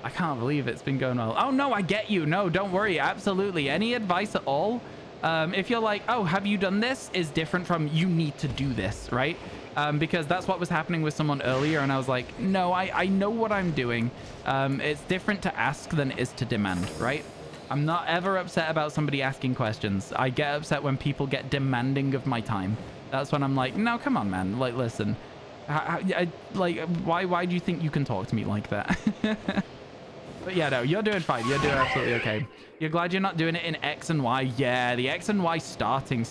I can't believe it's been going well. Oh, no, I get you. No, don't worry. Absolutely. Any advice at all? If you're like, oh, have you done this? Is different from you need to do this, right? Because that's what was happening with someone earlier. And I was like, no, I know what I'm doing. It's different to ask than it is to demand, right? I'm not ever upset about somebody asking questions. I get upset when people get demanding of my time. That's when I'm like, no, come on, man. Like, listen, why do you think you can talk to me like that? But yeah, no, you're doing fine. You're doing absolutely okay. You're glad you're not doing it in X and Y. Yeah, the X and Y starting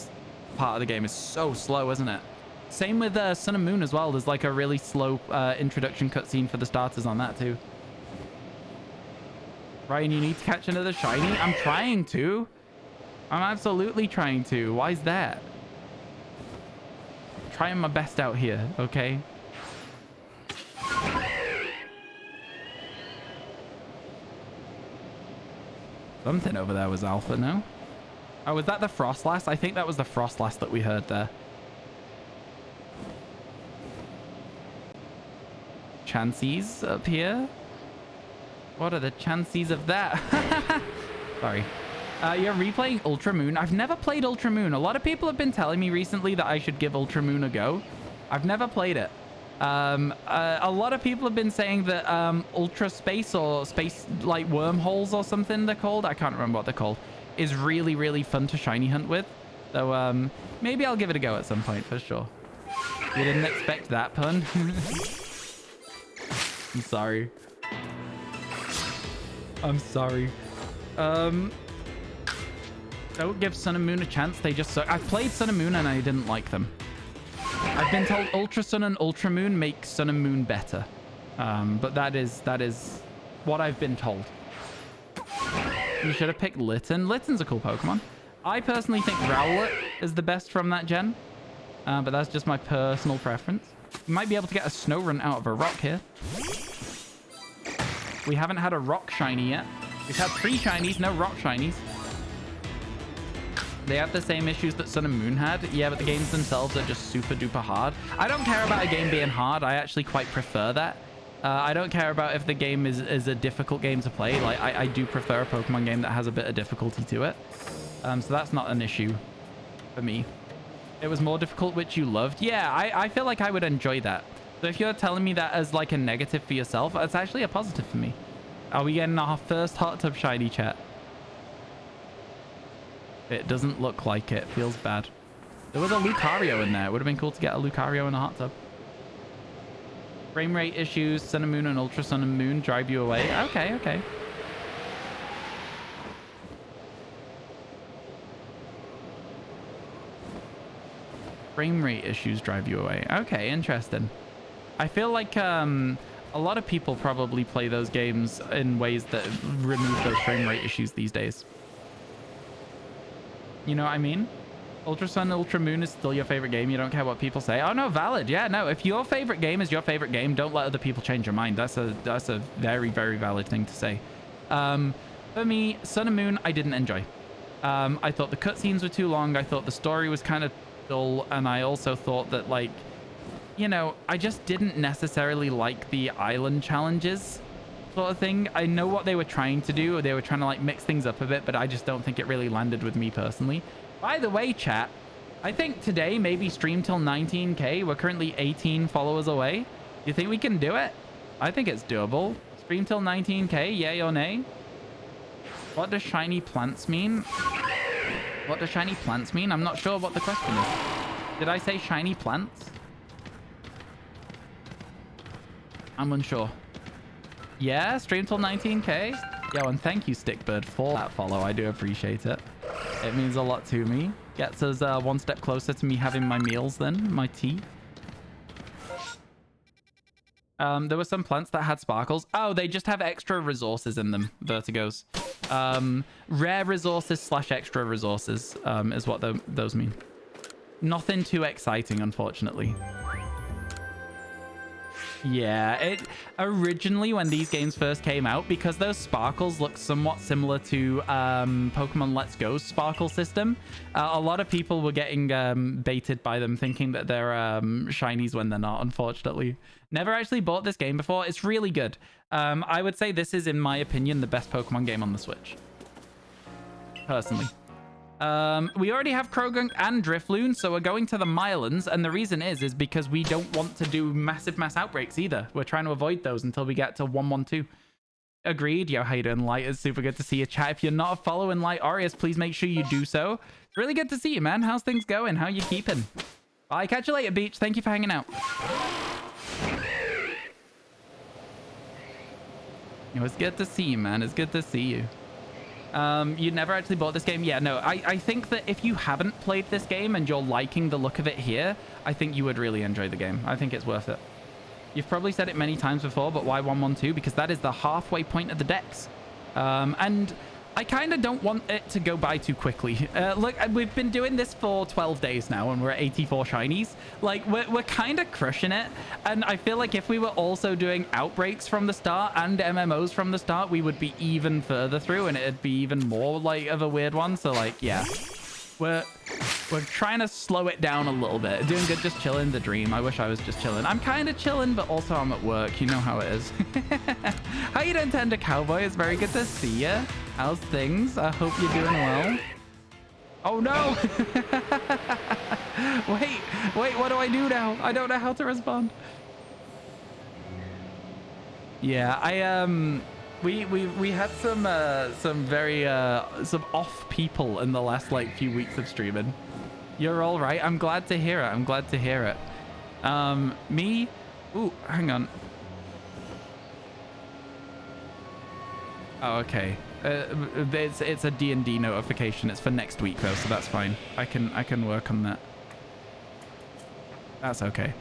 part of the game is so slow, isn't it? Same with Sun and Moon as well. There's like a really slow introduction cutscene for the starters on that too. Ryan, you need to catch another shiny? I'm trying to. I'm absolutely trying to. Why is that? Trying my best out here, okay? Something over there was alpha, no? Oh, was that the Frostlass? I think that was the Frostlass that we heard there. Chances up here? What are the chances of that? Sorry. You're replaying Ultra Moon. I've never played Ultra Moon. A lot of people have been telling me recently that I should give Ultra Moon a go. I've never played it. A lot of people have been saying that Ultra Space or Space like Wormholes or something they're called, I can't remember what they're called, is really, really fun to shiny hunt with. So maybe I'll give it a go at some point for sure. You didn't expect that pun? I'm sorry. I'm sorry. Don't give Sun and Moon a chance. They just suck. I've played Sun and Moon and I didn't like them. I've been told Ultra Sun and Ultra Moon make Sun and Moon better. But that is what I've been told. You should have picked Litten. Litten's a cool Pokemon. I personally think Rowlet is the best from that gen. But that's just my personal preference. You might be able to get a Snorunt out of a rock here. We haven't had a rock shiny yet. We've had 3 shinies, no rock shinies. They have the same issues that Sun and Moon had. Yeah, but the games themselves are just super duper hard. I don't care about a game being hard. I actually quite prefer that. I don't care about if the game is a difficult game to play. Like, I do prefer a Pokemon game that has a bit of difficulty to it. So that's not an issue for me. It was more difficult, which you loved. Yeah, I feel like I would enjoy that. So if you're telling me that as like a negative for yourself, it's actually a positive for me. Are we getting our first hot tub shiny, chat? It doesn't look like it. Feels bad. There was a Lucario in there. It would have been cool to get a Lucario in a hot tub. Frame rate issues, Sun and Moon and Ultra Sun and Moon drive you away. Okay, okay. Frame rate issues drive you away. Okay, interesting. I feel like a lot of people probably play those games in ways that remove those frame rate issues these days. You know what I mean? Ultra Sun, Ultra Moon is still your favorite game. You don't care what people say. Oh, no, valid. Yeah, no. If your favorite game is your favorite game, don't let other people change your mind. That's a very, very valid thing to say. For me, Sun and Moon, I didn't enjoy. I thought the cutscenes were too long. I thought the story was kind of dull, and I also thought that, like, you know, I just didn't necessarily like the island challenges sort of thing. I know what they were trying to do. They were trying to, like, mix things up a bit, but I just don't think it really landed with me personally. By the way, chat, I think today maybe stream till 19k. We're currently 18 followers away. Do you think we can do it? I think it's doable. Stream till 19k, yay or nay? What does shiny plants mean? What does shiny plants mean? I'm not sure what the question is. Did I say shiny plants? I'm unsure. Yeah, stream till 19k. Yo, and thank you, Stickbird, for that follow. I do appreciate it. It means a lot to me. Gets us one step closer to me having my meals then, my tea. There were some plants that had sparkles. Oh, they just have extra resources in them, Vertigos. Rare resources / extra resources is what those mean. Nothing too exciting, unfortunately. Yeah, it originally, when these games first came out, because those sparkles look somewhat similar to Pokemon Let's Go's sparkle system, a lot of people were getting baited by them, thinking that they're shinies when they're not, unfortunately. Never actually bought this game before. It's really good. I would say this is, in my opinion, the best Pokemon game on the Switch. Personally. We already have Krogan and Drifloon, so we're going to the Mylands, and the reason is because we don't want to do massive mass outbreaks either. We're trying to avoid those until we get to 112. Agreed. Yo, how you doing, Light? It's super good to see you, chat. If you're not following Light Arceus, please make sure you do so. It's really good to see you, man. How's things going? How you keeping? Bye. Catch you later, Beach. Thank you for hanging out. Yo, it's good to see you, man. It's good to see you. You never actually bought this game? Yeah, no, I think that if you haven't played this game and you're liking the look of it here, I think you would really enjoy the game. I think it's worth it. You've probably said it many times before, but why 112? Because that is the halfway point of the decks. And I kind of don't want it to go by too quickly. Look, we've been doing this for 12 days now, and we're at 84 shinies. Like, we're kind of crushing it. And I feel like if we were also doing outbreaks from the start and MMOs from the start, we would be even further through, and it'd be even more, like, of a weird one. So, like, yeah. We're trying to slow it down a little bit. Doing good, just chilling the dream. I wish I was just chilling. I'm kind of chilling, but also I'm at work. You know how it is. How you doing, Tender Cowboy? It's very good to see you. How's things? I hope you're doing well. Oh, no. Wait, what do I do now? I don't know how to respond. Yeah, we had some very some off people in the last like few weeks of streaming. You're all right. I'm glad to hear it. I'm glad to hear it. Me? Ooh, hang on. Oh, okay. It's a D&D notification. It's for next week though, so that's fine. I can work on that. That's okay.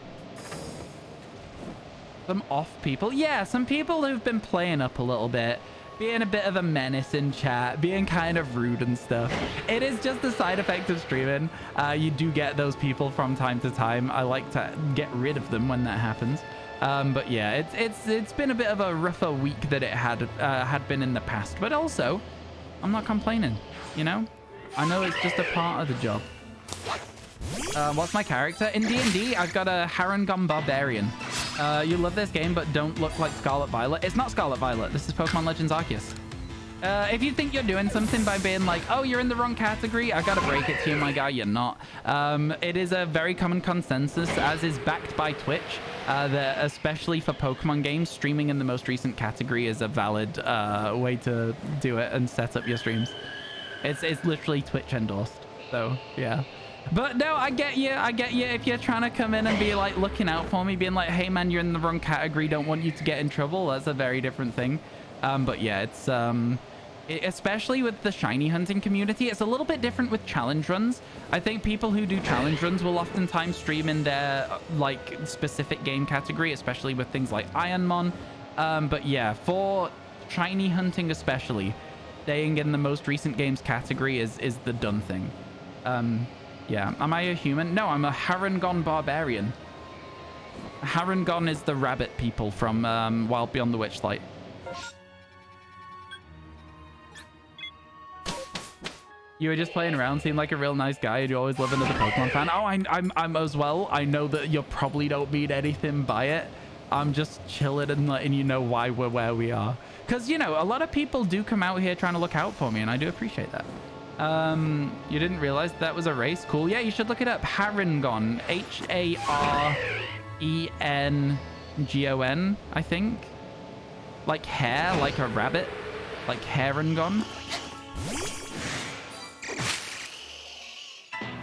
Some off people. Yeah, some people who've been playing up a little bit, being a bit of a menace in chat, being kind of rude and stuff. It is just a side effect of streaming. You do get those people from time to time. I like to get rid of them when that happens. But yeah, it's been a bit of a rougher week that it had been in the past. But also, I'm not complaining, you know? I know it's just a part of the job. What's my character? In D&D, I've got a Harangon Barbarian. You love this game, but don't look like Scarlet Violet. It's not Scarlet Violet. This is Pokemon Legends Arceus. If you think you're doing something by being like, oh, you're in the wrong category, I gotta break it to you, my guy, you're not. It is a very common consensus, as is backed by Twitch, that especially for Pokemon games, streaming in the most recent category is a valid way to do it and set up your streams. It's literally Twitch endorsed, so yeah. But no, I get you. If you're trying to come in and be like looking out for me, being like, hey man, you're in the wrong category, don't want you to get in trouble, that's a very different thing. But yeah, it's especially with the shiny hunting community, it's a little bit different with challenge runs. I think people who do challenge runs will oftentimes stream in their like specific game category, especially with things like Ironmon. But yeah, for shiny hunting especially, staying in the most recent games category is the done thing. Yeah, am I a human? No, I'm a Harangon Barbarian. Harangon is the rabbit people from Wild Beyond the Witchlight. You were just playing around, seemed like a real nice guy, and you always love another Pokemon fan. Oh, I'm as well. I know that you probably don't mean anything by it. I'm just chilling and letting you know why we're where we are. Because, you know, a lot of people do come out here trying to look out for me, and I do appreciate that. You didn't realize that was a race? Cool. Yeah, you should look it up. Harengon. Harengon, I think. Like hare, like a rabbit. Like Harengon.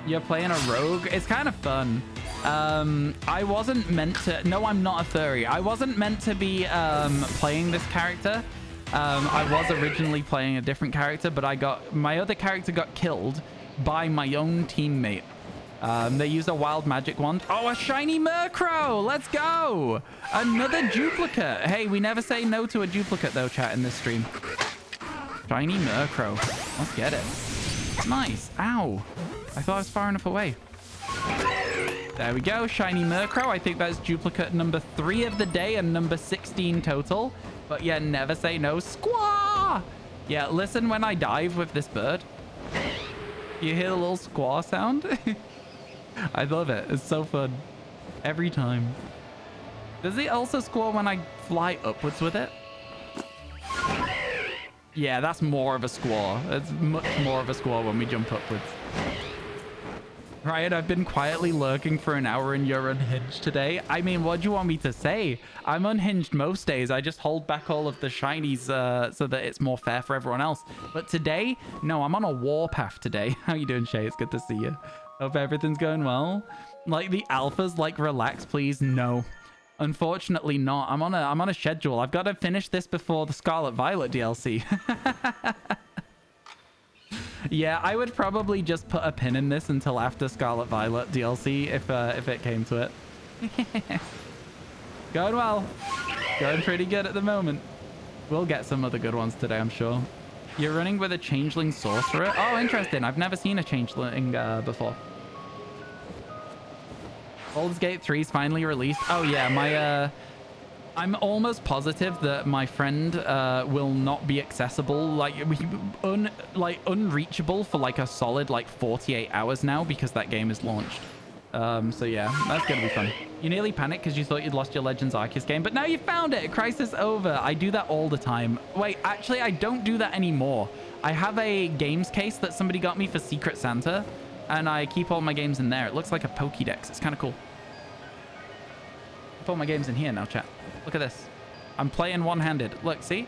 You're playing a rogue. It's kind of fun. I wasn't meant to... No, I'm not a furry. I wasn't meant to be playing this character. I was originally playing a different character, but my other character got killed by my own teammate. They used a wild magic wand. Oh, a shiny Murkrow! Let's go! Another duplicate. Hey, we never say no to a duplicate, though, chat, in this stream. Shiny Murkrow. Let's get it. Nice. Ow. I thought I was far enough away. There we go. Shiny Murkrow. I think that's duplicate number 3 of the day and number 16 total. But yeah, never say no. Squaw! Yeah, listen when I dive with this bird. You hear the little squaw sound? I love it. It's so fun. Every time. Does it also squaw when I fly upwards with it? Yeah, that's more of a squaw. It's much more of a squaw when we jump upwards. Ryan, I've been quietly lurking for an hour and you're unhinged today. I mean, what do you want me to say? I'm unhinged most days. I just hold back all of the shinies so that it's more fair for everyone else. But today, no, I'm on a warpath today. How you doing, Shay? It's good to see you. Hope everything's going well. Like the alphas, like relax, please. No. Unfortunately not. I'm on a schedule. I've got to finish this before the Scarlet Violet DLC. Yeah, I would probably just put a pin in this until after Scarlet Violet DLC if it came to it. Going well. Going pretty good at the moment. We'll get some other good ones today, I'm sure. You're running with a Changeling Sorcerer? Oh, interesting. I've never seen a Changeling before. Baldur's Gate 3 is finally released. Oh yeah, I'm almost positive that my friend will not be accessible, like unreachable for like a solid like 48 hours now because that game is launched. So yeah, that's gonna be fun. You nearly panicked because you thought you'd lost your Legends Arceus game, but now you found it. Crisis over. I do that all the time. Wait, actually, I don't do that anymore. I have a games case that somebody got me for Secret Santa, and I keep all my games in there. It looks like a Pokédex. It's kind of cool. I put all my games in here now, chat. Look at this. I'm playing one-handed. Look, see?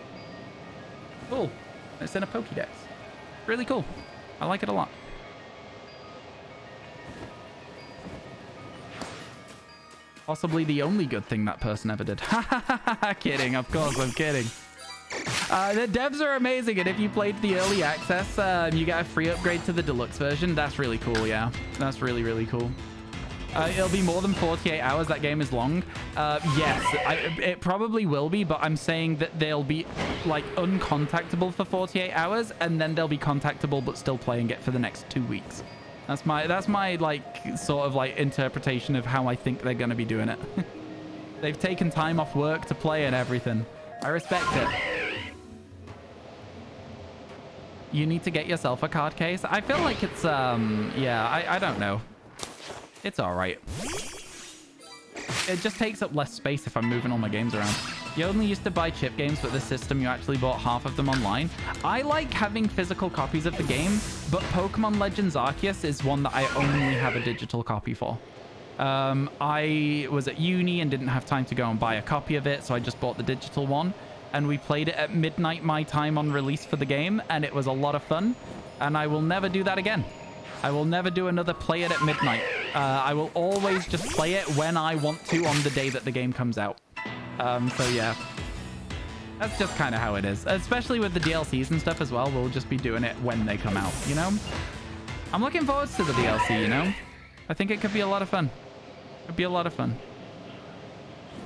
Cool. It's in a Pokédex. Really cool. I like it a lot. Possibly the only good thing that person ever did. Kidding. Of course, I'm kidding. The devs are amazing, and if you played the early access, you get a free upgrade to the deluxe version. That's really cool, yeah. That's really, really cool. It'll be more than 48 hours. That game is long. Yes, it probably will be, but I'm saying that they'll be like uncontactable for 48 hours, and then they'll be contactable but still playing it for the next 2 weeks. That's my like sort of like interpretation of how I think they're going to be doing it. They've taken time off work to play and everything. I respect it. You need to get yourself a card case. I feel like it's yeah, I don't know. It's all right. It just takes up less space if I'm moving all my games around. You only used to buy chip games, but this system you actually bought half of them online. I like having physical copies of the game, but Pokemon Legends Arceus is one that I only have a digital copy for. I was at uni and didn't have time to go and buy a copy of it, so I just bought the digital one. And we played it at midnight my time on release for the game, and it was a lot of fun. And I will never do that again. I will never do another play it at midnight. I will always just play it when I want to on the day that the game comes out. So yeah, that's just kind of how it is. Especially with the DLCs and stuff as well. We'll just be doing it when they come out, you know? I'm looking forward to the DLC, you know? I think it could be a lot of fun. It'd be a lot of fun.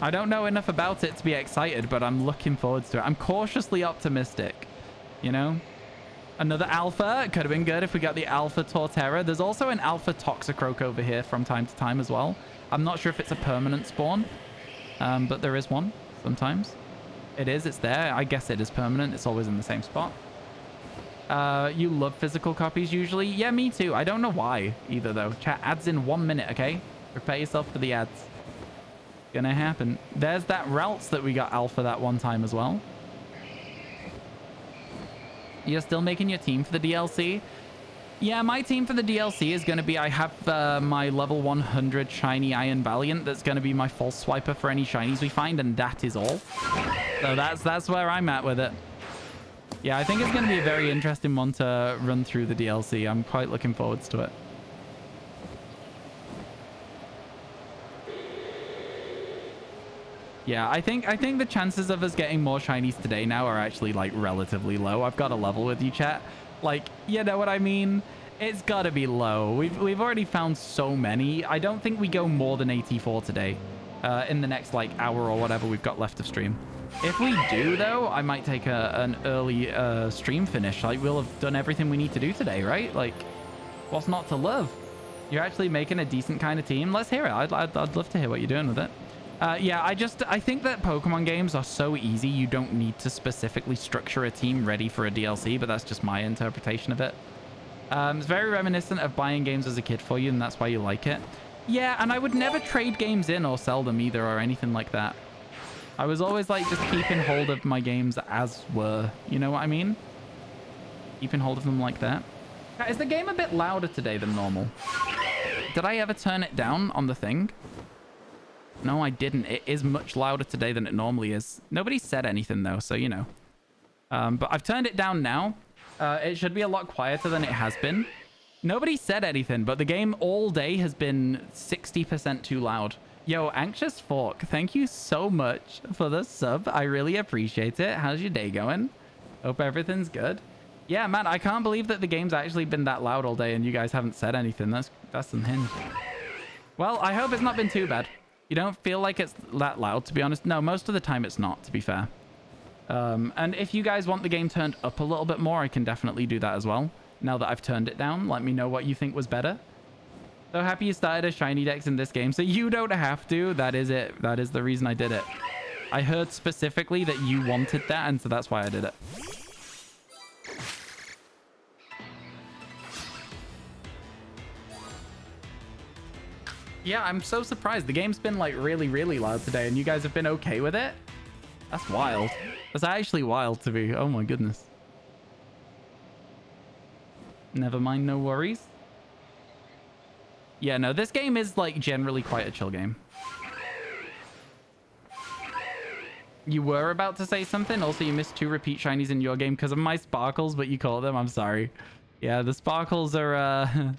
I don't know enough about it to be excited, but I'm looking forward to it. I'm cautiously optimistic, you know? Another alpha. It could have been good if we got the alpha Torterra. There's also an alpha Toxicroak over here from time to time as well. I'm not sure if it's a permanent spawn, but there is one sometimes. It is. It's there. I guess it is permanent. It's always in the same spot. You love physical copies usually. Yeah, me too. I don't know why either though. Chat, ads in 1 minute, okay? Prepare yourself for the ads. Gonna happen. There's that Ralts that we got alpha that one time as well. You're still making your team for the DLC? Yeah, my team for the DLC is going to be, I have my level 100 shiny Iron Valiant that's going to be my false swiper for any shinies we find, and that is all. So that's where I'm at with it. Yeah, I think it's going to be a very interesting one to run through the DLC. I'm quite looking forward to it. Yeah, I think the chances of us getting more shinies today now are actually like relatively low. I've got a level with you, chat. Like, you know what I mean? It's got to be low. We've already found so many. I don't think we go more than 84 today in the next like hour or whatever we've got left of stream. If we do though, I might take an early stream finish. Like, we'll have done everything we need to do today, right? Like, what's not to love? You're actually making a decent kind of team. Let's hear it. I'd love to hear what you're doing with it. Yeah, I think that Pokemon games are so easy, you don't need to specifically structure a team ready for a DLC, but that's just my interpretation of it. It's very reminiscent of buying games as a kid for you, and that's why you like it. Yeah, and I would never trade games in or sell them either or anything like that. I was always like just keeping hold of my games as were. You know what I mean? Keeping hold of them like that. Is the game a bit louder today than normal? Did I ever turn it down on the thing? No, I didn't. It is much louder today than it normally is. Nobody said anything, though, so you know. But I've turned it down now. It should be a lot quieter than it has been. Nobody said anything, but the game all day has been 60% too loud. Yo, Anxious Fork, thank you so much for the sub. I really appreciate it. How's your day going? Hope everything's good. Yeah, man, I can't believe that the game's actually been that loud all day and you guys haven't said anything. That's unhinged. Well, I hope it's not been too bad. You don't feel like it's that loud, to be honest? No, most of the time it's not, to be fair. And if you guys want the game turned up a little bit more, I can definitely do that as well. Now that I've turned it down, let me know what you think was better. So happy you started a shiny dex in this game, so you don't have to. That is it. That is the reason I did it. I heard specifically that you wanted that, and so that's why I did it. Yeah, I'm so surprised. The game's been like really, really loud today, and you guys have been okay with it? That's wild. That's actually wild to be. Oh my goodness. Never mind, no worries. Yeah, no, this game is like generally quite a chill game. You were about to say something. Also, you missed 2 repeat shinies in your game because of my sparkles, but you call them. I'm sorry. Yeah, the sparkles are...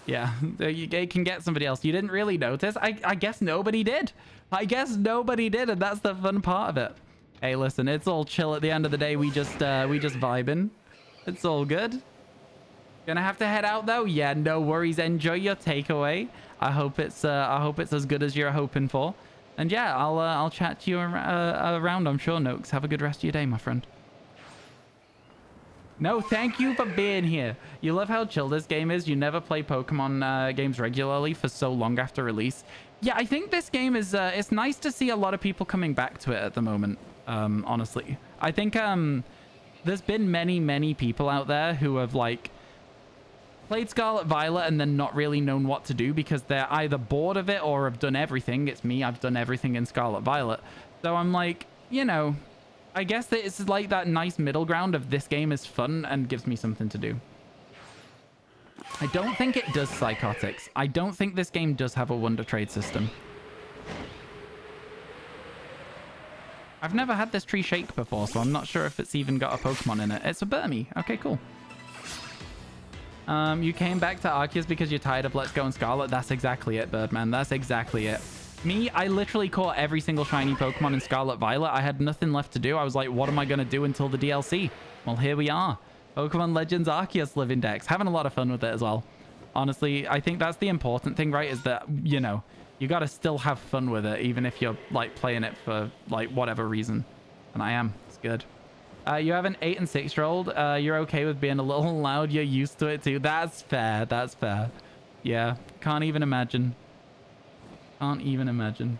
Yeah, you can get somebody else. You didn't really notice. I guess nobody did. I guess nobody did, and that's the fun part of it. Hey, listen, it's all chill at the end of the day. We just vibing. It's all good. Gonna have to head out though. Yeah, no worries. Enjoy your takeaway. I hope it's as good as you're hoping for. And yeah, I'll chat to you around. I'm sure, Noakes. Have a good rest of your day, my friend. No, thank you for being here. You love how chill this game is. You never play Pokemon games regularly for so long after release. Yeah, I think this game is... it's nice to see a lot of people coming back to it at the moment, honestly. I think there's been many people out there who have, like, played Scarlet Violet and then not really known what to do because they're either bored of it or have done everything. It's me. I've done everything in Scarlet Violet. So I'm like, you know... I guess that it's like that nice middle ground of this game is fun and gives me something to do. I don't think it does psychotics. I don't think this game does have a wonder trade system. I've never had this tree shake before, so I'm not sure if it's even got a Pokemon in it. It's a Burmy. Okay, cool. You came back to Arceus because you're tired of Let's Go and Scarlet. That's exactly it, Birdman. That's exactly it. Me, I literally caught every single shiny Pokemon in Scarlet Violet. I had nothing left to do. I was like, what am I going to do until the DLC? Well, here we are. Pokemon Legends Arceus Living Dex. Having a lot of fun with it as well. Honestly, I think that's the important thing, right? Is that, you know, you got to still have fun with it, even if you're, like, playing it for, like, whatever reason. And I am. It's good. You have an 8 and 6-year-old. You're okay with being a little loud. You're used to it, too. That's fair. That's fair. Yeah. Can't even imagine. Can't even imagine.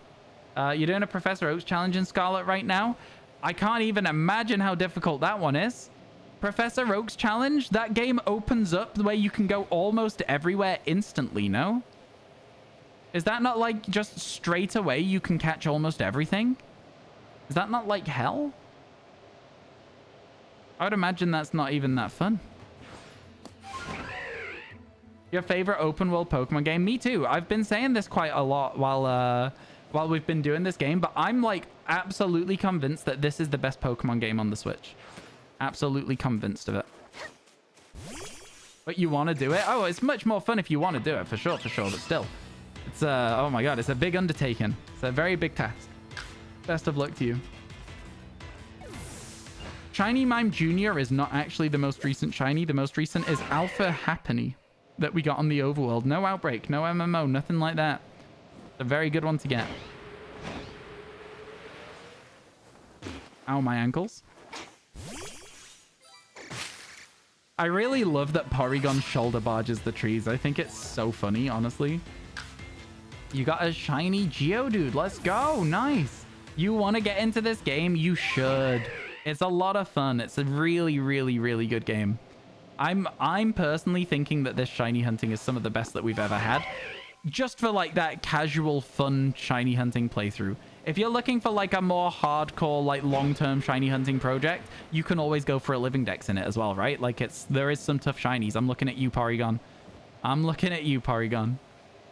You're doing a Professor Oaks challenge in Scarlet right now. I can't even imagine how difficult that one is. Professor Oak's challenge, that game opens up the way you can go almost everywhere instantly, no? Is that not like just straight away you can catch almost everything? Is that not like hell? I would imagine that's not even that fun. Your favorite open world Pokemon game? Me too. I've been saying this quite a lot while we've been doing this game, but I'm like absolutely convinced that this is the best Pokemon game on the Switch. Absolutely convinced of it. But you want to do it? Oh, it's much more fun if you want to do it, for sure, but still. It's, oh my god, it's a big undertaking. It's a very big task. Best of luck to you. Shiny Mime Jr. is not actually the most recent shiny. The most recent is Alpha Happiny that we got on the overworld. No outbreak, no MMO, nothing like that. It's a very good one to get. Ow, my ankles. I really love that Porygon shoulder barges the trees. I think it's so funny, honestly. You got a shiny Geodude. Let's go. Nice. You want to get into this game? You should. It's a lot of fun. It's a really, really, really good game. I'm personally thinking that this shiny hunting is some of the best that we've ever had. Just for like that casual, fun shiny hunting playthrough. If you're looking for like a more hardcore, like long-term shiny hunting project, you can always go for a living dex in it as well, right? Like there is some tough shinies. I'm looking at you, Porygon. I'm looking at you, Porygon.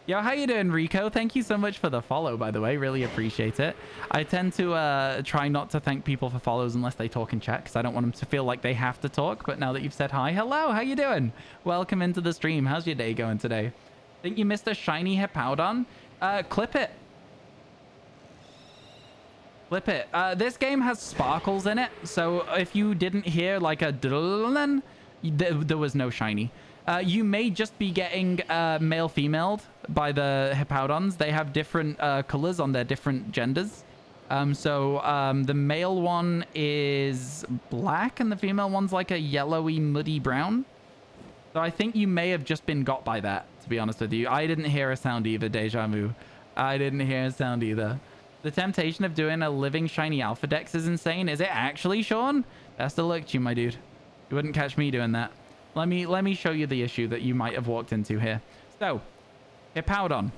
Yo, how you doing, Rico? Thank you so much for the follow, by the way. Really appreciate it. I tend to try not to thank people for follows unless they talk in chat, because I don't want them to feel like they have to talk. But now that you've said hi, hello, how you doing? Welcome into the stream. How's your day going today? Think you missed a shiny Hippowdon? Clip it. Clip it. This game has sparkles in it, so if you didn't hear like a diddle, there was no shiny. You may just be getting male-femaled by the Hippowdons. They have different colors on their different genders. The male one is black and the female one's like a yellowy, muddy brown. So I think you may have just been got by that, to be honest with you. I didn't hear a sound either, Deja Vu. I didn't hear a sound either. The temptation of doing a living shiny alpha dex is insane. Is it actually, Sean? Best of luck to you, my dude. You wouldn't catch me doing that. Let me show you the issue that you might have walked into here. So, Hippowdon.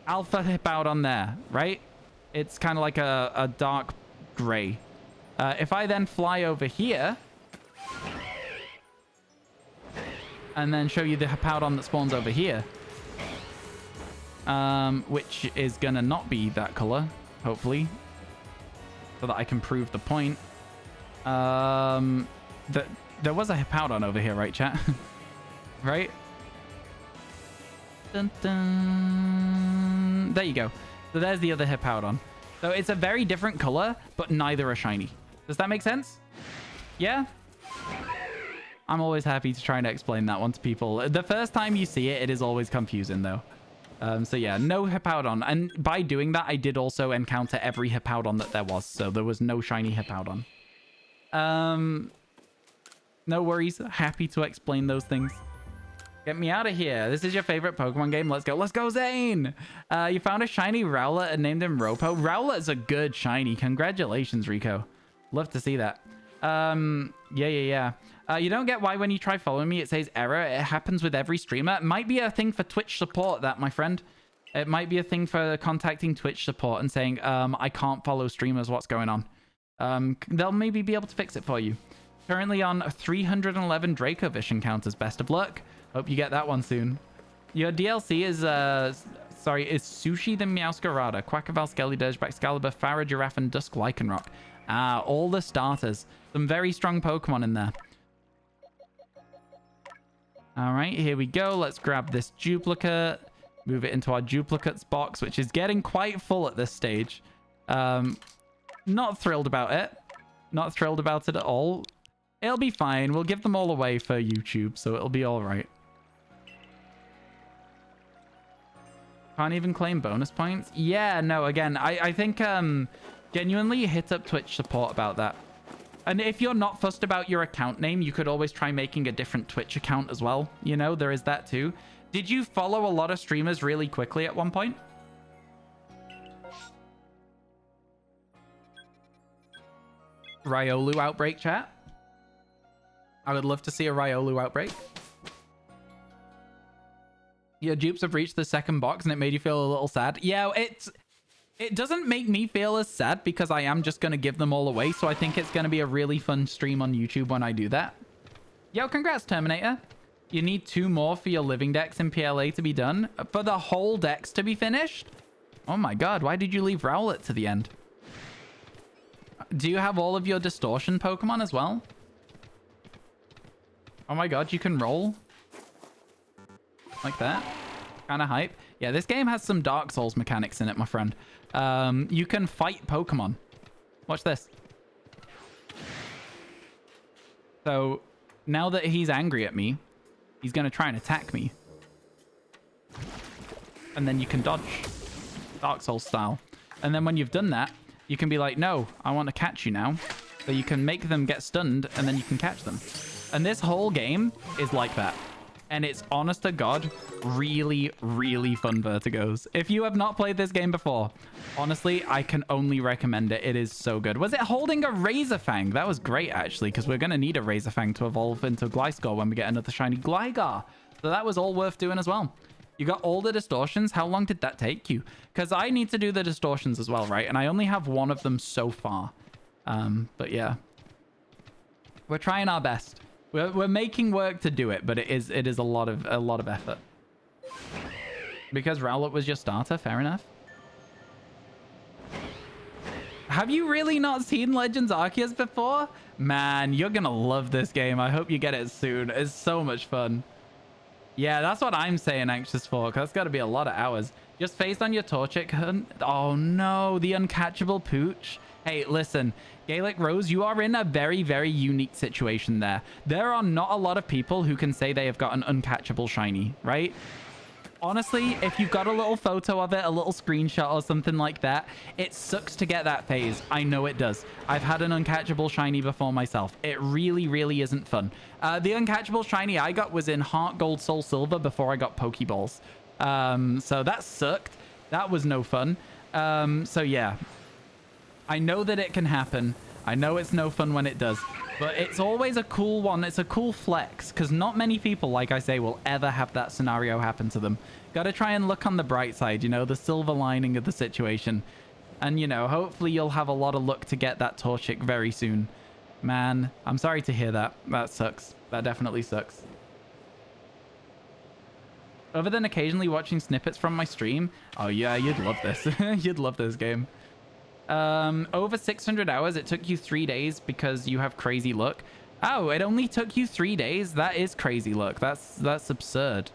Alpha Hippowdon there, right? It's kind of like a dark gray. If I then fly over here and then show you the Hippowdon that spawns over here, which is gonna not be that color, hopefully, so that I can prove the point. There was a Hippowdon over here, right, chat? Right? Dun, dun. There you go. So there's the other Hippowdon. So it's a very different color, but neither are shiny. Does that make sense? Yeah? I'm always happy to try and explain that one to people. The first time you see it, it is always confusing, though. So yeah, no Hippowdon. And by doing that, I did also encounter every Hippowdon that there was. So there was no shiny Hippowdon. No worries. Happy to explain those things. Get me out of here. This is your favorite Pokemon game. Let's go. Let's go, Zane. You found a shiny Rowlet and named him Ropo. Rowlet's a good shiny. Congratulations, Rico. Love to see that. Yeah. You don't get why when you try following me, it says error. It happens with every streamer. It might be a thing for Twitch support, that, my friend. It might be a thing for contacting Twitch support and saying, I can't follow streamers. What's going on? They'll maybe be able to fix it for you. Currently on 311 Draco Vish encounters. Best of luck. Hope you get that one soon. Your DLC is, is Sushi the Meowscarada, Quackleval, Skellyderge, Baxcalibur, Farah, Giraffe, and Dusk Lycanroc. Ah, all the starters. Some very strong Pokemon in there. All right, here we go. Let's grab this duplicate. Move it into our duplicates box, which is getting quite full at this stage. Not thrilled about it. Not thrilled about it at all. It'll be fine. We'll give them all away for YouTube, so it'll be all right. Can't even claim bonus points? Yeah, no, again, I think genuinely hit up Twitch support about that. And if you're not fussed about your account name, you could always try making a different Twitch account as well. You know, there is that too. Did you follow a lot of streamers really quickly at one point? Riolu outbreak chat? I would love to see a Riolu outbreak. Your dupes have reached the second box and it made you feel a little sad. Yeah, it doesn't make me feel as sad because I am just going to give them all away. So I think it's going to be a really fun stream on YouTube when I do that. Yo, congrats, Terminator. You need 2 more for your living decks in PLA to be done. For the whole decks to be finished? Oh my god, why did you leave Rowlet to the end? Do you have all of your Distortion Pokemon as well? Oh my god, you can roll? Like that? Kind of hype. Yeah, this game has some Dark Souls mechanics in it, my friend. You can fight Pokemon. Watch this. So, now that he's angry at me, he's going to try and attack me. And then you can dodge. Dark Souls style. And then when you've done that, you can be like, no, I want to catch you now. So you can make them get stunned, and then you can catch them. And this whole game is like that. And it's, honest to God, really, really fun Vertigos. If you have not played this game before, honestly, I can only recommend it. It is so good. Was it holding a Razor Fang? That was great, actually, because we're going to need a Razor Fang to evolve into Gliscor when we get another shiny Gligar. So that was all worth doing as well. You got all the distortions. How long did that take you? Because I need to do the distortions as well, right? And I only have one of them so far. But yeah. We're trying our best. We're making work to do it, but it is a lot of effort. Because Rowlet was your starter, fair enough. Have you really not seen Legends Arceus before? Man, you're gonna love this game. I hope you get it soon. It's so much fun. Yeah, that's what I'm saying anxious for, because that's got to be a lot of hours. Just faced on your Torchic hunt. Oh no, the uncatchable Pooch. Hey, listen, Gaelic Rose, you are in a very, very unique situation there. There are not a lot of people who can say they have got an uncatchable shiny, right? Honestly, if you've got a little photo of it, a little screenshot or something like that, it sucks to get that phase. I know it does. I've had an uncatchable shiny before myself. It really, really isn't fun. The uncatchable shiny I got was in Heart Gold, Soul Silver before I got Pokeballs. So that sucked. That was no fun. So yeah. I know that it can happen. I know it's no fun when it does, but it's always a cool one. It's a cool flex because not many people, like I say, will ever have that scenario happen to them. Got to try and look on the bright side, you know, the silver lining of the situation. And, you know, hopefully you'll have a lot of luck to get that Torchic very soon. Man, I'm sorry to hear that. That sucks. That definitely sucks. Other than occasionally watching snippets from my stream, oh yeah, you'd love this. You'd love this game. Over 600 hours. It took you 3 days because you have crazy luck. Oh, it only took you 3 days. That is crazy luck. That's absurd.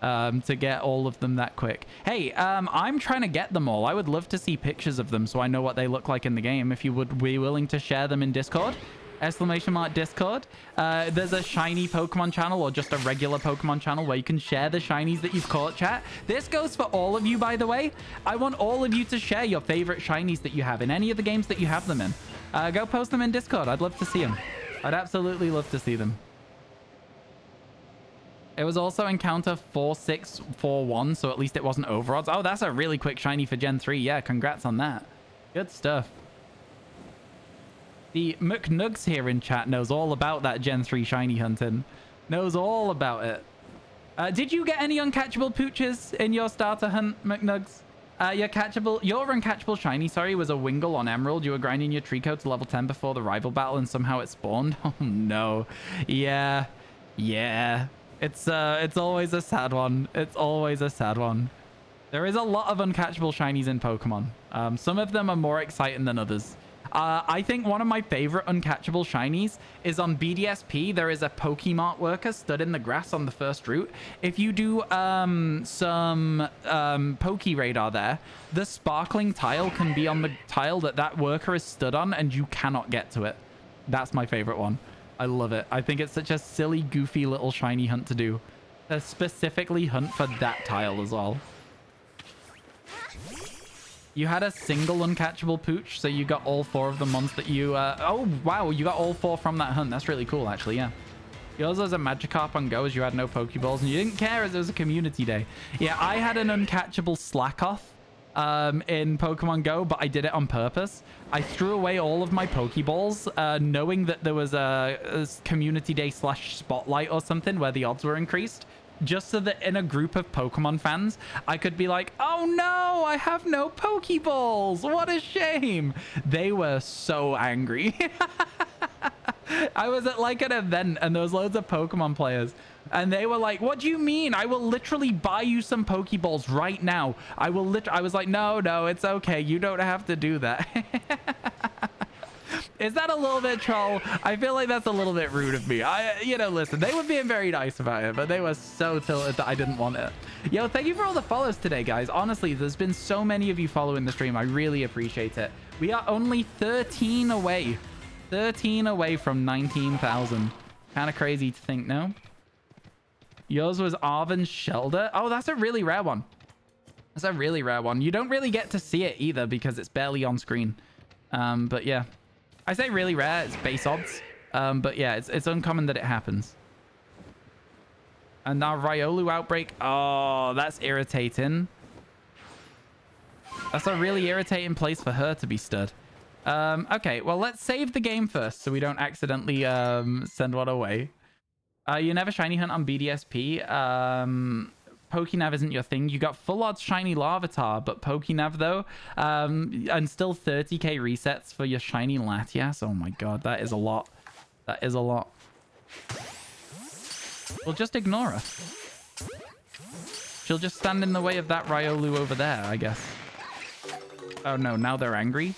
To get all of them that quick. Hey, I'm trying to get them all. I would love to see pictures of them so I know what they look like in the game. If you would be willing to share them in Discord. !Discord. There's a shiny Pokemon channel or just a regular Pokemon channel where you can share the shinies that you've caught, chat. This goes for all of you, by the way. I want all of you to share your favorite shinies that you have in any of the games that you have them in. Go post them in Discord. I'd love to see them. I'd absolutely love to see them. It was also encounter 4641, so at least it wasn't overodds. Oh, that's a really quick shiny for Gen 3. Yeah, congrats on that. Good stuff. The McNugs here in chat knows all about that Gen 3 shiny hunting. Knows all about it. Did you get any uncatchable pooches in your starter hunt, McNugs? Your uncatchable shiny, sorry, was a Wingull on Emerald. You were grinding your Trico to level 10 before the rival battle and somehow it spawned. Oh no. Yeah. Yeah. It's always a sad one. It's always a sad one. There is a lot of uncatchable shinies in Pokemon. Some of them are more exciting than others. I think one of my favorite uncatchable shinies is on BDSP. There is a Pokemart worker stood in the grass on the first route. If you do some Poke Radar there, the sparkling tile can be on the tile that worker is stood on and you cannot get to it. That's my favorite one. I love it. I think it's such a silly, goofy little shiny hunt to do. To specifically hunt for that tile as well. You had a single uncatchable pooch, so you got all 4 of the mons that you... oh, wow, you got all 4 from that hunt. That's really cool, actually, yeah. Yours was a Magikarp on Go as you had no Pokeballs, and you didn't care as it was a community day. Yeah, I had an uncatchable Slackoth in Pokemon Go, but I did it on purpose. I threw away all of my Pokeballs, knowing that there was a community day / spotlight or something where the odds were increased, just so that in a group of Pokemon fans, I could be like, oh no, I have no Pokeballs. What a shame. They were so angry. I was at like an event and there was loads of Pokemon players and they were like, what do you mean? I will literally buy you some Pokeballs right now. I was like, no, it's okay. You don't have to do that. Is that a little bit troll? I feel like that's a little bit rude of me. Listen, they were being very nice about it, but they were so tilted that I didn't want it. Yo, thank you for all the follows today, guys. Honestly, there's been so many of you following the stream. I really appreciate it. We are only 13 away. 13 away from 19,000. Kind of crazy to think, no? Yours was Arven's Shelter. Oh, that's a really rare one. That's a really rare one. You don't really get to see it either because it's barely on screen. But yeah. I say really rare. It's base odds. But yeah, it's uncommon that it happens. And now Riolu outbreak. Oh, that's irritating. That's a really irritating place for her to be stood. Okay, well, let's save the game first so we don't accidentally send one away. You never shiny hunt on BDSP. Pokénav isn't your thing. You got full odds shiny Larvitar, but Pokénav though, and still 30k resets for your shiny Latias. Oh my god, that is a lot. That is a lot. We'll just ignore her. She'll just stand in the way of that Riolu over there, I guess. Oh no, now they're angry.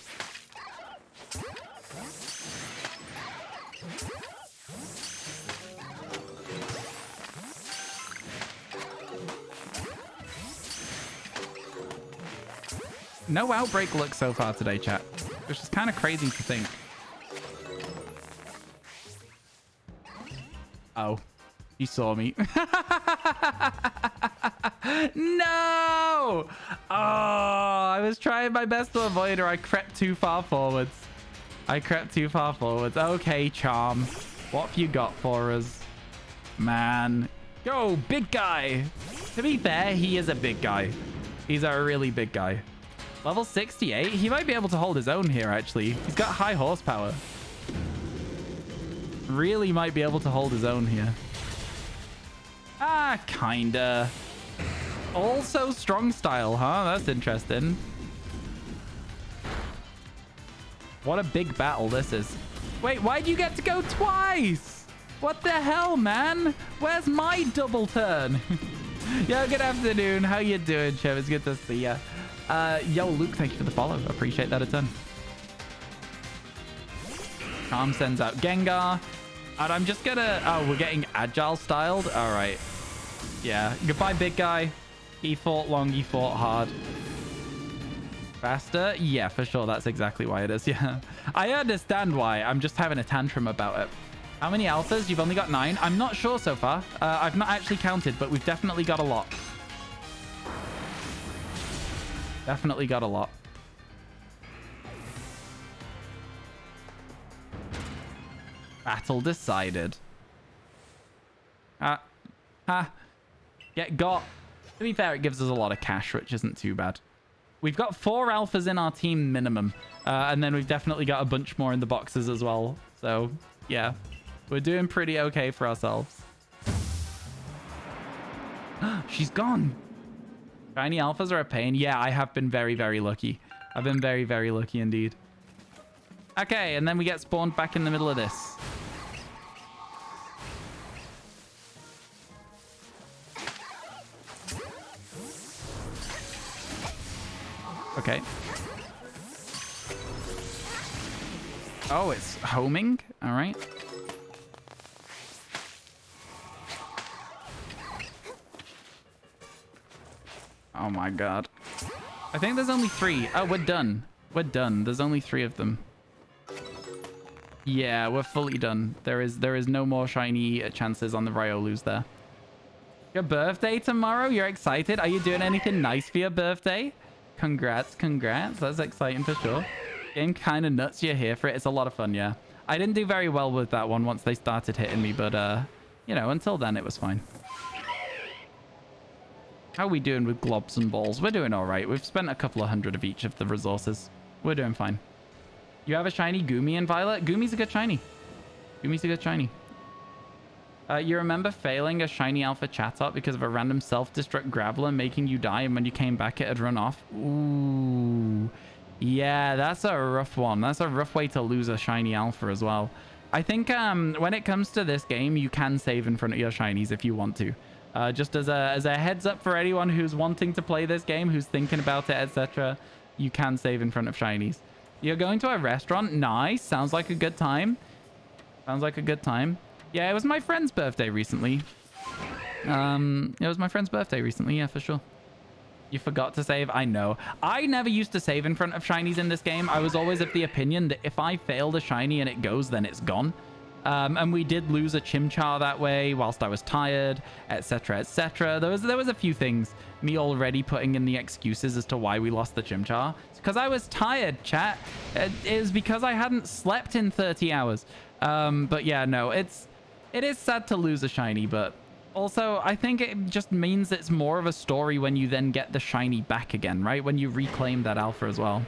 No outbreak luck so far today, chat. Which is kind of crazy to think. Oh, he saw me. No! Oh, I was trying my best to avoid her. I crept too far forwards. Okay, Charm. What have you got for us? Man. Go, big guy. To be fair, he is a big guy. He's a really big guy. Level 68? He might be able to hold his own here, actually. He's got high horsepower. Really might be able to hold his own here. Ah, kinda. Also strong style, huh? That's interesting. What a big battle this is. Wait, why'd you get to go twice? What the hell, man? Where's my double turn? Yo, good afternoon. How you doing, Chev? It's good to see ya. Yo, Luke, thank you for the follow. Appreciate that a ton. Calm sends out Gengar. And I'm just gonna... Oh, we're getting agile styled? All right. Yeah. Goodbye, big guy. He fought long. He fought hard. Faster? Yeah, for sure. That's exactly why it is. Yeah. I understand why. I'm just having a tantrum about it. How many alphas? You've only got 9. I'm not sure so far. I've not actually counted, but we've definitely got a lot. Definitely got a lot. Battle decided. Get got. To be fair, it gives us a lot of cash, which isn't too bad. We've got 4 alphas in our team minimum. And then we've definitely got a bunch more in the boxes as well. So, yeah. We're doing pretty okay for ourselves. She's gone. Shiny alphas are a pain. Yeah, I have been very, very lucky. I've been very, very lucky indeed. Okay, and then we get spawned back in the middle of this. Okay. Oh, it's homing. All right. Oh my god. I think there's only 3. Oh, we're done. We're done. There's only 3 of them. Yeah, we're fully done. There is no more shiny chances on the Riolus there. Your birthday tomorrow? You're excited? Are you doing anything nice for your birthday? Congrats, congrats. That's exciting for sure. Game kind of nuts. You're here for it. It's a lot of fun, yeah. I didn't do very well with that one once they started hitting me, but, you know, until then, it was fine. How are we doing with globs and balls? We're doing all right. We've spent a couple of hundred of each of the resources. We're doing fine. You have a shiny Goomy and Violet? Goomy's a good shiny. Goomy's a good shiny. You remember failing a shiny alpha Chatot because of a random self-destruct Graveler making you die, and when you came back it had run off? Ooh. Yeah, that's a rough one. That's a rough way to lose a shiny alpha as well. I think when it comes to this game, you can save in front of your shinies if you want to. Just as a heads up for anyone who's wanting to play this game, who's thinking about it, etc., you can save in front of shinies. You're going to a restaurant? Nice. Sounds like a good time. Sounds like a good time. Yeah, it was my friend's birthday recently. It was my friend's birthday recently. Yeah, for sure. You forgot to save? I know. I never used to save in front of shinies in this game. I was always of the opinion that if I failed a shiny and it goes, then it's gone. And we did lose a Chimchar that way whilst I was tired, etc., etc. There was a few things. Me already putting in the excuses as to why we lost the Chimchar. It's because I was tired, chat. It was because I hadn't slept in 30 hours. But yeah, no, it is sad to lose a shiny, but also I think it just means it's more of a story when you then get the shiny back again, right? When you reclaim that alpha as well.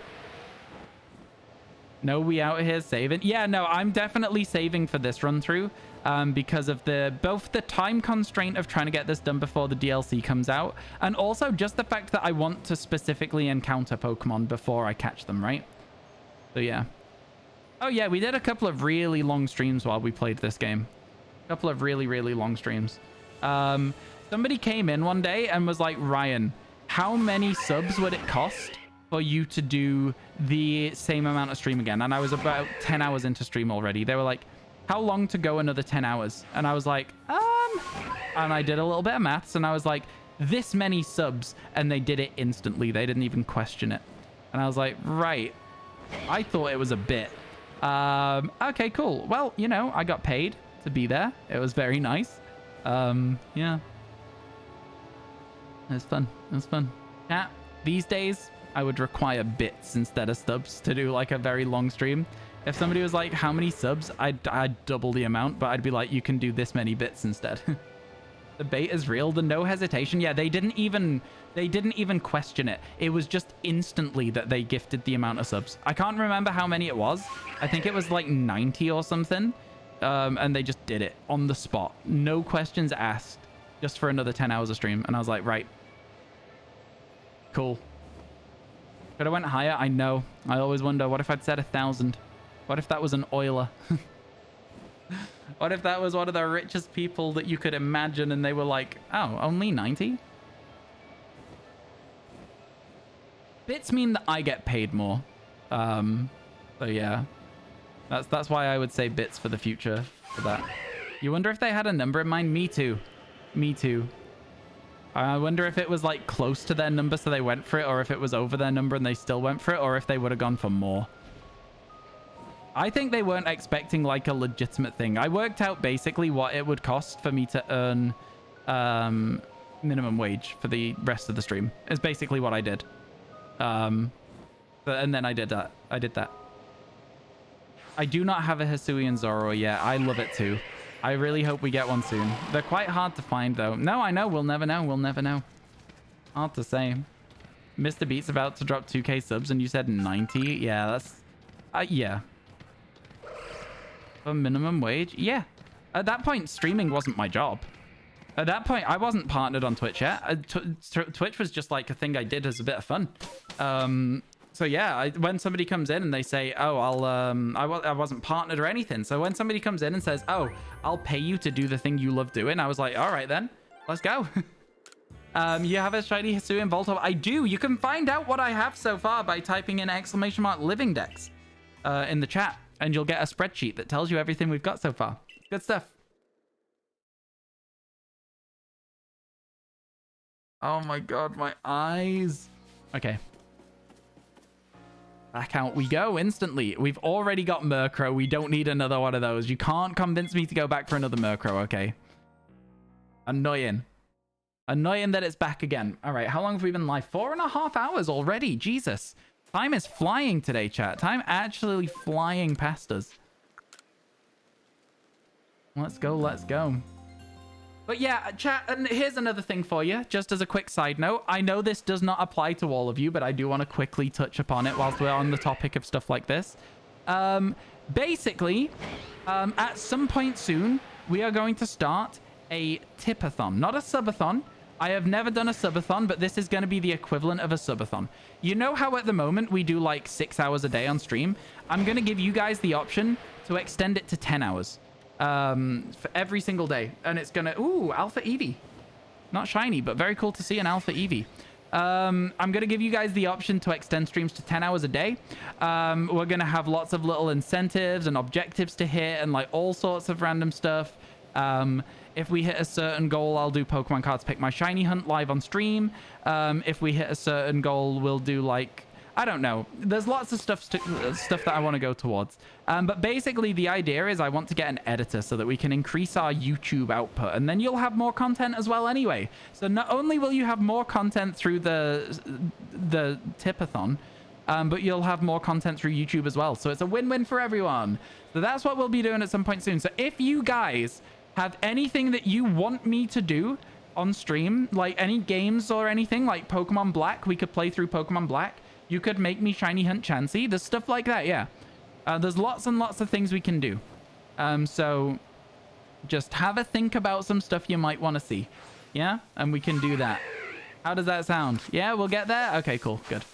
No, we out here saving. Yeah, no, I'm definitely saving for this run through because of both the time constraint of trying to get this done before the DLC comes out, and also just the fact that I want to specifically encounter Pokemon before I catch them, right? So yeah. Oh yeah, we did a couple of really long streams while we played this game. A couple of really, really long streams. Somebody came in one day and was like, Ryan, how many subs would it cost for you to do the same amount of stream again? And I was about 10 hours into stream already. They were like, how long to go another 10 hours? And I was like, and I did a little bit of maths and I was like, this many subs. And they did it instantly. They didn't even question it. And I was like, right. I thought it was a bit. Okay, cool. Well, you know, I got paid to be there. It was very nice. Yeah. It was fun. It was fun. Yeah. These days, I would require bits instead of subs to do like a very long stream. If somebody was like, how many subs? I'd double the amount, but I'd be like, you can do this many bits instead. The bait is real. The no hesitation. Yeah, they didn't even question it. It was just instantly that they gifted the amount of subs. I can't remember how many it was. I think it was like 90 or something. And they just did it on the spot. No questions asked. Just for another 10 hours of stream. And I was like, right. Cool. Could have went higher? I know. I always wonder, what if I'd said 1,000? What if that was an oiler? What if that was one of the richest people that you could imagine and they were like, oh, only 90? Bits mean that I get paid more. So yeah. That's why I would say bits for the future for that. You wonder if they had a number in mind? Me too. Me too. I wonder if it was like close to their number so they went for it, or if it was over their number and they still went for it, or if they would have gone for more. I think they weren't expecting like a legitimate thing. I worked out basically what it would cost for me to earn minimum wage for the rest of the stream. Is basically what I did. And then I did that. I do not have a Hisuian Zoro yet. I love it too. I really hope we get one soon. They're quite hard to find though. No, I know. We'll never know. We'll never know. Hard to say. Mr. Beat's about to drop 2k subs and you said 90. Yeah, that's... yeah. For minimum wage? Yeah. At that point, streaming wasn't my job. At that point, I wasn't partnered on Twitch yet. Twitch was just like a thing I did as a bit of fun. So yeah, when somebody comes in and they say, oh, I wasn't partnered or anything. So when somebody comes in and says, oh, I'll pay you to do the thing you love doing, I was like, all right then, let's go. You have a shiny Hisuian Voltorb? I do. You can find out what I have so far by typing in !living dex in the chat, and you'll get a spreadsheet that tells you everything we've got so far. Good stuff. Oh my god, my eyes. Okay. Back out we go instantly. We've already got Murkrow. We don't need another one of those. You can't convince me to go back for another Murkrow, okay? Annoying. Annoying that it's back again. All right, how long have we been live? 4.5 hours already. Jesus. Time is flying today, chat. Time actually flying past us. Let's go, let's go. But yeah, chat, and here's another thing for you, just as a quick side note. I know this does not apply to all of you, but I do want to quickly touch upon it whilst we're on the topic of stuff like this. Basically, at some point soon, we are going to start a tipathon, not a subathon. I have never done a subathon, but this is going to be the equivalent of a subathon. You know how at the moment we do like 6 hours a day on stream? I'm going to give you guys the option to extend it to 10 hours. For every single day, and it's gonna alpha Eevee, not shiny, but very cool to see an alpha Eevee. I'm gonna give you guys the option to extend streams to 10 hours a day. We're gonna have lots of little incentives and objectives to hit and like all sorts of random stuff. If we hit a certain goal, I'll do Pokemon cards pick my shiny hunt live on stream. If we hit a certain goal, we'll do like, I don't know. There's lots of stuff that I want to go towards. But basically, the idea is I want to get an editor so that we can increase our YouTube output. And then you'll have more content as well anyway. So not only will you have more content through the tipathon, but you'll have more content through YouTube as well. So it's a win-win for everyone. So that's what we'll be doing at some point soon. So if you guys have anything that you want me to do on stream, like any games or anything, like Pokemon Black, we could play through Pokemon Black. You could make me shiny hunt Chansey. There's stuff like that, yeah. There's lots and lots of things we can do. So just have a think about some stuff you might want to see. Yeah? And we can do that. How does that sound? Yeah, we'll get there? Okay, cool. Good.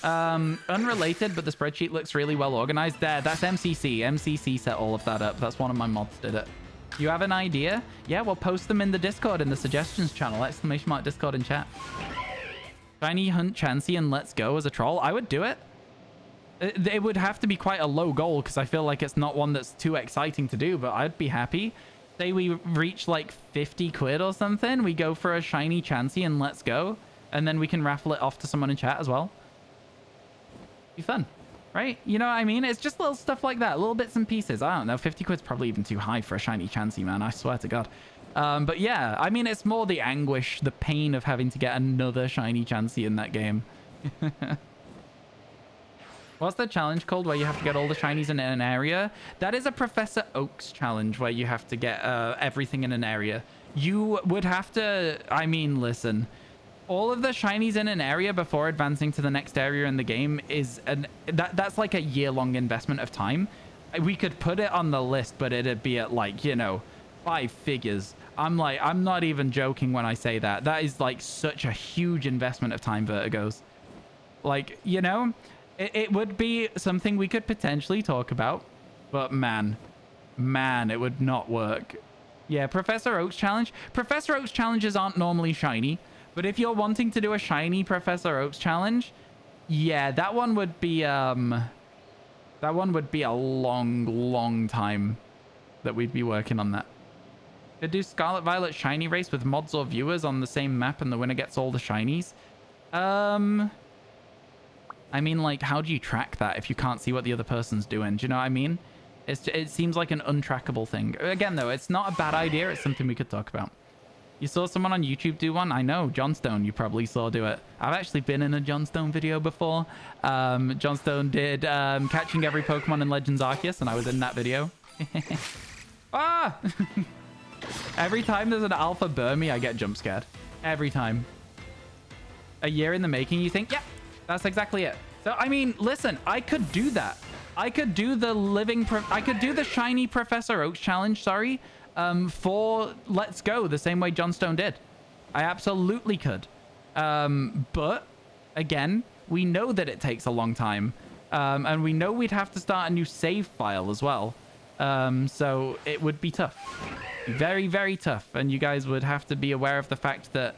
Unrelated, but the spreadsheet looks really well organized. There, that's MCC. MCC set all of that up. That's one of my mods did it. You have an idea? Yeah, we'll post them in the Discord in the suggestions channel. ! Discord in chat. Shiny hunt Chansey and let's go as a troll. I would do it. It would have to be quite a low goal because I feel like it's not one that's too exciting to do, but I'd be happy. Say we reach like 50 quid or something. We go for a shiny Chansey and let's go. And then we can raffle it off to someone in chat as well. Be fun, right? You know what I mean? It's just little stuff like that. Little bits and pieces. I don't know. 50 quid's probably even too high for a shiny Chansey, man. I swear to God. But yeah, I mean, it's more the anguish, the pain of having to get another shiny Chansey in that game. What's the challenge called where you have to get all the shinies in an area? That is a Professor Oak's challenge where you have to get everything in an area. You would have to, I mean, listen, all of the shinies in an area before advancing to the next area in the game is, that's like a year-long investment of time. We could put it on the list, but it'd be at like, you know, 5 figures. I'm not even joking when I say that. That is like such a huge investment of time, Vertigos. Like, you know, it would be something we could potentially talk about, but man, it would not work. Yeah, Professor Oak's challenge. Professor Oak's challenges aren't normally shiny, but if you're wanting to do a shiny Professor Oak's challenge, yeah, that one would be a long time that we'd be working on that. Could do Scarlet Violet shiny race with mods or viewers on the same map and the winner gets all the shinies. I mean, like, how do you track that if you can't see what the other person's doing? Do you know what I mean? It seems like an untrackable thing. Again, though, it's not a bad idea. It's something we could talk about. You saw someone on YouTube do one? I know, Johnstone, you probably saw do it. I've actually been in a Johnstone video before. Johnstone did catching every Pokemon in Legends Arceus, and I was in that video. Ah! Every time there's an alpha Burmy, I get jump scared. Every time. A year in the making, you think, yeah, that's exactly it. So, I mean, listen, I could do that. I could do the shiny Professor Oak's challenge, sorry, for Let's Go, the same way Johnstone did. I absolutely could. But, again, we know that it takes a long time. And we know we'd have to start a new save file as well. So it would be tough. Very, very tough. And you guys would have to be aware of the fact that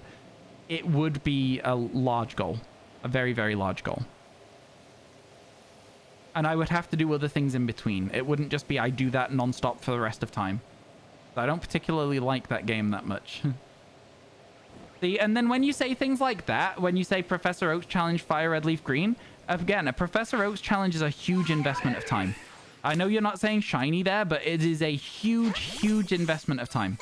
it would be a large goal. A very, very large goal. And I would have to do other things in between. It wouldn't just be I do that non-stop for the rest of time. I don't particularly like that game that much. See, and then when you say things like that, when you say Professor Oak's challenge, Fire Red Leaf Green, again, a Professor Oak's challenge is a huge investment of time. I know you're not saying shiny there, but it is a huge, huge investment of time.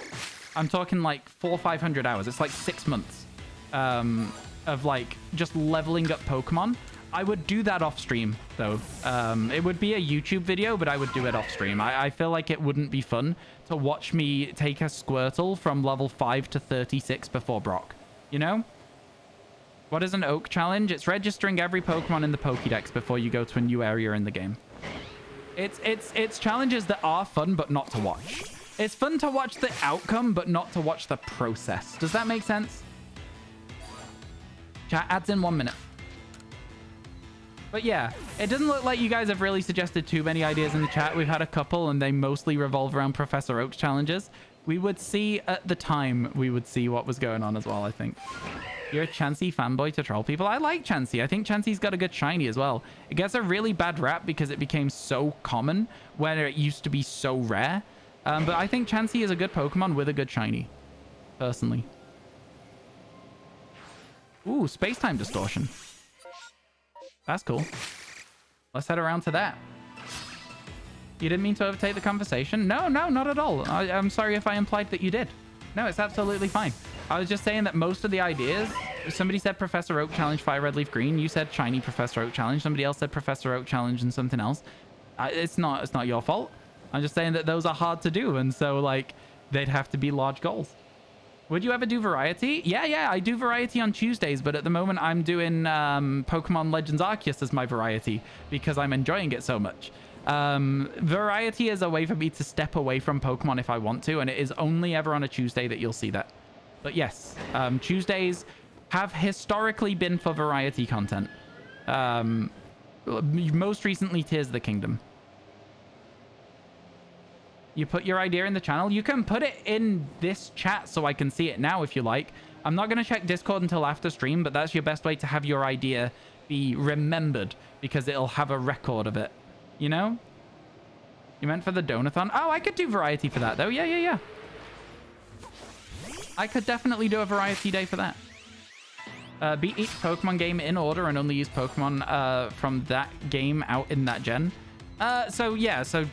I'm talking like 400 or 500 hours. It's like 6 months of like just leveling up Pokemon. I would do that off stream, though. It would be a YouTube video, but I would do it off stream. I feel like it wouldn't be fun to watch me take a Squirtle from level 5 to 36 before Brock. You know? What is an Oak challenge? It's registering every Pokemon in the Pokédex before you go to a new area in the game. It's challenges that are fun, but not to watch. It's fun to watch the outcome, but not to watch the process. Does that make sense? Chat adds in 1 minute. But yeah, it doesn't look like you guys have really suggested too many ideas in the chat. We've had a couple, and they mostly revolve around Professor Oak's challenges. We would see at the time, we would see what was going on as well, I think. You're a Chansey fanboy to troll people. I like Chansey. I think Chansey's got a good shiny as well. It gets a really bad rap because it became so common where it used to be so rare. But I think Chansey is a good Pokemon with a good shiny, personally. Ooh, space-time distortion. That's cool. Let's head around to that. You didn't mean to overtake the conversation? No, not at all. I'm sorry if I implied that you did. No, it's absolutely fine. I was just saying that most of the ideas... Somebody said Professor Oak challenge Fire Red Leaf Green. You said shiny Professor Oak challenge. Somebody else said Professor Oak challenge and something else. It's not your fault. I'm just saying that those are hard to do. And so, like, they'd have to be large goals. Would you ever do variety? Yeah, I do variety on Tuesdays, but at the moment I'm doing Pokemon Legends Arceus as my variety because I'm enjoying it so much. Variety is a way for me to step away from Pokemon if I want to, and it is only ever on a Tuesday that you'll see that. But yes, Tuesdays have historically been for variety content. Most recently, Tears of the Kingdom. You put your idea in the channel. You can put it in this chat so I can see it now if you like. I'm not going to check Discord until after stream, but that's your best way to have your idea be remembered because it'll have a record of it. You know? You meant for the Donathon? Oh, I could do variety for that, though. Yeah. I could definitely do a variety day for that. Beat each Pokemon game in order and only use Pokemon from that game out in that gen. So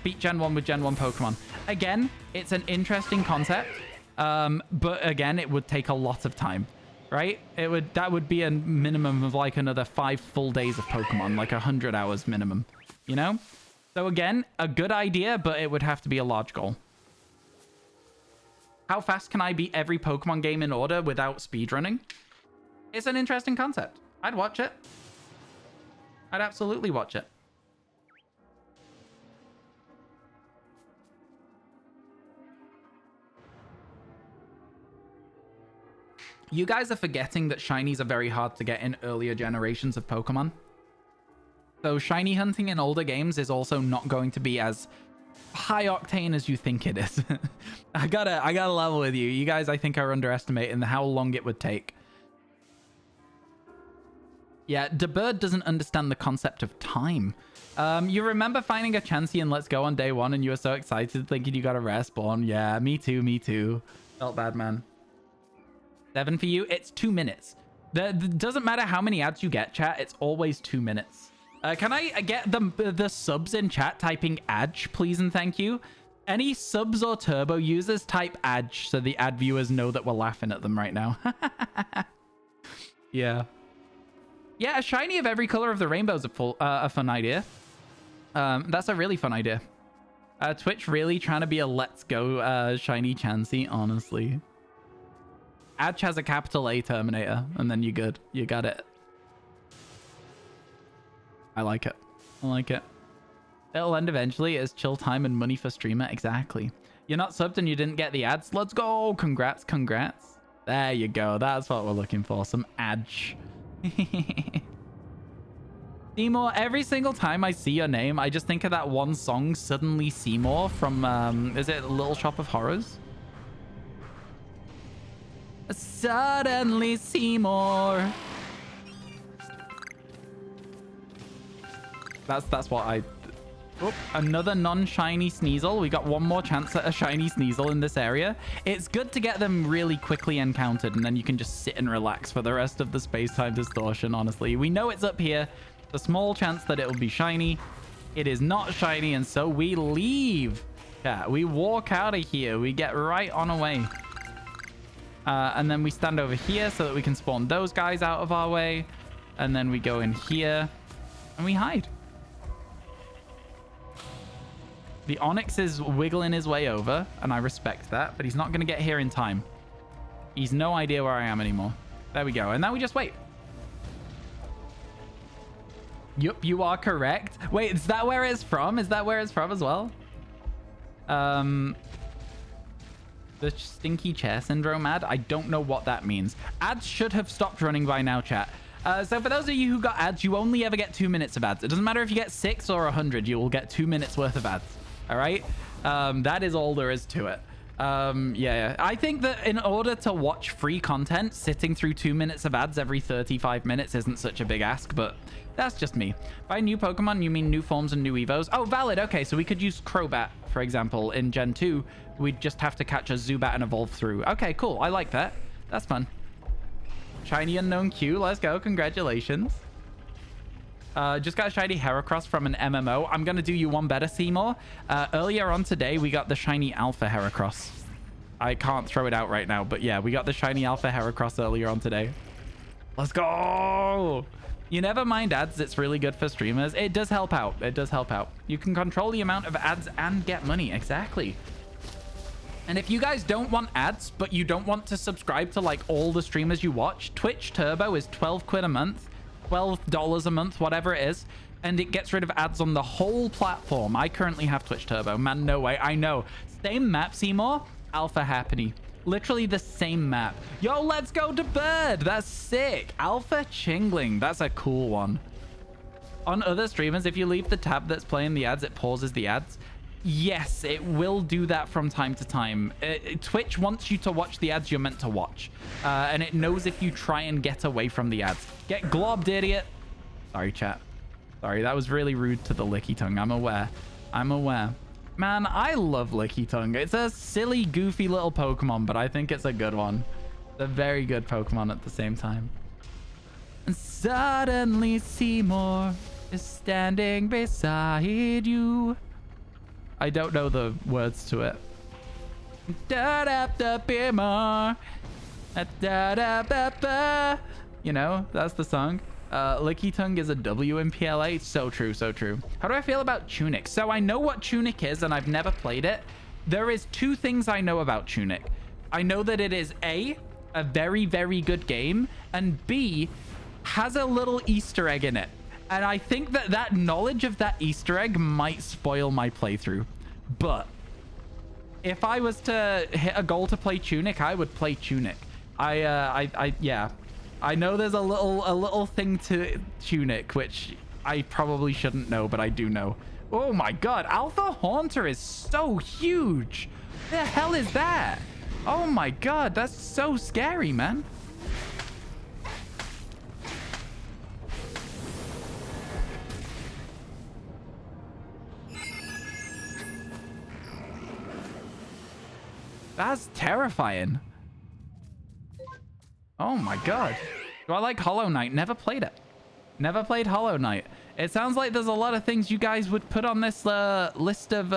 beat Gen 1 with Gen 1 Pokemon. Again, it's an interesting concept, but again, it would take a lot of time, right? That would be a minimum of like another 5 full days of Pokemon, like 100 hours minimum, you know? So again, a good idea, but it would have to be a large goal. How fast can I beat every Pokemon game in order without speedrunning? It's an interesting concept. I'd watch it. I'd absolutely watch it. You guys are forgetting that shinies are very hard to get in earlier generations of Pokemon. So shiny hunting in older games is also not going to be as high octane as you think it is. I gotta level with you. You guys, I think, are underestimating how long it would take. Yeah, DeBird doesn't understand the concept of time. You remember finding a Chansey in Let's Go on day 1 and you were so excited thinking you got a rare spawn? Yeah, me too. Felt bad, man. 7 for you. It's 2 minutes. Doesn't matter how many ads you get, chat. It's always 2 minutes. Can I get the subs in chat typing adj, please and thank you? Any subs or turbo users type adj so the ad viewers know that we're laughing at them right now. Yeah. Yeah, a shiny of every color of the rainbow is a fun idea. That's a really fun idea. Twitch really trying to be a let's go shiny Chansey, honestly. Adch has a capital A Terminator, and then you're good. You got it. I like it. It'll end eventually. It's chill time and money for streamer. Exactly. You're not subbed and you didn't get the ads. Let's go. Congrats. There you go. That's what we're looking for. Some adch. Seymour, every single time I see your name, I just think of that one song, Suddenly Seymour, from, is it Little Shop of Horrors? Suddenly Seymour. That's what I... Oh, another non-shiny Sneasel. We got one more chance at a shiny Sneasel in this area. It's good to get them really quickly encountered, and then you can just sit and relax for the rest of the space-time distortion, honestly. We know it's up here. A small chance that it will be shiny. It is not shiny, and so we leave. Yeah, we walk out of here. We get right on away. And then we stand over here so that we can spawn those guys out of our way. And then we go in here. And we hide. The Onyx is wiggling his way over, and I respect that, but he's not going to get here in time. He's no idea where I am anymore. There we go. And now we just wait. Yup, you are correct. Wait, is that where it's from? Is that where it's from as well? The stinky chair syndrome ad? I don't know what that means. Ads should have stopped running by now, chat. So for those of you who got ads, you only ever get 2 minutes of ads. It doesn't matter if you get 6 or 100, you will get 2 minutes worth of ads. All right? That is all there is to it. Yeah. I think that in order to watch free content, sitting through 2 minutes of ads every 35 minutes isn't such a big ask, but that's just me. By new Pokemon, you mean new forms and new Evos? Oh, valid. Okay, so we could use Crobat, for example, in Gen 2. We'd just have to catch a Zubat and evolve through. Okay, cool. I like that. That's fun. Shiny Unknown Q. Let's go. Congratulations. Just got a shiny Heracross from an MMO. I'm going to do you one better, Seymour. Earlier on today, we got the shiny Alpha Heracross. I can't throw it out right now, but yeah, we got the shiny Alpha Heracross earlier on today. Let's go! You never mind ads. It's really good for streamers. It does help out. It does help out. You can control the amount of ads and get money. Exactly. And if you guys don't want ads, but you don't want to subscribe to like all the streamers you watch, Twitch Turbo is 12 quid a month. $12 a month, whatever it is, and it gets rid of ads on the whole platform. I currently have Twitch Turbo. Man, no way. I know. Same map, Seymour. Alpha Happiny. Literally the same map. Yo, let's go to Bird. That's sick. Alpha Chingling. That's a cool one. On other streamers, if you leave the tab that's playing the ads, it pauses the ads. Yes, it will do that from time to time. Twitch wants you to watch the ads you're meant to watch. And it knows if you try and get away from the ads. Get globbed, idiot. Sorry, chat. Sorry, that was really rude to the Licky Tongue. I'm aware. I'm aware. Man, I love Licky Tongue. It's a silly, goofy little Pokemon, but I think it's a good one. It's a very good Pokemon at the same time. And suddenly Seymour is standing beside you. I don't know the words to it. You know, that's the song. Licky Tongue is a W in PLA. So true, so true. How do I feel about Tunic? So I know what Tunic is, and I've never played it. There is 2 things I know about Tunic. I know that it is A, a very, very good game, and B, has a little Easter egg in it. And I think that that knowledge of that Easter egg might spoil my playthrough. But if I was to hit a goal to play Tunic, I would play Tunic. Yeah. I know there's a little thing to Tunic, which I probably shouldn't know, but I do know. Oh my god, Alpha Haunter is so huge. The hell is that? Oh my god, that's so scary, man. That's terrifying. Oh my god. Do I like Hollow Knight? Never played it. Never played Hollow Knight. It sounds like there's a lot of things you guys would put on this list of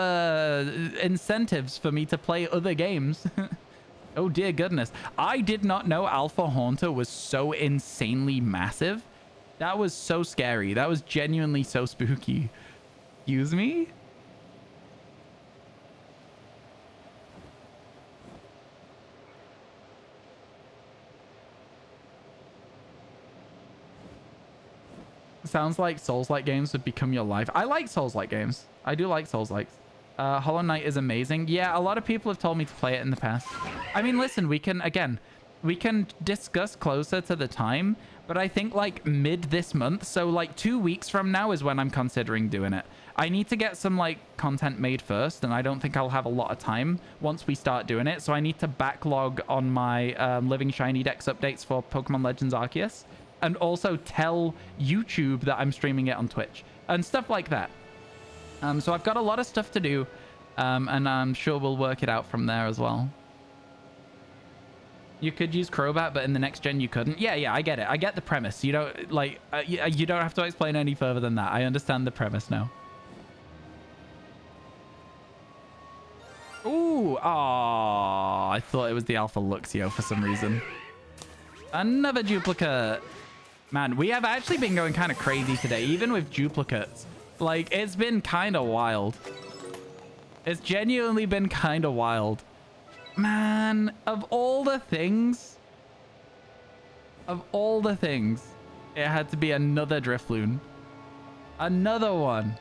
incentives for me to play other games. Oh dear goodness. I did not know Alpha Haunter was so insanely massive. That was so scary. That was genuinely so spooky. Excuse me? Sounds like Souls-like games would become your life. I like Souls-like games. I do like Souls-likes. Hollow Knight is amazing. Yeah, a lot of people have told me to play it in the past. I mean, listen, we can discuss closer to the time, but I think like mid this month, so like 2 weeks from now is when I'm considering doing it. I need to get some like content made first, and I don't think I'll have a lot of time once we start doing it. So I need to backlog on my Living Shiny Dex updates for Pokemon Legends Arceus, and also tell YouTube that I'm streaming it on Twitch and stuff like that. So I've got a lot of stuff to do, and I'm sure we'll work it out from there as well. You could use Crobat, but in the next gen you couldn't. Yeah, I get it. I get the premise. You don't like you don't have to explain any further than that. I understand the premise now. Ooh, I thought it was the Alpha Luxio for some reason. Another duplicate. Man, we have actually been going kind of crazy today, even with duplicates. Like, it's been kind of wild. It's genuinely been kind of wild. Man, of all the things, it had to be another Drifloon. Another one.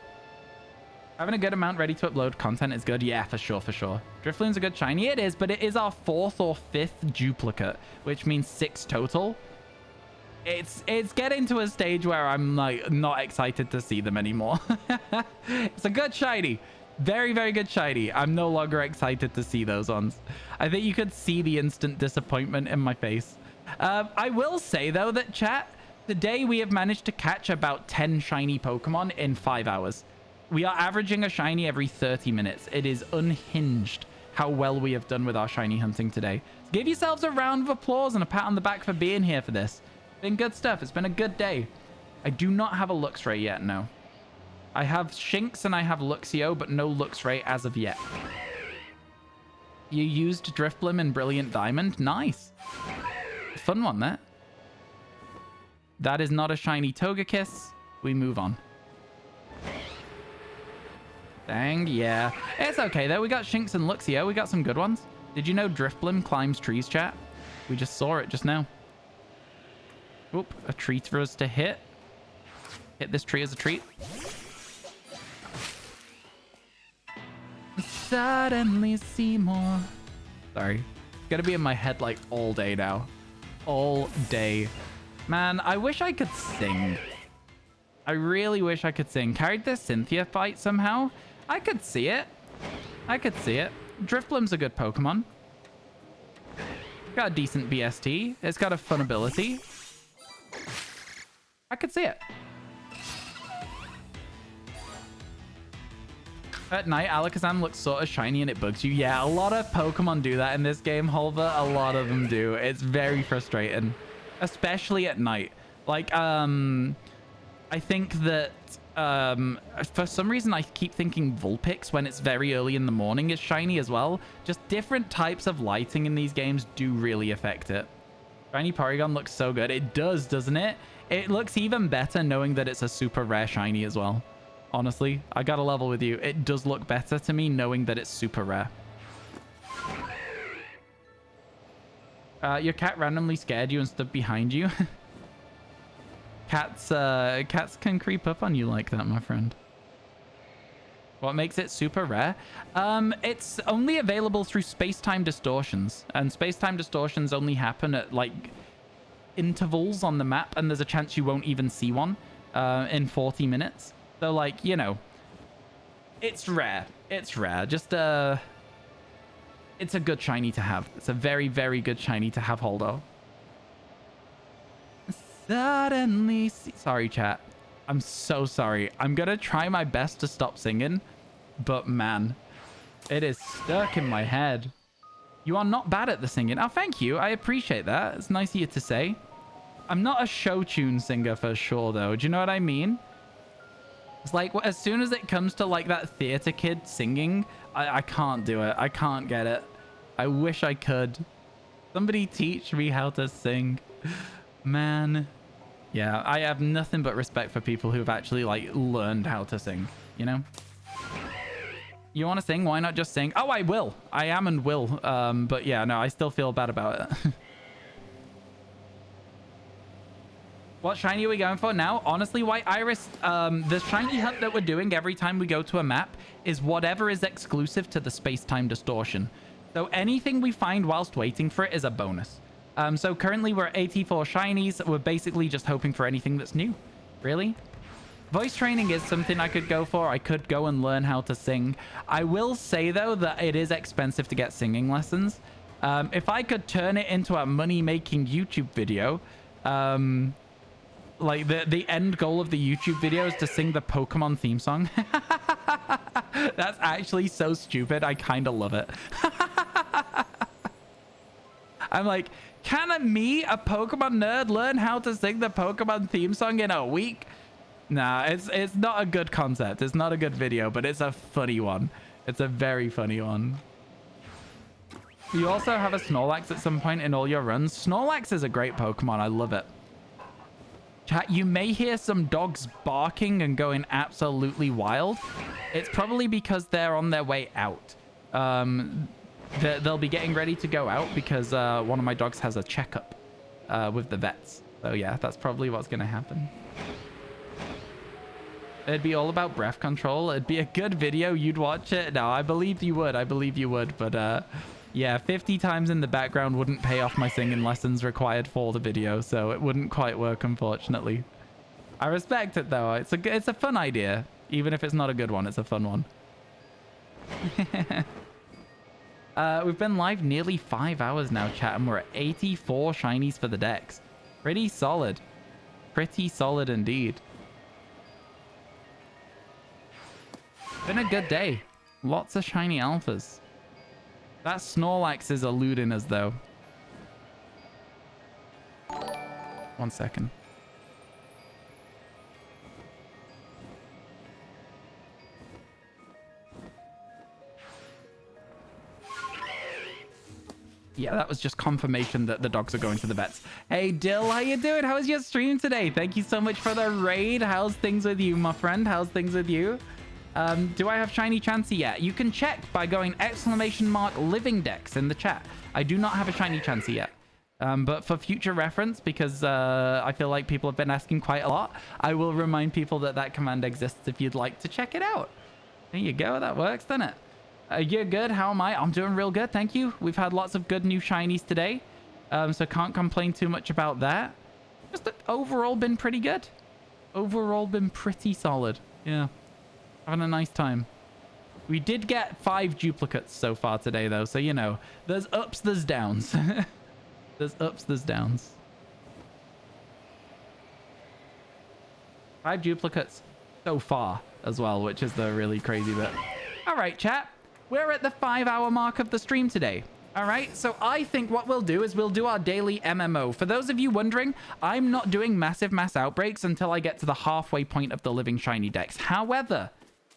Having a good amount ready to upload content is good. Yeah, for sure, for sure. Drifloon's a good shiny. It is, but it is our 4th or 5th duplicate, which means 6 total. It's getting to a stage where I'm like not excited to see them anymore. It's a good shiny. Very, very good shiny. I'm no longer excited to see those ones. I think you could see the instant disappointment in my face. I will say, though, that chat, today we have managed to catch about 10 shiny Pokemon in 5 hours. We are averaging a shiny every 30 minutes. It is unhinged how well we have done with our shiny hunting today. So give yourselves a round of applause and a pat on the back for being here for this. Been good stuff. It's been a good day. I do not have a Luxray yet, no. I have Shinx and I have Luxio, but no Luxray as of yet. You used Drifblim in Brilliant Diamond? Nice. Fun one, that. That is not a shiny Togekiss. We move on. Dang, yeah. It's okay, though. We got Shinx and Luxio. We got some good ones. Did you know Drifblim climbs trees, chat? We just saw it just now. Oop, a treat for us to hit. Hit this tree as a treat. Suddenly see more. Sorry. It's gonna be in my head like all day now. All day. Man, I wish I could sing. I really wish I could sing. Carried this Cynthia fight somehow. I could see it. I could see it. Drifblim's a good Pokemon. Got a decent BST. It's got a fun ability. I could see it. At night, Alakazam looks sort of shiny and it bugs you. Yeah, a lot of Pokemon do that in this game, Holver. A lot of them do. It's very frustrating. Especially at night. Like, I think that for some reason I keep thinking Vulpix when it's very early in the morning is shiny as well. Just different types of lighting in these games do really affect it. Shiny Porygon looks so good. It does, doesn't it? It looks even better knowing that it's a super rare shiny as well. Honestly, I gotta level with you. It does look better to me knowing that it's super rare. Your cat randomly scared you and stood behind you. Cats can creep up on you like that, my friend. What makes it super rare? It's only available through space-time distortions, and space-time distortions only happen at like intervals on the map, and there's a chance you won't even see one in 40 minutes. So like, you know, it's rare. It's rare. Just it's a good shiny to have. It's a very, very good shiny to have hold of. Suddenly, sorry, chat. I'm so sorry. I'm gonna try my best to stop singing, but man, it is stuck in my head. You are not bad at the singing. Oh, thank you. I appreciate that. It's nice of you to say. I'm not a show tune singer for sure, though. Do you know what I mean? It's like, as soon as it comes to like that theater kid singing, I can't do it. I can't get it. I wish I could. Somebody teach me how to sing. Man. Yeah, I have nothing but respect for people who've actually like learned how to sing, you know? You want to sing? Why not just sing? Oh, I will. I am and will. But yeah, no, I still feel bad about it. What shiny are we going for now? Honestly, White Iris, the shiny hunt that we're doing every time we go to a map is whatever is exclusive to the space-time distortion. So anything we find whilst waiting for it is a bonus. So currently we're at 84 shinies. We're basically just hoping for anything that's new. Really? Voice training is something I could go for. I could go and learn how to sing. I will say, though, that it is expensive to get singing lessons. If I could turn it into a money-making YouTube video, like the end goal of the YouTube video is to sing the Pokemon theme song. That's actually so stupid. I kind of love it. I'm like, can a Pokemon nerd, learn how to sing the Pokemon theme song in a week? Nah, it's not a good concept. It's not a good video, but it's a funny one. It's a very funny one. You also have a Snorlax at some point in all your runs. Snorlax is a great Pokemon. I love it. Chat, you may hear some dogs barking and going absolutely wild. It's probably because they're on their way out. They'll be getting ready to go out because one of my dogs has a checkup with the vets. So yeah, that's probably what's going to happen. It'd be all about breath control. It'd be a good video. You'd watch it. No, I believe you would. I believe you would. But yeah, 50 times in the background wouldn't pay off my singing lessons required for the video. So it wouldn't quite work, unfortunately. I respect it, though. It's a fun idea. Even if it's not a good one, it's a fun one. We've been live nearly 5 hours now, chat. And we're at 84 shinies for the decks. Pretty solid. Pretty solid indeed. Been a good day. Lots of shiny alphas. That Snorlax is eluding us, though. 1 second. Yeah, that was just confirmation that the dogs are going to the vets. Hey, Dill, how you doing? How was your stream today? Thank you so much for the raid. How's things with you, my friend? How's things with you? Do I have shiny Chansey yet? You can check by going !living decks in the chat. I do not have a shiny Chansey yet. But for future reference, because I feel like people have been asking quite a lot, I will remind people that that command exists if you'd like to check it out. There you go. That works, doesn't it? You're good. How am I? I'm doing real good. Thank you. We've had lots of good new shinies today. So can't complain too much about that. Just overall been pretty good. Overall been pretty solid. Yeah. Having a nice time. We did get 5 duplicates so far today, though. So, you know, there's ups, there's downs. There's ups, there's downs. 5 duplicates so far as well, which is the really crazy bit. All right, chat. We're at the 5-hour mark of the stream today. All right, so I think what we'll do is we'll do our daily MMO. For those of you wondering, I'm not doing massive mass outbreaks until I get to the halfway point of the living shiny decks. However,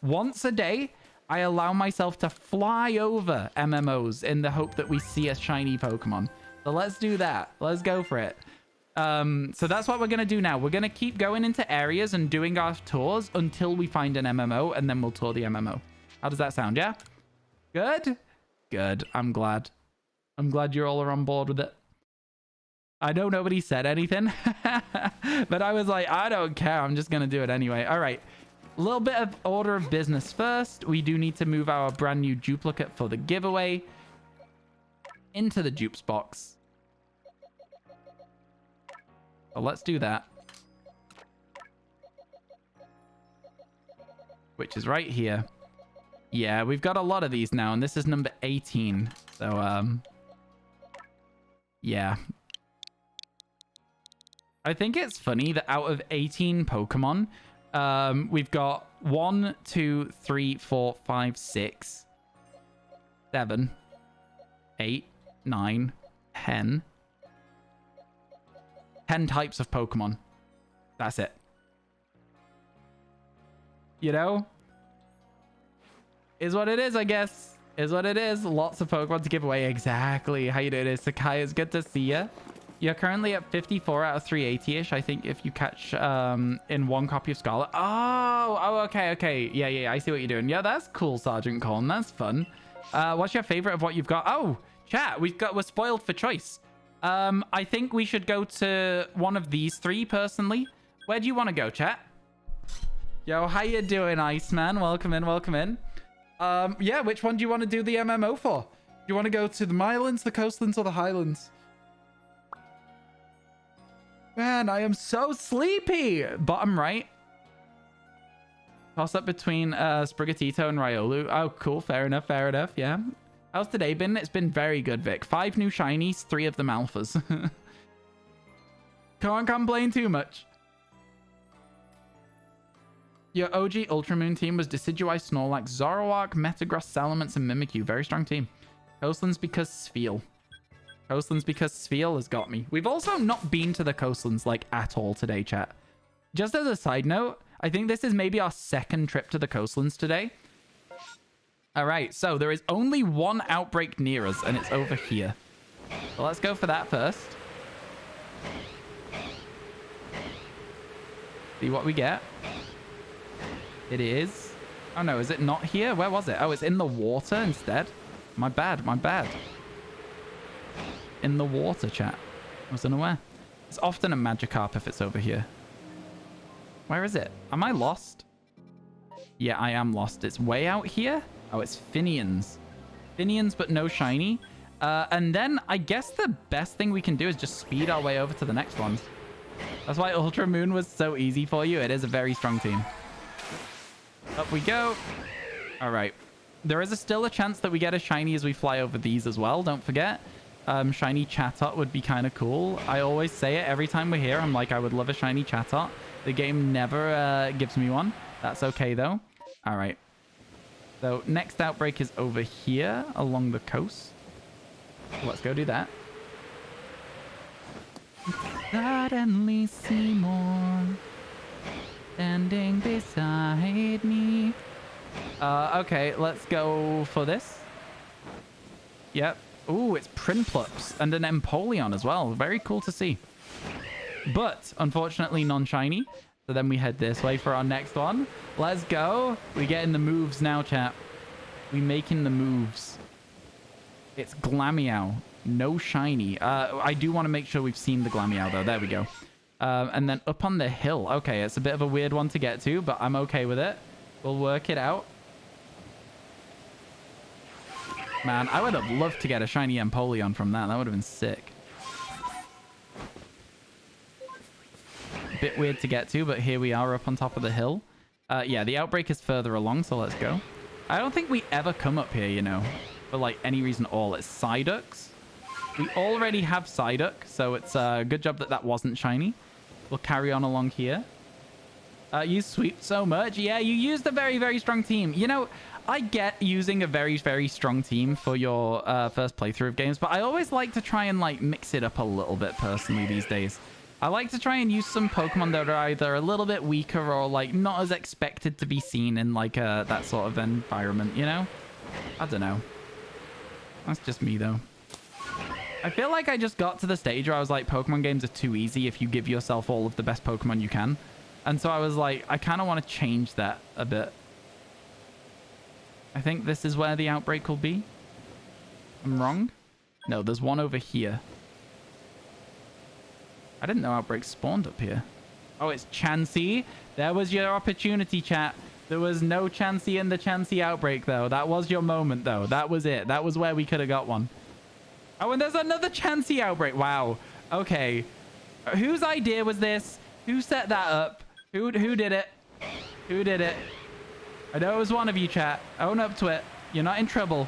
once a day, I allow myself to fly over MMOs in the hope that we see a shiny Pokemon. So let's do that. Let's go for it. So that's what we're going to do now. We're going to keep going into areas and doing our tours until we find an MMO, and then we'll tour the MMO. How does that sound, yeah? Good? Good. I'm glad. I'm glad you all are on board with it. I know nobody said anything, but I was like, I don't care. I'm just going to do it anyway. All right. A little bit of order of business first. We do need to move our brand new duplicate for the giveaway into the dupes box. So let's do that. Which is right here. Yeah, we've got a lot of these now, and this is number 18. So, yeah. I think it's funny that out of 18 Pokemon, we've got 1, 2, 3, 4, 5, 6, 7, 8, 9, 10. 10 types of Pokemon. That's it. You know? Is what it is, I guess. Is what it is. Lots of Pokemon to give away. Exactly. How you doing? Sakai, it's good to see you. You're currently at 54 out of 380-ish, I think, if you catch in 1 copy of Scarlet. Oh, okay. Yeah, I see what you're doing. Yeah, that's cool, Sergeant Colin. That's fun. What's your favorite of what you've got? Oh, chat, we're spoiled for choice. I think we should go to one of these 3, personally. Where do you want to go, chat? Yo, how you doing, Iceman? Welcome in. Yeah, which one do you want to do the MMO for? Do you want to go to the Mylands, the Coastlands, or the Highlands? Man, I am so sleepy. Bottom right. Toss up between Sprigatito and Riolu. Oh, cool. Fair enough. Yeah. How's today been? It's been very good, Vic. 5 new shinies, 3 of them alphas. Can't complain too much. Your OG Ultramoon team was Decidueye, Snorlax, Zoroark, Metagross, Salamence, and Mimikyu. Very strong team. Coastlands because Spheal. Coastlands because Spheal has got me. We've also not been to the Coastlands, like, at all today, chat. Just as a side note, I think this is maybe our 2nd trip to the Coastlands today. All right, so there is only 1 outbreak near us, and it's over here. So let's go for that first. See what we get. It is. Oh no, is it not here? Where was it? Oh, it's in the water instead. My bad, my bad. In the water, chat. I was unaware. It's often a Magikarp if it's over here. Where is it? Am I lost? Yeah, I am lost. It's way out here. Oh, it's Finians. Finians, but no shiny. And then I guess the best thing we can do is just speed our way over to the next ones. That's why Ultra Moon was so easy for you. It is a very strong team. Up we go. All right. There is still a chance that we get a shiny as we fly over these as well. Don't forget. Shiny Chatot would be kind of cool. I always say it every time we're here. I'm like, I would love a shiny Chatot. The game never gives me one. That's okay, though. All right. So next outbreak is over here along the coast. Let's go do that. Suddenly Seymour standing beside me. Okay, let's go for this. Yep. Ooh, it's Prinplups and an Empoleon as well. Very cool to see. But unfortunately non-shiny. So then we head this way for our next one. Let's go. We getting the moves now, chat. We making the moves. It's Glameow. No shiny. I do want to make sure we've seen the Glameow though. There we go. And then up on the hill. Okay, it's a bit of a weird one to get to, but I'm okay with it. We'll work it out. Man, I would have loved to get a shiny Empoleon from that. That would have been sick. Bit weird to get to, but here we are up on top of the hill. Yeah, the outbreak is further along, so let's go. I don't think we ever come up here, you know, for like any reason at all. It's Psyducks. We already have Psyduck, so it's a good job that that wasn't shiny. We'll carry on along here. You sweep so much. Yeah, you used a very, very strong team. You know, I get using a very, very strong team for your first playthrough of games, but I always like to try and like mix it up a little bit personally these days. I like to try and use some Pokemon that are either a little bit weaker or like not as expected to be seen in like that sort of environment, you know? I don't know. That's just me though. I feel like I just got to the stage where I was like, Pokemon games are too easy if you give yourself all of the best Pokemon you can. And so I was like, I kind of want to change that a bit. I think this is where the outbreak will be. I'm wrong? No, there's one over here. I didn't know outbreaks spawned up here. Oh, it's Chansey. There was your opportunity, chat. There was no Chansey in the Chansey outbreak, though. That was your moment, though. That was it. That was where we could have got one. Oh, and there's another Chansey outbreak. Wow. Okay. Whose idea was this? Who set that up? Who did it? Who did it? I know it was one of you, chat. Own up to it. You're not in trouble.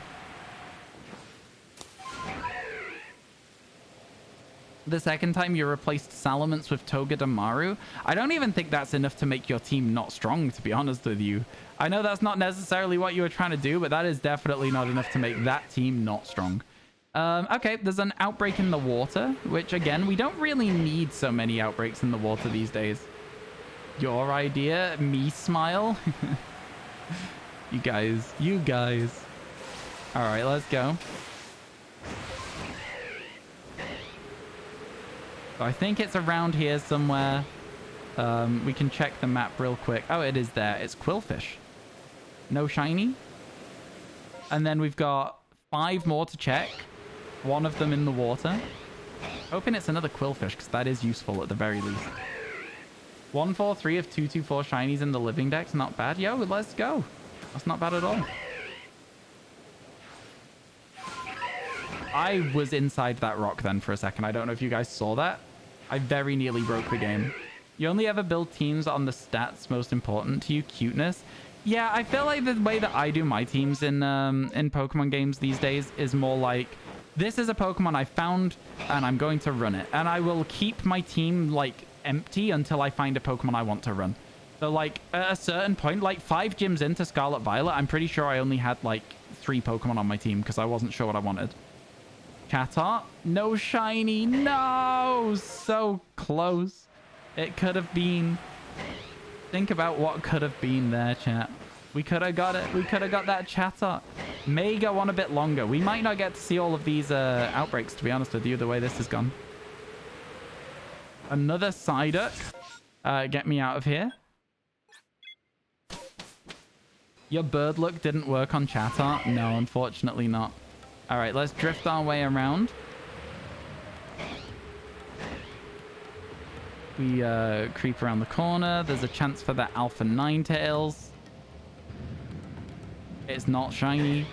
The second time you replaced Salamence with Togedemaru. I don't even think that's enough to make your team not strong, to be honest with you. I know that's not necessarily what you were trying to do, but that is definitely not enough to make that team not strong. Okay, there's an outbreak in the water, which again, we don't really need so many outbreaks in the water these days. Your idea? Me smile? You guys. All right, let's go. So I think it's around here somewhere. We can check the map real quick. Oh, it is there. It's Quillfish. No shiny. And then we've got 5 more to check. One of them in the water. Hoping it's another Quillfish, because that is useful at the very least. 143 of 224 shinies in the living deck's not bad. Yo, let's go. That's not bad at all. I was inside that rock then for a second. I don't know if you guys saw that. I very nearly broke the game. You only ever build teams on the stats most important to you. Cuteness. Yeah, I feel like the way that I do my teams in Pokemon games these days is more like, this is a Pokemon I found and I'm going to run it. And I will keep my team like empty until I find a Pokemon I want to run. So like at a certain point, like 5 gyms into Scarlet Violet, I'm pretty sure I only had like 3 Pokemon on my team because I wasn't sure what I wanted. Chatot, no shiny, no, so close. It could have been. Think about what could have been there, chat. We could have got it. We could have got that Chatot. May go on a bit longer. We might not get to see all of these outbreaks, to be honest with you, the way this has gone. Another Psyduck. Get me out of here. Your bird look didn't work on chat art? No, unfortunately not. All right, let's drift our way around. We creep around the corner. There's a chance for that Alpha Ninetales. It's not shiny.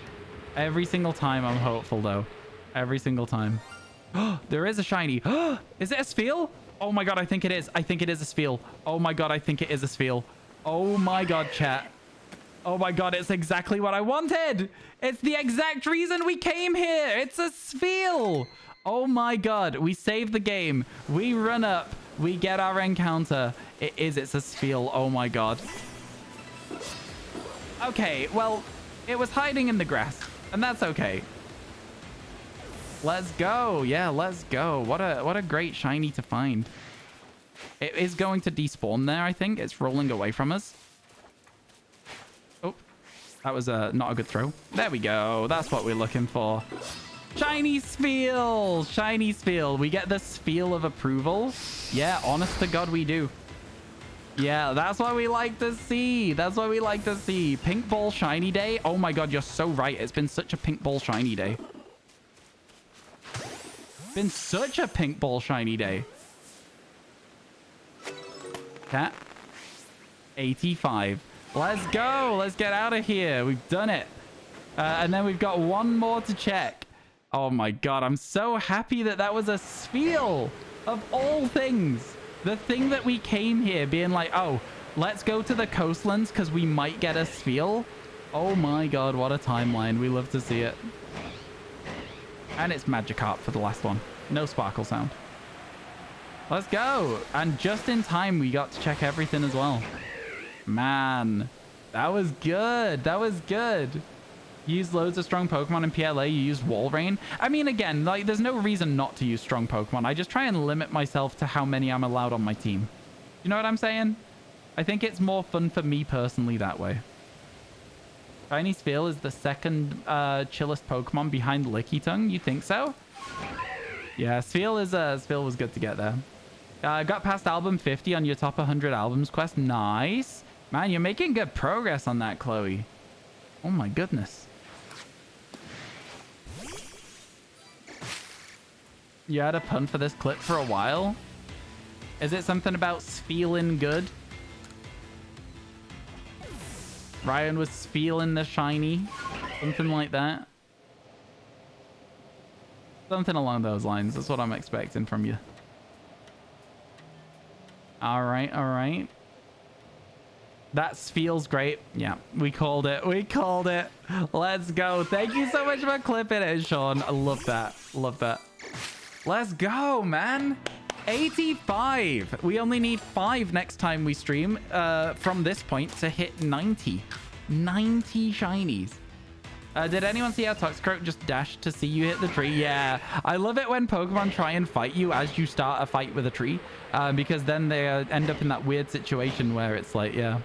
Every single time I'm hopeful, though. Every single time. There is a shiny. Is it a Spheal? Oh my god, I think it is. I think it is a Spheal. Oh my god, I think it is a Spheal. Oh my god, chat. Oh my god, it's exactly what I wanted. It's the exact reason we came here. It's a Spheal. Oh my god, we save the game. We run up. We get our encounter. It's a Spheal. Oh my god. Okay, well, it was hiding in the grass, and that's okay. Let's go. Yeah, let's go. What a great shiny to find. It is going to despawn there, I think. It's rolling away from us. Oh, that was not a good throw. There we go. That's what we're looking for. Shiny Spheal. Shiny Spheal. We get the Spheal of approval. Yeah, honest to God, we do. Yeah, that's what we like to see. That's what we like to see. Pink Ball Shiny Day. Oh my god, you're so right. It's been such a Pink Ball Shiny Day. Been such a Pink Ball Shiny Day. Cat. 85. Let's go. Let's get out of here. We've done it. And then we've got one more to check. Oh my god, I'm so happy that that was a Spheal of all things. The thing that we came here being like, oh, let's go to the coastlands because we might get a Spheal. Oh my god, what a timeline. We love to see it. And it's Magikarp for the last one. No sparkle sound. Let's go. And just in time, we got to check everything as well. Man, that was good. That was good. You use loads of strong Pokemon in PLA. You use Wall Rain. I mean, again, like, there's no reason not to use strong Pokemon. I just try and limit myself to how many I'm allowed on my team. You know what I'm saying? I think it's more fun for me personally that way. Shiny Spheal is the second chillest Pokemon behind Lickitung. You think so? Yeah, Spheal was good to get there. Got past album 50 on your top 100 albums quest. Nice. Man, you're making good progress on that, Chloe. Oh my goodness. You had a pun for this clip for a while? Is it something about feeling good? Ryan was feeling the shiny. Something like that. Something along those lines. That's what I'm expecting from you. Alright, alright. That feels great. Yeah, we called it. We called it. Let's go. Thank you so much for clipping it, Sean. I love that. Love that. Let's go, man. 85. We only need 5 next time we stream from this point to hit 90. 90 shinies. Did anyone see how Toxicroak just dashed to see you hit the tree? Yeah. I love it when Pokemon try and fight you as you start a fight with a tree. Because then they end up in that weird situation where it's like, yeah.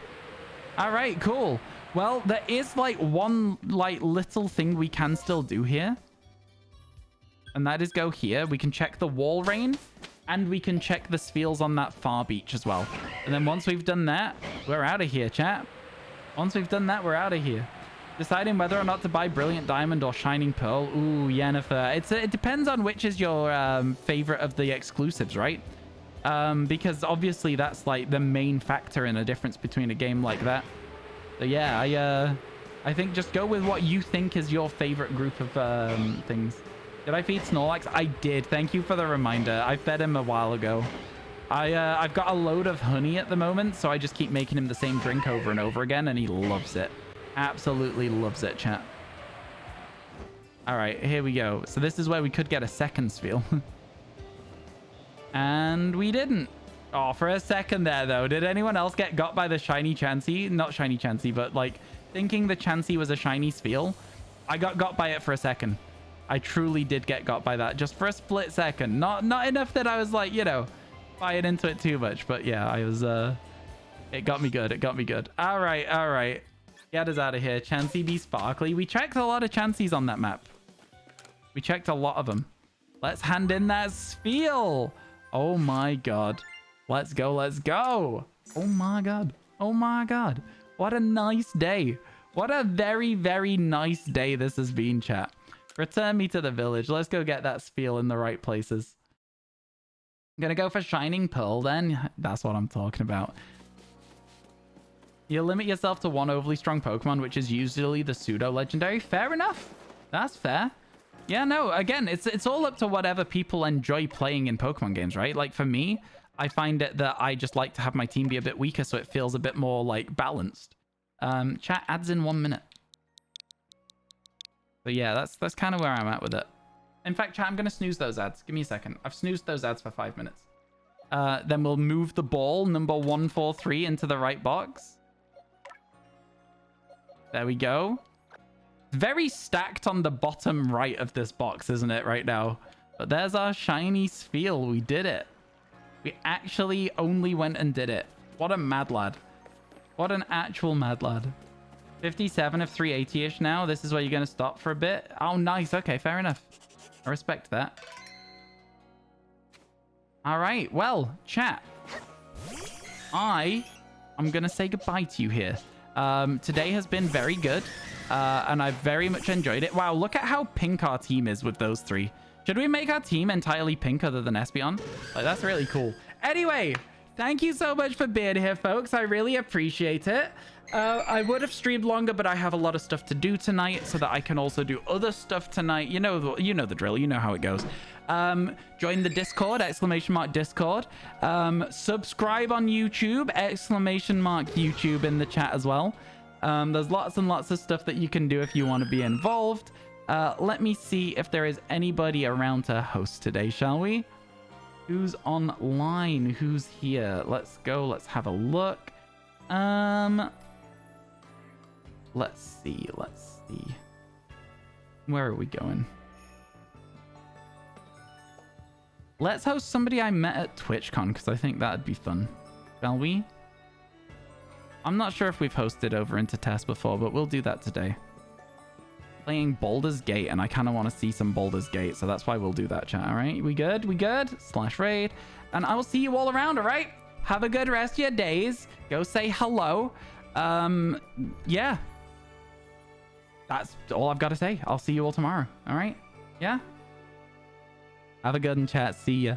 All right, cool. Well, there is like one like little thing we can still do here. And that is go here. We can check the Wall Rain. And we can check the Spheals on that far beach as well. And then once we've done that, we're out of here, chat. Once we've done that, we're out of here. Deciding whether or not to buy Brilliant Diamond or Shining Pearl. Ooh, Yennefer. It depends on which is your favorite of the exclusives, right? Because obviously that's like the main factor in a difference between a game like that. So yeah, I think just go with what you think is your favorite group of things. Did I feed Snorlax? I did. Thank you for the reminder. I fed him a while ago. I've got a load of honey at the moment, so I just keep making him the same drink over and over again, and he loves it. Absolutely loves it, chat. All right, here we go. So this is where we could get a second Spheal. And we didn't. Oh, for a second there, though. Did anyone else get got by the shiny Chansey? Not shiny Chansey, but like thinking the Chansey was a shiny Spheal. I got by it for a second. I truly did get got by that just for a split second. Not enough that I was like, you know, buying into it too much. But yeah, I was, it got me good. It got me good. All right, all right. Get us out of here. Chansey be sparkly. We checked a lot of Chanseys on that map. We checked a lot of them. Let's hand in that Spheal. Oh my god. Let's go. Let's go. Oh my god. Oh my god. What a nice day. What a very, very nice day this has been, chat. Return me to the village. Let's go get that spiel in the right places. I'm gonna go for Shining Pearl then. That's what I'm talking about. You limit yourself to one overly strong Pokemon, which is usually the pseudo-legendary. Fair enough. That's fair. Yeah, no, again, it's all up to whatever people enjoy playing in Pokemon games, right? Like for me, I find it that I just like to have my team be a bit weaker so it feels a bit more like balanced. Chat adds in 1 minute. So yeah, that's kind of where I'm at with it. In fact, chat, I'm going to snooze those ads. Give me a second. I've snoozed those ads for 5 minutes. Then we'll move the ball, number 143, into the right box. There we go. Very stacked on the bottom right of this box, isn't it, right now? But there's our shiny Spiel. We did it. We actually only went and did it. What a mad lad. What an actual mad lad. 57 of 380-ish now. This is where you're going to stop for a bit. Oh, nice. Okay, fair enough. I respect that. All right. Well, chat. I'm going to say goodbye to you here. Today has been very good. And I've very much enjoyed it. Wow, look at how pink our team is with those three. Should we make our team entirely pink other than Espeon? Like, that's really cool. Anyway, thank you so much for being here, folks. I really appreciate it. I would have streamed longer, but I have a lot of stuff to do tonight so that I can also do other stuff tonight. You know the drill. You know how it goes. Join the Discord, !Discord. Subscribe on YouTube, !YouTube in the chat as well. There's lots and lots of stuff that you can do if you want to be involved. Let me see if there is anybody around to host today, shall we? Who's online? Who's here? Let's go. Let's have a look. Let's see. Let's see. Where are we going? Let's host somebody I met at TwitchCon because I think that'd be fun. Shall we? I'm not sure if we've hosted over into test before, but we'll do that today. Playing Baldur's Gate, and I kind of want to see some Baldur's Gate, so that's why we'll do that, chat. All right, we good? We good? /raid, and I will see you all around. All right, have a good rest of your days. Go say hello. Yeah, that's all I've got to say. I'll see you all tomorrow. All right, yeah. Have a good one, chat. See ya.